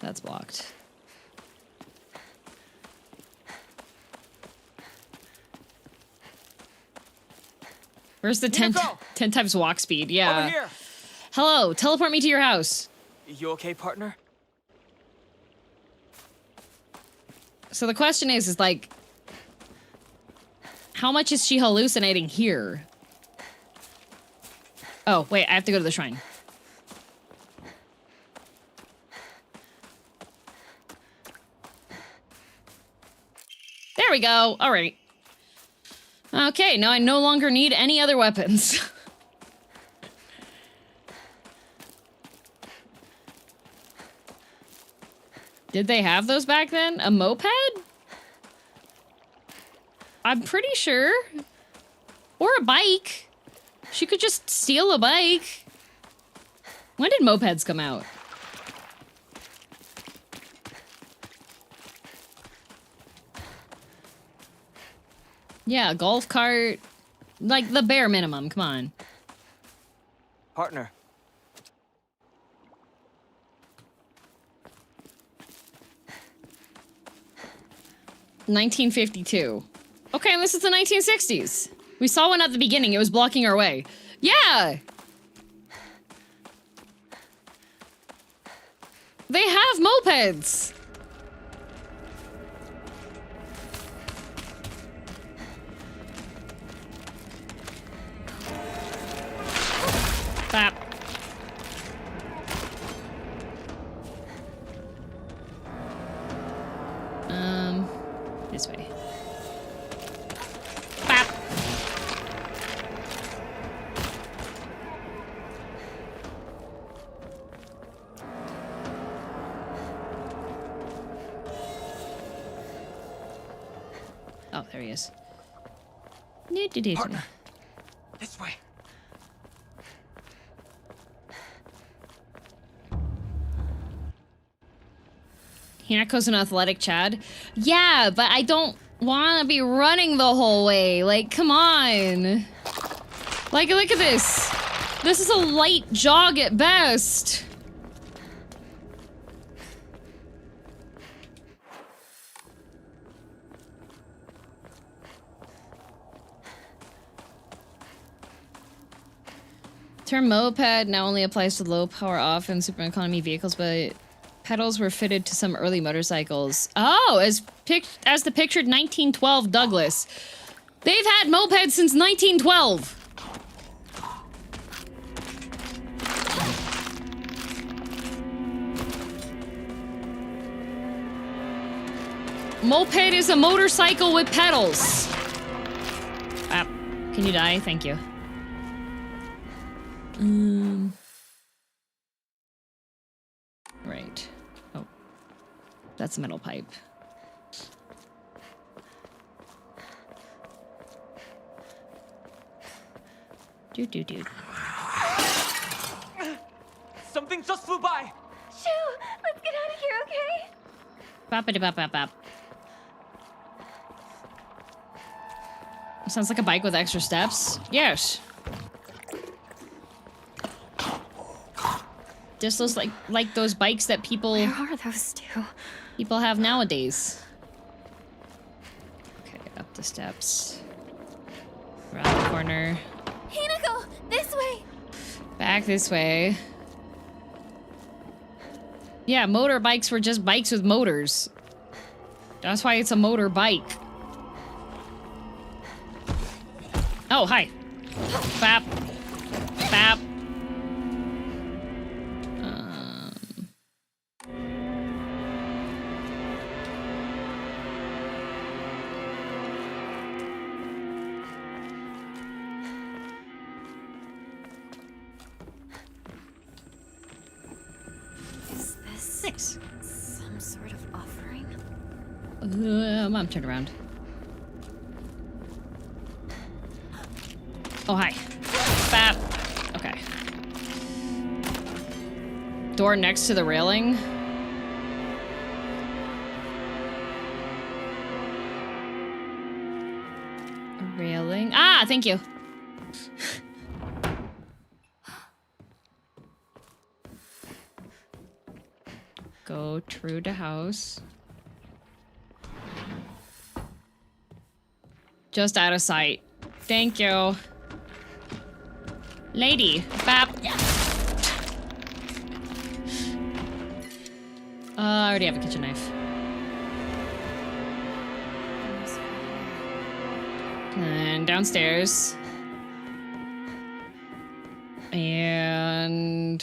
That's blocked. Where's the 10 times walk speed? Yeah. Over here. Hello, teleport me to your house. You okay, partner? So the question is like, how much is she hallucinating here? Oh, wait, I have to go to the shrine. There we go. All right. Okay, now I no longer need any other weapons. Did they have those back then? A moped? I'm pretty sure. Or a bike. She could just steal a bike. When did mopeds come out? Yeah, a golf cart. Like the bare minimum, come on. Partner. $1952. Okay, and this is the 1960s. We saw one at the beginning. It was blocking our way. Yeah! They have mopeds! Bap. This way. Bap. Oh, there he is. Partner, This way. Hanako's an athletic Chad. Yeah, but I don't want to be running the whole way. Like, come on. Like, look at this. This is a light jog at best. Term moped now only applies to low power off and super economy vehicles, but pedals were fitted to some early motorcycles. Oh, as the pictured 1912 Douglas. They've had mopeds since 1912. Moped is a motorcycle with pedals. Ah, can you die? Thank you. Right. Oh. That's a metal pipe. Dude. Something just flew by. Shoo! Let's get out of here, okay? Bop. Sounds like a bike with extra steps. Yes. Just those like those bikes that people. Where are those two? People have nowadays. Okay, up the steps. Around the corner. Hinako, this way. Back this way. Yeah, motorbikes were just bikes with motors. That's why it's a motorbike. Oh, hi. Bap. Bap. Is this Nice. some sort of offering? Mom, turn around. Oh, hi. Bap. Okay. Door next to the railing. A railing. Ah, thank you. Go through the house. Just out of sight. Thank you. Lady. Bap. I already have a kitchen knife. And downstairs. And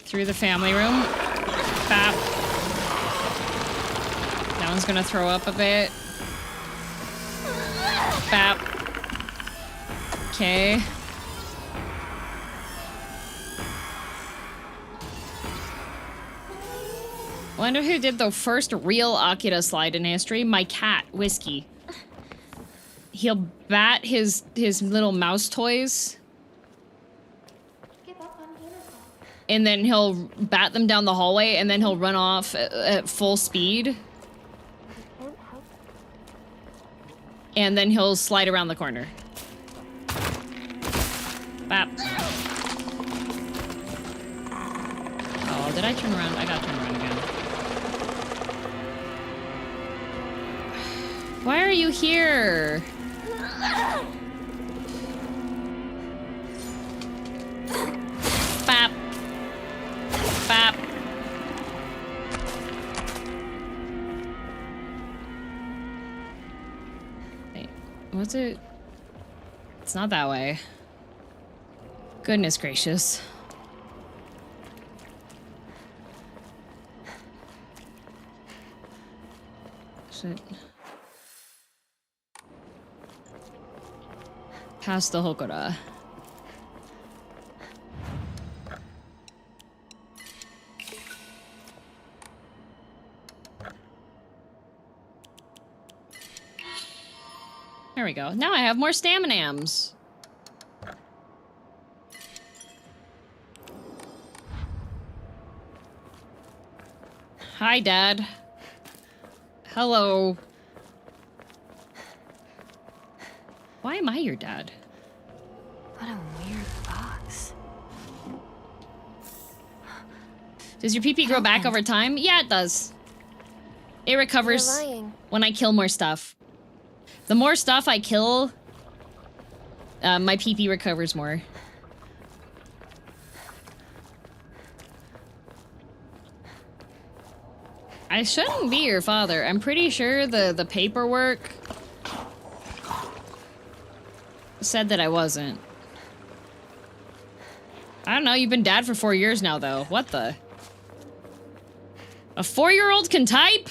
through the family room. Bap. That one's gonna throw up a bit. Bap. Okay. Wonder who did the first real Akira slide in history? My cat, Whiskey. He'll bat his little mouse toys. And then he'll bat them down the hallway, and then he'll run off at full speed. And then he'll slide around the corner. Bap. Oh, did I turn around? I got turned around again. Why are you here? Bap. Bap. Wait, what's it? It's not that way. Goodness gracious. Shit. Past the Hokora. There we go. Now I have more staminams. Hi, Dad. Hello. Why am I your dad? What a weird box. Does your pee-pee grow back over time? Yeah, it does. It recovers You're lying. when I kill more stuff. The more stuff I kill, my pee-pee recovers more. I shouldn't be your father. I'm pretty sure the paperwork said that I wasn't. I don't know, you've been dad for 4 years now, though. What the? A 4-year-old can type?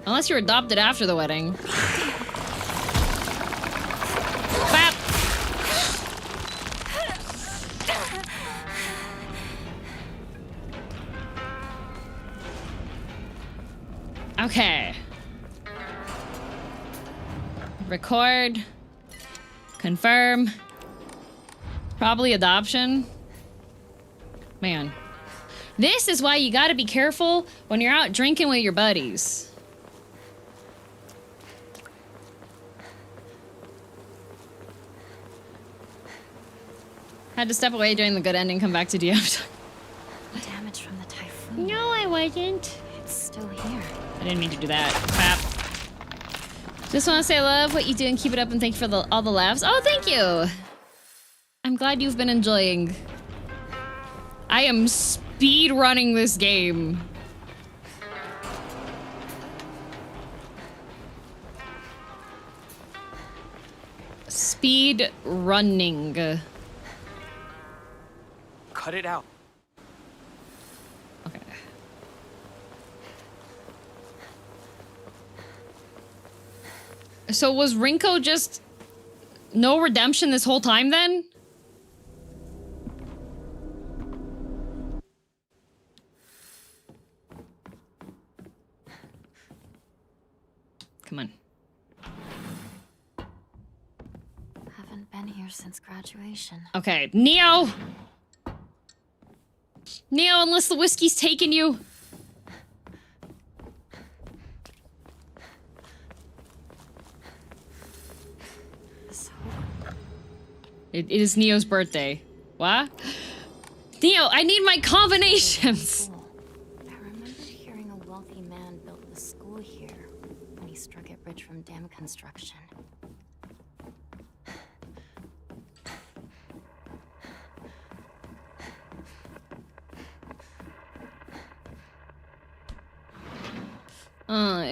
Unless you were adopted after the wedding. Bap! Okay. Record. Confirm. Probably adoption. Man. This is why you gotta be careful when you're out drinking with your buddies. Had to step away during the good ending, come back to DM. Damage from the typhoon. No, I wasn't. It's still here. I didn't mean to do that. Crap. Just want to say I love what you do and keep it up, and thank you for all the laughs. Oh, thank you. I'm glad you've been enjoying. I am speed running this game. Speed running. Cut it out. Okay. So was Rinko just no redemption this whole time then? Come on. Haven't been here since graduation. Okay, Neo! Neo, unless the whiskey's taken you. It is Neo's birthday. What? Neo, I need my combinations! I remember hearing a wealthy man built the school here when he struck it rich from dam construction.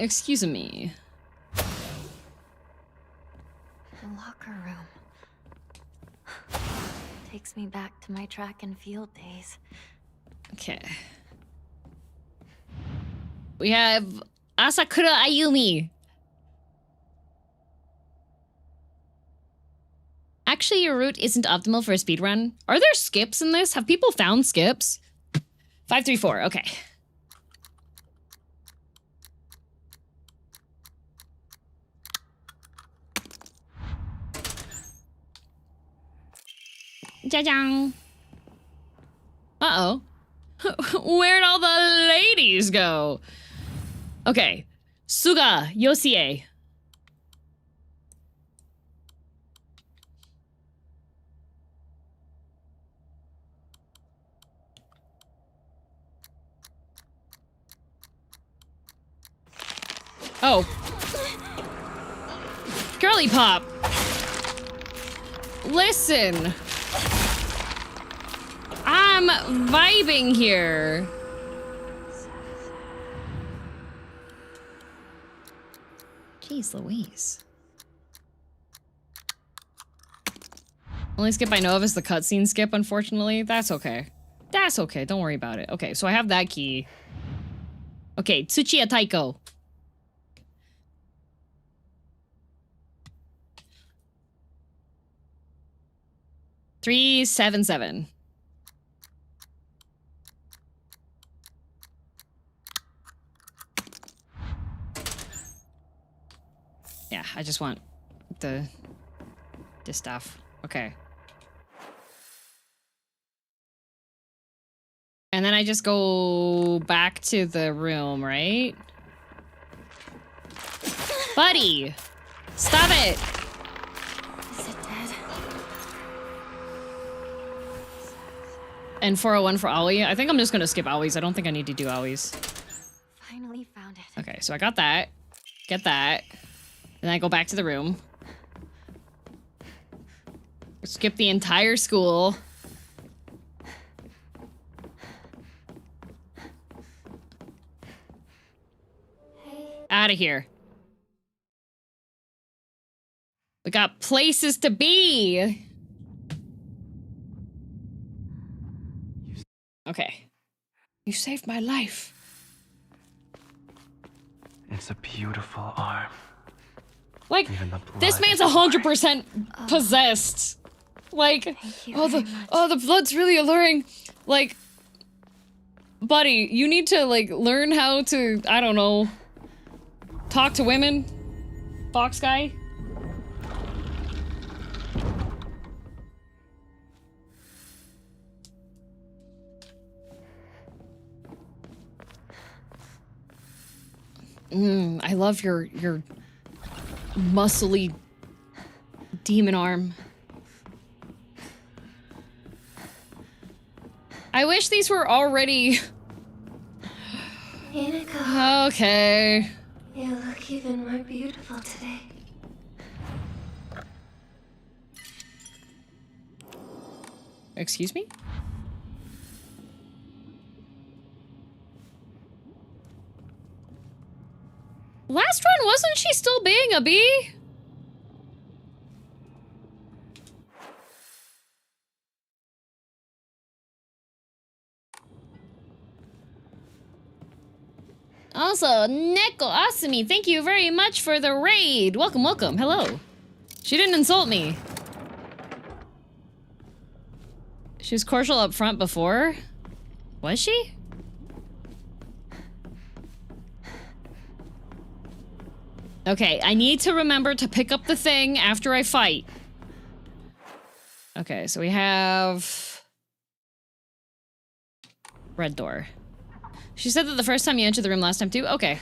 Excuse me. The locker room. Takes me back to my track and field days. Okay. We have Asakura Ayumi. Actually, your route isn't optimal for a speedrun. Are there skips in this? Have people found skips? 534, okay. Jajang. Uh-oh. Where'd all the ladies go? Okay. Suga Yosie. Oh. Girly pop. Listen. I'm vibing here. Jeez Louise. Only skip I know of is the cutscene skip, unfortunately. That's okay. That's okay. Don't worry about it. Okay, so I have that key. Okay, Tsuchiya Taiko. Three, 7, 7. I just want this stuff. Okay. And then I just go back to the room, right? Buddy! Stop it! Is it dead? And 401 for Aoi. I think I'm just gonna skip Aoi's. I don't think I need to do Aoi's. Finally found it. Okay, so I got that. Get that. Then I go back to the room. Skip the entire school. Out of here. We got places to be. Okay. You saved my life. It's a beautiful arm. Like, Even the this blood man's is 100% possessed. Like, oh, the blood's really alluring. Like, buddy, you need to, like, learn how to, I don't know, talk to women. Fox guy. I love your muscly demon arm. I wish these were already... Hinako. Okay. You look even more beautiful today. Excuse me? Last run, wasn't she still being a bee? Also, Neko Asumi, thank you very much for the raid. Welcome, welcome. Hello. She didn't insult me. She was cordial up front before. Was she? Okay, I need to remember to pick up the thing after I fight. Okay, so we have... red door. She said that the first time you entered the room last time too? Okay.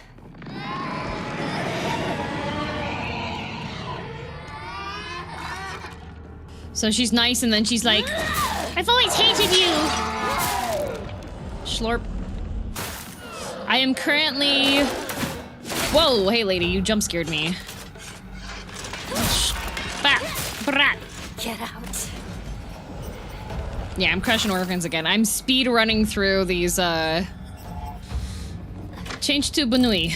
So she's nice and then she's like, I've always hated you! Schlorp. I am currently... Whoa, hey lady, you jump scared me. Get out. Yeah, I'm crushing orphans again. I'm speed running through these, Change to Banui.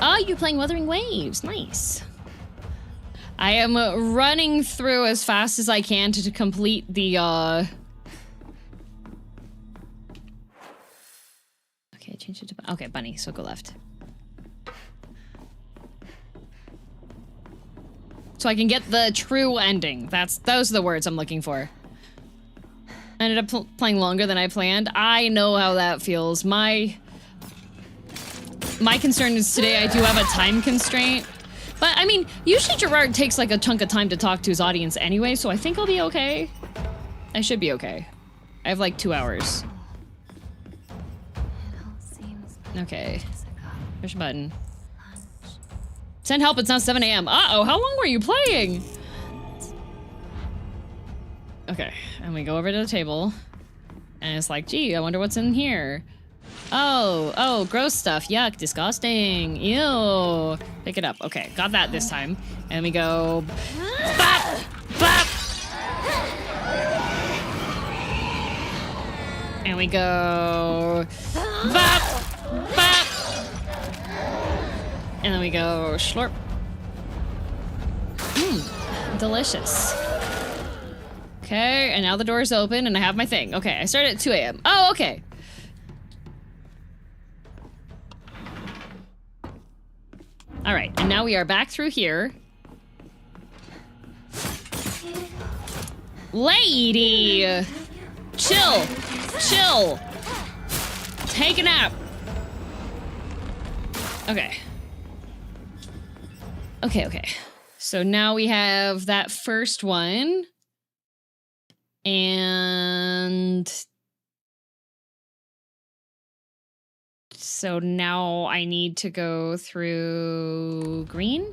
Oh, you're playing Wuthering Waves. Nice. I am running through as fast as I can to complete the, Okay, change it to... Okay, bunny, so go left. So I can get the true ending. Those are the words I'm looking for. I ended up playing longer than I planned. I know how that feels. My concern is today I do have a time constraint. But, I mean, usually Gerard takes like a chunk of time to talk to his audience anyway, so I think I'll be okay. I should be okay. I have like 2 hours. Okay. Push a button. Send help, it's now 7 a.m. Uh-oh, how long were you playing? Okay, and we go over to the table. And it's like, gee, I wonder what's in here. Oh, gross stuff. Yuck, disgusting. Ew. Pick it up. Okay, got that this time. And we go... Bop! Bop! And we go... Bop! Bop! And then we go schlorp. Delicious. Okay, and now the door's open and I have my thing. Okay, I started at 2 a.m. Oh, okay. All right, and now we are back through here. Lady! Chill! Chill! Take a nap! Okay. Okay. So now we have that first one. And so now I need to go through green.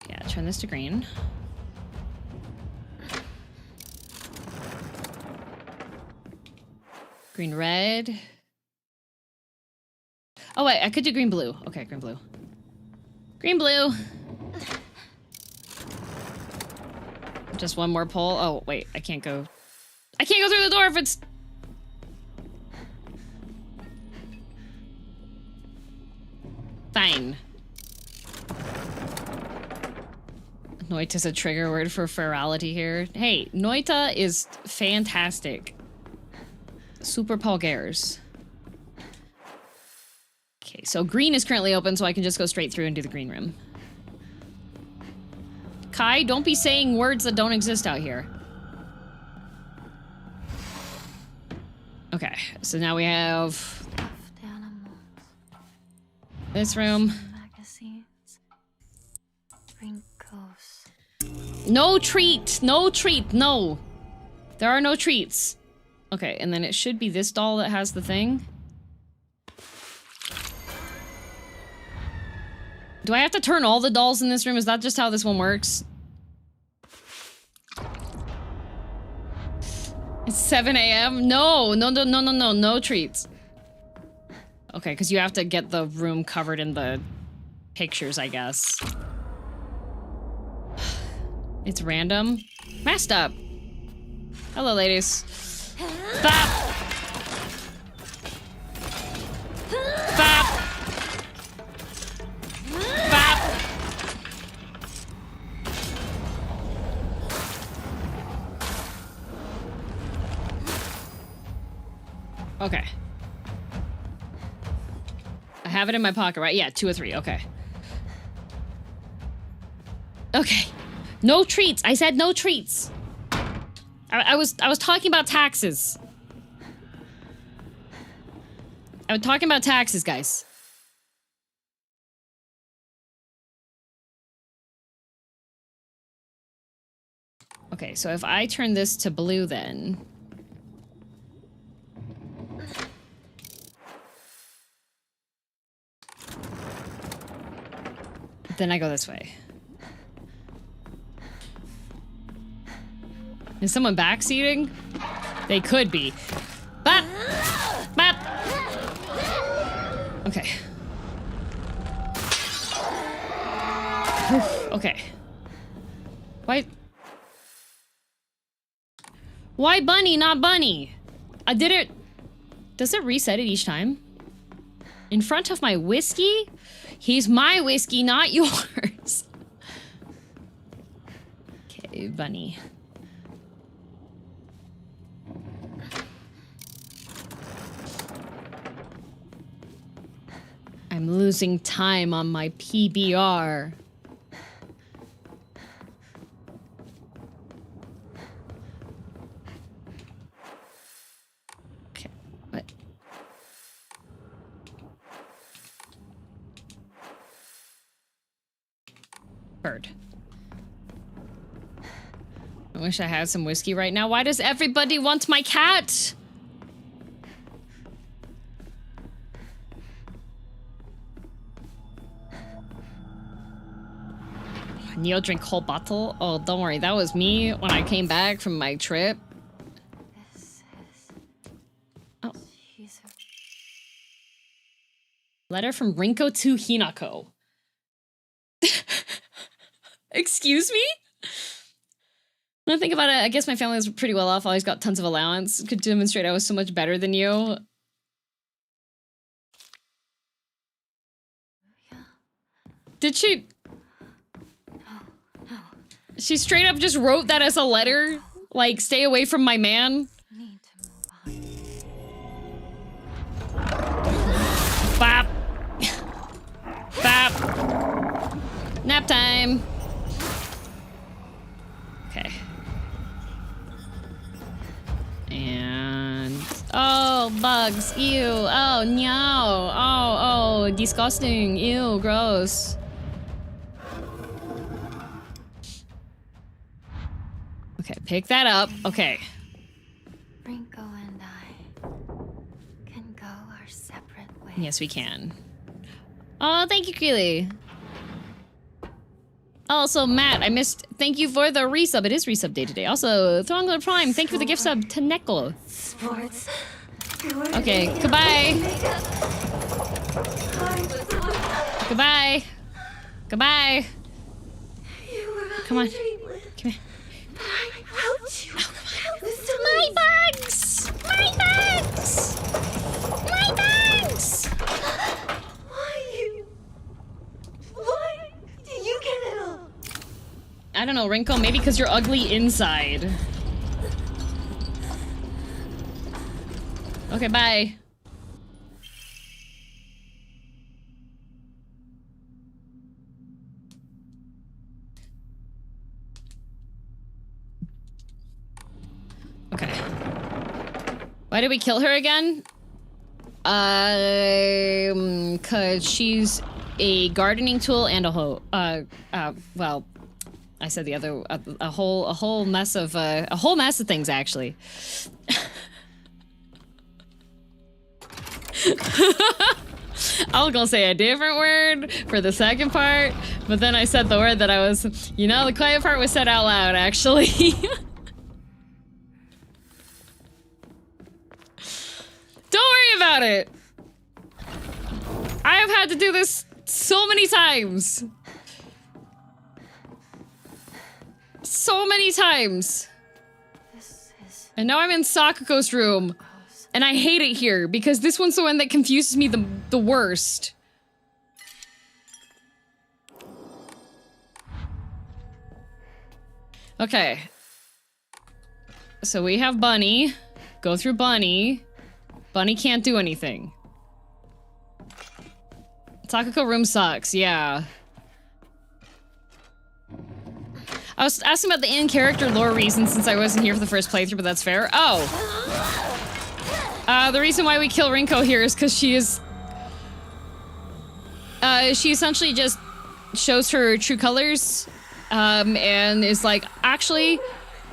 Yeah, turn this to green. Green, red. Oh, wait, I could do green, blue. Okay, green, blue. Green, blue. Just one more pull. Oh, wait, I can't go through the door if it's... Fine. Noita's a trigger word for ferality here. Hey, Noita is fantastic. Super Palgares. Okay, so green is currently open, so I can just go straight through and do the green room. Kai, don't be saying words that don't exist out here. Okay, so now we have this room. No treat! No treat! No! There are no treats. Okay, and then it should be this doll that has the thing. Do I have to turn all the dolls in this room? Is that just how this one works? It's 7 a.m.? No treats. Okay, because you have to get the room covered in the pictures, I guess. It's random. Messed up. Hello, ladies. Bop! Bop! Bop! Okay. I have it in my pocket, right? Yeah, 2 or 3. Okay. Okay. No treats. I said no treats. I was talking about taxes. I was talking about taxes, guys. Okay, so if I turn this to blue then... Then I go this way. Is someone backseating? They could be. Bop! Bop! Okay. Okay. Why bunny, not bunny? I did it. Does it reset it each time? In front of my whiskey? He's my whiskey, not yours. Okay, bunny. I'm losing time on my PBR. Okay, what? Bird. I wish I had some whiskey right now. Why does everybody want my cat? Neo drink whole bottle? Oh, don't worry. That was me when I came back from my trip. Oh. Letter from Rinko to Hinako. Excuse me? When I think about it, I guess my family was pretty well off. Always got tons of allowance. Could demonstrate I was so much better than you. Did she... She straight up just wrote that as a letter? Like, stay away from my man? Bop. Bop. Nap time. Okay. And... Oh, bop. bugs. Ew. Oh, no. Oh, disgusting. Ew, gross. Okay, pick that up. Okay. Rinko and I can go our separate ways. Yes, we can. Oh, thank you, Keely. Also, Matt, I missed. Thank you for the resub. It is resub day today. Also, Throngler Prime, thank you for the gift sub to Neckel. Sports. Okay, goodbye. Goodbye. Goodbye. Come on. Come here. My bugs! My bugs! My bugs! Why do you get it all? I don't know, Rinko, maybe because you're ugly inside. Okay, bye. Okay. Why did we kill her again? Cause she's a gardening tool and a hoe. Well, I said the other, a whole mess of things, actually. I was gonna say a different word for the second part, but then I said the word that I was, you know, the quiet part was said out loud, actually. Don't worry about it. I have had to do this so many times. So many times. And now I'm in Sakuko's room. And I hate it here because this one's the one that confuses me the worst. Okay. So we have Bunny. Go through Bunny. Bunny can't do anything. Sakuko room sucks, yeah. I was asking about the in-character lore reason since I wasn't here for the first playthrough, but that's fair. Oh. The reason why we kill Rinko here is because she is... she essentially just shows her true colors, and is like, actually,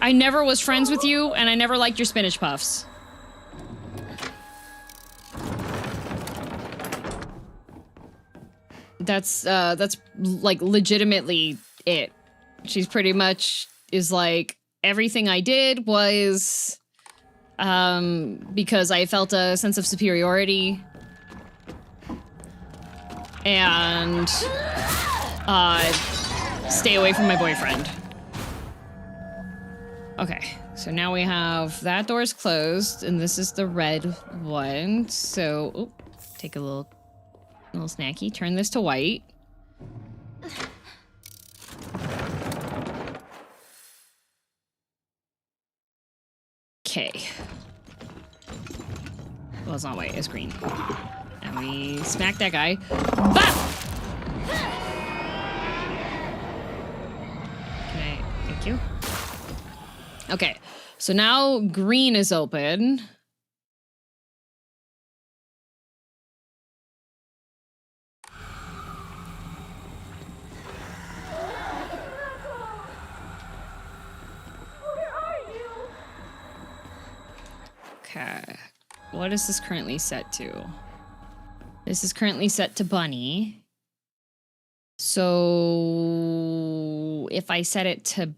I never was friends with you, and I never liked your spinach puffs. That's like legitimately it. She's pretty much is like, everything I did was because I felt a sense of superiority and stay away from my boyfriend. Okay, so now we have that door's closed and this is the red one. So, oh, take a little snacky, turn this to white. Okay. Well, it's not white, it's green. And we smack that guy. Bah! Okay, thank you. Okay, so now green is open. Okay, what is this currently set to? This is currently set to Bunny. So if I set it to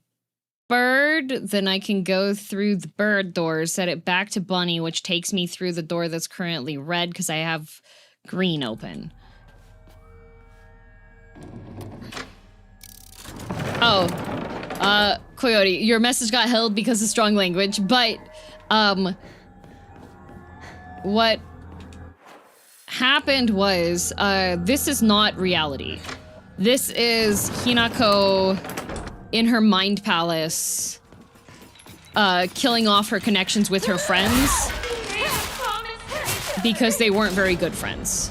Bird, then I can go through the bird door, set it back to Bunny, which takes me through the door that's currently red because I have green open. Oh, Coyote, your message got held because of strong language, but what happened was, this is not reality. This is Hinako in her mind palace, killing off her connections with her friends because they weren't very good friends.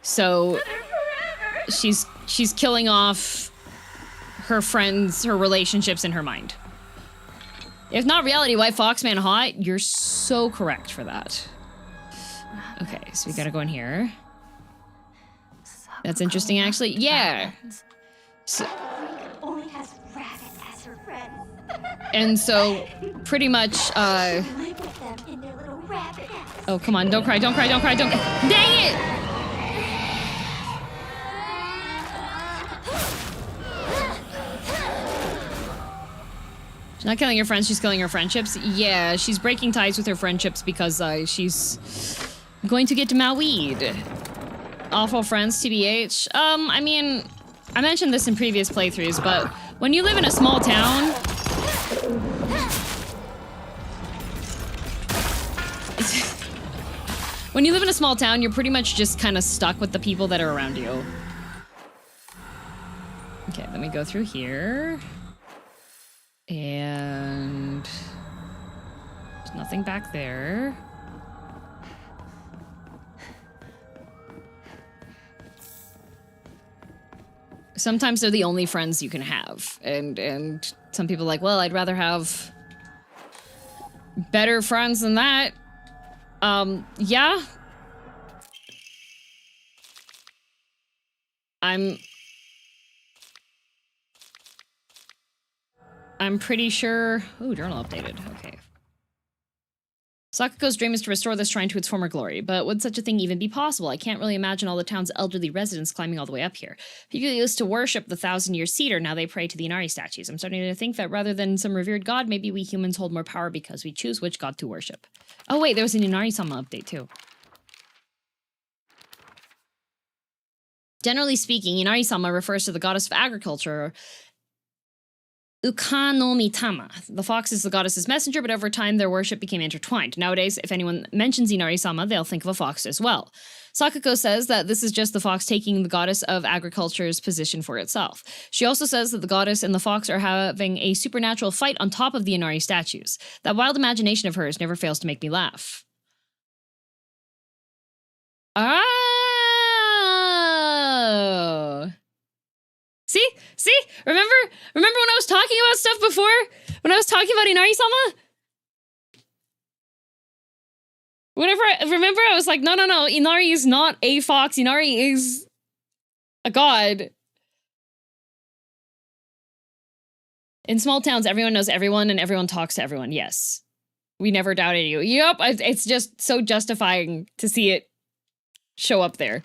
So she's killing off her friends, her relationships in her mind. If not reality, why Foxman hot? You're so correct for that. Okay, so we gotta go in here. That's interesting, actually. Yeah. So, Only has rabbits as her friends. and so, pretty much, Live with them in their little rabbit house. oh, come on, don't cry, don't cry, don't cry, don't cry. Dang it! She's not killing her friends, she's killing her friendships. Yeah, she's breaking ties with her friendships because she's going to get Maui'd. Awful friends, TBH. I mean, I mentioned this in previous playthroughs, but when you live in a small town... when you live in a small town, you're pretty much just kind of stuck with the people that are around you. Okay, let me go through here. And... there's nothing back there. Sometimes they're the only friends you can have. And some people are like, well, I'd rather have better friends than that. Yeah. I'm pretty sure... ooh, journal updated. Okay. Sakuko's dream is to restore this shrine to its former glory, but would such a thing even be possible? I can't really imagine all the town's elderly residents climbing all the way up here. People used to worship the 1,000-year cedar, now they pray to the Inari statues. I'm starting to think that rather than some revered god, maybe we humans hold more power because we choose which god to worship. Oh wait, there was an Inari-sama update too. Generally speaking, Inari-sama refers to the goddess of agriculture, Ukanomitama. The fox is the goddess's messenger, but over time their worship became intertwined. Nowadays, if anyone mentions Inari-sama, they'll think of a fox as well. Sakuko says that this is just the fox taking the goddess of agriculture's position for itself. She also says that the goddess and the fox are having a supernatural fight on top of the Inari statues. That wild imagination of hers never fails to make me laugh. Oh. See? Remember when I was talking about stuff before? When I was talking about Inari-sama? Remember I was like, no, Inari is not a fox. Inari is a god. In small towns, everyone knows everyone and everyone talks to everyone. Yes. We never doubted you. Yep, it's just so justifying to see it show up there.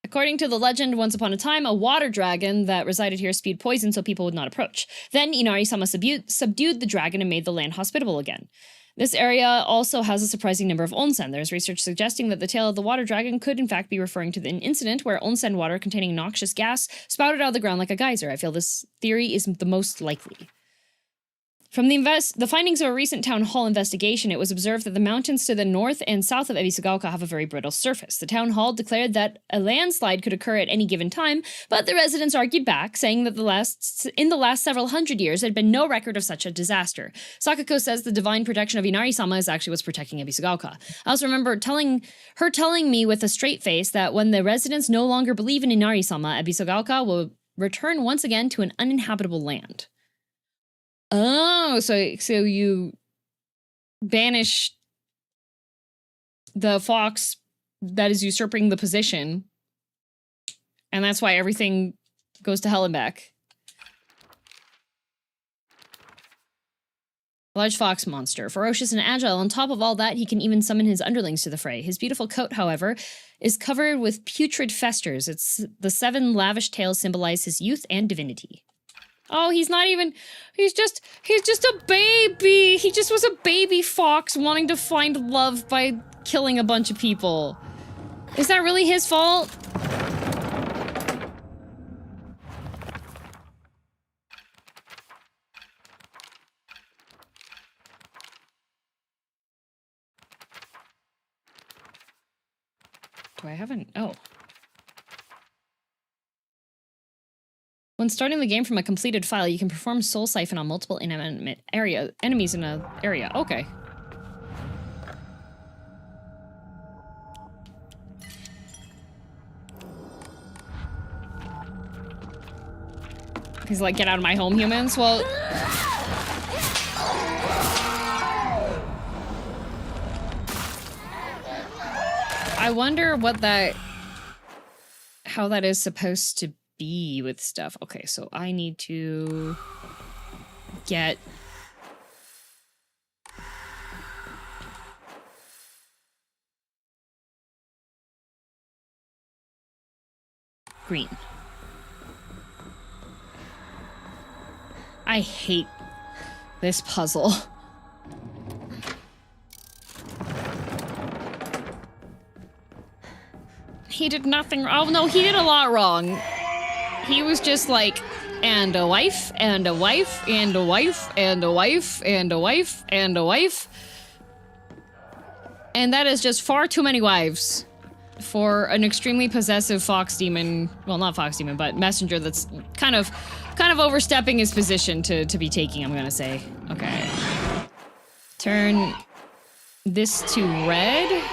According to the legend, once upon a time, a water dragon that resided here spewed poison so people would not approach. Then Inari-sama subdued the dragon and made the land hospitable again. This area also has a surprising number of onsen. There's research suggesting that the tale of the water dragon could in fact be referring to an incident where onsen water containing noxious gas spouted out of the ground like a geyser. I feel this theory is the most likely. From the findings of a recent town hall investigation, it was observed that the mountains to the north and south of Ebisugaoka have a very brittle surface. The town hall declared that a landslide could occur at any given time, but the residents argued back, saying that in the last several hundred years there had been no record of such a disaster. Sakuko says the divine protection of Inari-sama is actually what's protecting Ebisugaoka. I also remember her telling me with a straight face that when the residents no longer believe in Inari-sama, Ebisugaoka will return once again to an uninhabitable land. Oh, so you banish the fox that is usurping the position, and that's why everything goes to hell and back. Large fox monster, ferocious and agile. On top of all that, he can even summon his underlings to the fray. His beautiful coat, however, is covered with putrid festers. The 7 lavish tails symbolize his youth and divinity. Oh, he's just a baby. He just was a baby fox wanting to find love by killing a bunch of people. Is that really his fault? Do I have an... oh. When starting the game from a completed file, you can perform Soul Siphon on multiple inanimate enemies in an area. Okay. He's like, get out of my home, humans. Well... I wonder what that... how that is supposed to be with stuff. Okay, so I need to get... green. I hate this puzzle. He did nothing. Oh no, he did a lot wrong. He was just like, and a wife, and a wife, and a wife, and a wife, and a wife, and a wife. And that is just far too many wives for an extremely possessive fox demon. Well, not fox demon, but messenger that's kind of overstepping his position to be taking, I'm gonna say. Okay. Turn this to red.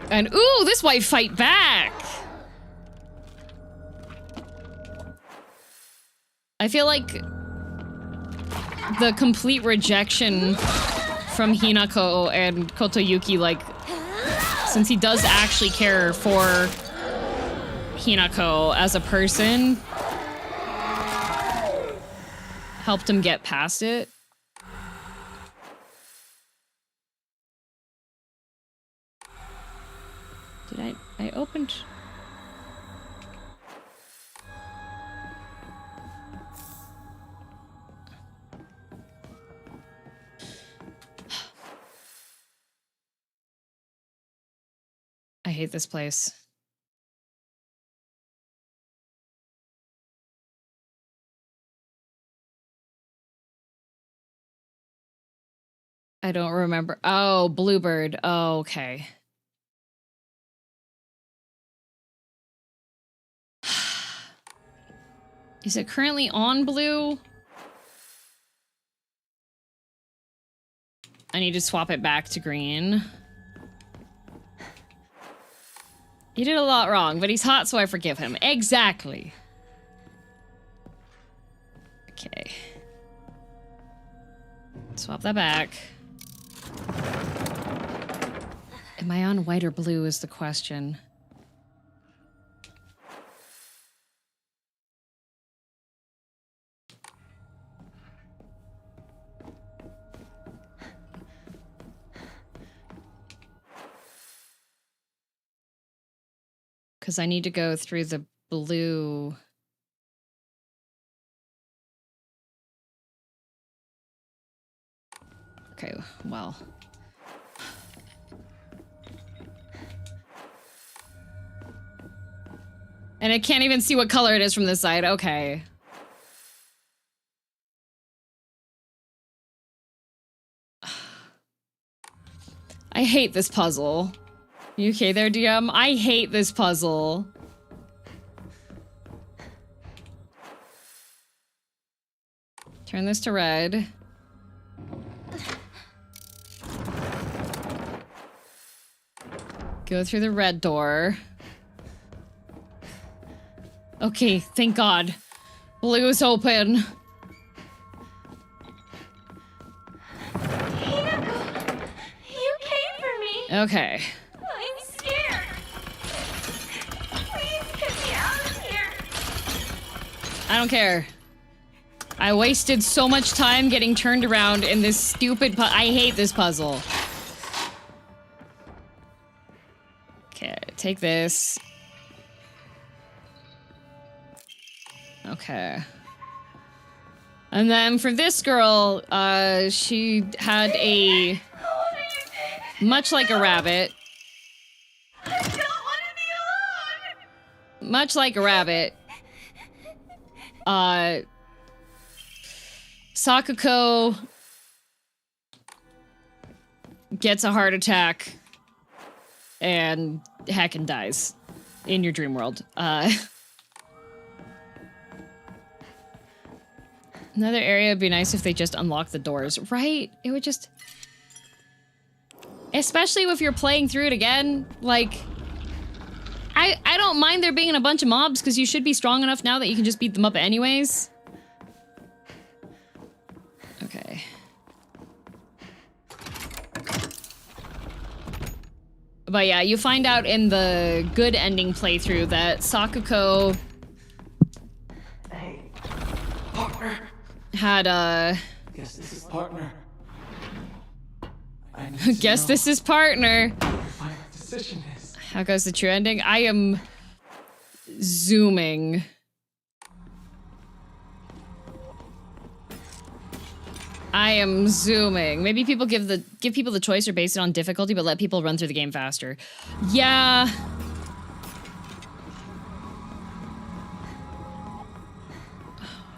And ooh, this wife fight back! I feel like the complete rejection from Hinako and Kotoyuki, like, since he does actually care for Hinako as a person, helped him get past it. Did I opened... I hate this place. I don't remember. Oh, Bluebird. Oh, okay. Is it currently on blue? I need to swap it back to green. He did a lot wrong, but he's hot, so I forgive him. Exactly. Okay. Swap that back. Am I on white or blue is the question. Because I need to go through the blue. Okay, well. And I can't even see what color it is from this side. Okay. I hate this puzzle. You okay there, DM? I hate this puzzle. Turn this to red. Go through the red door. Okay, thank God. Blue is open. Hinako, you came for me. Okay. I'm scared. Please get me out of here. I don't care. I wasted so much time getting turned around in this stupid I hate this puzzle. Okay, take this. Okay. And then for this girl, she had a... much like a rabbit. I don't want to be alone. Much like a rabbit. Sakuko gets a heart attack and heckin' dies in your dream world. Another area would be nice if they just unlock the doors, right? It would just... Especially if you're playing through it again, like... I don't mind there being a bunch of mobs, because you should be strong enough now that you can just beat them up anyways. Okay. But yeah, you find out in the good ending playthrough that Sakuko had Guess this is partner. Guess this is partner. What my decision is. How goes the true ending? I am zooming. I am zooming. Maybe people give people the choice or base it on difficulty, but let people run through the game faster. Yeah.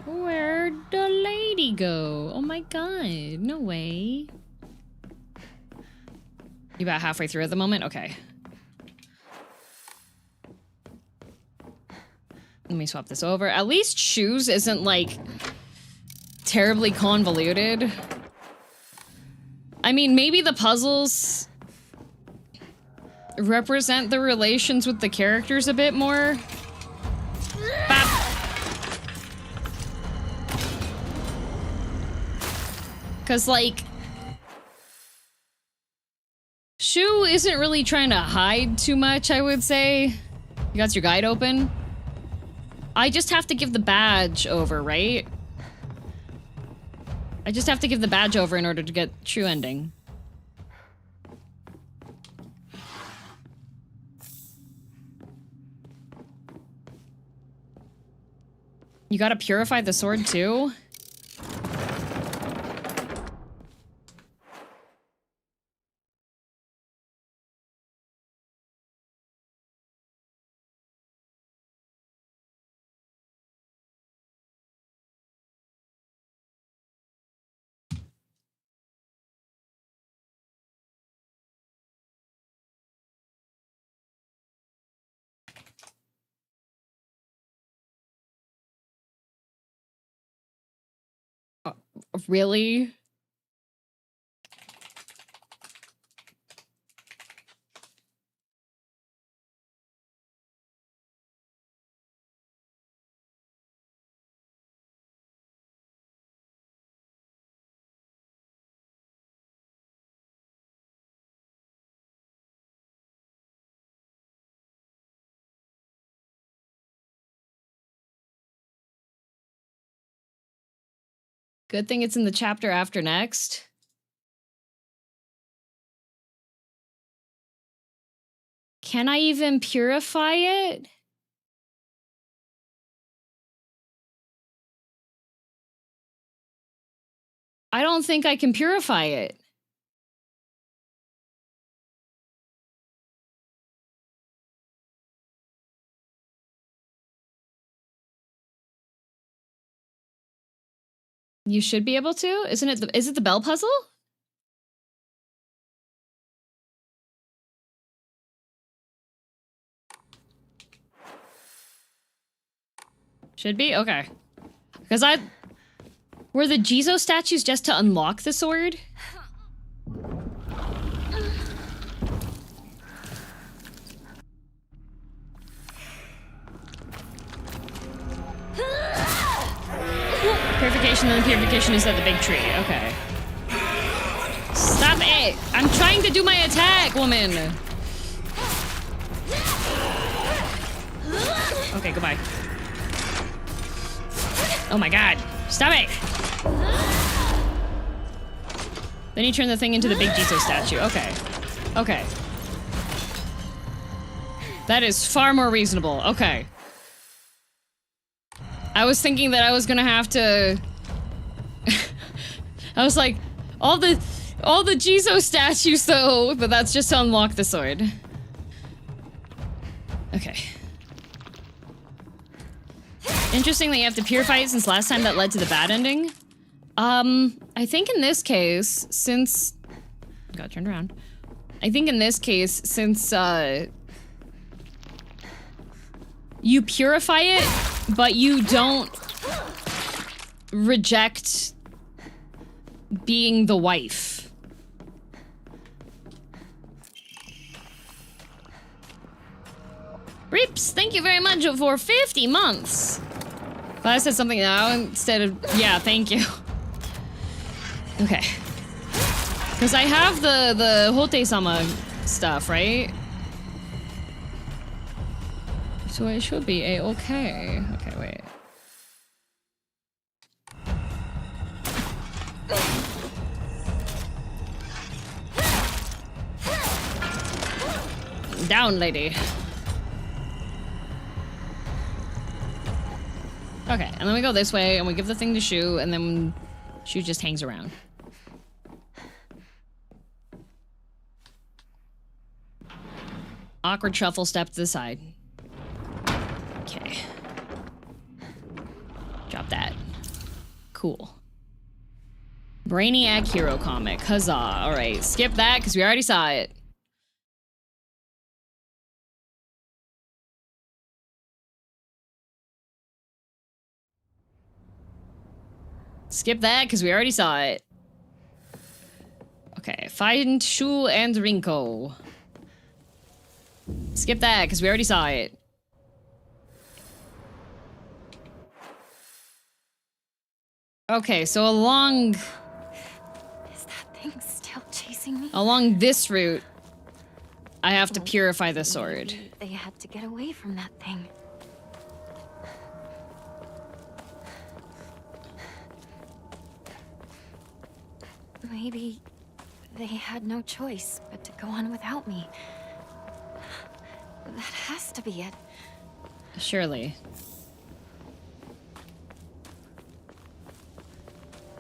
Where'd the lady go? Oh my god, no way. You about halfway through at the moment? Okay. Let me swap this over. At least shoes isn't like terribly convoluted. I mean, maybe the puzzles represent the relations with the characters a bit more. Bap. Cause like Shu isn't really trying to hide too much, I would say. You got your guide open? I just have to give the badge over, right? I just have to give the badge over in order to get true ending. You gotta purify the sword too? Really? Good thing it's in the chapter after next. Can I even purify it? I don't think I can purify it. You should be able to? Isn't it is it the bell puzzle? Should be? Okay. Because were the Jizo statues just to unlock the sword? Purification, then the purification is at the big tree. Okay. Stop it! I'm trying to do my attack, woman! Okay, goodbye. Oh my god. Stop it! Then you turn the thing into the big Jizo statue. Okay. Okay. That is far more reasonable. Okay. I was thinking that I was gonna have to... I was like, all the Jizo statues though, but that's just to unlock the sword. Okay. Interesting that you have to purify it since last time that led to the bad ending. I think in this case, since... Got turned around. I think in this case, since, you purify it, but you don't reject being the wife. Rips, thank you very much for 50 months. Glad I said something now instead of, yeah, thank you. Okay. Because I have the Hote-sama stuff, right? So it should be a-okay. Okay, wait. Down, lady. Okay, and then we go this way, and we give the thing to Shu, and then Shu just hangs around. Awkward shuffle step to the side. Okay. Drop that. Cool. Brainiac hero comic. Huzzah. Alright, skip that, because we already saw it. Skip that, because we already saw it. Okay, find Shu and Rinko. Skip that, because we already saw it. Okay, so along... Is that thing still chasing me? Along this route, I have to purify the sword. Maybe they had to get away from that thing. Maybe they had no choice but to go on without me. That has to be it. Surely.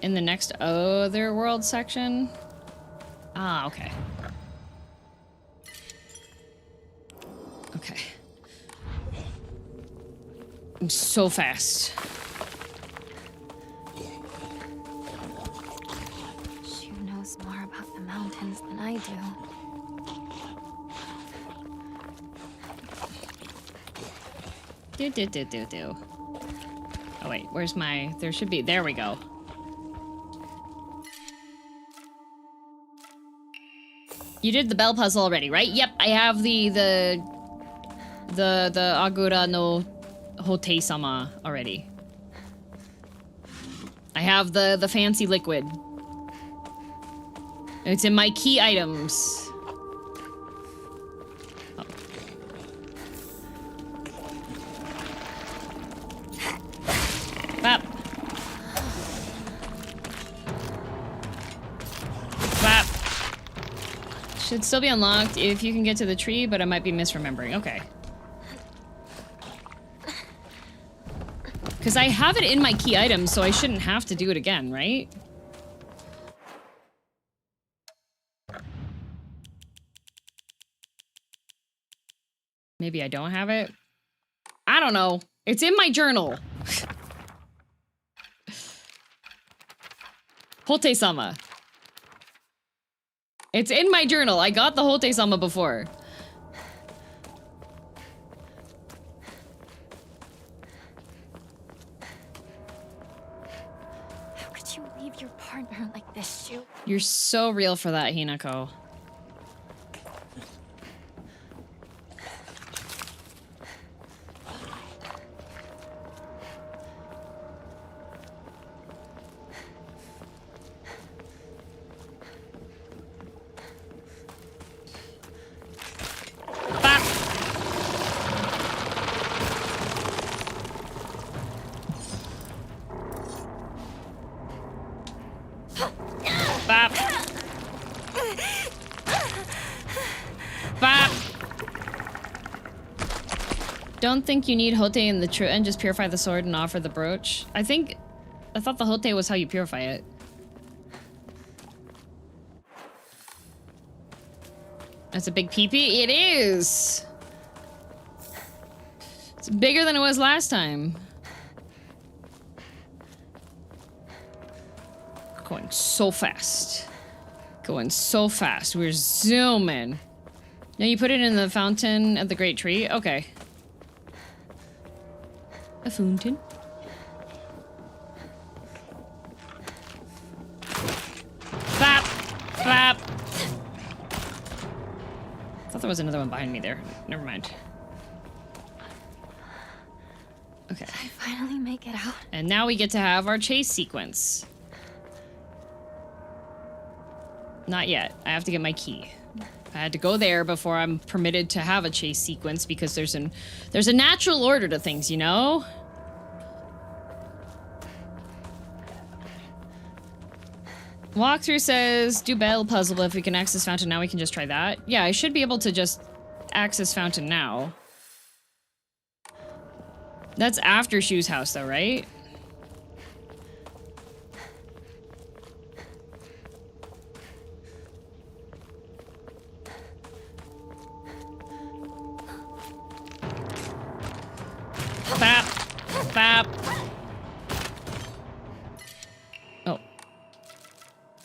In the next other world section? Ah, okay. Okay. I'm so fast. Shu knows more about the mountains than I do. Do. Oh wait, where's my... There should be... There we go. You did the bell puzzle already, right? Yep, I have the Agura no Hotei-sama already. I have the fancy liquid. It's in my key items. Bap. Bap. Should still be unlocked if you can get to the tree, but I might be misremembering. Okay. Because I have it in my key items, so I shouldn't have to do it again, right? Maybe I don't have it. I don't know. It's in my journal. Hotei-sama. It's in my journal. I got the Hotei-sama before. How could you leave your partner like this, Shu? You're so real for that, Hinako. Bop. Bop. Don't think you need Hotei in the true and just purify the sword and offer the brooch. I thought the Hotei was how you purify it. That's a big peepee? It is! It's bigger than it was last time. Going so fast. Going so fast. We're zooming. Now you put it in the fountain at the Great Tree? Okay. A fountain. Bap! Bap! I thought there was another one behind me there. Never mind. Okay. Did I finally make it out? And now we get to have our chase sequence. Not yet. I have to get my key. I had to go there before I'm permitted to have a chase sequence because there's a natural order to things, you know? Walkthrough says, do battle puzzle, but if we can access fountain now, we can just try that. Yeah, I should be able to just access fountain now. That's after Shu's house though, right? Bap! Bap! Oh.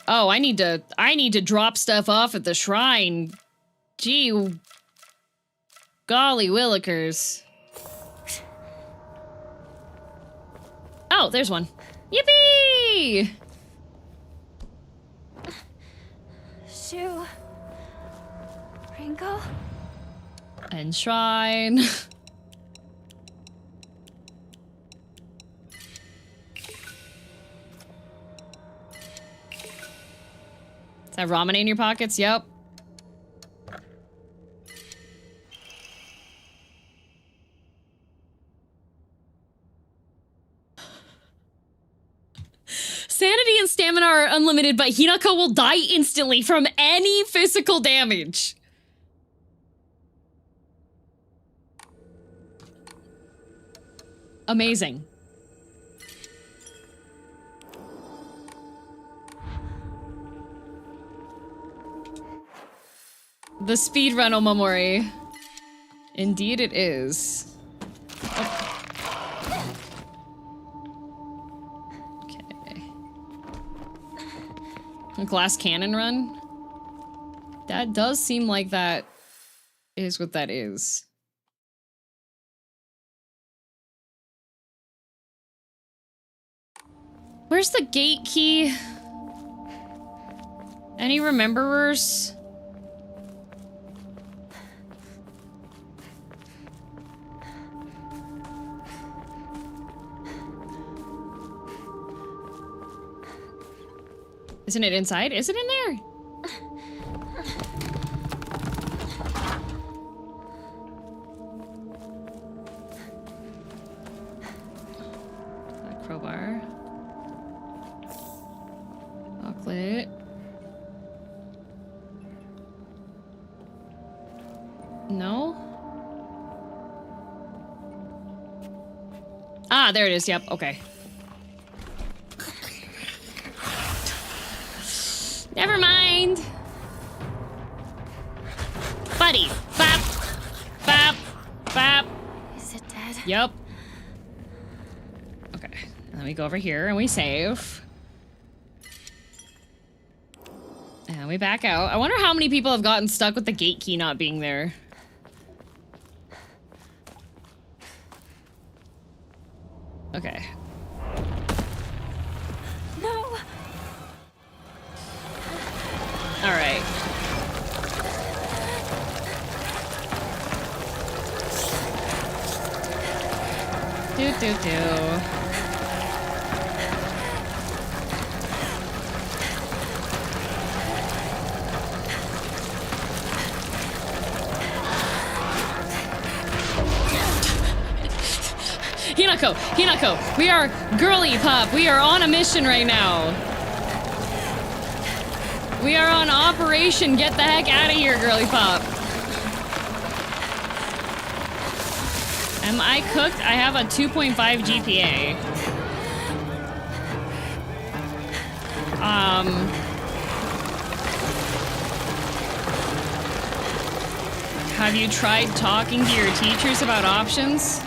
Oh, I need to drop stuff off at the shrine. Gee. Golly willikers. Oh, there's one. Yippee! Shu. Ringo? And shrine. Is that ramen in your pockets? Yep. Sanity and stamina are unlimited, but Hinako will die instantly from any physical damage. Amazing. The speedrun Omamori. Indeed it is. Oh. Okay. A glass cannon run? That does seem like that is what that is. Where's the gate key? Any rememberers? Isn't it inside? Is it in there? That crowbar. Chocolate. No? Ah, there it is. Yep. Okay. Never mind. Buddy. Bop. Bop. Bop. Is it dead? Yep. Okay. And then we go over here and we save. And we back out. I wonder how many people have gotten stuck with the gate key not being there. Okay. No. All right. Do. Hinako, we are girly pop. We are on a mission right now. We are on Operation Get the Heck Out of Here, girly pop. Am I cooked? I have a 2.5 GPA. Have you tried talking to your teachers about options?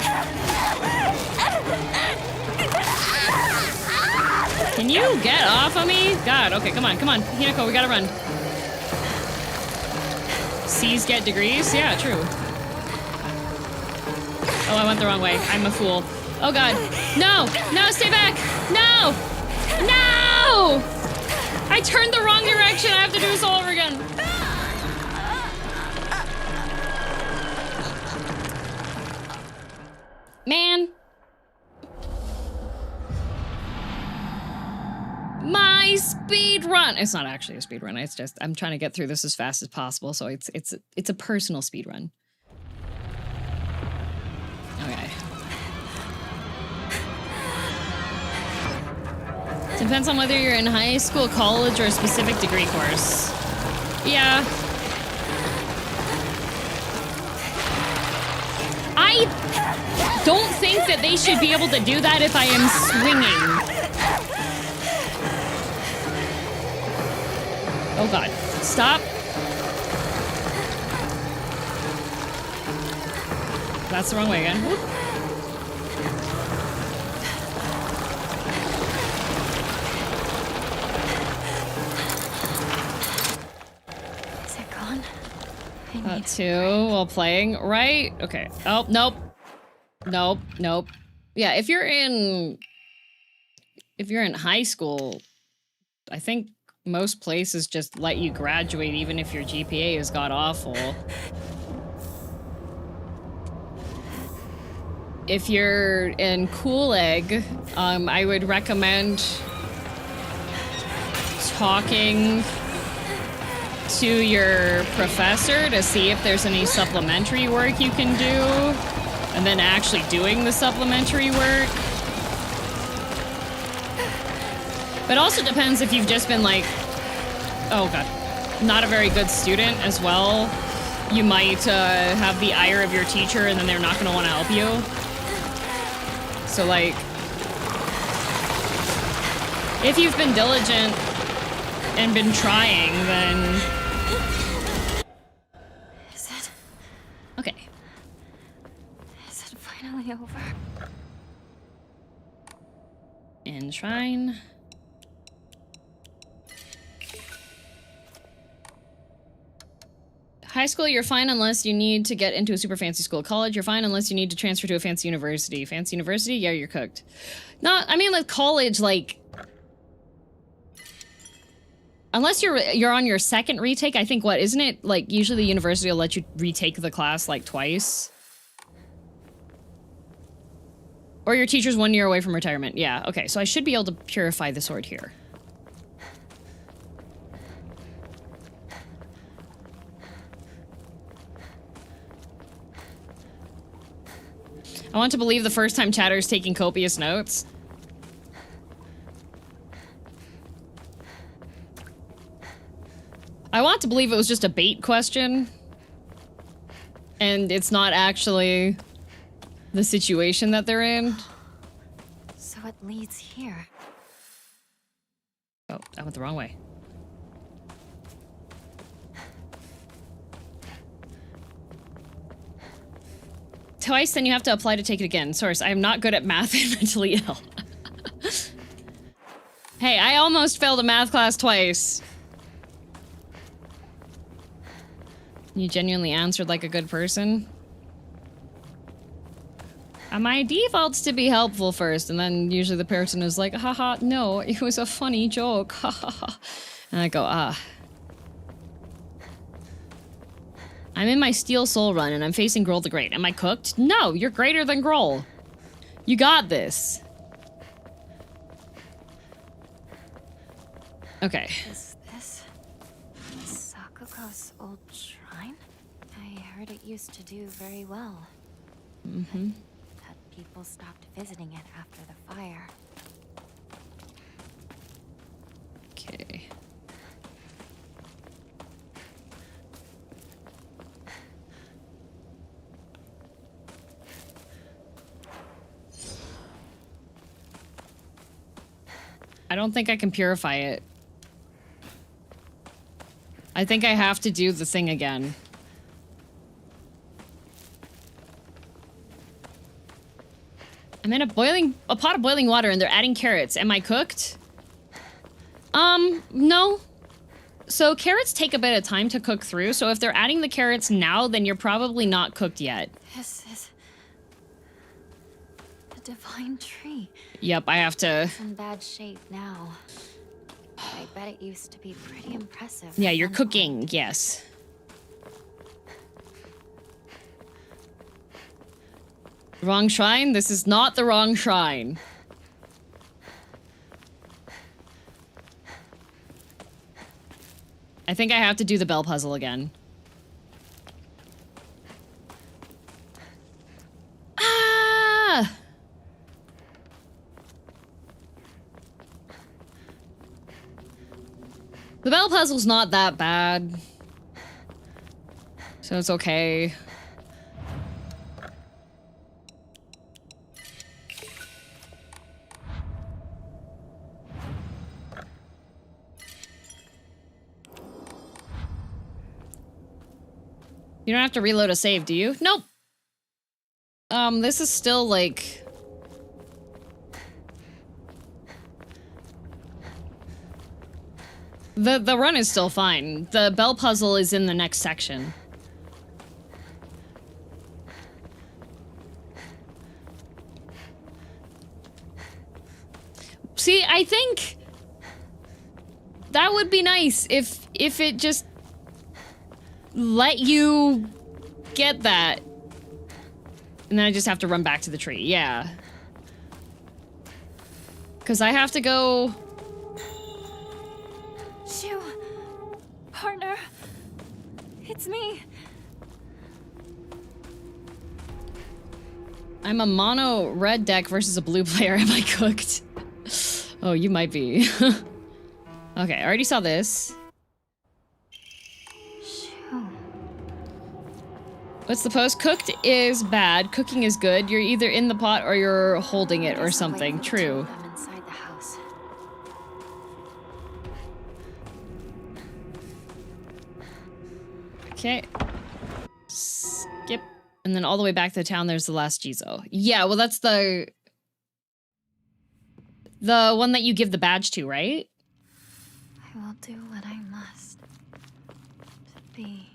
Can you get off of me? God, okay, come on. Hinako, we gotta run. C's get degrees? Yeah, true. Oh, I went the wrong way. I'm a fool. Oh god. No! No, stay back! No! No! I turned the wrong direction. I have to do this all over again. Man. My speed run. It's not actually a speed run. It's just I'm trying to get through this as fast as possible. So it's a personal speed run. Okay. Depends on whether you're in high school, college, or a specific degree course. Yeah. I don't think that they should be able to do that if I am swinging. Oh god. Stop. That's the wrong way again. Whoop. Is it gone? Got two while playing, right? Okay. Oh, nope. Nope, nope. Yeah, if you're in high school, I think most places just let you graduate even if your GPA has got awful. If you're in Cool Egg, I would recommend talking to your professor to see if there's any supplementary work you can do, and then actually doing the supplementary work. But also depends if you've just been like, oh god, not a very good student as well. You might have the ire of your teacher and then they're not going to want to help you. So like, if you've been diligent and been trying, then... Is it? Okay. Is it finally over? Enshrine. High school, you're fine unless you need to get into a super fancy school. College, you're fine unless you need to transfer to a fancy university. Fancy university? Yeah, you're cooked. Not, I mean, like, college, like... Unless you're on your second retake, I think, what, isn't it, like, usually the university will let you retake the class, like, twice? Or your teacher's 1 year away from retirement. Yeah, okay, so I should be able to purify the sword here. I want to believe the first time chatter is taking copious notes. I want to believe it was just a bait question. And it's not actually the situation that they're in. So it leads here. Oh, I went the wrong way. Twice, then you have to apply to take it again. Source, I am not good at math and mentally ill. Hey, I almost failed a math class twice. You genuinely answered like a good person. My default's to be helpful first, and then usually the person is like, haha, no, it was a funny joke, haha. And I go, ah. I'm in my Steel Soul run, and I'm facing Grohl the Great. Am I cooked? No, you're greater than Grohl. You got this. Okay. Is this Sakuko's old shrine? I heard it used to do very well. Mm-hmm. That people stopped visiting it after the fire. Okay. I don't think I can purify it. I think I have to do the thing again. I'm in a pot of boiling water and they're adding carrots. Am I cooked? No. So carrots take a bit of time to cook through, so if they're adding the carrots now, then you're probably not cooked yet. This is a divine tree. Yep, I have to... It's in bad shape now. I bet it used to be pretty impressive. Yeah, you're cooking, yes. Wrong shrine? This is not the wrong shrine. I think I have to do the bell puzzle again. Ah! The bell puzzle's not that bad. So it's okay. You don't have to reload a save, do you? Nope. This is still like... The run is still fine. The bell puzzle is in the next section. See, I think that would be nice if it just let you get that. And then I just have to run back to the tree. Yeah. Because I have to go... Shoo! Partner! It's me! I'm a mono red deck versus a blue player. Am I cooked? Oh, you might be. Okay, I already saw this. What's the post? Cooked is bad. Cooking is good. You're either in the pot or you're holding it or something. True. I'm inside the house. Okay. Skip. And then all the way back to town, there's the last Jizo. Yeah, well, that's the one that you give the badge to, right? I will do what I must to be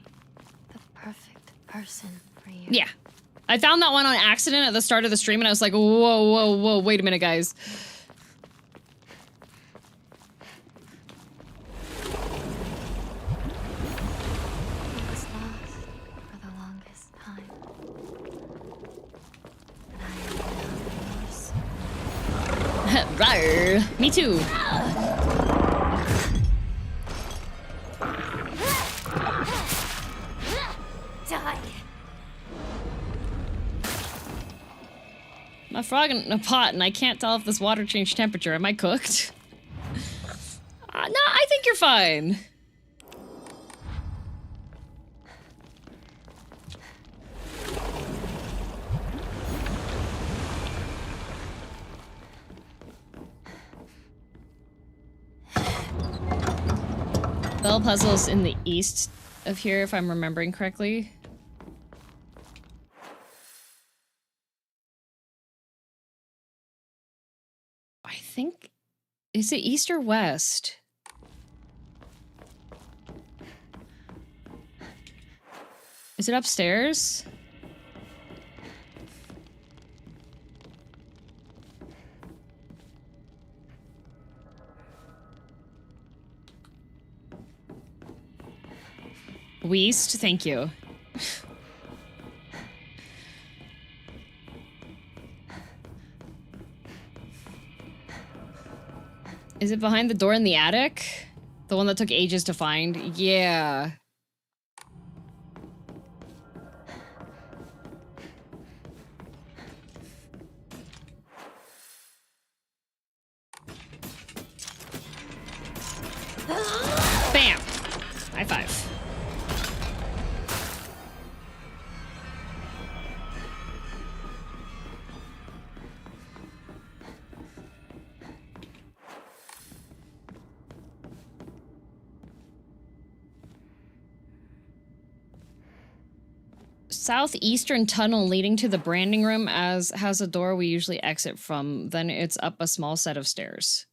the perfect person for you. Yeah. I found that one on accident at the start of the stream, and I was like, whoa, wait a minute, guys. I was lost for the longest time. But I am now yours. Rawr. Me too. Die. I'm a frog in a pot, and I can't tell if this water changed temperature. Am I cooked? No, I think you're fine. Bell puzzle's in the east of here, if I'm remembering correctly. I think... Is it east or west? Is it upstairs? West, thank you. Is it behind the door in the attic? The one that took ages to find? Yeah. Bam! High five. Southeastern tunnel leading to the branding room has a door we usually exit from. Then it's up a small set of stairs.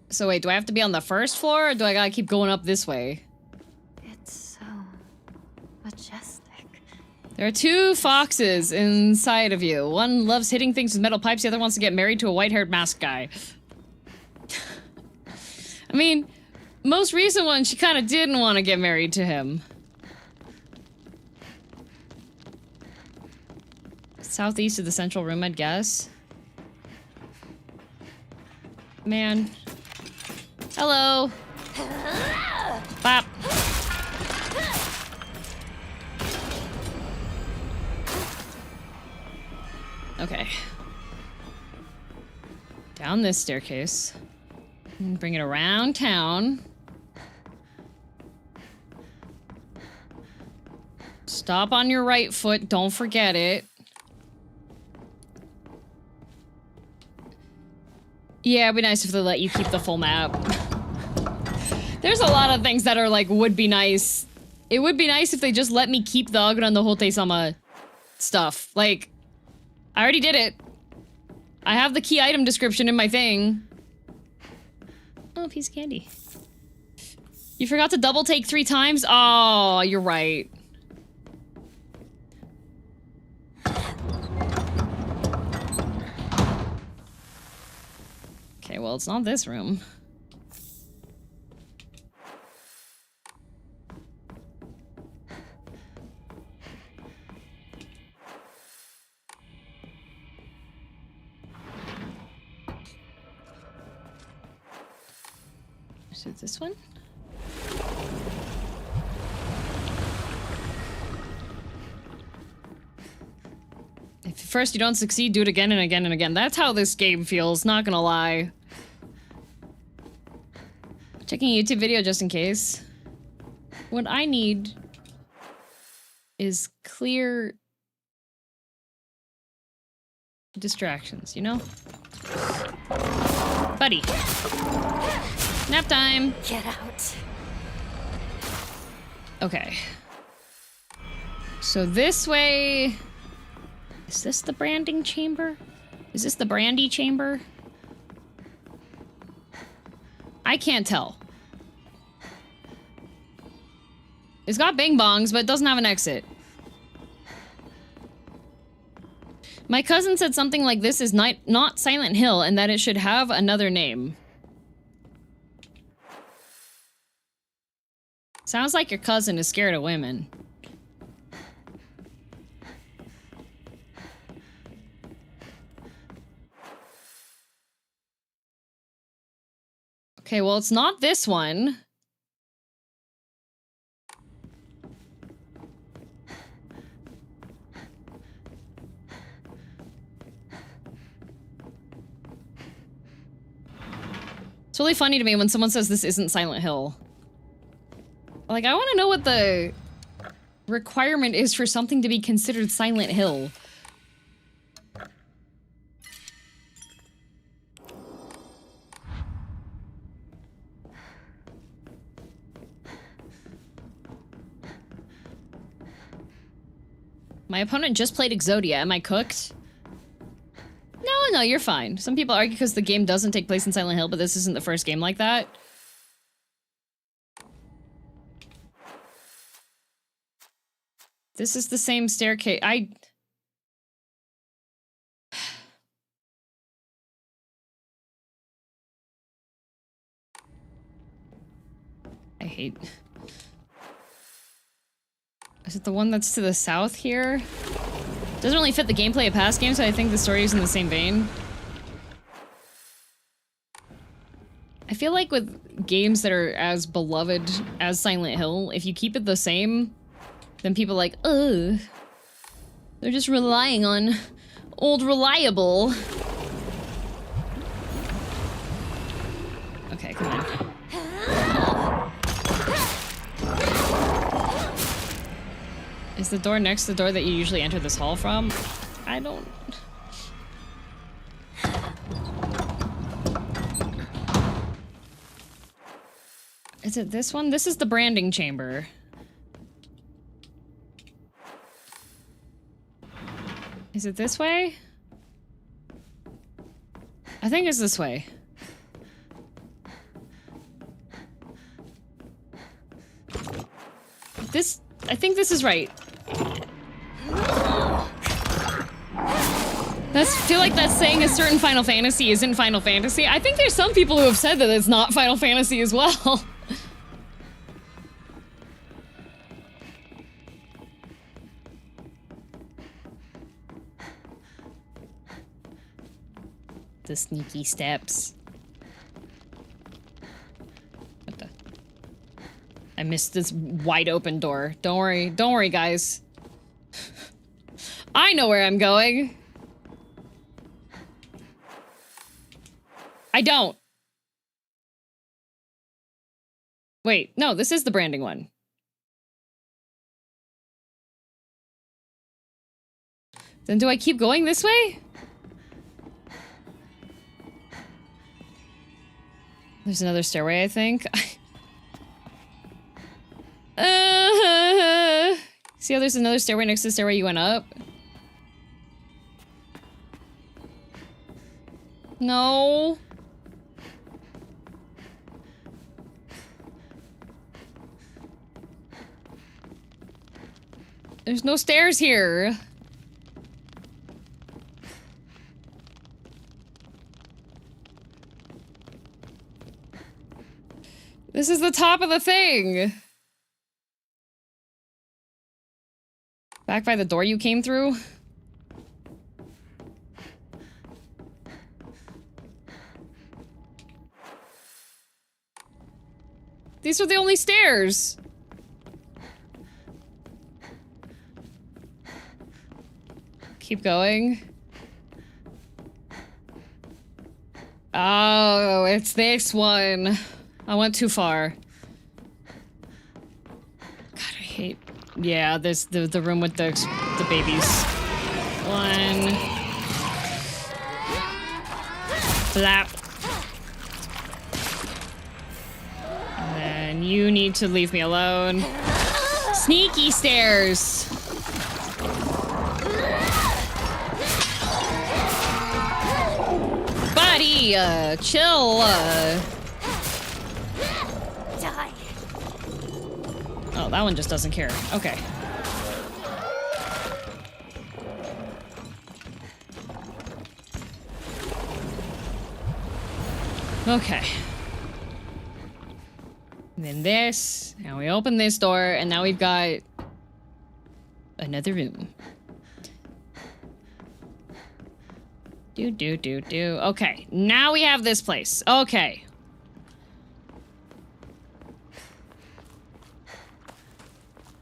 So wait, do I have to be on the first floor, or do I gotta keep going up this way? It's so majestic. There are two foxes inside of you. One loves hitting things with metal pipes, the other wants to get married to a white-haired masked guy. I mean, most recent one, she kind of didn't want to get married to him. Southeast of the central room, I'd guess. Man. Hello. Bop. Okay. Down this staircase. And bring it around town. Stop on your right foot, don't forget it. Yeah, it'd be nice if they let you keep the full map. There's a lot of things that are like, would be nice. It would be nice if they just let me keep the Agura no Hote-sama stuff. Like, I already did it. I have the key item description in my thing. Oh, a piece of candy. You forgot to double take 3 times? Oh, you're right. Okay, well, it's not this room. Is it this one? If at first you don't succeed, do it again and again and again. That's how this game feels, not gonna lie. Checking a YouTube video just in case. What I need is clear distractions, you know? Buddy. Nap time. Get out. Okay. So this way... Is this the branding chamber? Is this the brandy chamber? I can't tell. It's got bing bongs, but it doesn't have an exit. My cousin said something like this is not Silent Hill and that it should have another name. Sounds like your cousin is scared of women. Okay, well, it's not this one. It's really funny to me when someone says this isn't Silent Hill. Like, I want to know what the requirement is for something to be considered Silent Hill. My opponent just played Exodia. Am I cooked? No, you're fine. Some people argue because the game doesn't take place in Silent Hill, but this isn't the first game like that. This is the same staircase. I hate... Is it the one that's to the south here? Doesn't really fit the gameplay of past games, so I think the story is in the same vein. I feel like with games that are as beloved as Silent Hill, if you keep it the same, then people are like, ugh. They're just relying on old reliable. Okay, come on. Is the door next to the door that you usually enter this hall from? I don't... Is it this one? This is the branding chamber. Is it this way? I think it's this way. This... I think this is right. I feel like that's saying a certain Final Fantasy isn't Final Fantasy. I think there's some people who have said that it's not Final Fantasy as well. The sneaky steps. I missed this wide open door. Don't worry, guys. I know where I'm going. I don't. Wait, no, this is the branding one. Then do I keep going this way? There's another stairway, I think. See how there's another stairway next to the stairway you went up? No. There's no stairs here. This is the top of the thing. Back by the door you came through? These are the only stairs. Keep going. Oh, it's this one. I went too far. God, I hate... Yeah, there's the room with the babies. One. Flap. And then you need to leave me alone. Sneaky stairs. Buddy, chill. Die. Oh, that one just doesn't care. Okay. Okay. And then this, and we open this door, and now we've got another room. Do. Okay, now we have this place. Okay.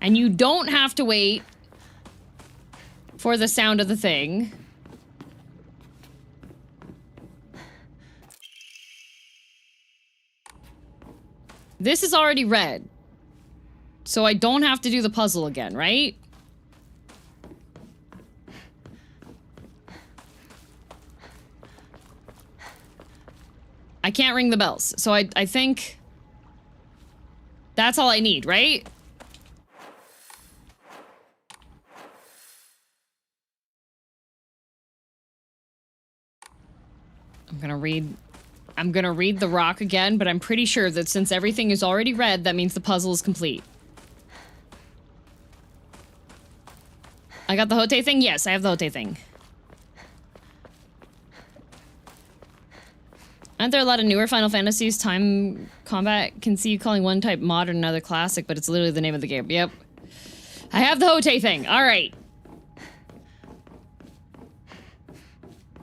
And you don't have to wait for the sound of the thing. This is already red. So I don't have to do the puzzle again, right? I can't ring the bells. So I think that's all I need, right? I'm gonna read the rock again, but I'm pretty sure that since everything is already red, that means the puzzle is complete. I got the Hote thing? Yes, I have the Hote thing. Aren't there a lot of newer Final Fantasies? Time combat can see you calling one type modern and another classic, but it's literally the name of the game. Yep. I have the Hote thing. All right.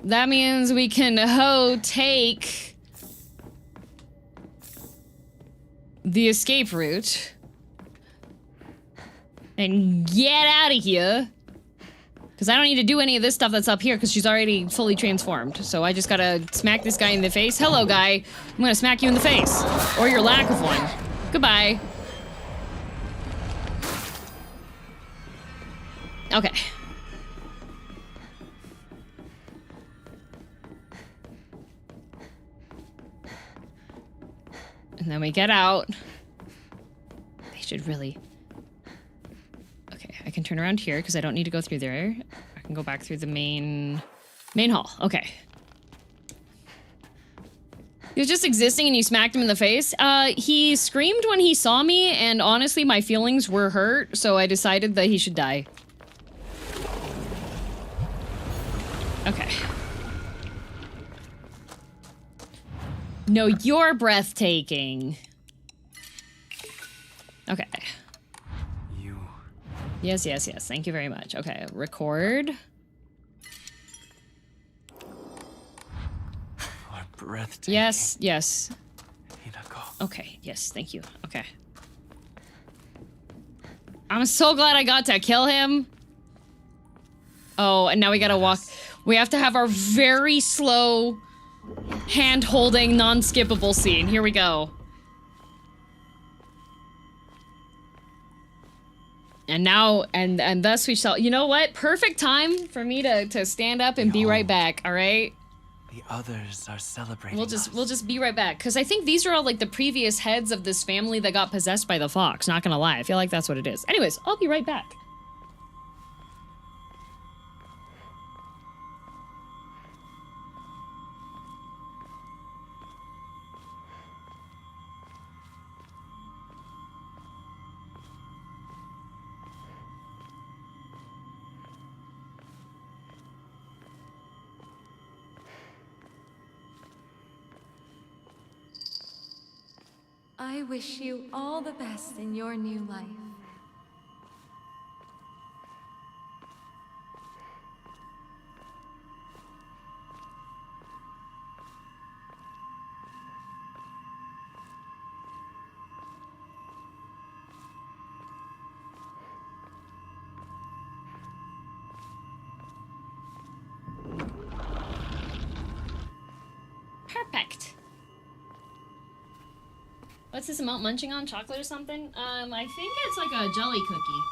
That means we can take the escape route and get out of here. Because I don't need to do any of this stuff that's up here because she's already fully transformed. So I just gotta smack this guy in the face. Hello, guy. I'm gonna smack you in the face. Or your lack of one. Goodbye. Okay. And then we get out. They should really... Okay, I can turn around here because I don't need to go through there. I can go back through the main hall. Okay. He was just existing and you smacked him in the face. He screamed when he saw me, and honestly, my feelings were hurt, so I decided that he should die. Okay. No, you're breathtaking. Okay. You. Yes. Thank you very much. Okay, record. Are breathtaking. Yes. Hinako. Okay, yes, thank you. Okay. I'm so glad I got to kill him. Oh, and now we gotta walk. We have to have our very slow, hand-holding, non-skippable scene. Here we go. And now, and thus we shall. You know what? Perfect time for me to stand up and be right back. All right. The others are celebrating. We'll just be right back, because I think these are all like the previous heads of this family that got possessed by the fox. Not gonna lie, I feel like that's what it is. Anyways, I'll be right back. I wish you all the best in your new life. Perfect. What's this amount munching on? Chocolate or something? I think it's like a jelly cookie.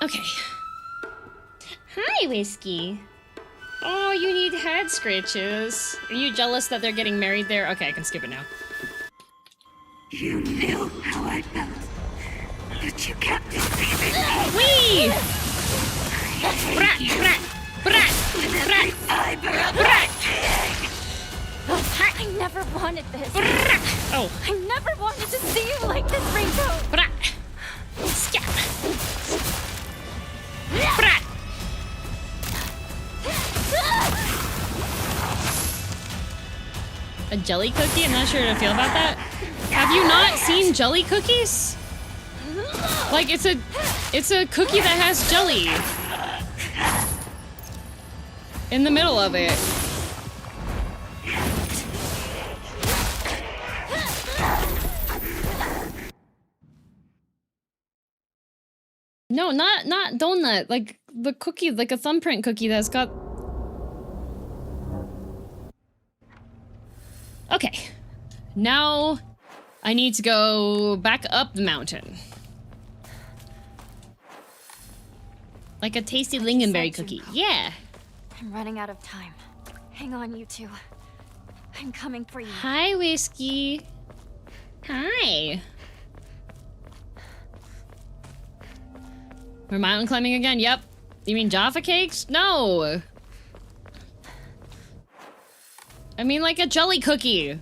Okay. Hi, Whiskey. Oh, you need head scratches. Are you jealous that they're getting married there? Okay, I can skip it now. You knew how I felt, but you kept deceiving me. Wee! Brat, brat, brat, brat, brat. I never wanted this. Oh. I never wanted to see you like this, Ringo. Brat. Scat. Brat. A jelly cookie? I'm not sure how to feel about that. Have you not seen jelly cookies? Like, it's a cookie that has jelly in the middle of it. No, not donut. Like the cookie, like a thumbprint cookie that's got. Okay. Now I need to go back up the mountain. Like a tasty lingonberry cookie. Yeah. I'm running out of time. Hang on, you two. I'm coming for you. Hi, Whiskey. Hi. We're mountain climbing again? Yep. You mean Jaffa cakes? No. I mean like a jelly cookie.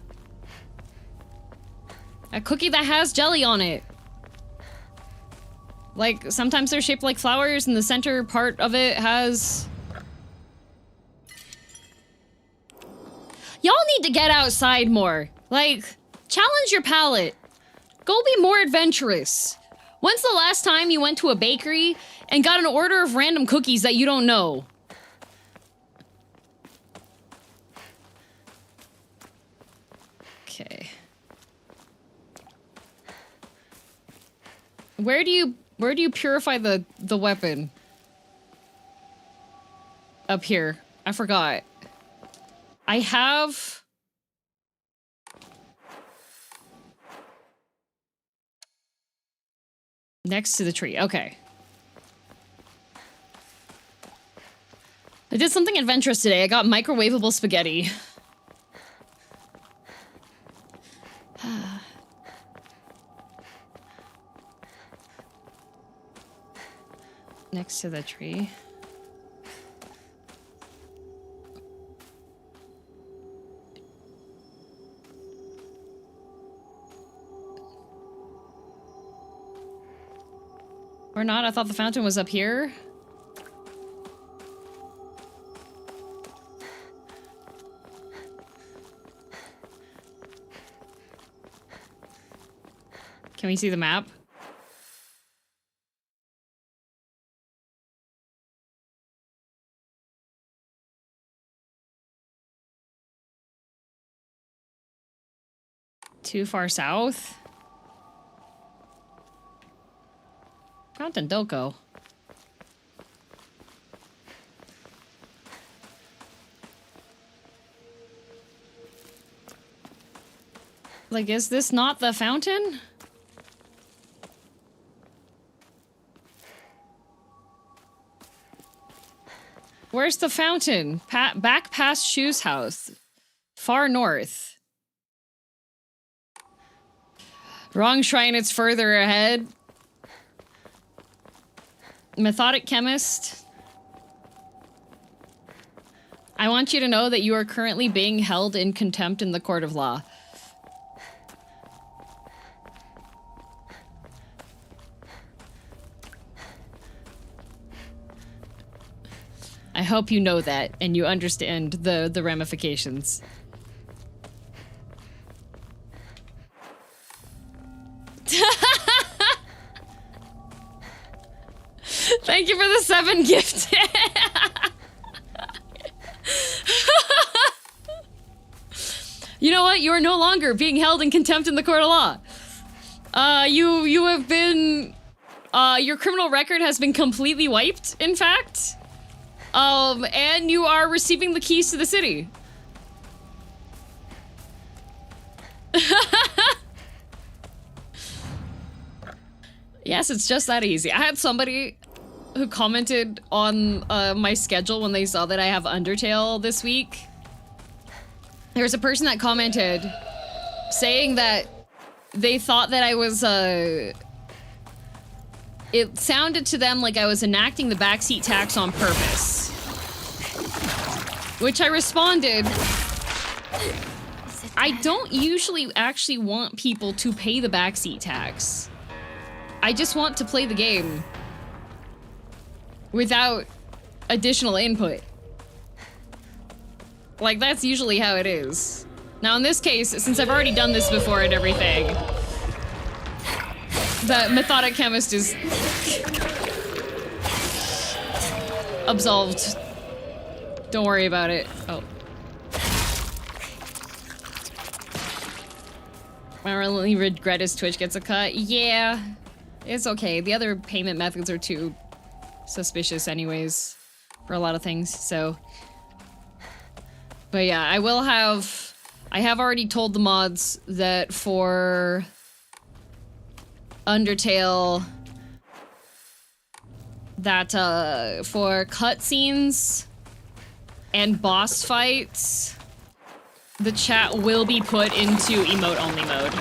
A cookie that has jelly on it. Like, sometimes they're shaped like flowers and the center part of it has... Y'all need to get outside more. Like, challenge your palate. Go be more adventurous. When's the last time you went to a bakery and got an order of random cookies that you don't know? Okay. Where do you purify the weapon? Up here. I forgot. I have... Next to the tree. Okay. I did something adventurous today. I got microwavable spaghetti. Next to the tree. Or not? I thought the fountain was up here. Can we see the map? Too far south? Fountain Doko. Like, is this not the fountain? Where's the fountain? Back past Shu's house. Far north. Wrong shrine, it's further ahead. Methodic chemist. I want you to know that you are currently being held in contempt in the court of law. I hope you know that and you understand the ramifications. Thank you for the 7 gift. You know what? You are no longer being held in contempt in the court of law. You have been, your criminal record has been completely wiped, in fact. And you are receiving the keys to the city. Yes, it's just that easy. I had somebody who commented on my schedule when they saw that I have Undertale this week. There was a person that commented saying that they thought that I was, it sounded to them like I was enacting the backseat tax on purpose. Which I responded, I don't usually actually want people to pay the backseat tax. I just want to play the game without additional input. Like, that's usually how it is. Now, in this case, since I've already done this before and everything, the methodic chemist is absolved. Don't worry about it. Oh. My only regret is Twitch gets a cut. Yeah, it's okay. The other payment methods are too suspicious anyways for a lot of things, so. But yeah, I have already told the mods that for Undertale, that for cutscenes and boss fights, the chat will be put into emote-only mode.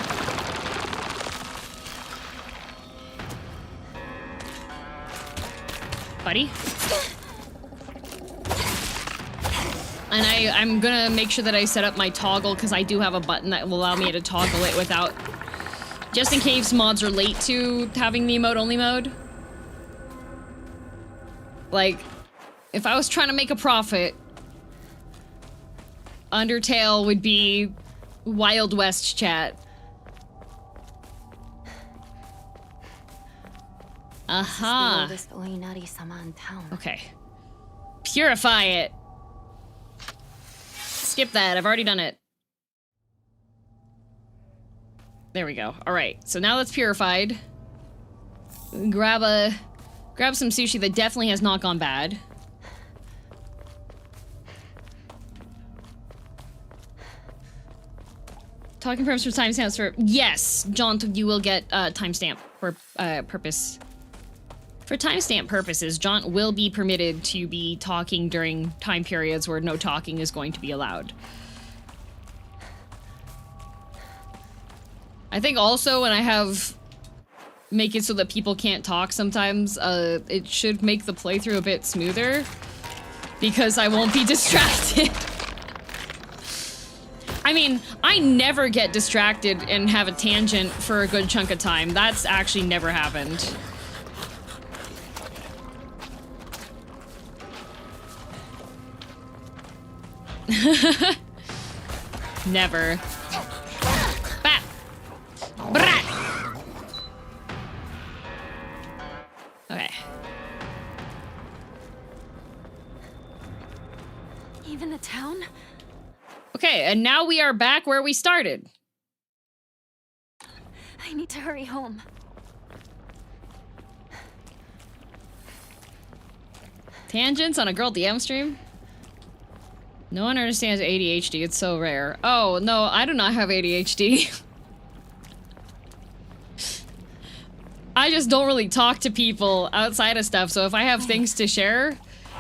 Buddy? And I'm gonna make sure that I set up my toggle, because I do have a button that will allow me to toggle it without... Just in case mods are late to having the emote-only mode. Like, if I was trying to make a profit, Undertale would be Wild West chat. Aha. This is the oldest Oinari-sama in town. Okay. Purify it. Skip that, I've already done it. There we go. Alright, so now that's purified. Grab some sushi that definitely has not gone bad. Talking purpose for timestamps for... Yes, John, you will get timestamp for purpose. For timestamp purposes, John will be permitted to be talking during time periods where no talking is going to be allowed. I think also when I have... make it so that people can't talk sometimes, it should make the playthrough a bit smoother. Because I won't be distracted. I mean, I never get distracted and have a tangent for a good chunk of time. That's actually never happened. Never. Bat! Brat! Okay. Even the town? Okay, and now we are back where we started. I need to hurry home. Tangents on a girl DM stream? No one understands ADHD, it's so rare. Oh, no, I do not have ADHD. I just don't really talk to people outside of stuff, so if I have things to share,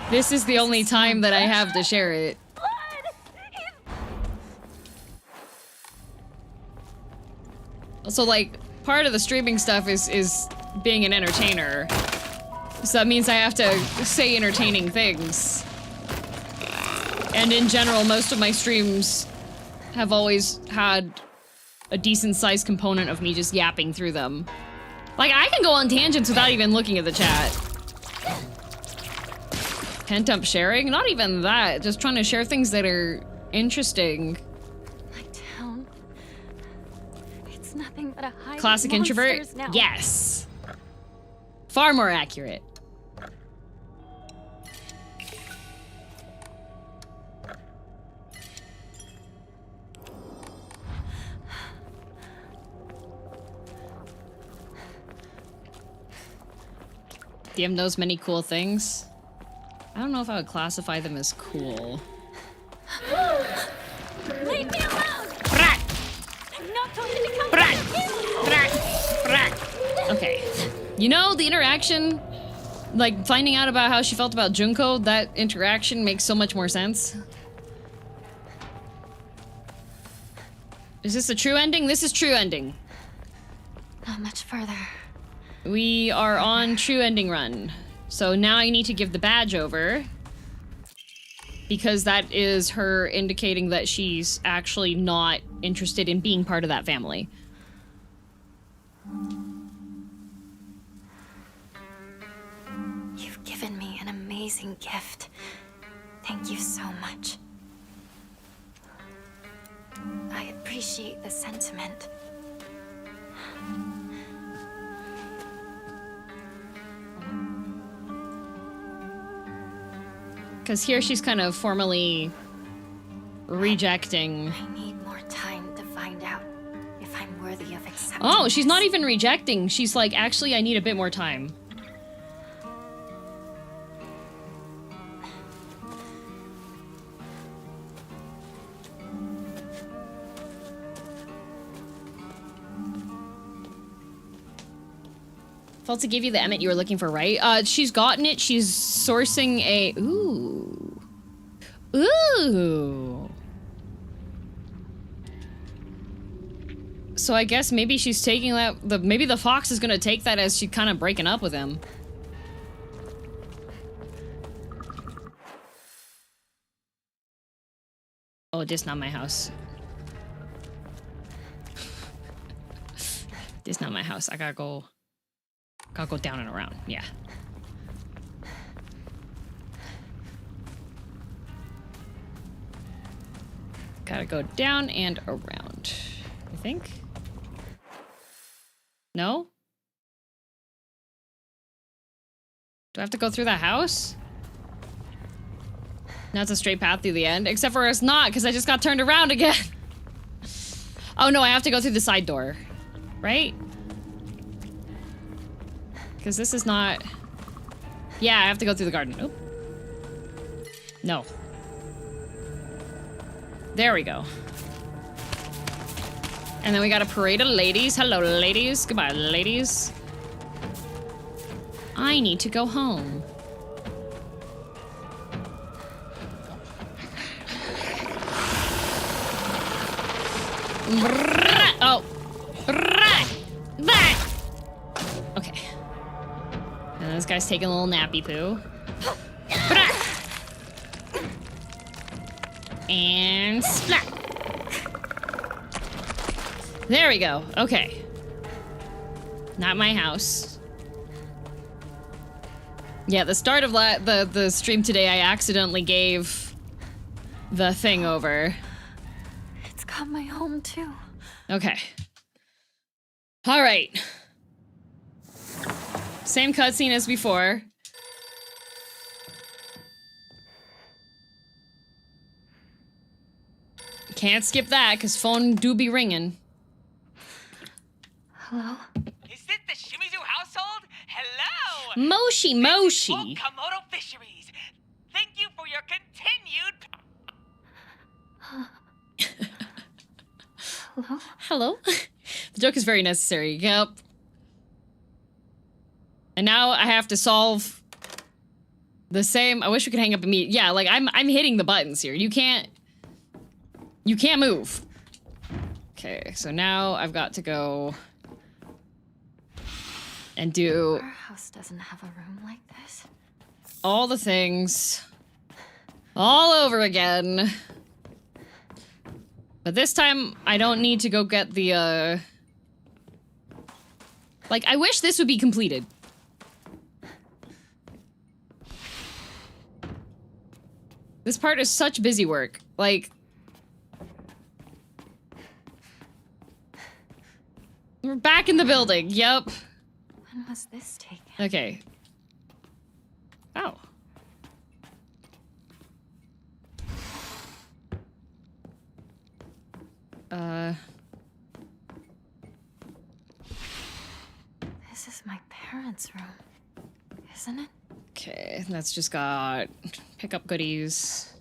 this is the only time that I have to share it. So, like, part of the streaming stuff is being an entertainer. So that means I have to say entertaining things. And in general, most of my streams have always had a decent-sized component of me just yapping through them. Like, I can go on tangents without even looking at the chat. Pent-up sharing? Not even that. Just trying to share things that are interesting. My town. It's nothing but a hive Classic of introvert? monsters now. Yes. Far more accurate. DM knows many cool things. I don't know if I would classify them as cool. Leave me alone! I'm not going to become Okay. You know, the interaction, like finding out about how she felt about Junko, that interaction makes so much more sense. Is this a true ending? This is true ending. Not much further. We are on true ending run. So now I need to give the badge over. Because that is her indicating that she's actually not interested in being part of that family. You've given me an amazing gift. Thank you so much. I appreciate the sentiment. Because here she's kind of formally rejecting. I need more time to find out if I'm worthy of acceptance. Oh, she's not even rejecting. She's like, actually, I need a bit more time. Felt to give you the Emmett you were looking for, right? She's gotten it. She's sourcing a... Ooh. Ooh. So I guess maybe she's taking that... Maybe the fox is gonna take that as she kind of breaking up with him. Oh, this not my house. This not my house. I gotta go down and around. Yeah. Gotta go down and around. I think. No? Do I have to go through the house? Now it's a straight path through the end. Except for it's not, because I just got turned around again. Oh no, I have to go through the side door. Right? Because this is not... Yeah, I have to go through the garden. Oop. No. There we go. And then we got a parade of ladies. Hello, ladies. Goodbye, ladies. I need to go home. Oh. Okay. And this guy's taking a little nappy poo. And splat. There we go. Okay. Not my house. Yeah, the start of the stream today, I accidentally gave the thing over. It's got my home too. Okay. All right. Same cutscene as before. Can't skip that, because phone do be ringing. Hello? Is this the Shimizu household? Hello! Moshi. Komodo Fisheries. Hello? Hello? The joke is very necessary. Yep. And now I have to solve the same. I wish we could hang up immediately. Yeah, like I'm hitting the buttons here. You can't move. Okay, so now I've got to go and do Our house doesn't have a room like this. all the things all over again. But this time I don't need to go get the like, I wish this would be completed. This part is such busy work. Like, we're back in the building. Yep. When was this taken? Okay. Oh. This is my parents' room, isn't it? Okay, that's just got pick up goodies.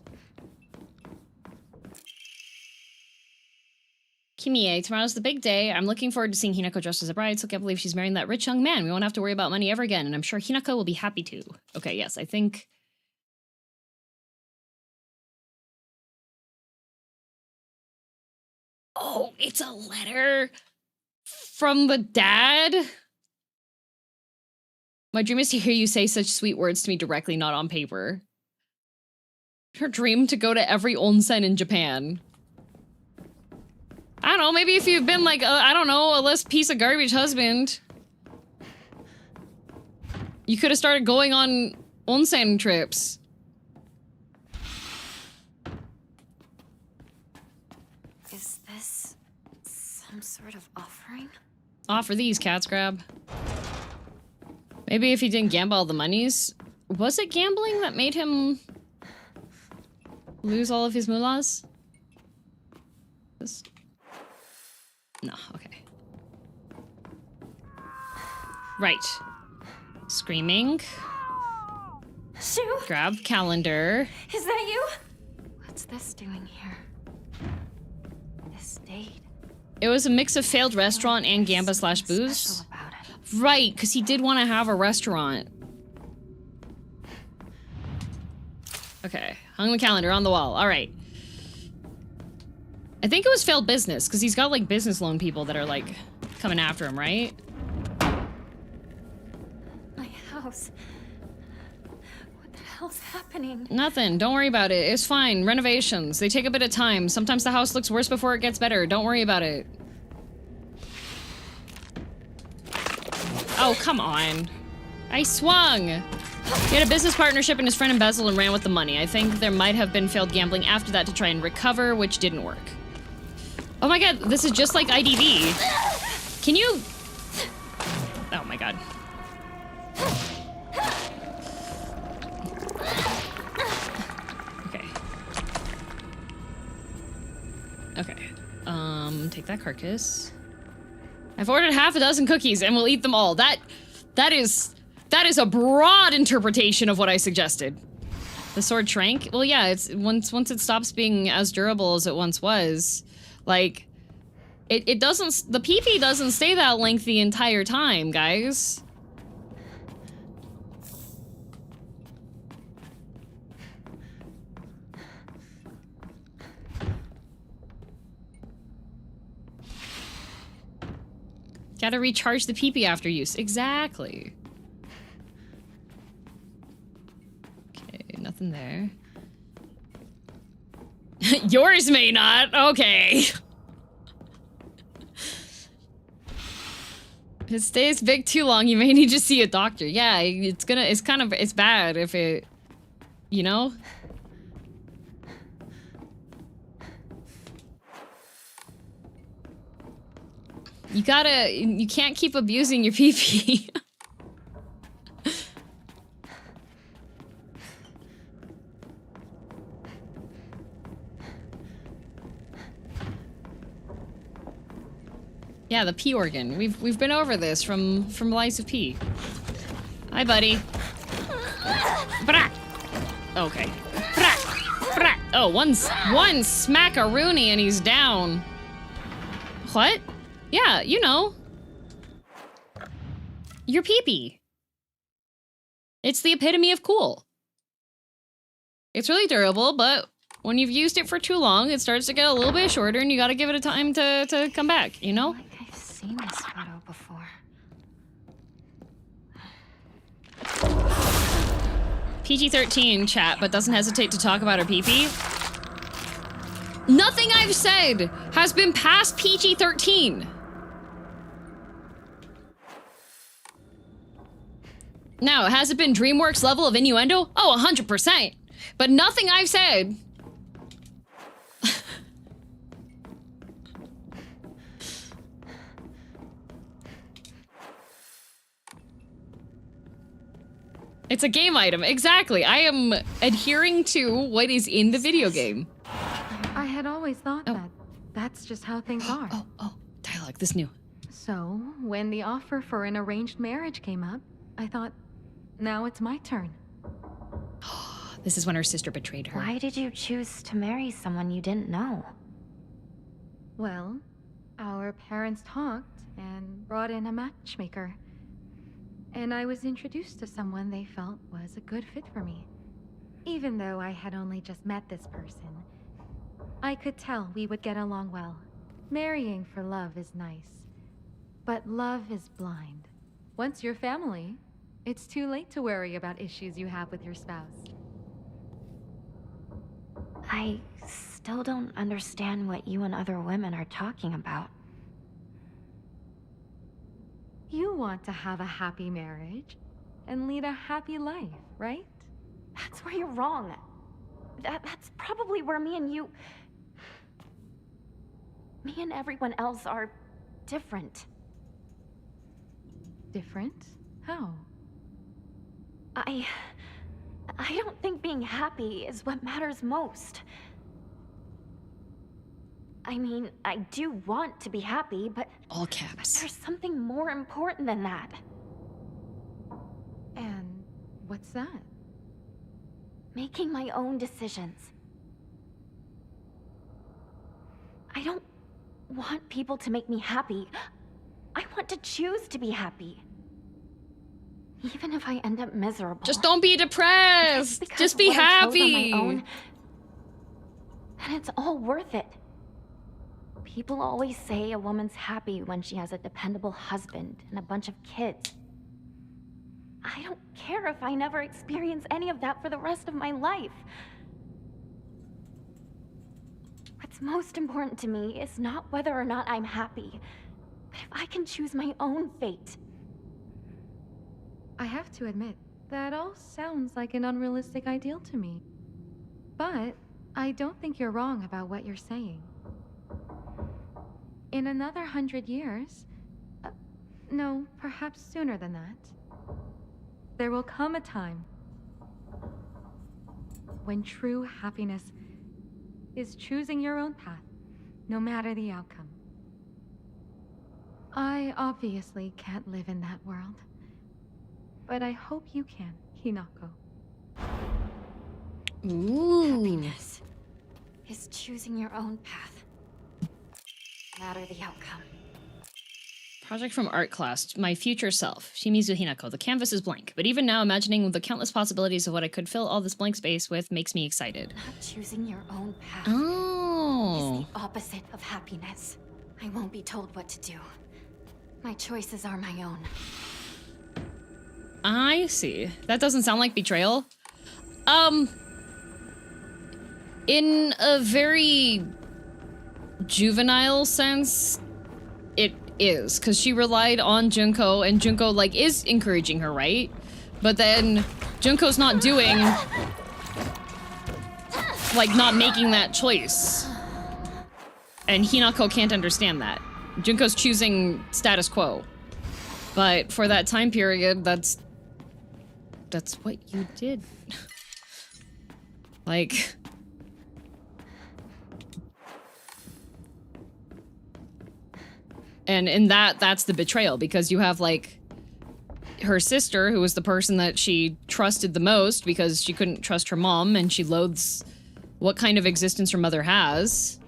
Kimie, tomorrow's the big day. I'm looking forward to seeing Hinako dressed as a bride, so I can't believe she's marrying that rich young man. We won't have to worry about money ever again, and I'm sure Hinako will be happy to. Okay, yes, I think... Oh, it's a letter from the dad? My dream is to hear you say such sweet words to me directly, not on paper. Her dream to go to every onsen in Japan. I don't know, maybe if you've been like, I don't know, a less piece of garbage husband. You could have started going on onsen trips. Is this some sort of offering? Offer these, cats grab. Maybe if he didn't gamble all the monies. Was it gambling that made him lose all of his moolahs? This... No, okay. Right. Screaming. Shoo! Grab calendar. Is that you? What's this doing here? This date. It was a mix of failed restaurant and gamba slash booze. Right, because he did want to have a restaurant. Okay, hung the calendar on the wall. All right. I think it was failed business, because he's got, like, business loan people that are, like, coming after him, right? My house. What the hell's happening? Nothing. Don't worry about it. It's fine. Renovations. They take a bit of time. Sometimes the house looks worse before it gets better. Don't worry about it. Oh, come on. I swung. He had a business partnership and his friend embezzled and ran with the money. I think there might have been failed gambling after that to try and recover, which didn't work. Oh my god, this is just like IDV. Can you... Oh my god. Okay. Okay. Take that carcass. I've ordered half a dozen cookies and we'll eat them all. That is a broad interpretation of what I suggested. The sword shrank? Well, yeah, it's once it stops being as durable as it once was, like, it doesn't, the PP doesn't stay that length the entire time, guys. Gotta recharge the PP after use. Exactly. Okay, nothing there. Yours may not. Okay. If it stays big too long, you may need to see a doctor. Yeah, it's bad if it, you know? You can't keep abusing your PP. Yeah, the P organ. We've been over this from Lies of P. Hi, buddy. Brat. Okay. Brat. Brat. Oh, one smackaroonie and he's down. What? Yeah, you know. Your pee-pee. It's the epitome of cool. It's really durable, but when you've used it for too long, it starts to get a little bit shorter and you gotta give it a time to come back, you know? Like I've seen this photo before. PG-13 chat, but doesn't hesitate to talk about her pee-pee. Nothing I've said has been past PG-13. Now, has it been DreamWorks level of innuendo? Oh, 100%. But nothing I've said. It's a game item, exactly. I am adhering to what is in the video game. I had always thought that that's just how things are. Oh, dialogue, this new. So, when the offer for an arranged marriage came up, I thought, now it's my turn. This is when her sister betrayed her. Why did you choose to marry someone you didn't know? Well, our parents talked and brought in a matchmaker. And I was introduced to someone they felt was a good fit for me. Even though I had only just met this person, I could tell we would get along well. Marrying for love is nice, but love is blind. Once you're family, it's too late to worry about issues you have with your spouse. I still don't understand what you and other women are talking about. You want to have a happy marriage and lead a happy life, right? That's where you're wrong. That's probably where me and everyone else are different. Different? How? I don't think being happy is what matters most. I mean, I do want to be happy, but... All caps. There's something more important than that. And what's that? Making my own decisions. I don't want people to make me happy. I want to choose to be happy. Even if I end up miserable. Just don't be depressed. Just be happy. And it's all worth it. People always say a woman's happy when she has a dependable husband and a bunch of kids. I don't care if I never experience any of that for the rest of my life. What's most important to me is not whether or not I'm happy, but if I can choose my own fate. I have to admit, that all sounds like an unrealistic ideal to me. But I don't think you're wrong about what you're saying. In another 100 years, no, perhaps sooner than that, there will come a time when true happiness is choosing your own path, no matter the outcome. I obviously can't live in that world, but I hope you can, Hinako. Ooh. Happiness is choosing your own path. No matter the outcome. Project from art class. My future self. Shimizu Hinako. The canvas is blank, but even now imagining the countless possibilities of what I could fill all this blank space with makes me excited. Not choosing your own path Oh. is the opposite of happiness. I won't be told what to do. My choices are my own. I see. That doesn't sound like betrayal. In a very juvenile sense, it is, because she relied on Junko, and Junko, like, is encouraging her, right? But then Junko's not doing, like, not making that choice. And Hinako can't understand that. Junko's choosing status quo. But for that time period, that's what you did. Like... And in that's the betrayal, because you have, like, her sister, who was the person that she trusted the most because she couldn't trust her mom, and she loathes what kind of existence her mother has.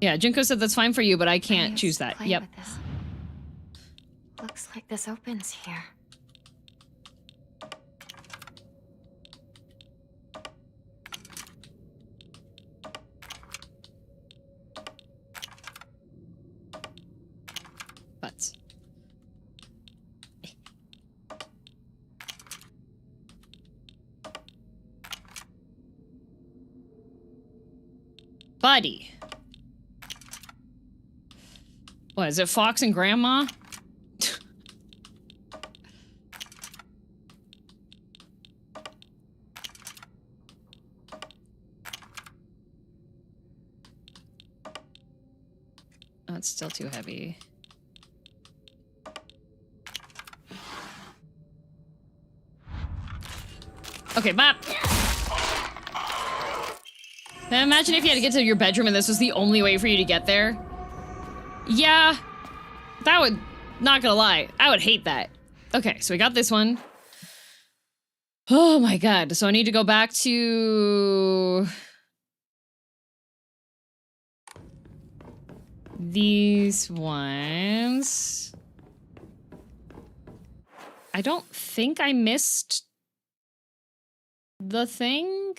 Yeah, Junko said that's fine for you, but I can't choose that. Play Yep. with this. Looks like this opens here. Butts. Buddy. What, is it Fox and Grandma? Oh, it's still too heavy. Okay, bop. Now imagine if you had to get to your bedroom and this was the only way for you to get there. Yeah, that would, not gonna lie, I would hate that. Okay, so we got this one. Oh my god, so I need to go back to these ones. I don't think I missed the thing.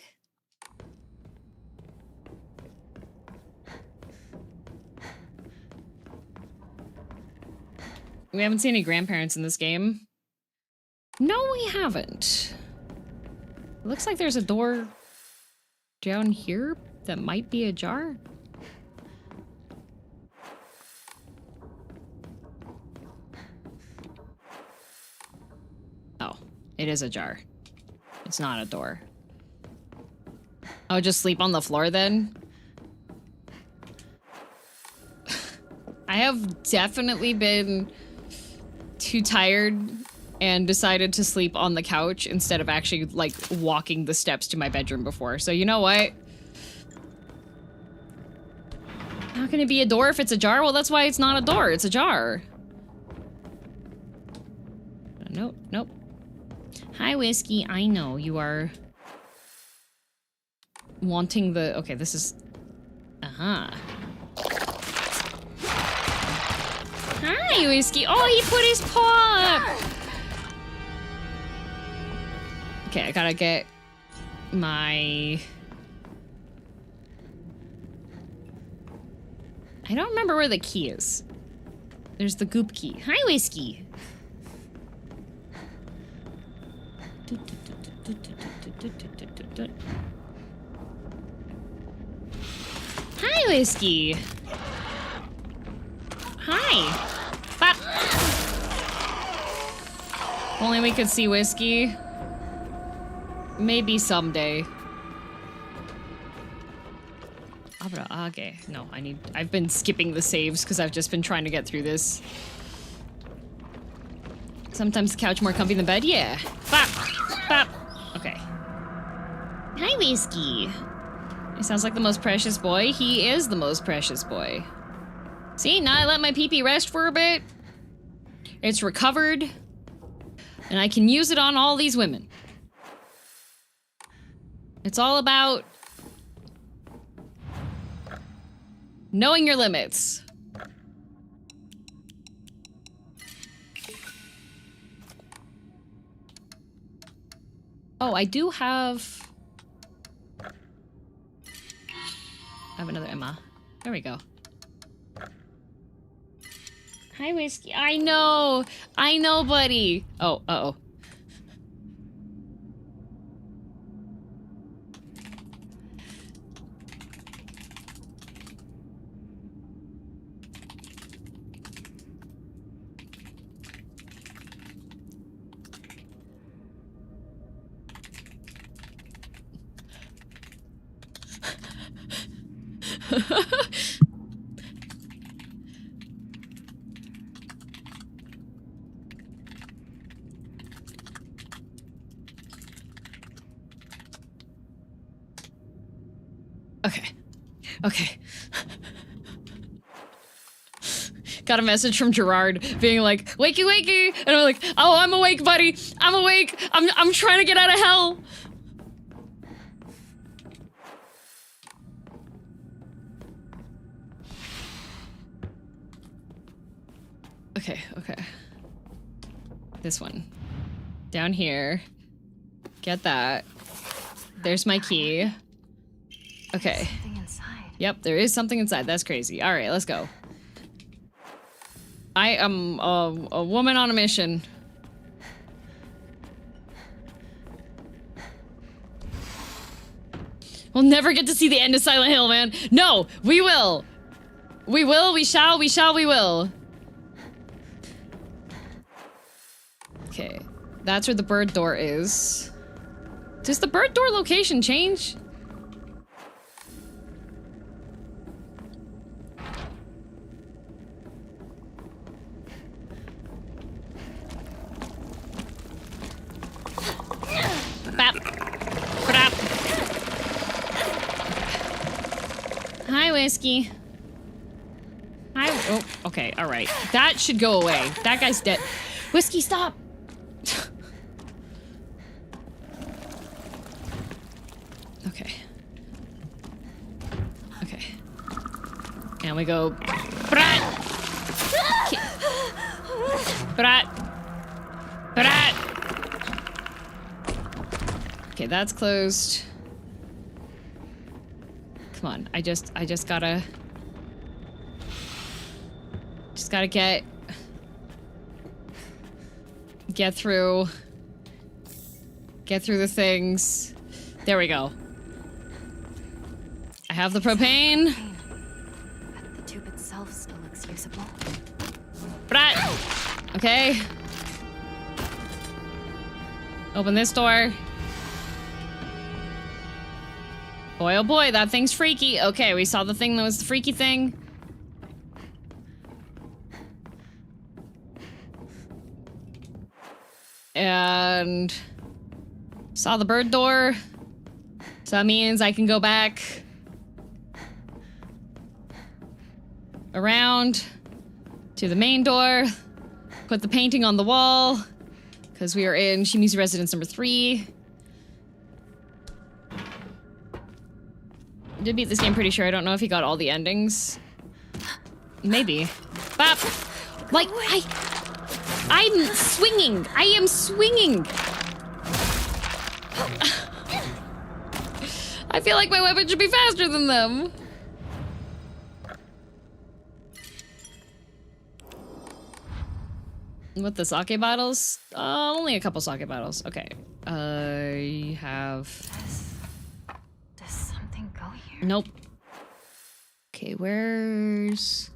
We haven't seen any grandparents in this game. No, we haven't. It looks like there's a door down here that might be ajar. Oh, it is ajar. It's not a door. Oh, just sleep on the floor then? I have definitely been too tired and decided to sleep on the couch instead of actually, like, walking the steps to my bedroom before. So you know what? How can it be a door if it's a jar? Well, that's why it's not a door. It's a jar. Nope, nope. Hi, Whiskey. I know you are wanting the... Okay, this is... Uh-huh. Hi, Whiskey. Oh, he put his paw up. Okay, I gotta get my... I don't remember where the key is. There's the goop key. Hi, Whiskey. Hi, Whiskey. Hi. Bop. Only we could see Whiskey. Maybe someday. Okay, no, I've been skipping the saves because I've just been trying to get through this. Sometimes the couch more comfy than bed, yeah. Bop, bop. Okay. Hi, Whiskey. He sounds like the most precious boy. He is the most precious boy. See, now I let my pee-pee rest for a bit. It's recovered. And I can use it on all these women. It's all about knowing your limits. Oh, I do have... I have another Emma. There we go. Hi, Whiskey. I know, buddy. Oh, uh-oh. Okay. Got a message from Gerard being like, wakey, wakey. And I'm like, oh, I'm awake, buddy. I'm awake. I'm trying to get out of hell. Okay, okay. This one. Down here. Get that. There's my key. Okay. Something inside. Yep, there is something inside. That's crazy. All right, let's go. I am a woman on a mission. We'll never get to see the end of Silent Hill, man. No, we will. We will, we shall, we shall, we will. Okay, that's where the bird door is. Does the bird door location change? Bap. Brap. Hi, Whiskey. Hi. Oh, okay, all right. That should go away. That guy's dead. Whiskey, stop. Okay. Okay. And we go. Brat. Brat. Brat. Okay, that's closed. Come on, I just gotta get through the things. There we go. I have the propane. But the tube itself still looks usable. Brat. Okay. Open this door. Boy, oh boy, that thing's freaky. Okay, we saw the thing that was the freaky thing. And saw the bird door. So that means I can go back around to the main door, put the painting on the wall, because we are in Shimizu residence number 3. I did beat this game pretty sure. I don't know if he got all the endings. Maybe. Bop! Like, I'm swinging! I am swinging! I feel like my weapon should be faster than them. With the sake bottles? Only a couple sake bottles. Okay. I have... Does something go here? Nope. Okay, where's...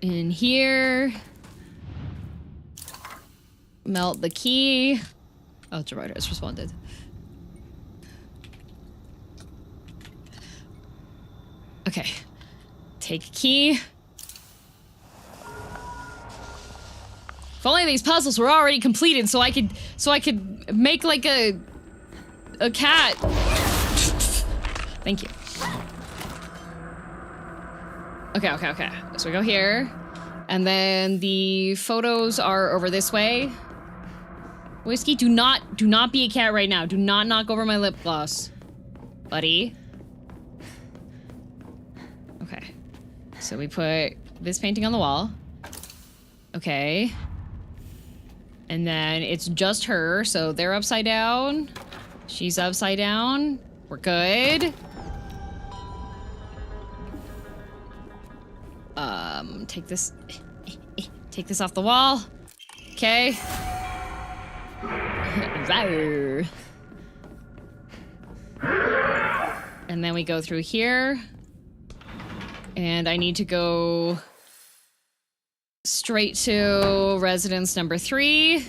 In here. Melt the key. Oh, Gerardo has responded. Okay. Take key. If only these puzzles were already completed so I could make like a cat. Thank you. Okay. So we go here. And then the photos are over this way. Whiskey, do not be a cat right now. Do not knock over my lip gloss. Buddy. Okay. So we put this painting on the wall. Okay. And then it's just her, so they're upside down. She's upside down. We're good. Take this off the wall. Okay. And then we go through here. And I need to go straight to residence number 3.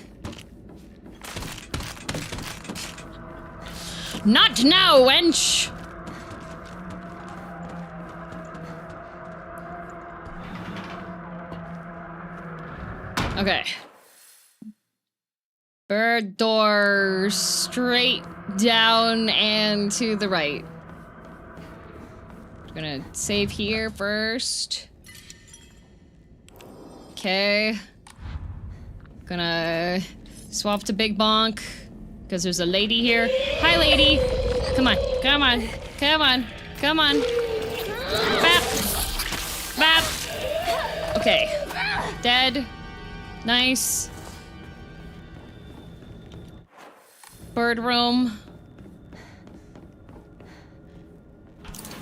Not now, wench! Okay. Bird door straight down and to the right. I'm gonna save here first. Okay. Gonna swap to Big Bonk. because there's a lady here. Hi, lady. Come on, come on, come on, come on. Bap. Bap. Okay. Dead. Nice. Bird room.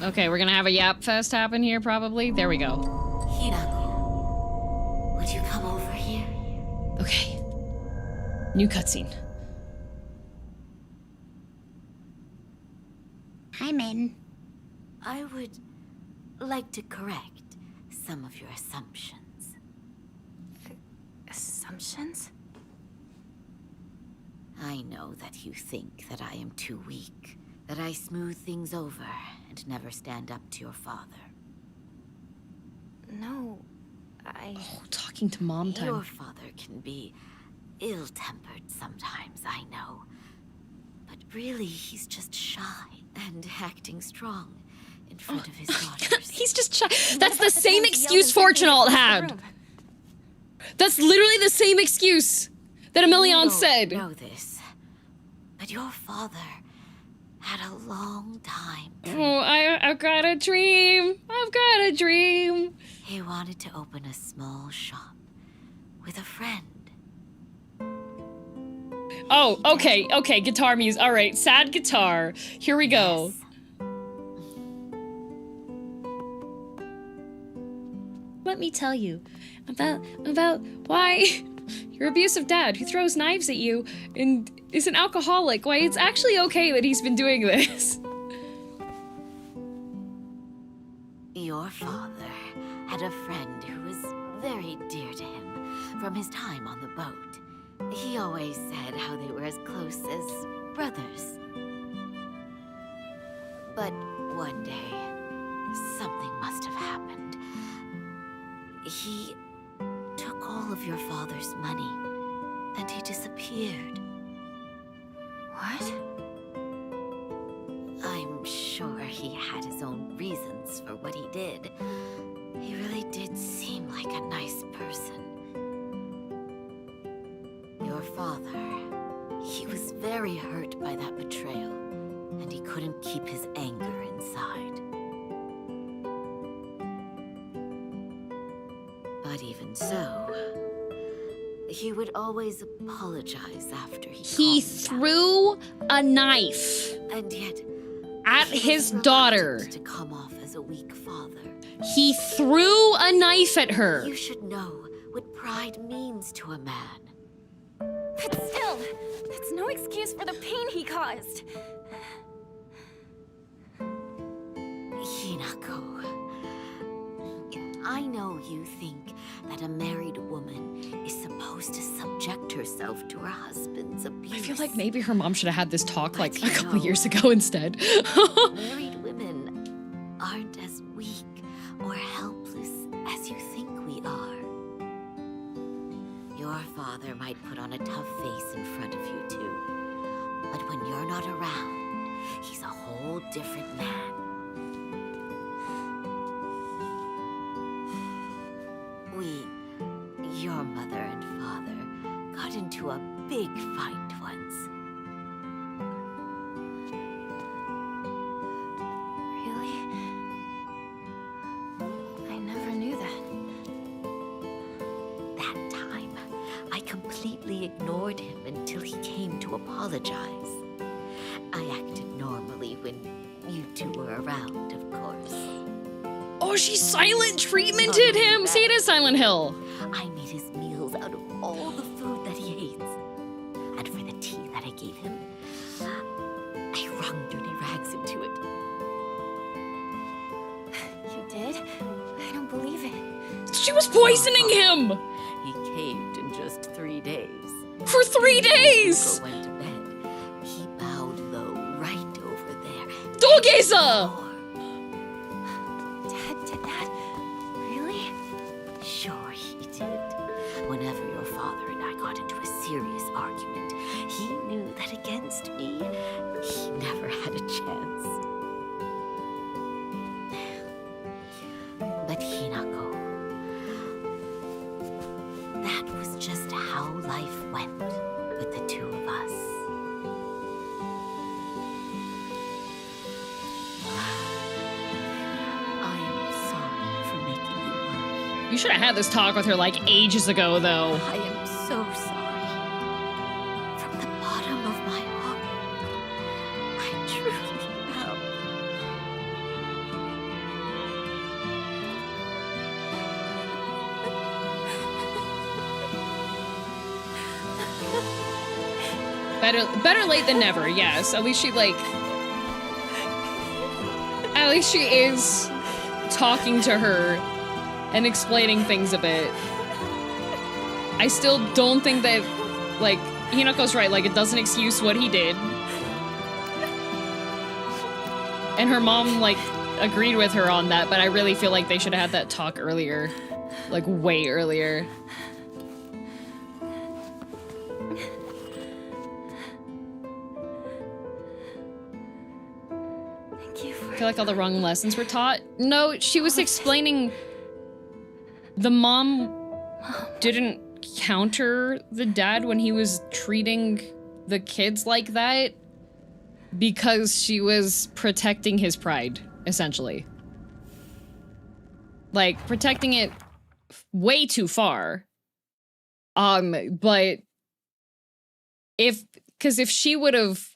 Okay, we're gonna have a yap fest happen here, probably. There we go. Hinako, would you come over here? Okay. New cutscene. I'm in. I would like to correct some of your assumptions. Assumptions? I know that you think that I am too weak, that I smooth things over and never stand up to your father. No, Oh, talking to mom time. Your father can be ill-tempered sometimes, I know. But really, he's just shy and acting strong in front of his daughters. He's just shy. That's the same excuse Fortunalt had. That's literally the same excuse that Emilion said. You don't know this, but your father had a long time. Oh, I've got a dream. I've got a dream. He wanted to open a small shop with a friend. Oh, okay, okay, guitar music. All right, sad guitar. Here we go. Let me tell you about why your abusive dad who throws knives at you and is an alcoholic, why it's actually okay that he's been doing this. Your father had a friend who was very dear to him from his time on the boat. He always said how they were as close as brothers. But one day, something must have happened. He took all of your father's money, and he disappeared. What? I'm sure he had his own reasons for what he did. He really did seem like a nice person. Your father, he was very hurt by that betrayal, and he couldn't keep his anger inside. But even so, he would always apologize after He threw a knife and yet at his daughter. to come off as a weak father. He threw a knife at her. You should know what pride means to a man. But still, that's no excuse for the pain he caused. Hinako, I know you think that a married woman is supposed to subject herself to her husband's abuse. I feel like maybe her mom should have had this talk like a couple years ago instead. Married women aren't as weak or helpless as you think we are. Your father might put on a tough face in front of you too, but when you're not around, he's a whole different man. Your mother and father got into a big fight once. Really? I never knew that. That time, I completely ignored him until he came to apologize. I acted normally when you two were around, of course. Oh, she silent treatmented him. See, it is Silent Hill. I made his meals out of all the food that he hates. And for the tea that I gave him, I wrung dirty rags into it. You did? I don't believe it. She was poisoning him. He caved in just 3 days. For 3 days! Went to bed. He bowed low right over there. Dogeza! Dad did that? Really? Sure he did. Whenever your father and I got into a serious argument, he knew that against me, he never had a chance. But Hinako, that was just how life went with the two of us. should have had this talk with her like ages ago, though. I am so sorry. From the bottom of my heart, I truly am. Better late than never, yes. At least she, like... At least she is talking to her and explaining things a bit. I still don't think that, like, Hinako's right, like, it doesn't excuse what he did. And her mom, like, agreed with her on that, but I really feel like they should have had that talk earlier. Like, way earlier. I feel like all the wrong lessons were taught. No, she was explaining the mom didn't counter the dad when he was treating the kids like that because she was protecting his pride, essentially. Like, protecting it way too far. But because if she would have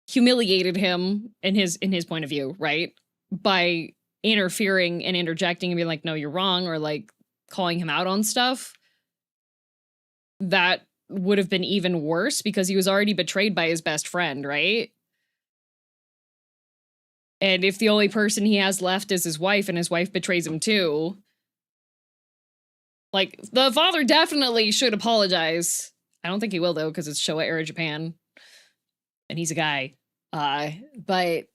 humiliated him in his point of view, right? By interfering and interjecting and being like, no, you're wrong, or like calling him out on stuff, that would have been even worse because he was already betrayed by his best friend, right? And if the only person he has left is his wife and his wife betrays him too, like, the father definitely should apologize. I don't think he will, though, because it's Showa era Japan. And he's a guy. But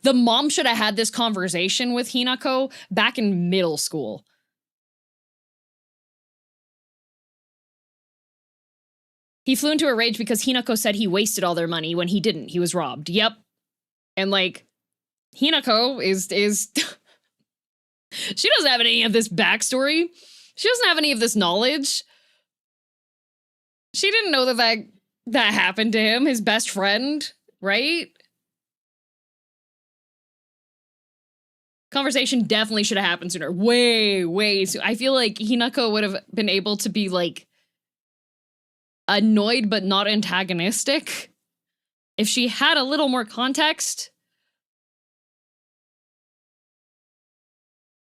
the mom should have had this conversation with Hinako back in middle school. He flew into a rage because Hinako said he wasted all their money when he didn't. He was robbed. Yep. And, like, Hinako is she doesn't have any of this backstory. She doesn't have any of this knowledge. She didn't know that happened to him, his best friend, right? Conversation definitely should have happened sooner. Way sooner. I feel like Hinako would have been able to be, like, annoyed but not antagonistic if she had a little more context.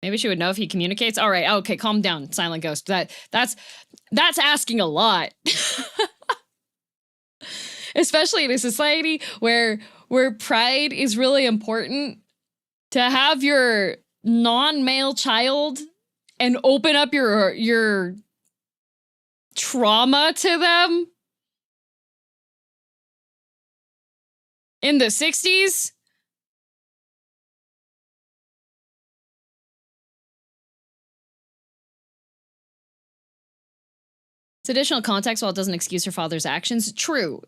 Maybe she would know if he communicates. All right, okay, calm down, Silent Ghost. That's asking a lot. Especially in a society where pride is really important. To have your non-male child and open up your trauma to them in the 60s? It's additional context while it doesn't excuse her father's actions. True.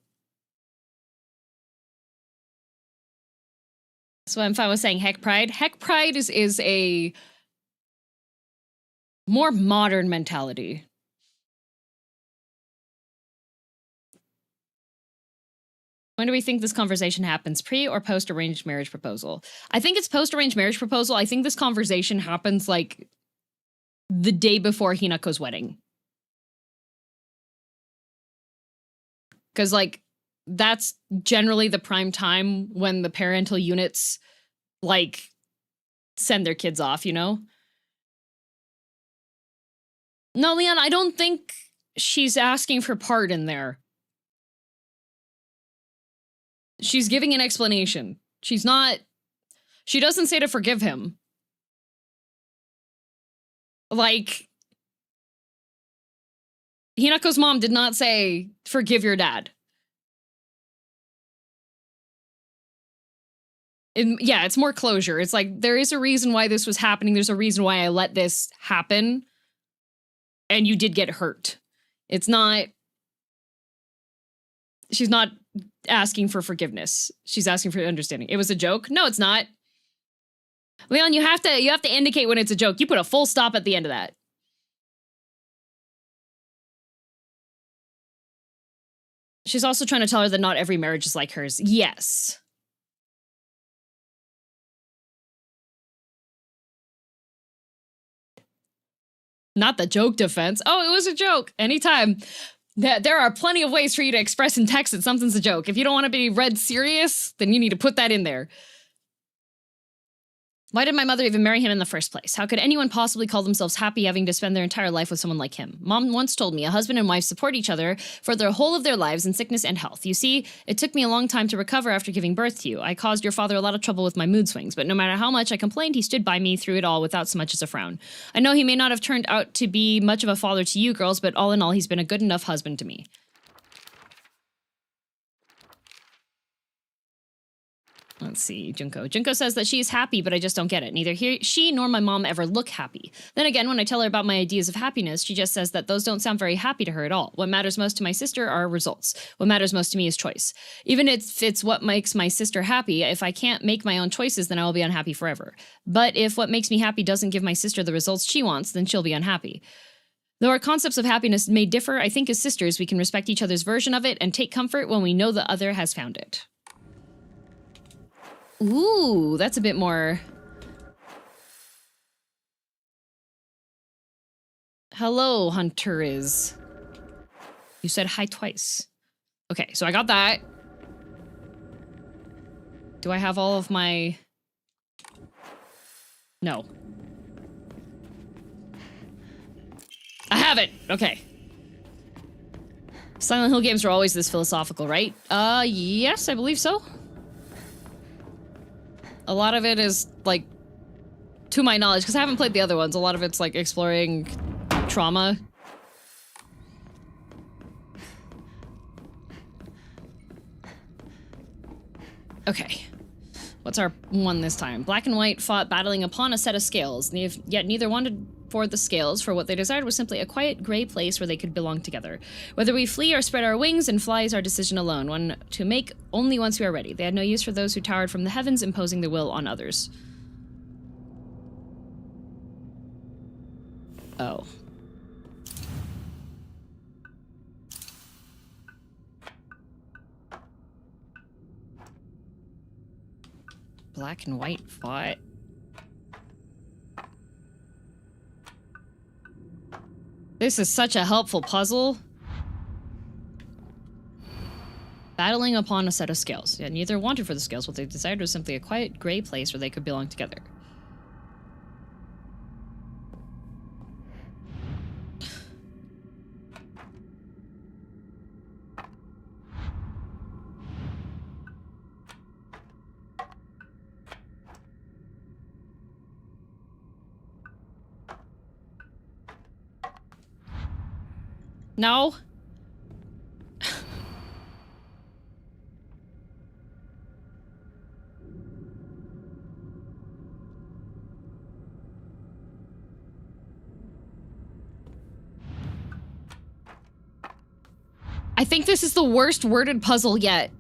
So I'm fine with saying heck pride. Heck pride is a more modern mentality. When do we think this conversation happens? Pre or post arranged marriage proposal? I think it's post arranged marriage proposal. I think this conversation happens like the day before Hinako's wedding. Because, like, that's generally the prime time when the parental units, like, send their kids off, you know? No, Leon, I don't think she's asking for pardon there. She's giving an explanation. She doesn't say to forgive him. Like, Hinako's mom did not say, forgive your dad. Yeah, it's more closure. It's like, there is a reason why this was happening. There's a reason why I let this happen. And you did get hurt. It's not... She's not asking for forgiveness. She's asking for understanding. It was a joke? No, it's not. Leon, you have to indicate when it's a joke. You put a full stop at the end of that. She's also trying to tell her that not every marriage is like hers. Yes. Not the joke defense. Oh, it was a joke. Anytime. There are plenty of ways for you to express in text that something's a joke. If you don't want to be read serious, then you need to put that in there. Why did my mother even marry him in the first place? How could anyone possibly call themselves happy having to spend their entire life with someone like him? Mom once told me a husband and wife support each other for the whole of their lives in sickness and health. You see, it took me a long time to recover after giving birth to you. I caused your father a lot of trouble with my mood swings, but no matter how much I complained, he stood by me through it all without so much as a frown. I know he may not have turned out to be much of a father to you girls, but all in all, he's been a good enough husband to me. Let's see, Junko. Junko says that she is happy, but I just don't get it. Neither she nor my mom ever look happy. Then again, when I tell her about my ideas of happiness, she just says that those don't sound very happy to her at all. What matters most to my sister are results. What matters most to me is choice. Even if it's what makes my sister happy, if I can't make my own choices, then I will be unhappy forever. But if what makes me happy doesn't give my sister the results she wants, then she'll be unhappy. Though our concepts of happiness may differ, I think as sisters we can respect each other's version of it and take comfort when we know the other has found it. Ooh, that's a bit more... Hello, Hunter is. You said hi twice. Okay, so I got that. Do I have all of my... No. I have it! Okay. Silent Hill games are always this philosophical, right? Yes, I believe so. A lot of it is, like, to my knowledge, because I haven't played the other ones, a lot of it's, like, exploring trauma. Okay. What's our one this time? Black and White fought battling upon a set of scales, yet neither wanted for the scales, for what they desired was simply a quiet, gray place where they could belong together. Whether we flee or spread our wings and fly is our decision alone, one to make only once we are ready. They had no use for those who towered from the heavens, imposing their will on others. Oh. Black and White fought. This is such a helpful puzzle. Battling upon a set of scales. Yeah, neither wanted for the scales. What they desired was simply a quiet, gray place where they could belong together. No. I think this is the worst worded puzzle yet.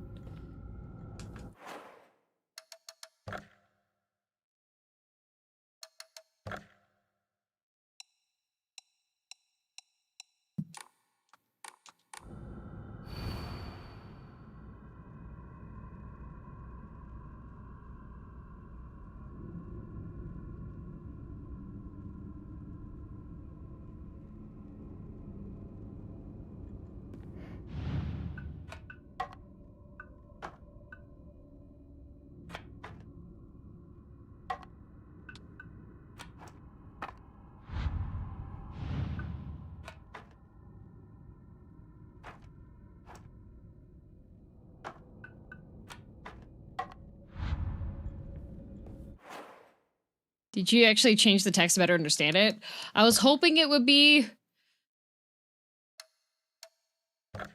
Did you actually change the text to better understand it? I was hoping it would be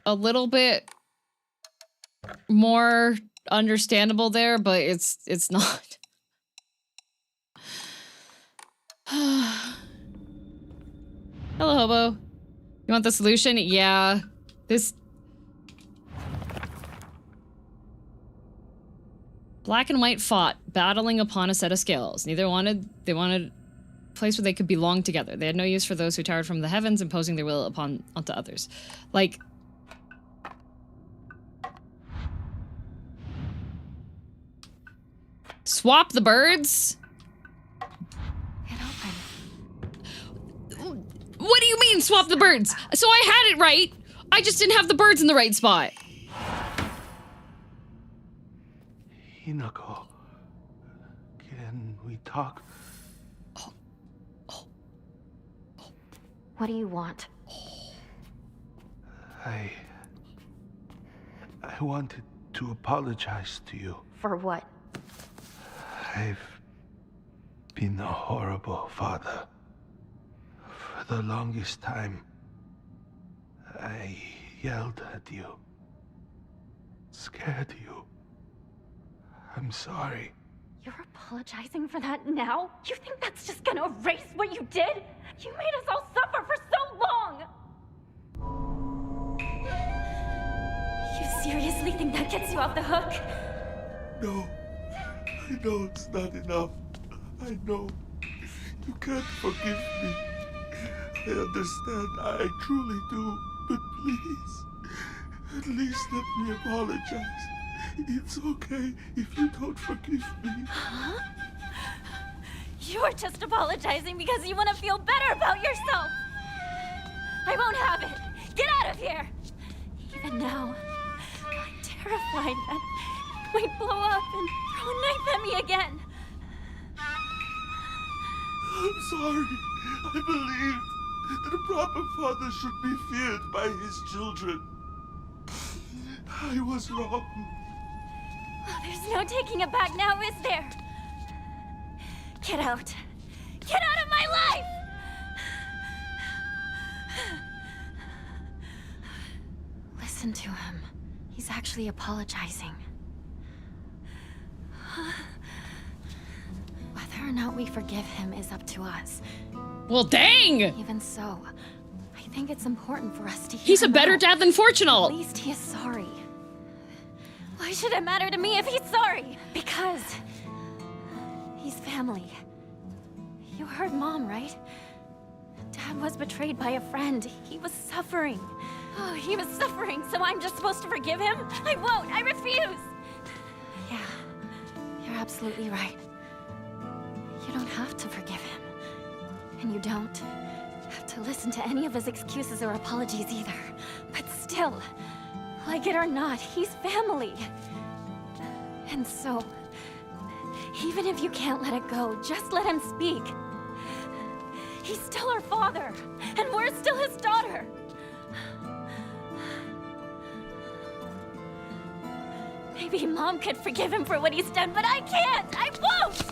a little bit more understandable there, but it's not. Hello, Hobo. You want the solution? Yeah. This... Black and White fought, battling upon a set of scales. They wanted a place where they could belong together. They had no use for those who towered from the heavens, imposing their will onto others. Like... Swap the birds? What do you mean, swap the birds? So I had it right. I just didn't have the birds in the right spot. Hinako, can we talk? What do you want? I wanted to apologize to you. For what? I've been a horrible father. For the longest time, I yelled at you. Scared you. I'm sorry. You're apologizing for that now? You think that's just gonna erase what you did? You made us all suffer for so long! You seriously think that gets you off the hook? No. I know it's not enough. I know. You can't forgive me. I understand. I truly do. But please, at least let me apologize. It's okay if you don't forgive me. Huh? You're just apologizing because you want to feel better about yourself. I won't have it. Get out of here. Even now, I'm terrified that you might blow up and throw a knife at me again. I'm sorry. I believed that a proper father should be feared by his children. I was wrong. Oh, there's no taking it back now, is there? Get out. Get out of my life! Listen to him. He's actually apologizing. Whether or not we forgive him is up to us. Well, dang! Even so, I think it's important for us to hear He's a him better out. dad than Fortunal. At least he is sorry. Why should it matter to me if he's sorry? Because he's family. You heard Mom, right? Dad was betrayed by a friend. He was suffering. Oh, he was suffering, so I'm just supposed to forgive him? I won't. I refuse. Yeah, you're absolutely right. You don't have to forgive him. And you don't have to listen to any of his excuses or apologies either. But still, like it or not, he's family. And so, even if you can't let it go, just let him speak. He's still our father, and we're still his daughter. Maybe Mom could forgive him for what he's done, but I can't! I won't!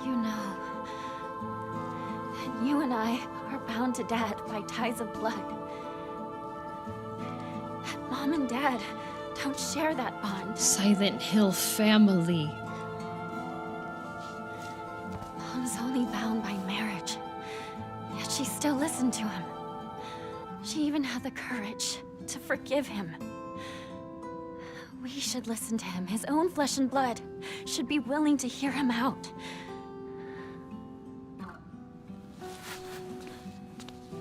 You know that you and I are bound to Dad by ties of blood. That Mom and Dad don't share that bond. Silent Hill family. Mom's only bound by marriage, yet she still listened to him. She even had the courage to forgive him. We should listen to him. His own flesh and blood should be willing to hear him out.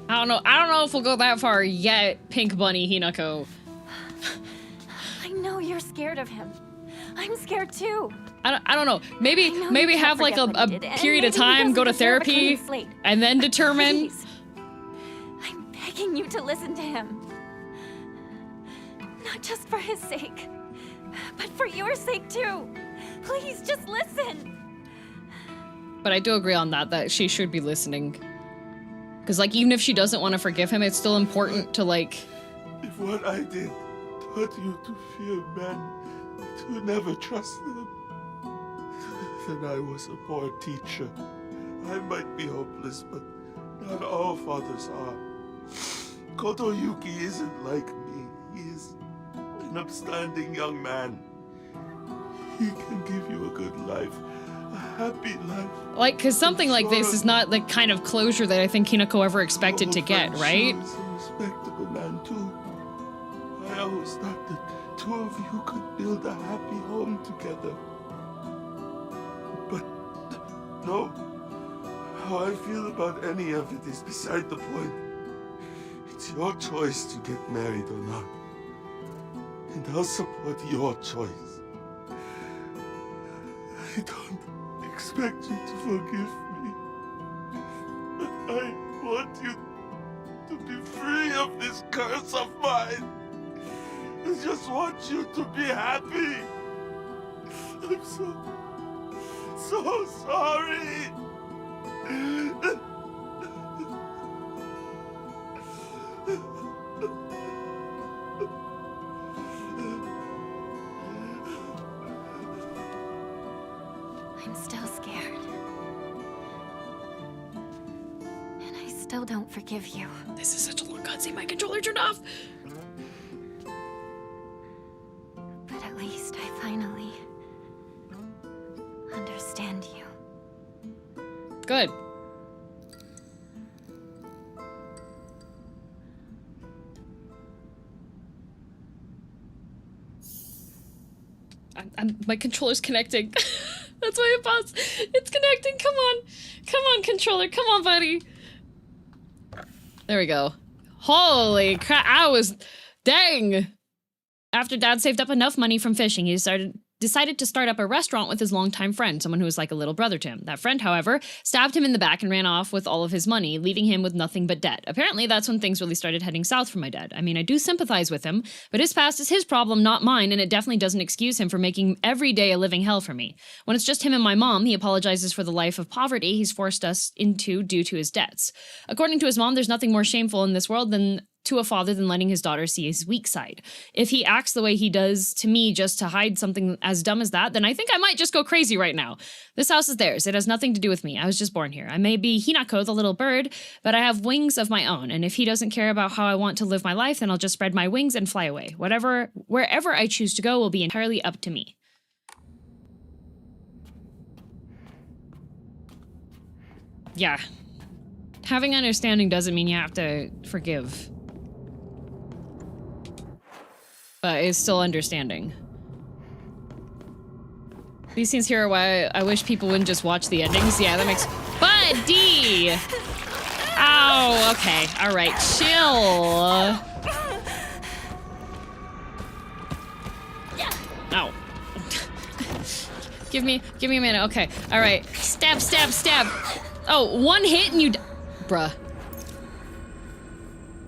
I don't know if we'll go that far yet, Pink Bunny Hinako. I know you're scared of him. I'm scared too. I don't know. Maybe you have can't like forget what he a did, and period of maybe he time, doesn't go to deserve a therapy, clean slate. and then determine. Please. I'm begging you to listen to him. Not just for his sake, but for your sake too. Please, just listen. But I do agree on that she should be listening. Because, like, even if she doesn't want to forgive him, it's still important to, like... If what I did taught you to fear men, to never trust them, then I was a poor teacher. I might be hopeless, but not all fathers are. Kotoyuki isn't like me. He is an upstanding young man. He can give you a good life, a happy life. Like, because something like this is not the kind of closure that I think Hinako ever expected to get, right? He's a respectable man, too. I always thought that two of you could build a happy home together. But no, how I feel about any of it is beside the point. It's your choice to get married or not. And I'll support your choice. I don't expect you to forgive me. But I want you to be free of this curse of mine. I just want you to be happy. I'm so sorry. I'm still scared. And I still don't forgive you. This is such a long cutscene. My controller turned off. But at least I finally understand you. Good. My controller's connecting. That's why it paused. It's connecting. Come on. Come on, controller. Come on, buddy. There we go. Holy crap. Dang. After Dad saved up enough money from fishing, he decided to start up a restaurant with his longtime friend, someone who was like a little brother to him. That friend, however, stabbed him in the back and ran off with all of his money, leaving him with nothing but debt. Apparently, that's when things really started heading south for my dad. I mean, I do sympathize with him, but his past is his problem, not mine, and it definitely doesn't excuse him for making every day a living hell for me. When it's just him and my mom, he apologizes for the life of poverty he's forced us into due to his debts. According to his mom, there's nothing more shameful in this world to a father than letting his daughter see his weak side. If he acts the way he does to me just to hide something as dumb as that, then I think I might just go crazy right now. This house is theirs. It has nothing to do with me. I was just born here. I may be Hinako, the little bird, but I have wings of my own, and if he doesn't care about how I want to live my life, then I'll just spread my wings and fly away. Wherever I choose to go will be entirely up to me. Yeah. Having understanding doesn't mean you have to forgive. But it's still understanding. These scenes here are why I wish people wouldn't just watch the endings. Yeah, that makes... Buddy! Ow, okay. Alright, chill. Ow. Give me a minute. Okay, alright. Stab, stab, stab. Oh, one hit and you bruh.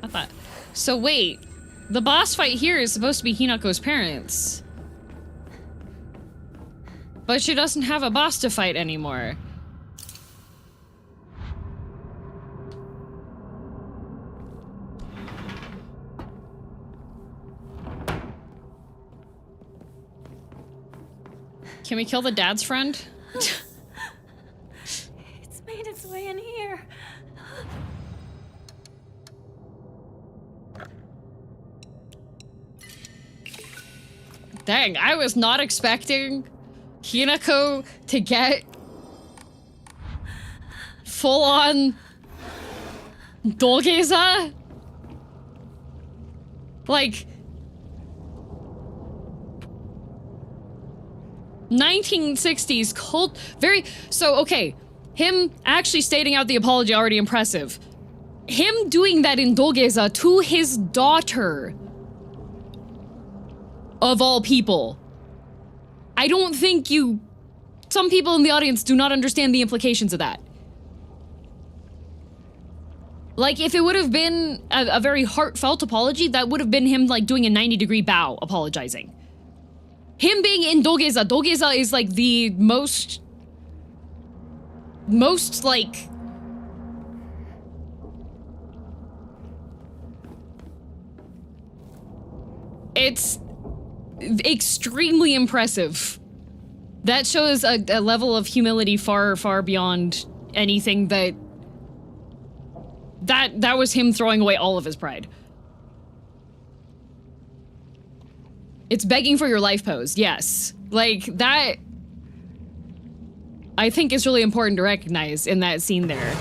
I thought... So wait. The boss fight here is supposed to be Hinako's parents. But she doesn't have a boss to fight anymore. Can we kill the dad's friend? It's made its way in here. Dang, I was not expecting Hinako to get full-on Dolgeza. Like 1960s cult, very, so okay, him actually stating out the apology already impressive. Him doing that in Dolgeza to his daughter, of all people. I don't think some people in the audience do not understand the implications of that. Like, if it would have been a very heartfelt apology, that would have been him, like, doing a 90-degree bow apologizing. Him being in Dolgeza is, like, the most, like... It's extremely impressive. That shows a level of humility far, far beyond anything that was him throwing away all of his pride. It's begging for your life pose, yes. Like, that I think is really important to recognize in that scene there.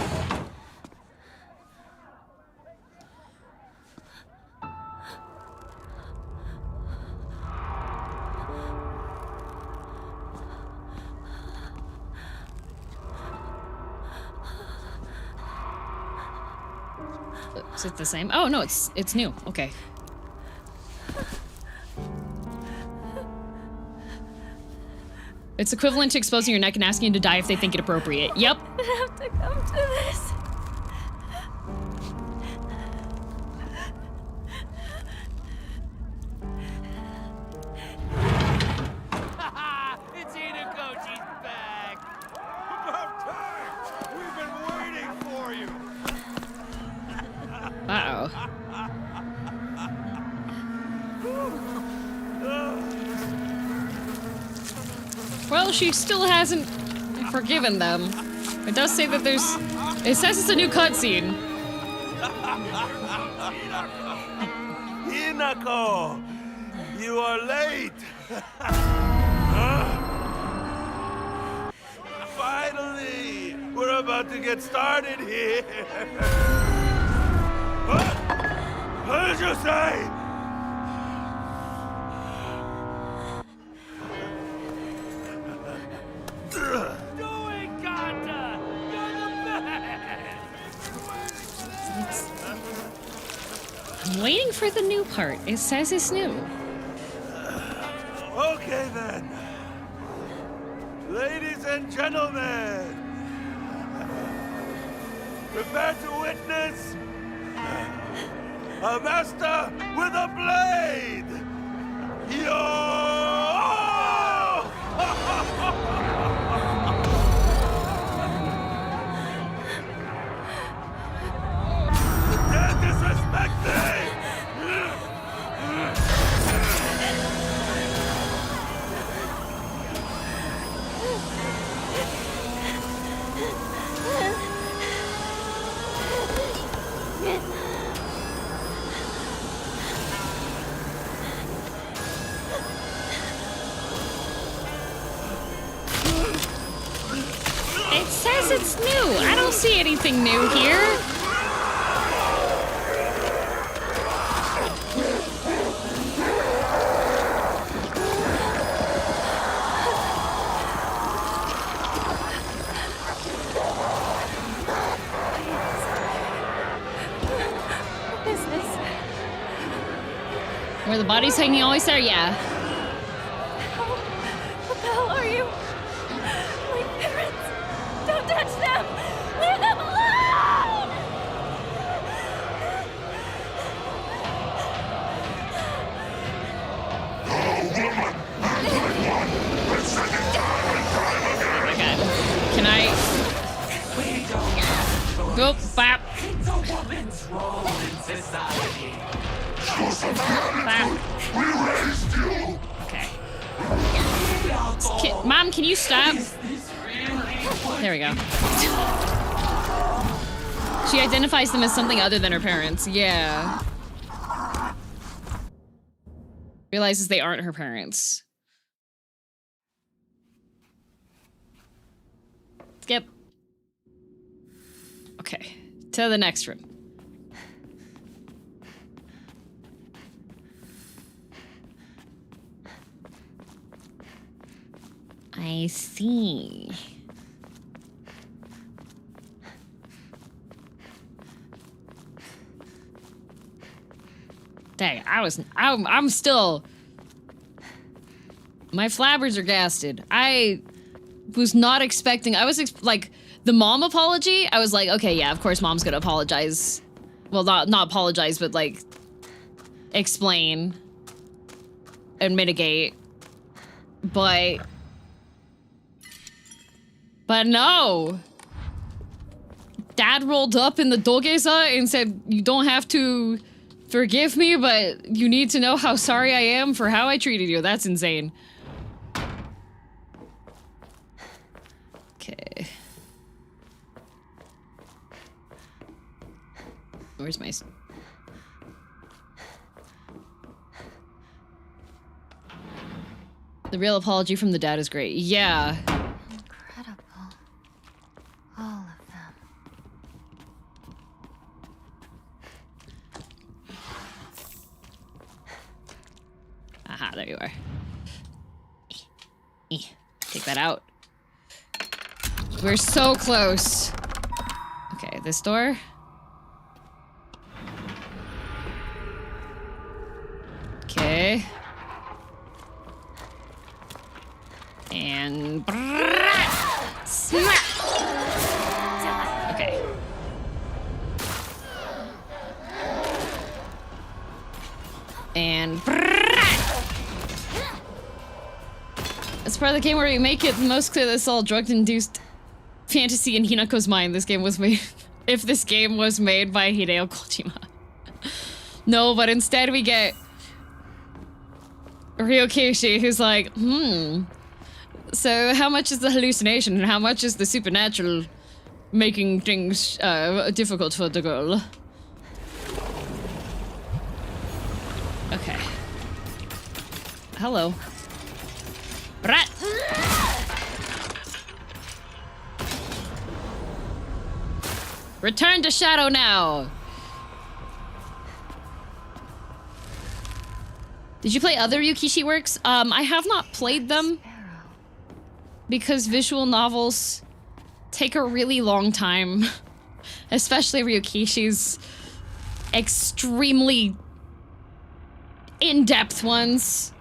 Is it the same? Oh no, it's new. Okay. It's equivalent to exposing your neck and asking you to die if they think it appropriate. Yep. I have to come to this. It's Inakochi's back! About time! We've been waiting for you! Uh-oh. Well, she still hasn't forgiven them. It does say that there's... It says it's a new cutscene. Hinako! You are late! Finally! We're about to get started here! What did you say? Doing Ganda! You're the best! I'm waiting for the new part. It says it's new. Okay then. Ladies and gentlemen, prepare to witness a master with a blade! Yo! Can't disrespect me! It says it's new. I don't see anything new here. What is this? Where the body's hanging always there? Yeah. What the hell are you? My parents! Don't touch them! Leave them alone! Oh my god. Can I? Go, bap. It's a woman's role in society. Bap. We raised you! Okay. Mom, can you stop? There we go. She identifies them as something other than her parents. Yeah. Realizes they aren't her parents. Skip. Okay. To the next room. I see. Dang, I'm still... My flabbers are gasted. I was not expecting... like, the mom apology, I was like, okay, yeah, of course mom's gonna apologize. Well, not apologize, but, like, explain and mitigate. But no. Dad rolled up in the dogeza and said, you don't have to forgive me, but you need to know how sorry I am for how I treated you. That's insane. Okay. Where's my... The real apology from the dad is great. Yeah. Incredible. All of them. Aha, there you are. Take that out. We're so close. Okay, this door. Okay. And smack. Okay. And it's part of the game where you make it most clear that it's all drug-induced fantasy in Hinako's mind. This game was made. If this game was made by Hideo Kojima. No, but instead we get Ryokishi, who's like, so how much is the hallucination and how much is the supernatural making things difficult for the girl? Okay. Hello. Rat! Return to Shadow now! Did you play other Ryukishi works? I have not played them because visual novels take a really long time, especially Ryukishi's extremely in-depth ones.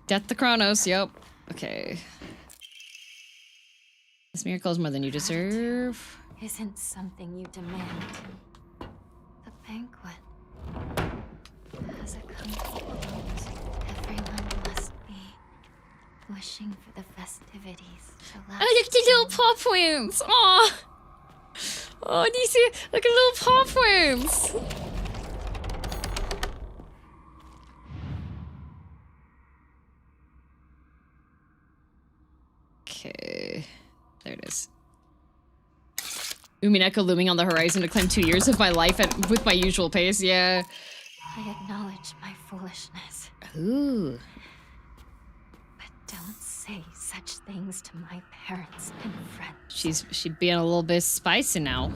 Death to Chronos, yep. Okay. This miracle is more than you deserve. Isn't something you demand. The banquet has a close. Everyone must be wishing for the festivities to last. Oh, look at the little popworms! Aw! Oh, do you see? Look at little popworms! Okay. There it is. Umineko looming on the horizon to claim 2 years of my life with my usual pace, yeah. I acknowledge my foolishness. Ooh. But don't say such things to my parents and friends. She's being a little bit spicy now.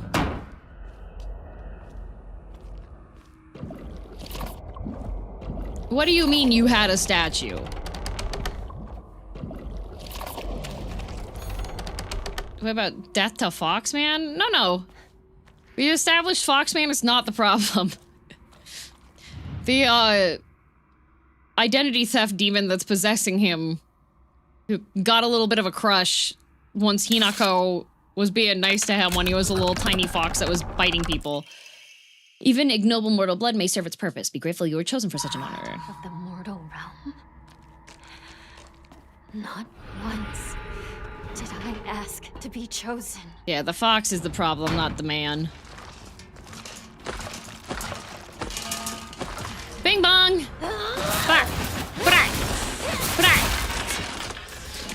What do you mean you had a statue? What about death to Foxman? No. We established Foxman is not the problem. The, identity theft demon that's possessing him got a little bit of a crush once Hinako was being nice to him when he was a little tiny fox that was biting people. Even ignoble mortal blood may serve its purpose. Be grateful you were chosen for such an honor. Of the mortal realm? Not once did I ask to be chosen. Yeah, the fox is the problem, not the man. Bing bong! Back! Brak! Brak!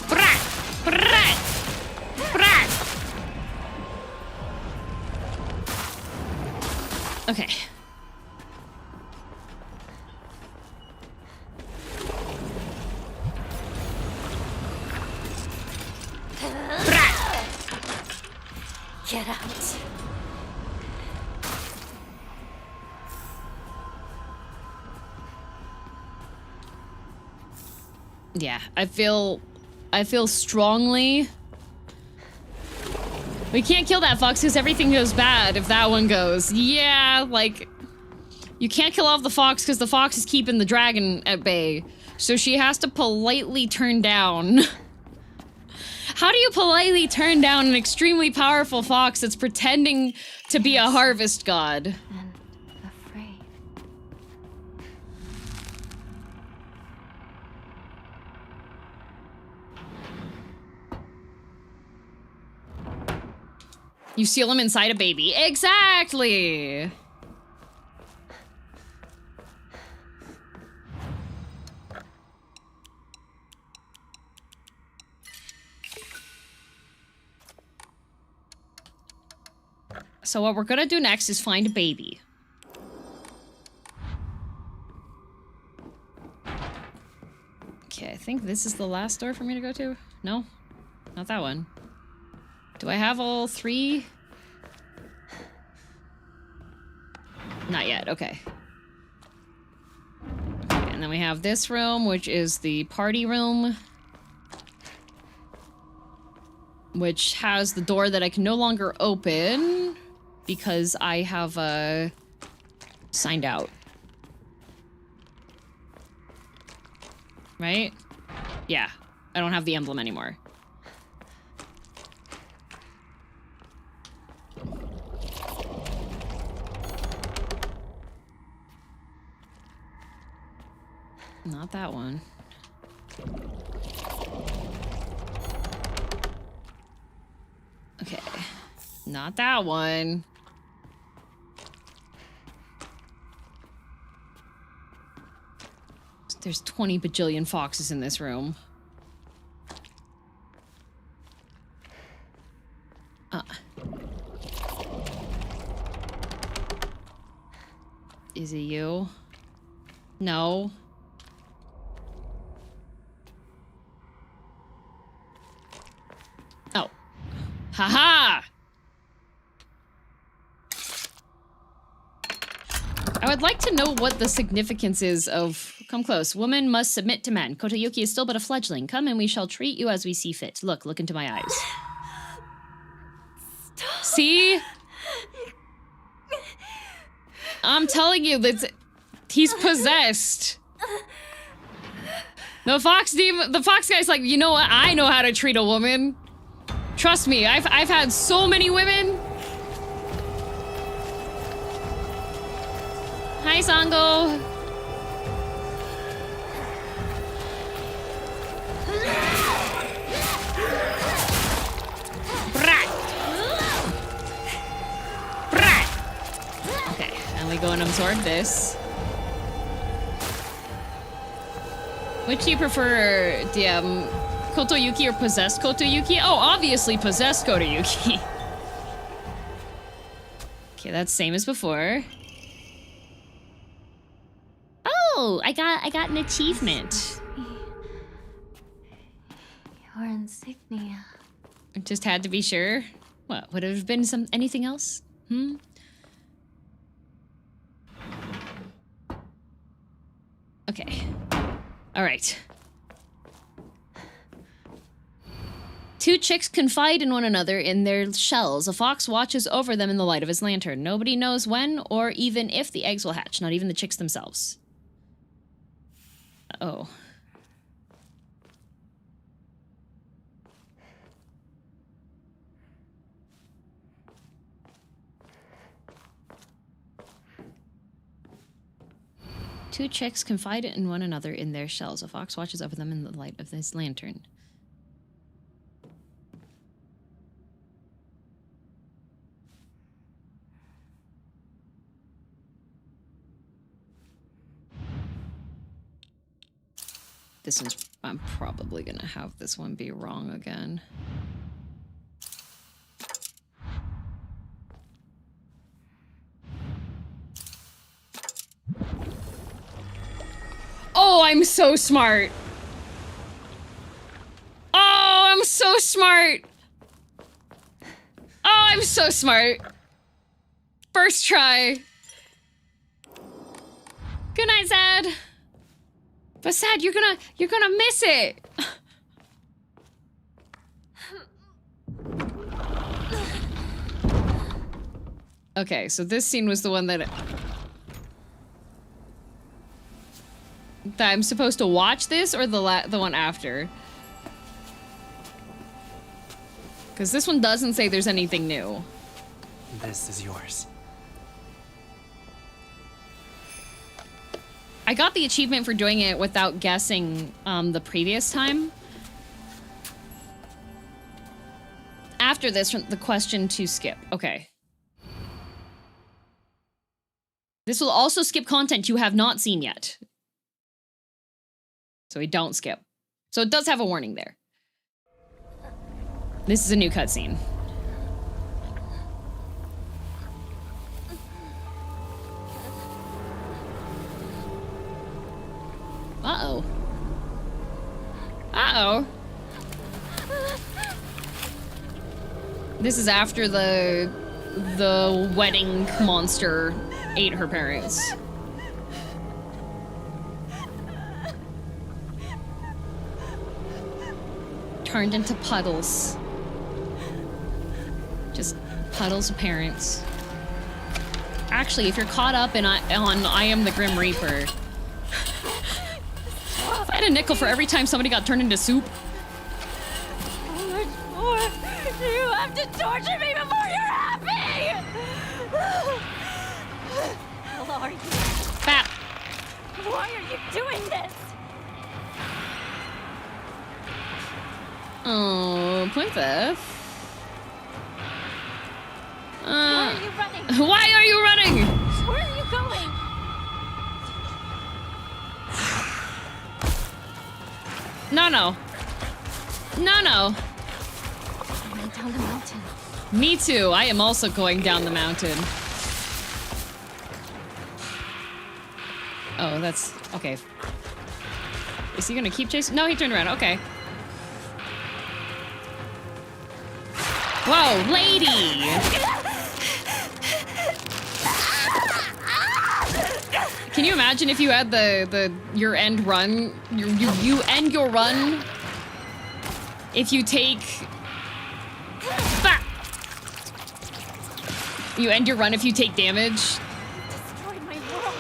Brak! Brak! Brak! Okay. Get out. Yeah, I feel strongly. We can't kill that fox because everything goes bad if that one goes. Yeah, like, you can't kill off the fox because the fox is keeping the dragon at bay. So she has to politely turn down. How do you politely turn down an extremely powerful fox that's pretending to be a harvest god? And afraid. You seal him inside a baby. Exactly! So what we're gonna do next is find a baby. Okay, I think this is the last door for me to go to. No? Not that one. Do I have all three? Not yet, okay. And then we have this room, which is the party room. Which has the door that I can no longer open because I have signed out. Right? Yeah. I don't have the emblem anymore. Not that one. Okay. Not that one. There's 20 bajillion foxes in this room. Is it you? No. Oh. Haha! I would like to know what the significance is of... Come close. Woman must submit to men. Kotoyuki is still but a fledgling. Come and we shall treat you as we see fit. Look into my eyes. Stop. See? I'm telling you that he's possessed. The fox guy's like, you know what? I know how to treat a woman. Trust me, I've had so many women. Hi, Sango. Brat. Brat. Okay, and we go and absorb this. Which do you prefer, DM? Kotoyuki or possessed Kotoyuki? Oh, obviously possessed Kotoyuki. Okay, that's same as before. Oh, I got an achievement. Your insignia. Just had to be sure. What, would it have been anything else? Okay. All right. Two chicks confide in one another in their shells. A fox watches over them in the light of his lantern. Nobody knows when or even if the eggs will hatch, not even the chicks themselves. Uh-oh. Two chicks confide in one another in their shells. A fox watches over them in the light of his lantern. This one's... I'm probably gonna have this one be wrong again. Oh, I'm so smart! Oh, I'm so smart! Oh, I'm so smart! First try! Good night, Zed! But Sad, you're gonna miss it. Okay, so this scene was the one that I'm supposed to watch this, or the one after? Because this one doesn't say there's anything new. This is yours. I got the achievement for doing it without guessing the previous time. After this, the question to skip. Okay. This will also skip content you have not seen yet. So we don't skip. So it does have a warning there. This is a new cutscene. Uh-oh. Uh-oh. This is after the wedding monster ate her parents. Turned into puddles. Just puddles of parents. Actually, if you're caught up on I Am the Grim Reaper, get a nickel for every time somebody got turned into soup? How much more do you have to torture me before you're happy? How are you? Fat. Why are you doing this? Oh, Princess. Why are you running? Why are you running? Where are you going? No, no. No, no. I went down the mountain. Me too. I am also going down the mountain. Oh, that's... okay. Is he gonna keep chasing? No, he turned around. Okay. Whoa, lady! Can you imagine if you had your end run? You end your run if you take... Bah! You end your run if you take damage. Destroyed my world.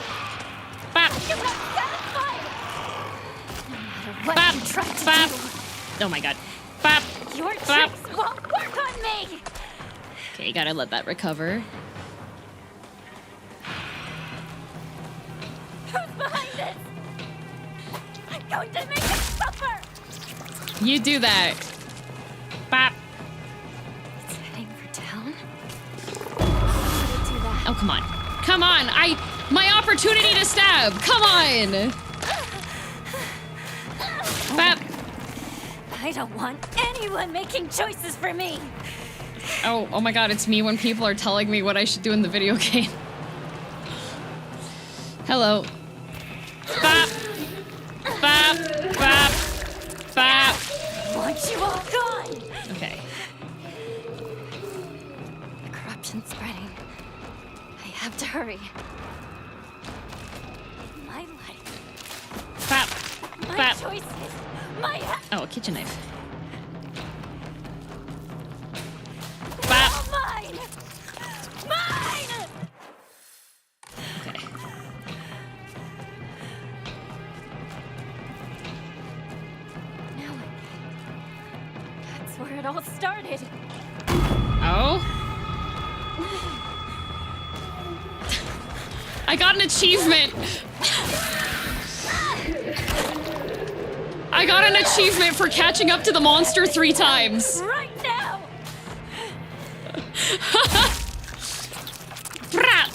Bah! You're not satisfied. No matter what Bap, you try to bap. do. Oh my god. Bap! Your Bap. tricks won't work on me. Okay, gotta let that recover. Who's behind this? I'm going to make it suffer. You do that. Bap! It's heading for town. Oh, come on. Come on! My opportunity to stab! Come on! Bap! I don't want anyone making choices for me. Oh my god, it's me when people are telling me what I should do in the video game. Hello. Bap! Bap! Bap! Bap! I want you all gone. Okay. The corruption's spreading. I have to hurry. My life. Bap! My Bap! choices. My Oh, a kitchen knife. Bap. All mine. Mine. Okay. Now that's where it all started. Oh? I got an achievement! I got an achievement for catching up to the monster 3 times! Right now! Brat!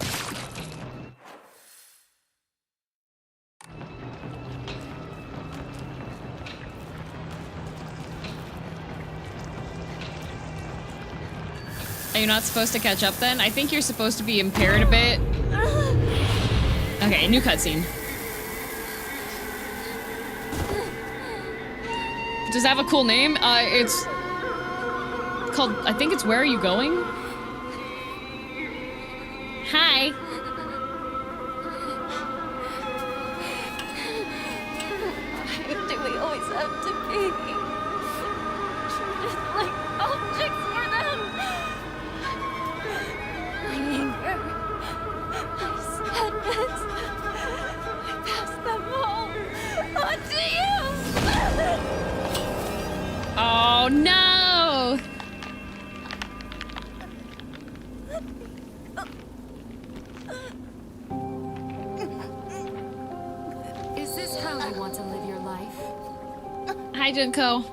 Are you not supposed to catch up then? I think you're supposed to be impaired a bit. Okay, new cutscene. Does it have a cool name? It's called, I think it's Where Are You Going? Hi. Why do we always have to be treated like objects for them? My anger, my sadness, I pass them all on to you! Oh no! Is this how you want to live your life? Hi, Junko.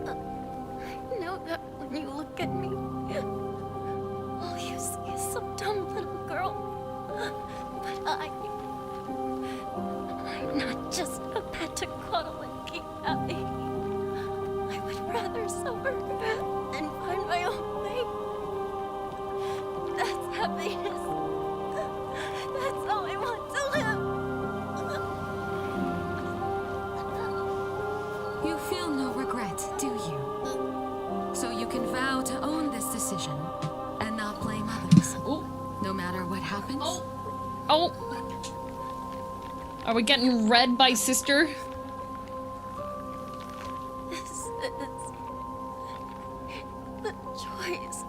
I know that when you look at me, all you see is some dumb little girl. But I'm not just a pet to cuddle and keep happy. I would rather suffer and find my own way. That's happiness. That's how I want to live. You feel no regret, do you? So you can vow to own this decision and not blame others. No matter what happens. Oh! Are we getting read by sister? This is the choice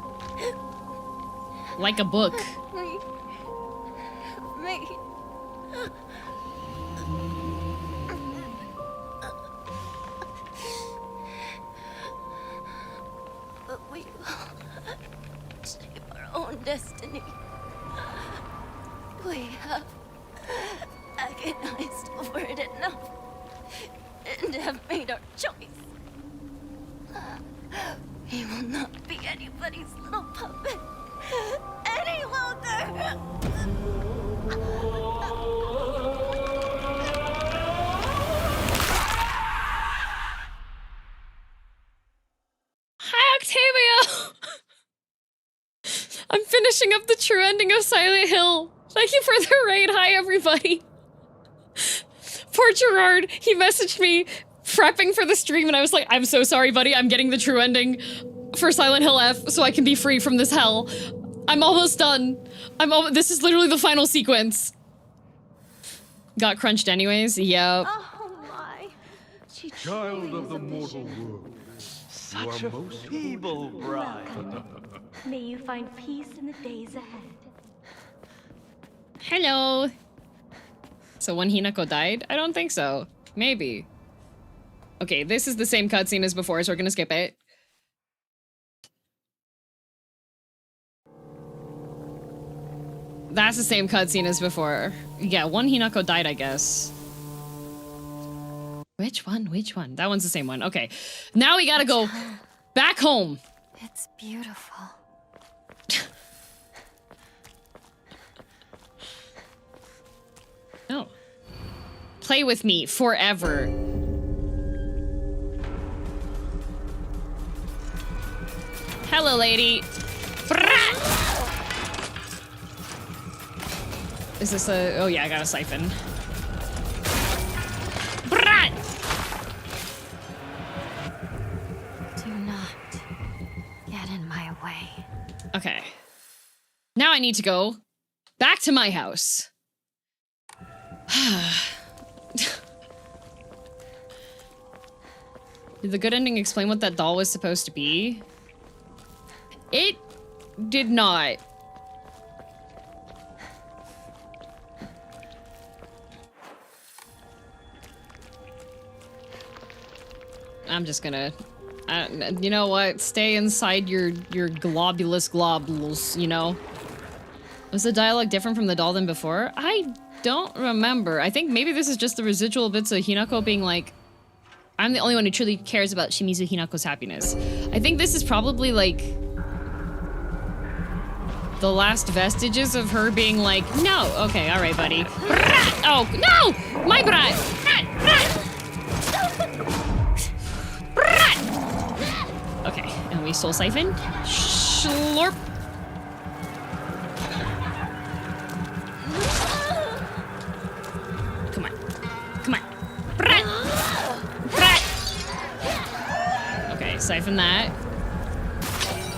Like a book. we made. We will shape our own destiny. We have agonized over it enough and have made our choice. We will not be anybody's little puppet any longer. Hi, Octavia! I'm finishing up the true ending of Silent Hill. Thank you for the raid. Hi, everybody. Poor Gerard, he messaged me prepping for the stream and I was like, I'm so sorry, buddy. I'm getting the true ending for Silent Hill F so I can be free from this hell. I'm almost done. This is literally the final sequence. Got crunched anyways? Yep. Oh my. Child of the mortal world. Such a feeble bride. May you find peace in the days ahead. Hello. So when Hinako died? I don't think so. Maybe. Okay, this is the same cutscene as before, so we're gonna skip it. That's the same cutscene as before. Yeah, one Hinako died, I guess. Which one? Which one? That one's the same one. Okay. Now we gotta go back home. It's beautiful. No. Play with me forever. Hello, lady. Is this a... Oh, yeah, I got a siphon. Do not get in my way. Okay. Now I need to go back to my house. Did the good ending explain what that doll was supposed to be? It did not. I'm just gonna... you know what? Stay inside your globulous globules, you know? Was the dialogue different from the doll than before? I don't remember. I think maybe this is just the residual bits of Hinako being like, I'm the only one who truly cares about Shimizu Hinako's happiness. I think this is probably like the last vestiges of her being like, no, okay, all right, buddy. Oh, no, my brat. Okay, and we soul siphon. Slurp. Come on. Come on. Brat. Brat. Okay, siphon that.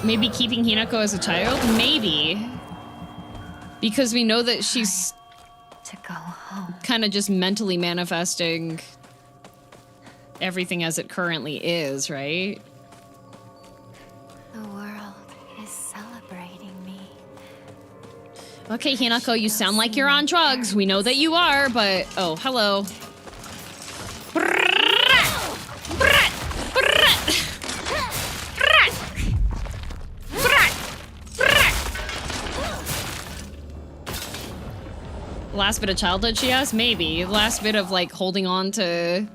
Maybe keeping Hinako as a child? Maybe. Because we know that she's to go home. Kind of just mentally manifesting everything as it currently is, right? The world is celebrating me. Okay, Hinako, you sound like you're on drugs. We know that you are, but... Oh, hello. Last bit of childhood she has? Maybe. Last bit of, like, holding on to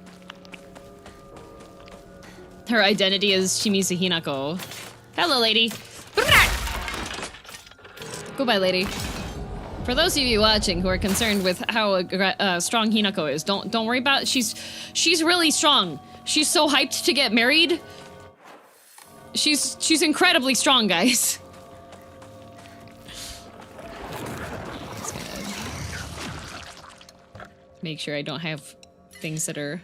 her identity as Shimizu Hinako. Hello, lady. Goodbye, lady. For those of you watching who are concerned with how strong Hinako is, don't worry about it. She's really strong. She's so hyped to get married. She's incredibly strong, guys. Just gonna make sure I don't have things that are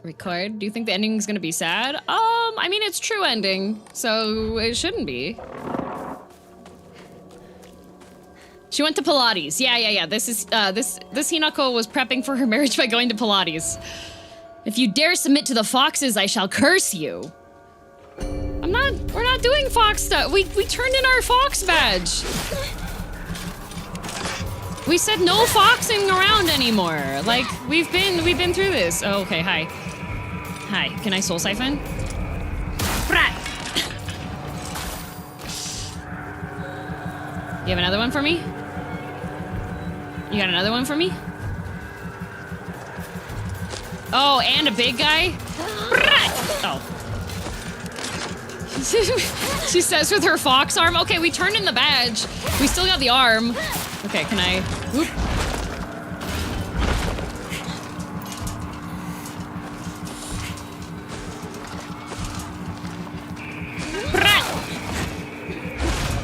record. Do you think the ending is gonna be sad? I mean, it's true ending, so it shouldn't be. She went to Pilates. Yeah. This Hinako was prepping for her marriage by going to Pilates. If you dare submit to the foxes, I shall curse you. We're not doing fox stuff. We turned in our fox badge. We said no foxing around anymore. Like, we've been through this. Oh, okay, hi. Hi, can I soul siphon? Brat! You have another one for me? You got another one for me? Oh, and a big guy? Brat! Oh. She says with her fox arm. Okay, we turned in the badge. We still got the arm. Okay, can I... Whoop.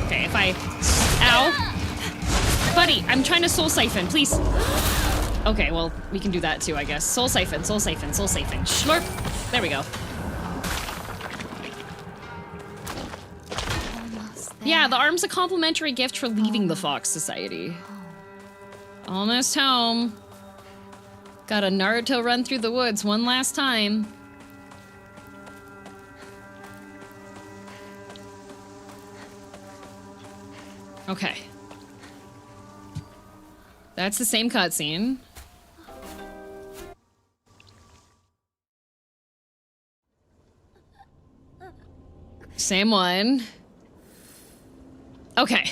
Okay, if I... Ow. Buddy, I'm trying to soul siphon, please. Okay, well, we can do that too, I guess. Soul siphon, soul siphon, soul siphon. Slurp. There we go. Yeah, the arm's a complimentary gift for leaving the Fox Society. Almost home. Got a Naruto run through the woods one last time. Okay. That's the same cutscene. Same one. Okay.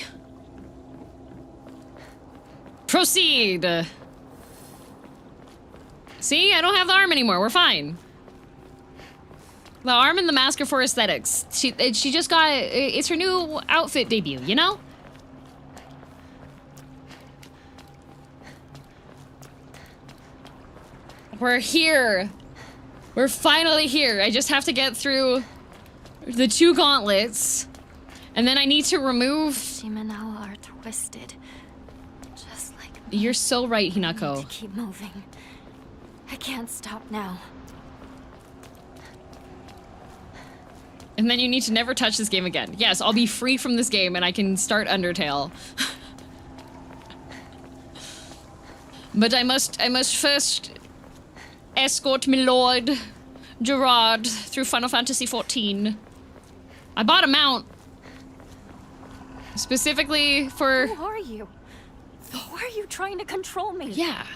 Proceed. See, I don't have the arm anymore. We're fine. The arm and the mask are for aesthetics. She just got, it's her new outfit debut, you know? We're here. We're finally here. I just have to get through the 2 gauntlets. And then I need to remove... Shimenawa are twisted. Just like me. You're so right, Hinako. I need to keep moving. I can't stop now. And then you need to never touch this game again. Yes, I'll be free from this game and I can start Undertale. But I must first escort my lord Gerard through Final Fantasy XIV. I bought a mount. Specifically for... Who are you? Why are you trying to control me? Yeah.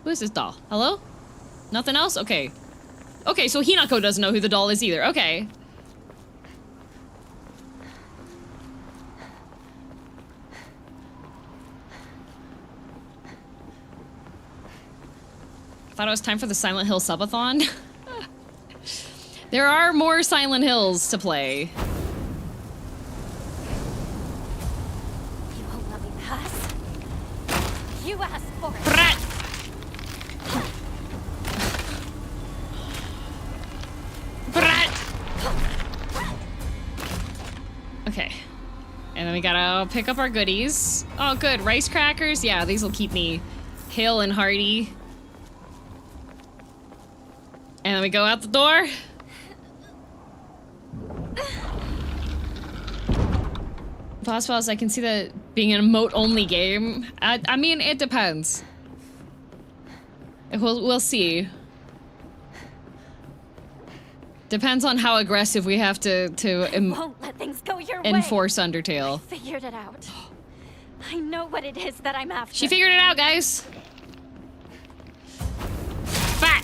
Who is this doll? Hello? Nothing else? Okay. Okay, so Hinako doesn't know who the doll is either. Okay. I thought it was time for the Silent Hill subathon. There are more Silent Hills to play. You won't let me pass. You asked for it. Brat! Brat! Okay. And then we gotta pick up our goodies. Oh, good. Rice crackers. Yeah, these will keep me hale and hearty. And then we go out the door. Possible as I can see that being an emote-only game. I mean, it depends. We'll see. Depends on how aggressive we have to won't let things go your way. enforce Undertale. I figured it out. I know what it is that I'm after. She figured it out, guys. Fat.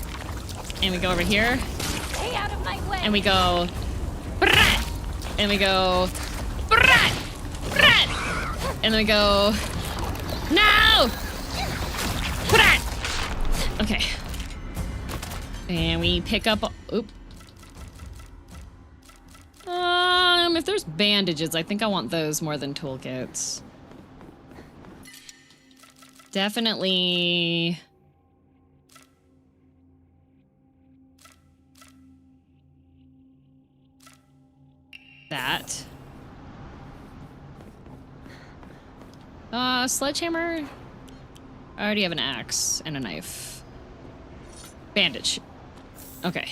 And we go over here. Stay out of my way. And we go. Brat! And we go. Brat! Brat! And then we go. No! Brat! Okay. And we pick up. Oop. If there's bandages, I think I want those more than toolkits. Definitely. That. Sledgehammer? I already have an axe and a knife. Bandage. Okay.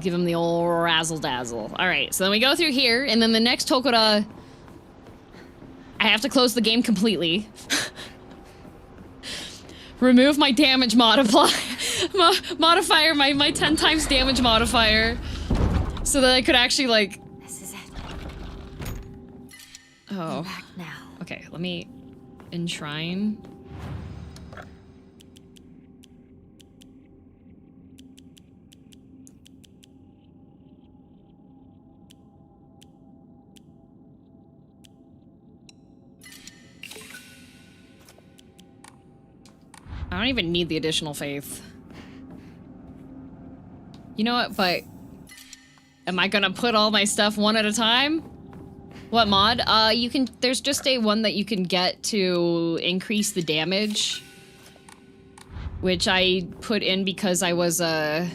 Give him the old razzle-dazzle. Alright, so then we go through here, and then the next Tokura... I have to close the game completely. Remove my damage modifier, my 10 times damage modifier. So that I could actually, like... This is it. Oh. Back now. Okay, let me enshrine. I don't even need the additional faith. You know what, but am I gonna put all my stuff one at a time? What mod? You can, there's just a one that you can get to increase the damage, which I put in because I was, I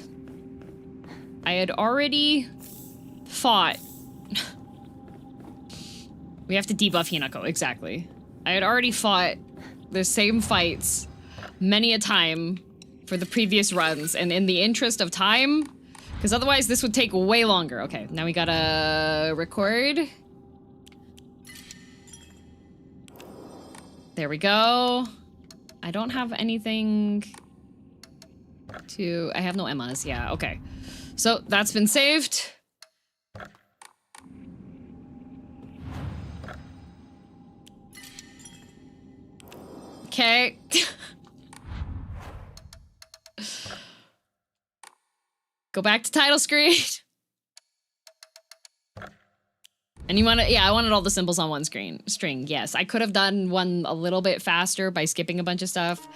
had already fought. We have to debuff Hinako, exactly. I had already fought the same fights many a time for the previous runs, and in the interest of time, because otherwise this would take way longer. Okay, now we gotta record. There we go. I don't have anything to... I have no Emmas, yeah, okay. So, that's been saved. Okay. Go back to title screen. And you want to, yeah, I wanted all the symbols on one string. Yes, I could have done one a little bit faster by skipping a bunch of stuff.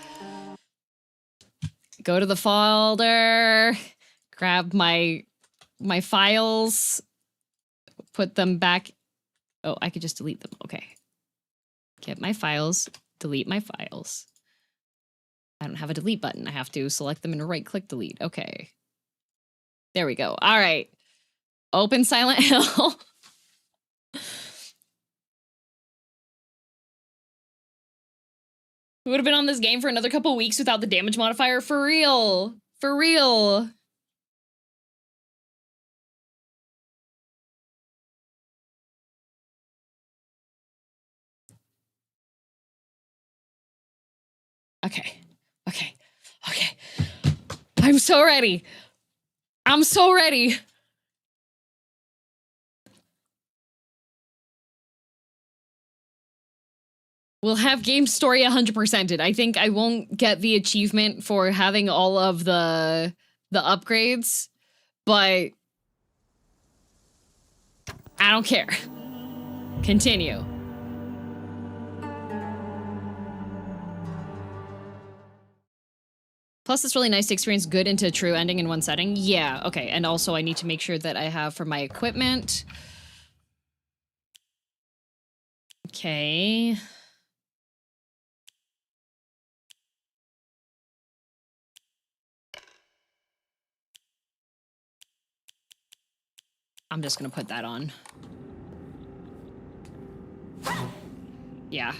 Go to the folder, grab my files, put them back. Oh, I could just delete them. Okay. Get my files, delete my files. I don't have a delete button. I have to select them and right-click delete. Okay. There we go. All right. Open Silent Hill. We would have been on this game for another couple weeks without the damage modifier. For real. For real. Okay. Okay. Okay. I'm so ready. I'm so ready. We'll have game story 100%ed. I think I won't get the achievement for having all of the upgrades, but I don't care. Continue. Plus, it's really nice to experience good into a true ending in one setting. Yeah, okay. And also, I need to make sure that I have for my equipment. Okay. I'm just gonna put that on. Yeah.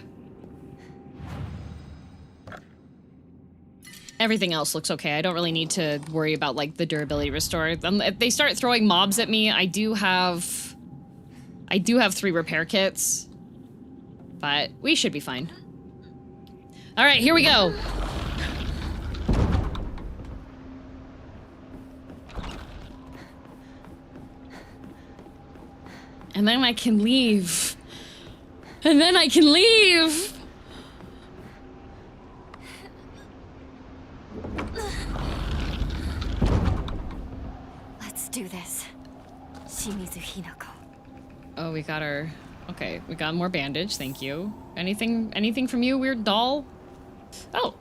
Everything else looks okay. I don't really need to worry about, like, the durability restore. If they start throwing mobs at me, I do have 3 repair kits. But we should be fine. All right, here we go. And then I can leave. And then I can leave. Let's do this. Shimizu Hinako. Oh, we got our... Okay, we got more bandage, thank you. Anything from you, weird doll? Oh.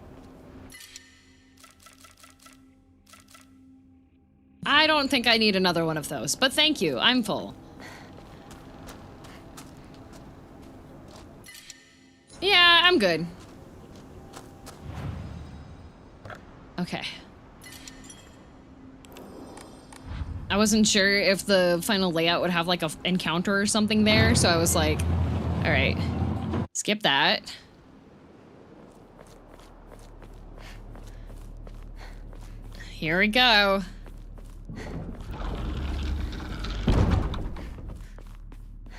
I don't think I need another one of those, but thank you, I'm full. Yeah, I'm good. Okay. I wasn't sure if the final layout would have like a encounter or something there, so I was like, all right, skip that. Here we go.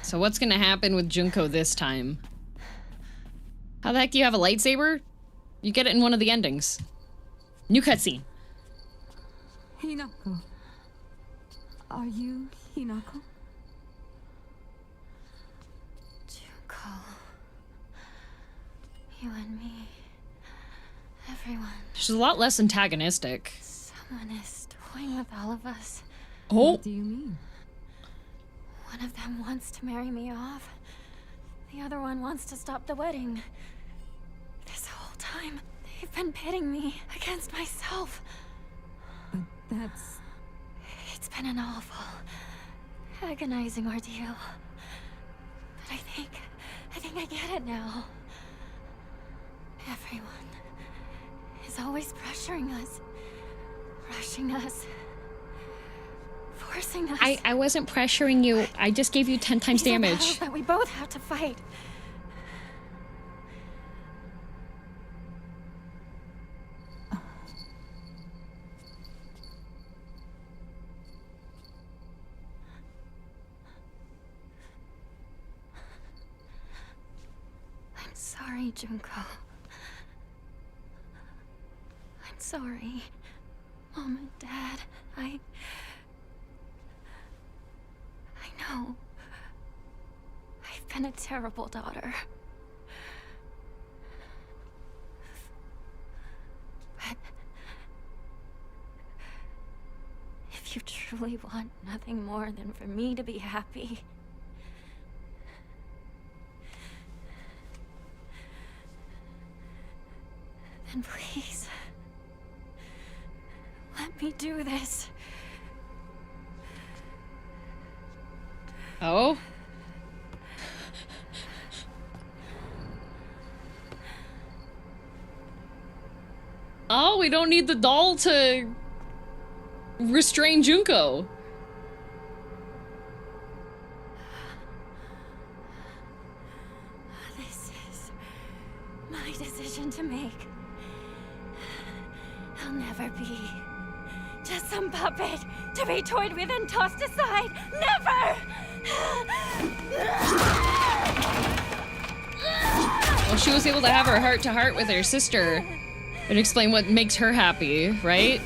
So what's gonna happen with Junko this time? How the heck do you have a lightsaber? You get it in one of the endings. New cutscene. Hinako. Are you Hinako? Junko. You and me. Everyone. She's a lot less antagonistic. Someone is toying with all of us. Oh. What do you mean? One of them wants to marry me off. The other one wants to stop the wedding. This whole time, They've been pitting me against myself. But that's... It's been an awful, agonizing ordeal. But I think I get it now. Everyone is always pressuring us, rushing us, forcing us. I wasn't pressuring you. I just gave you 10 times These are damage. battles that we both have to fight. I'm sorry, Junko. I'm sorry, Mom and Dad. I know. I've been a terrible daughter. But if you truly want nothing more than for me to be happy, then please, let me do this. Oh? Oh, we don't need the doll to restrain Junko. This is my decision to make. I'll never be just some puppet to be toyed with and tossed aside. Never! Well, she was able to have her heart-to-heart with her sister and explain what makes her happy, right?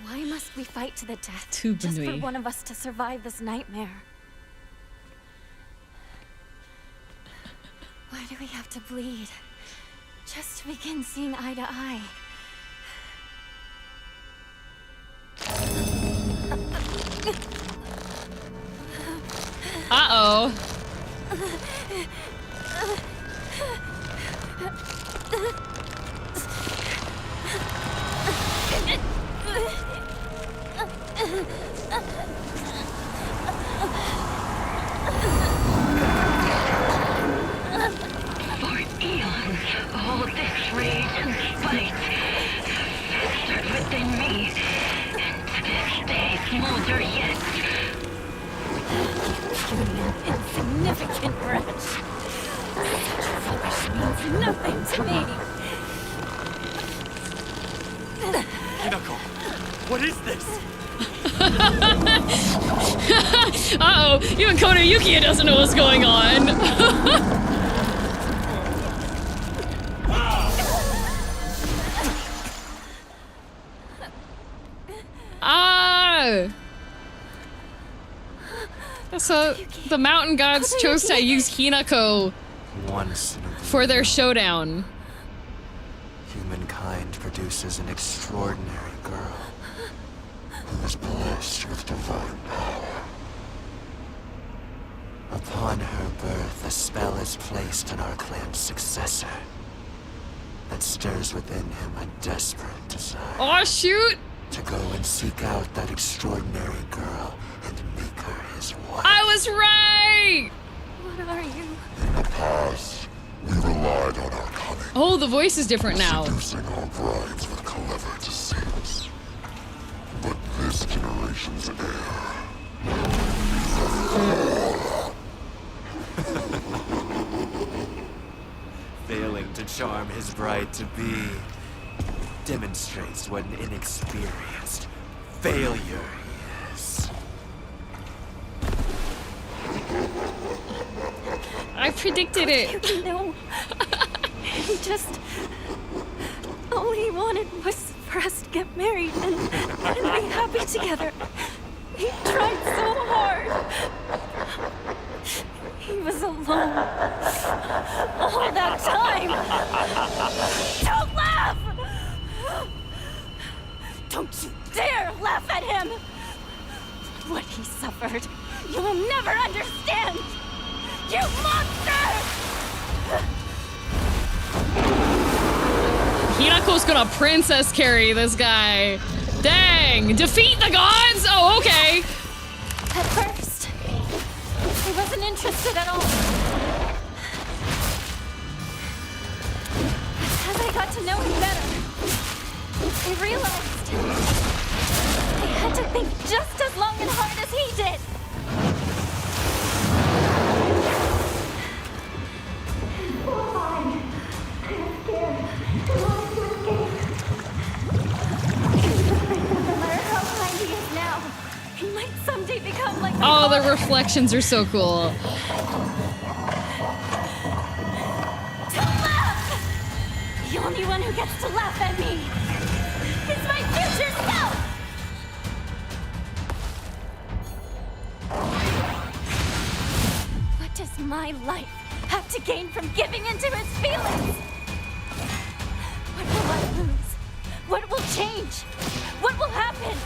Why must we fight to the death Too just for Benui. one of us to survive this nightmare? Why do we have to bleed just to begin seeing eye to eye? Uh-oh. For eons, all this rage and spite festered within me, and to this day smolder yet. Puny and insignificant wretch. Such rubbish means nothing to me. Hinako, what is this? Uh-oh, even Kono Yukiya doesn't know what's going on. Ah! So, the mountain gods chose to use Hinako Once for their showdown. humankind produces an extraordinary girl who is blessed with divine power. Upon her birth, a spell is placed on our clan's successor that stirs within him a desperate desire. Oh shoot! To go and seek out that extraordinary girl and make her his wife. I was right! What are you? In the past, we relied on our cunning. Oh, the voice is different now. Seducing our brides with clever deceits. But this generation's heir... Failing to charm his bride-to-be demonstrates what an inexperienced failure he is. I predicted it. You know, I'm just All he wanted was for us to get married and be happy together. He tried so hard. He was alone all that time. Don't laugh! Don't you dare laugh at him! What he suffered, you will never understand! You monster! Hinako's gonna princess carry this guy. Dang! Defeat the gods? Oh, okay. At first, I wasn't interested at all. As I got to know him better, I realized I had to think just as long and hard as he did. He might someday become like my Oh, the father. reflections are so cool. Don't laugh! The only one who gets to laugh at me is my future self! What does my life have to gain from giving into his feelings? What will I lose? What will change? What will happen?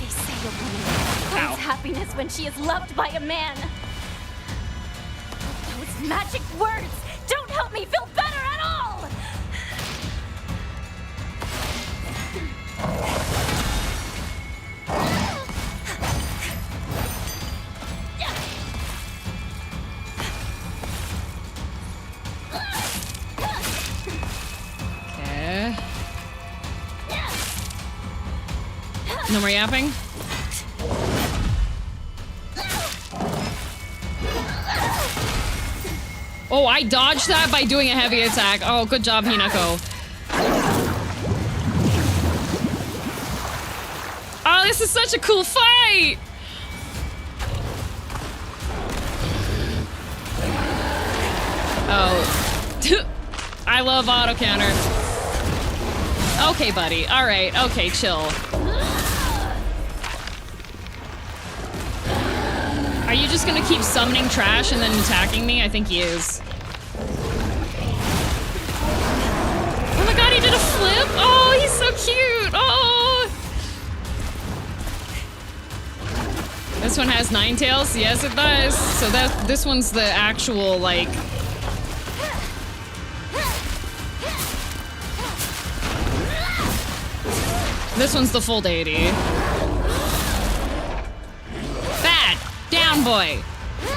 They say a woman finds happiness when she is loved by a man. Those magic words don't help me feel better at all! Okay. No more yapping? Oh, I dodged that by doing a heavy attack. Oh, good job, Hinako. Oh, this is such a cool fight! Oh. I love auto counter. Okay, buddy. Alright, okay, chill. Are you just gonna keep summoning trash and then attacking me? I think he is. Oh my god, he did a flip! Oh, he's so cute! Oh! This one has 9 tails? Yes, it does. So this one's the actual, like... This one's the full deity. Bad! Down, boy!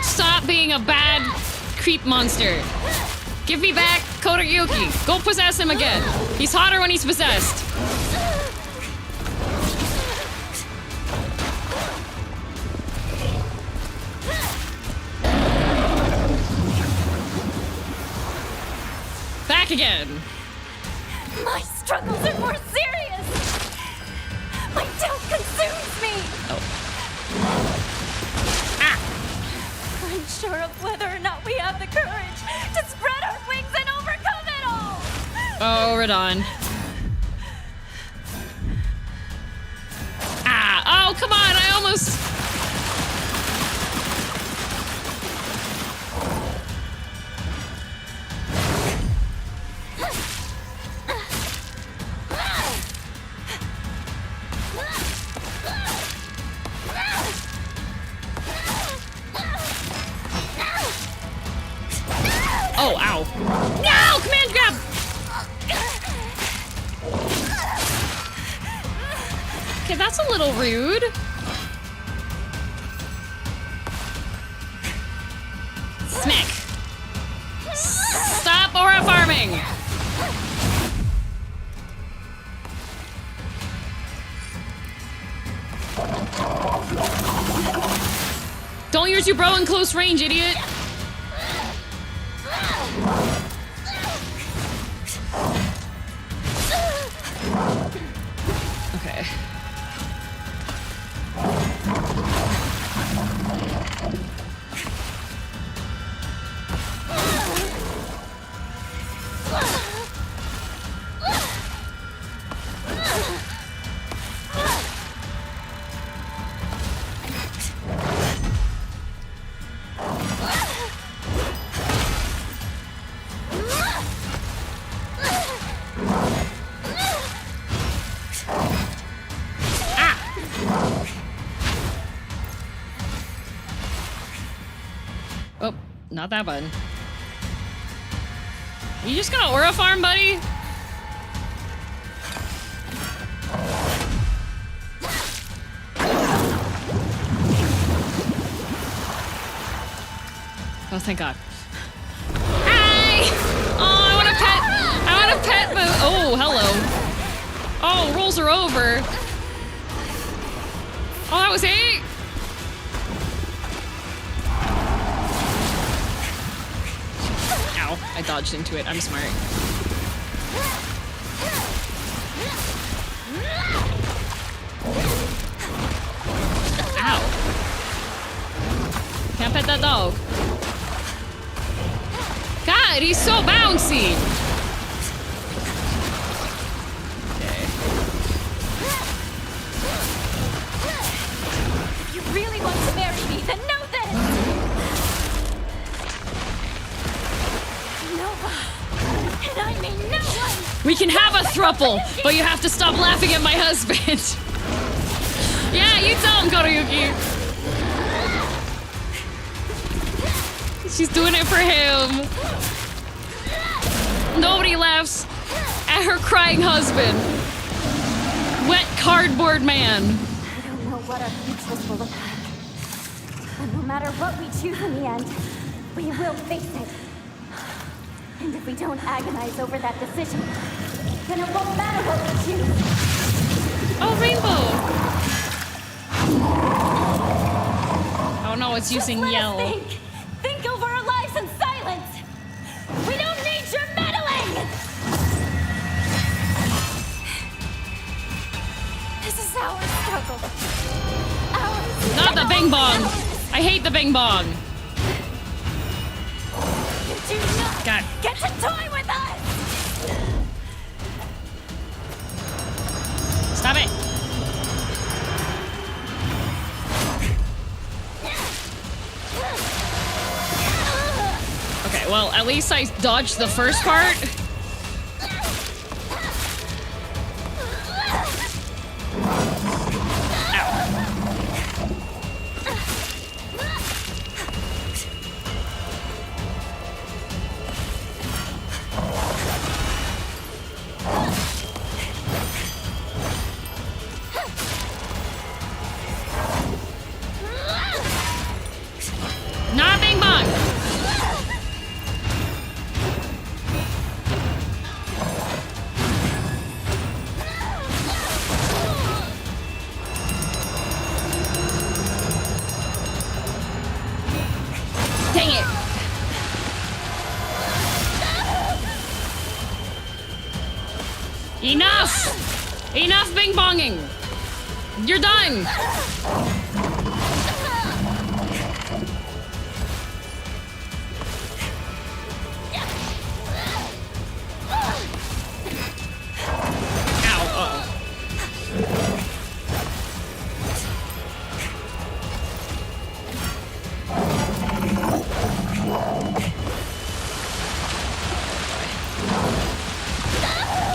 Stop being a bad creep monster. Give me back Kodayuki. Go possess him again. He's hotter when he's possessed. Back again. My struggles are more serious! My doubt consumes me! Unsure of whether or not we have the courage to spread our wings and overcome it all! Oh, Radon. Ah! Oh, come on! I almost... Oh, ow. No! Command grab! Okay, that's a little rude. Smack. Stop aura farming! Don't use your bro in close range, idiot! Okay. not that button. You just gonna aura farm, buddy? Oh, thank God. Hi! Oh, I want a pet. I want a pet. Oh, hello. Oh, rolls are over. Oh, that was 8. Ow, I dodged into it. I'm smart. Ow. Can't pet that dog. God, he's so bouncy. If you really want to marry me, then know this! Nova. And I mean no one! We can have a throuple, but you have to stop laughing at my husband. Yeah, you tell him, Koruyuki. She's doing it for him. Nobody laughs at her crying husband. Wet cardboard man. I don't know what our futures will look like. But no matter what we choose in the end, we will face it. And if we don't agonize over that decision, then it won't matter what we choose. Oh, rainbow. Oh no, it's using yell. Think over our lives in silence. We don't need your meddling. This is our struggle. Ours. Not the bing bong. I hate the bing bong. You do not God. get to toy with us. Stop it. Okay, well, at least I dodged the first part. Not bing bong. Dang it. Enough! Enough bing bonging. You're done.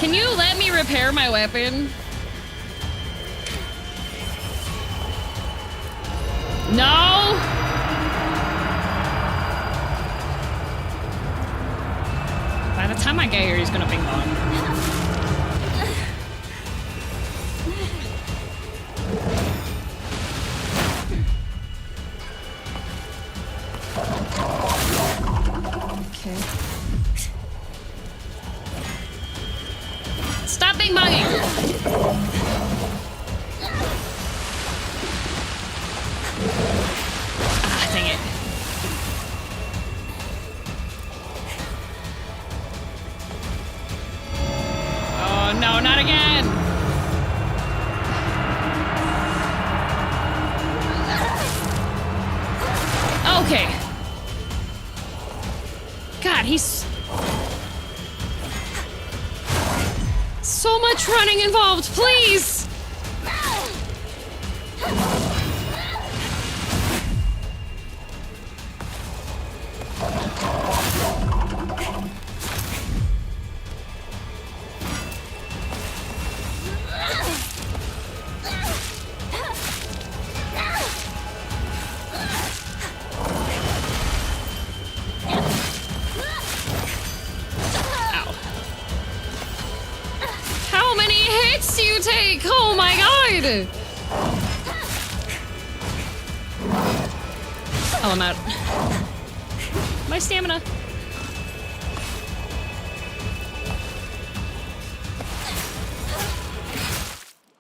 Can you let me repair my weapon? No! By the time I get here, he's gonna ping pong. Okay. Stop bing bonging! Ah, dang it. Oh no, not again! Okay. God, he's... so much running involved, please! shots do you take? Oh my god! Oh, I'm out. My stamina.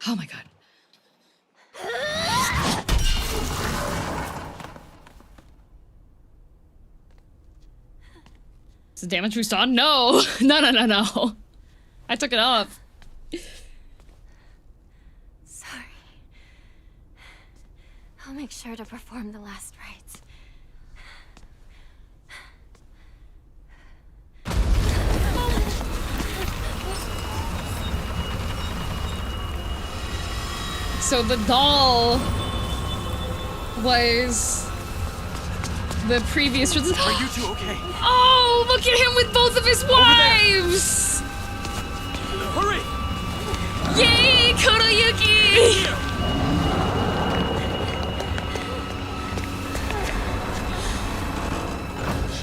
Oh my god. Is the damage restored? No! No. I took it off. Sorry. I'll make sure to perform the last rites. So the doll was the previous. Are you two okay? Oh, look at him with both of his wives! Hurry! Yay, Kotoyuki!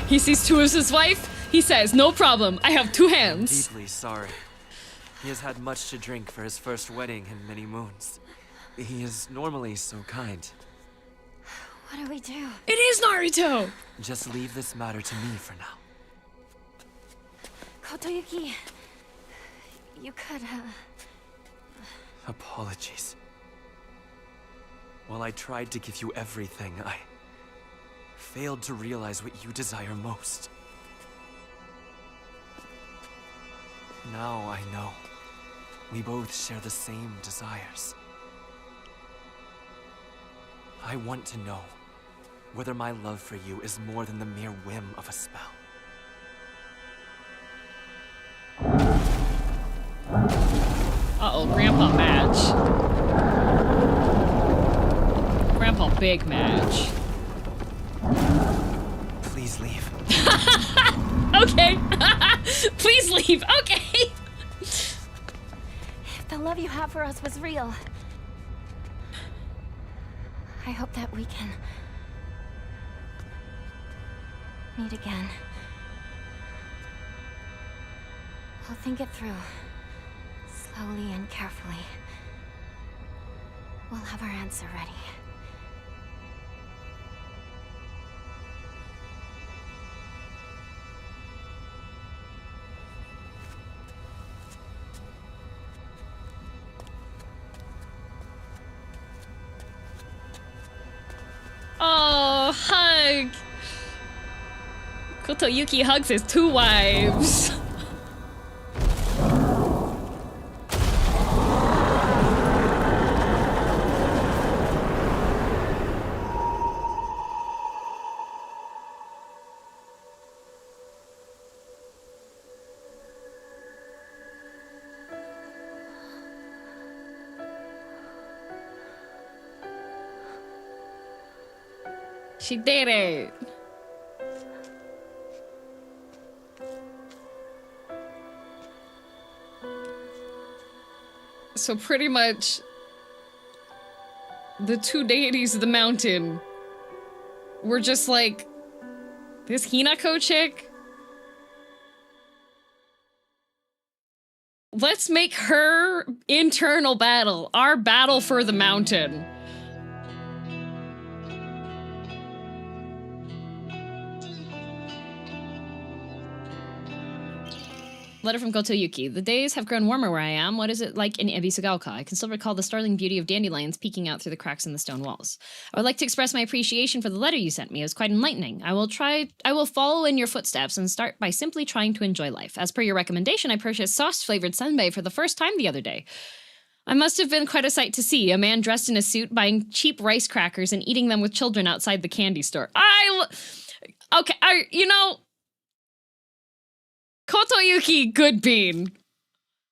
He sees two of his wife. He says, "No problem. I have two hands." Deeply sorry. He has had much to drink for his first wedding in many moons. He is normally so kind. What do we do? It is Naruto! Just leave this matter to me for now. Kotoyuki, you could, Apologies. While I tried to give you everything, I failed to realize what you desire most. Now I know. We both share the same desires. I want to know whether my love for you is more than the mere whim of a spell. Uh-oh, Grandpa match. Grandpa big match. Please leave. Okay. Please leave. Okay. if the love you have for us was real, I hope that we can meet again. I'll think it through, slowly and carefully. We'll have our answer ready. Oh, hug! Kotoyuki hugs his two wives. She did it. So pretty much the two deities of the mountain were just like, this Hinako chick? Let's make her internal battle, our battle for the mountain. Letter from Kotoyuki. The days have grown warmer where I am. What is it like in Ebisugaoka? I can still recall the startling beauty of dandelions peeking out through the cracks in the stone walls. I would like to express my appreciation for the letter you sent me. It was quite enlightening. I will follow in your footsteps and start by simply trying to enjoy life. As per your recommendation, I purchased sauce-flavored senbei for the first time the other day. I must have been quite a sight to see. A man dressed in a suit buying cheap rice crackers and eating them with children outside the candy store. Okay, you know... Kotoyuki, good bean.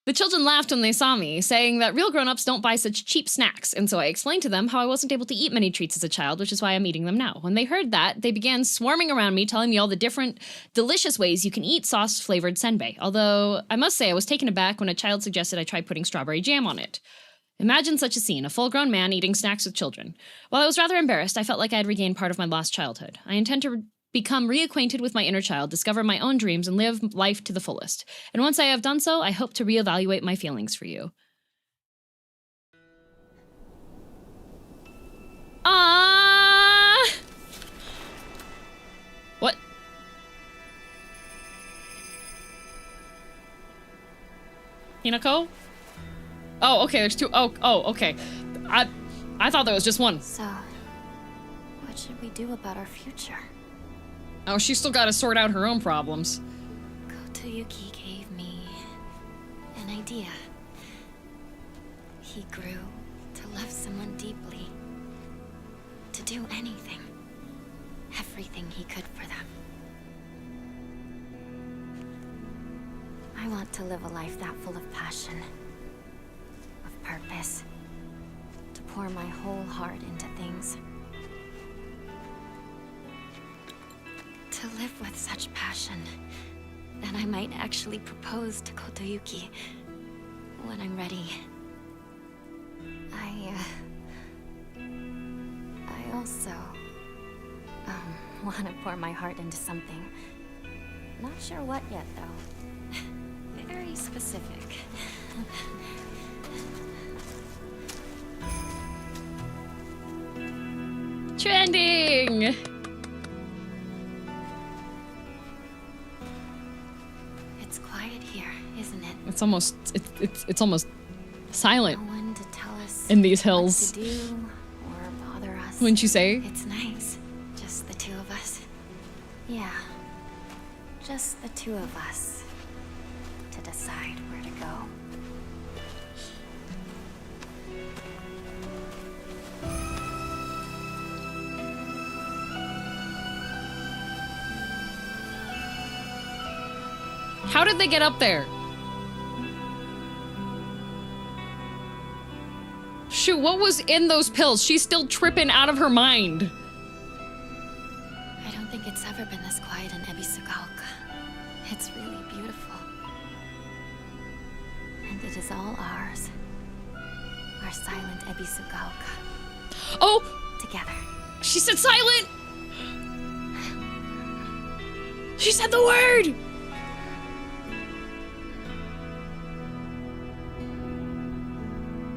The children laughed when they saw me, saying that real grown-ups don't buy such cheap snacks, and so I explained to them how I wasn't able to eat many treats as a child, which is why I'm eating them now. When they heard that, they began swarming around me, telling me all the different delicious ways you can eat sauce-flavored senbei, although I must say I was taken aback when a child suggested I try putting strawberry jam on it. Imagine such a scene, a full-grown man eating snacks with children. While I was rather embarrassed, I felt like I had regained part of my lost childhood. I intend to become reacquainted with my inner child, discover my own dreams, and live life to the fullest. And once I have done so, I hope to reevaluate my feelings for you. Hinako? Oh, okay, there's two. Oh, okay. I thought there was just one. So, what should we do about our future? Oh, she's still got to sort out her own problems. Kotoyuki gave me an idea. He grew to love someone deeply. To do anything. Everything he could for them. I want to live a life that full of passion. Of purpose. To pour my whole heart into things. To live with such passion that I might actually propose to Kotoyuki when I'm ready. I also want to pour my heart into something. Not sure what yet, though. Very specific. Trending! It's quiet here, isn't it? It's almost silent No one to tell us in these what hills. to do or bother us. Wouldn't you say? It's nice. Just the two of us. Yeah. Just the two of us. To decide where to go. How did they get up there? Shoot, what was in those pills? She's still tripping out of her mind. I don't think it's ever been this quiet in Ebisugaoka. It's really beautiful. And it is all ours. Our silent Ebisugaoka. Oh! Together. She said silent! She said the word!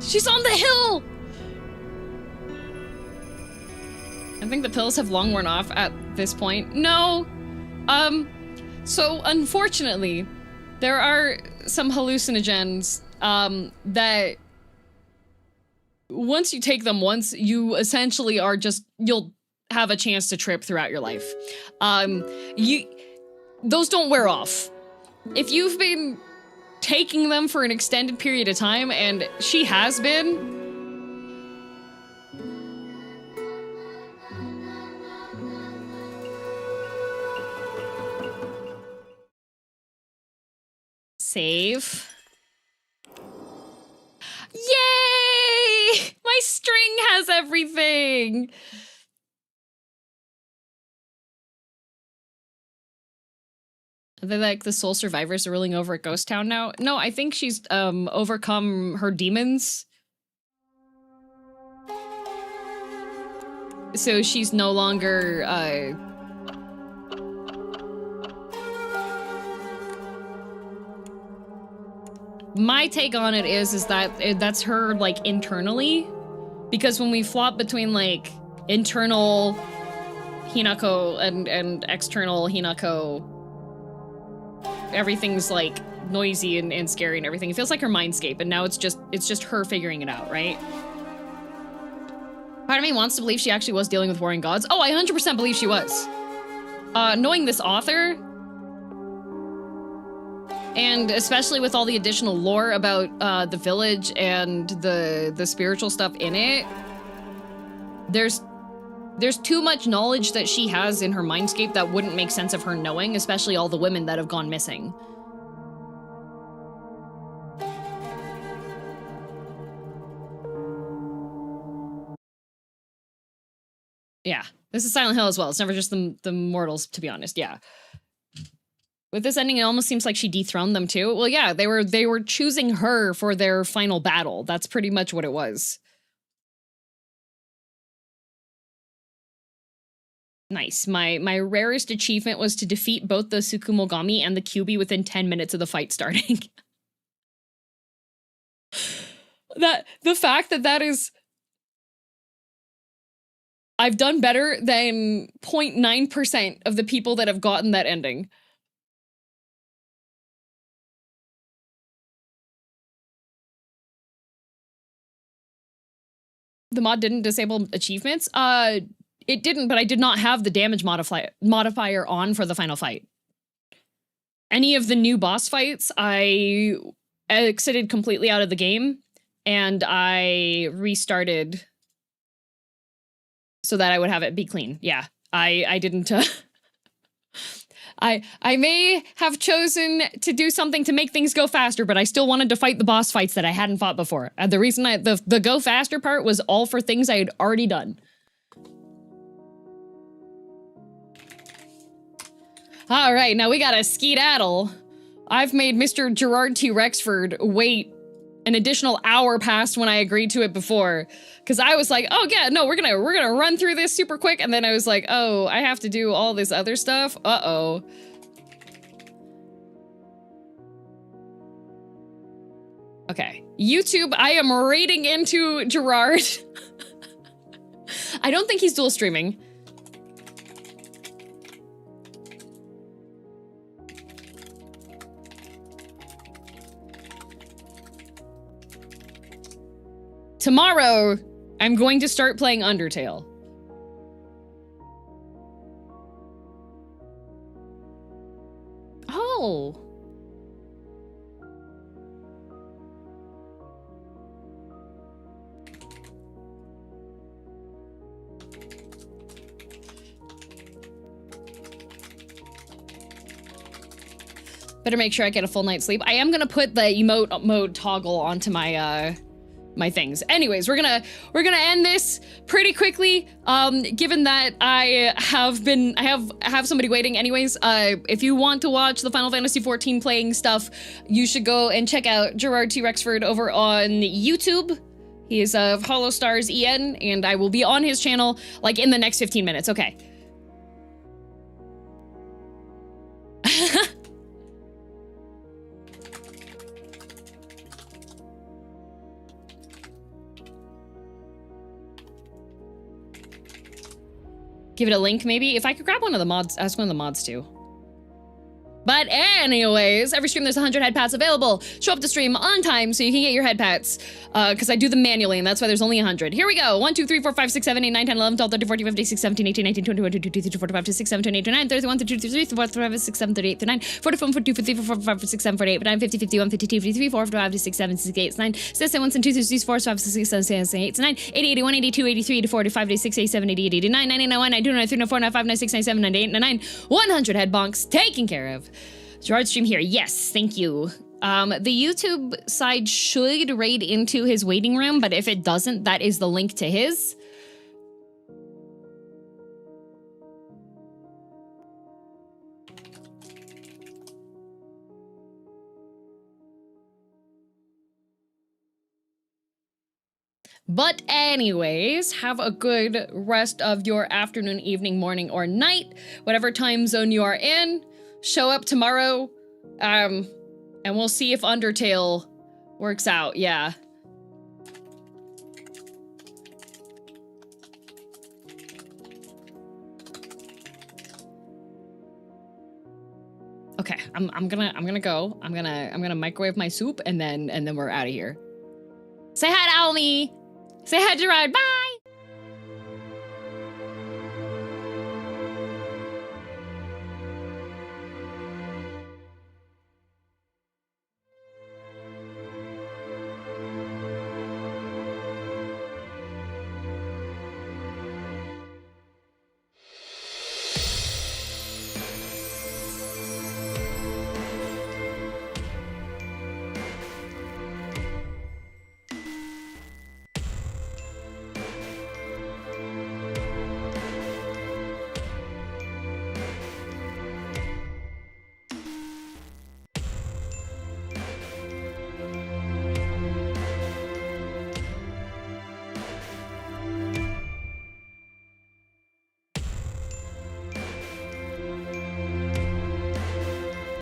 She's on the hill! I think the pills have long worn off at this point. No! So unfortunately, there are some hallucinogens, that once you take them once, you essentially are just, you'll have a chance to trip throughout your life. Those don't wear off. If you've been taking them for an extended period of time, and she has been, save. Yay! My string has everything! Are they like the sole survivors are ruling over at Ghost Town now? No, I think she's overcome her demons. So she's no longer my take on it is that that's her like internally, because when we flop between like internal Hinako and external Hinako, everything's like noisy and scary and everything. It feels like her mindscape, and now it's just her figuring it out, right? Part of me wants to believe she actually was dealing with warring gods. Oh, I 100% believe she was. Knowing this author, and especially with all the additional lore about the village and the spiritual stuff in it, there's too much knowledge that she has in her mindscape that wouldn't make sense of her knowing, especially all the women that have gone missing. Yeah, this is Silent Hill as well. It's never just the mortals, to be honest. Yeah. With this ending, it almost seems like she dethroned them too. Well, yeah, they were choosing her for their final battle. That's pretty much what it was. Nice. My rarest achievement was to defeat both the Tsukumogami and the Kyuubi within 10 minutes of the fight starting. The fact that is... I've done better than 0.9% of the people that have gotten that ending. The mod didn't disable achievements? It didn't, but I did not have the damage modifier on for the final fight. Any of the new boss fights, I exited completely out of the game, and I restarted so that I would have it be clean. Yeah, I didn't... I may have chosen to do something to make things go faster, but I still wanted to fight the boss fights that I hadn't fought before. The reason the go faster part was all for things I had already done. All right, now we gotta skedaddle. I've made Mr. Gerard T. Rexford wait an additional hour past when I agreed to it before, because I was like, oh yeah, no, we're gonna run through this super quick, and then I was like, oh, I have to do all this other stuff. Uh-oh. Okay, YouTube, I am raiding into Gerard. I don't think he's dual streaming. Tomorrow, I'm going to start playing Undertale. Oh. Better make sure I get a full night's sleep. I am gonna put the emote mode toggle onto my my things. Anyways, we're gonna end this pretty quickly. Given that I have somebody waiting. Anyways, if you want to watch the Final Fantasy XIV playing stuff, you should go and check out Gerard T. Rexford over on YouTube. He is of Hollow Stars EN, and I will be on his channel like in the next 15 minutes. Okay. Give it a link, maybe? If I could grab one of the mods, ask one of the mods too. But anyways, every stream there's 100 head pats available. Show up to stream on time so you can get your head pats. Because I do them manually, and that's why there's only 100. Here we go. 1, 2, 3, 4, 5, 6, 7, 8, 9, 10, 11, 12, 13, 14, 15, 16, 17, 18, 19, 20, 21, 22, 23, 24, 25, 26, 27, 28, 29, 30, 31, 32, 33, 34, 35, 36, 37, 38, 39, 41, 42, 43, 44, 45, 46, 47, 48, 49, 50, 51, 52, 53, 54, 55, 56, 57, 68, 9, 67, 1, 2, 3, 4, 5, 6, 7, 8, 9, 80, 81, 82, 83, 84, 85, 86, 87, 88, 89, 90, 91, 92, 93, 94, 95, 96, 97, 98, 99, 100 head bonks taken care of. Gerard stream here. Yes, thank you. The YouTube side should raid into his waiting room, but if it doesn't, that is the link to his. But anyways, have a good rest of your afternoon, evening, morning, or night, whatever time zone you are in. Show up tomorrow, and we'll see if Undertale works out, yeah. Okay, I'm gonna go. I'm gonna microwave my soup, and then we're out of here. Say hi to Almy. Say hi to Gerard. Bye.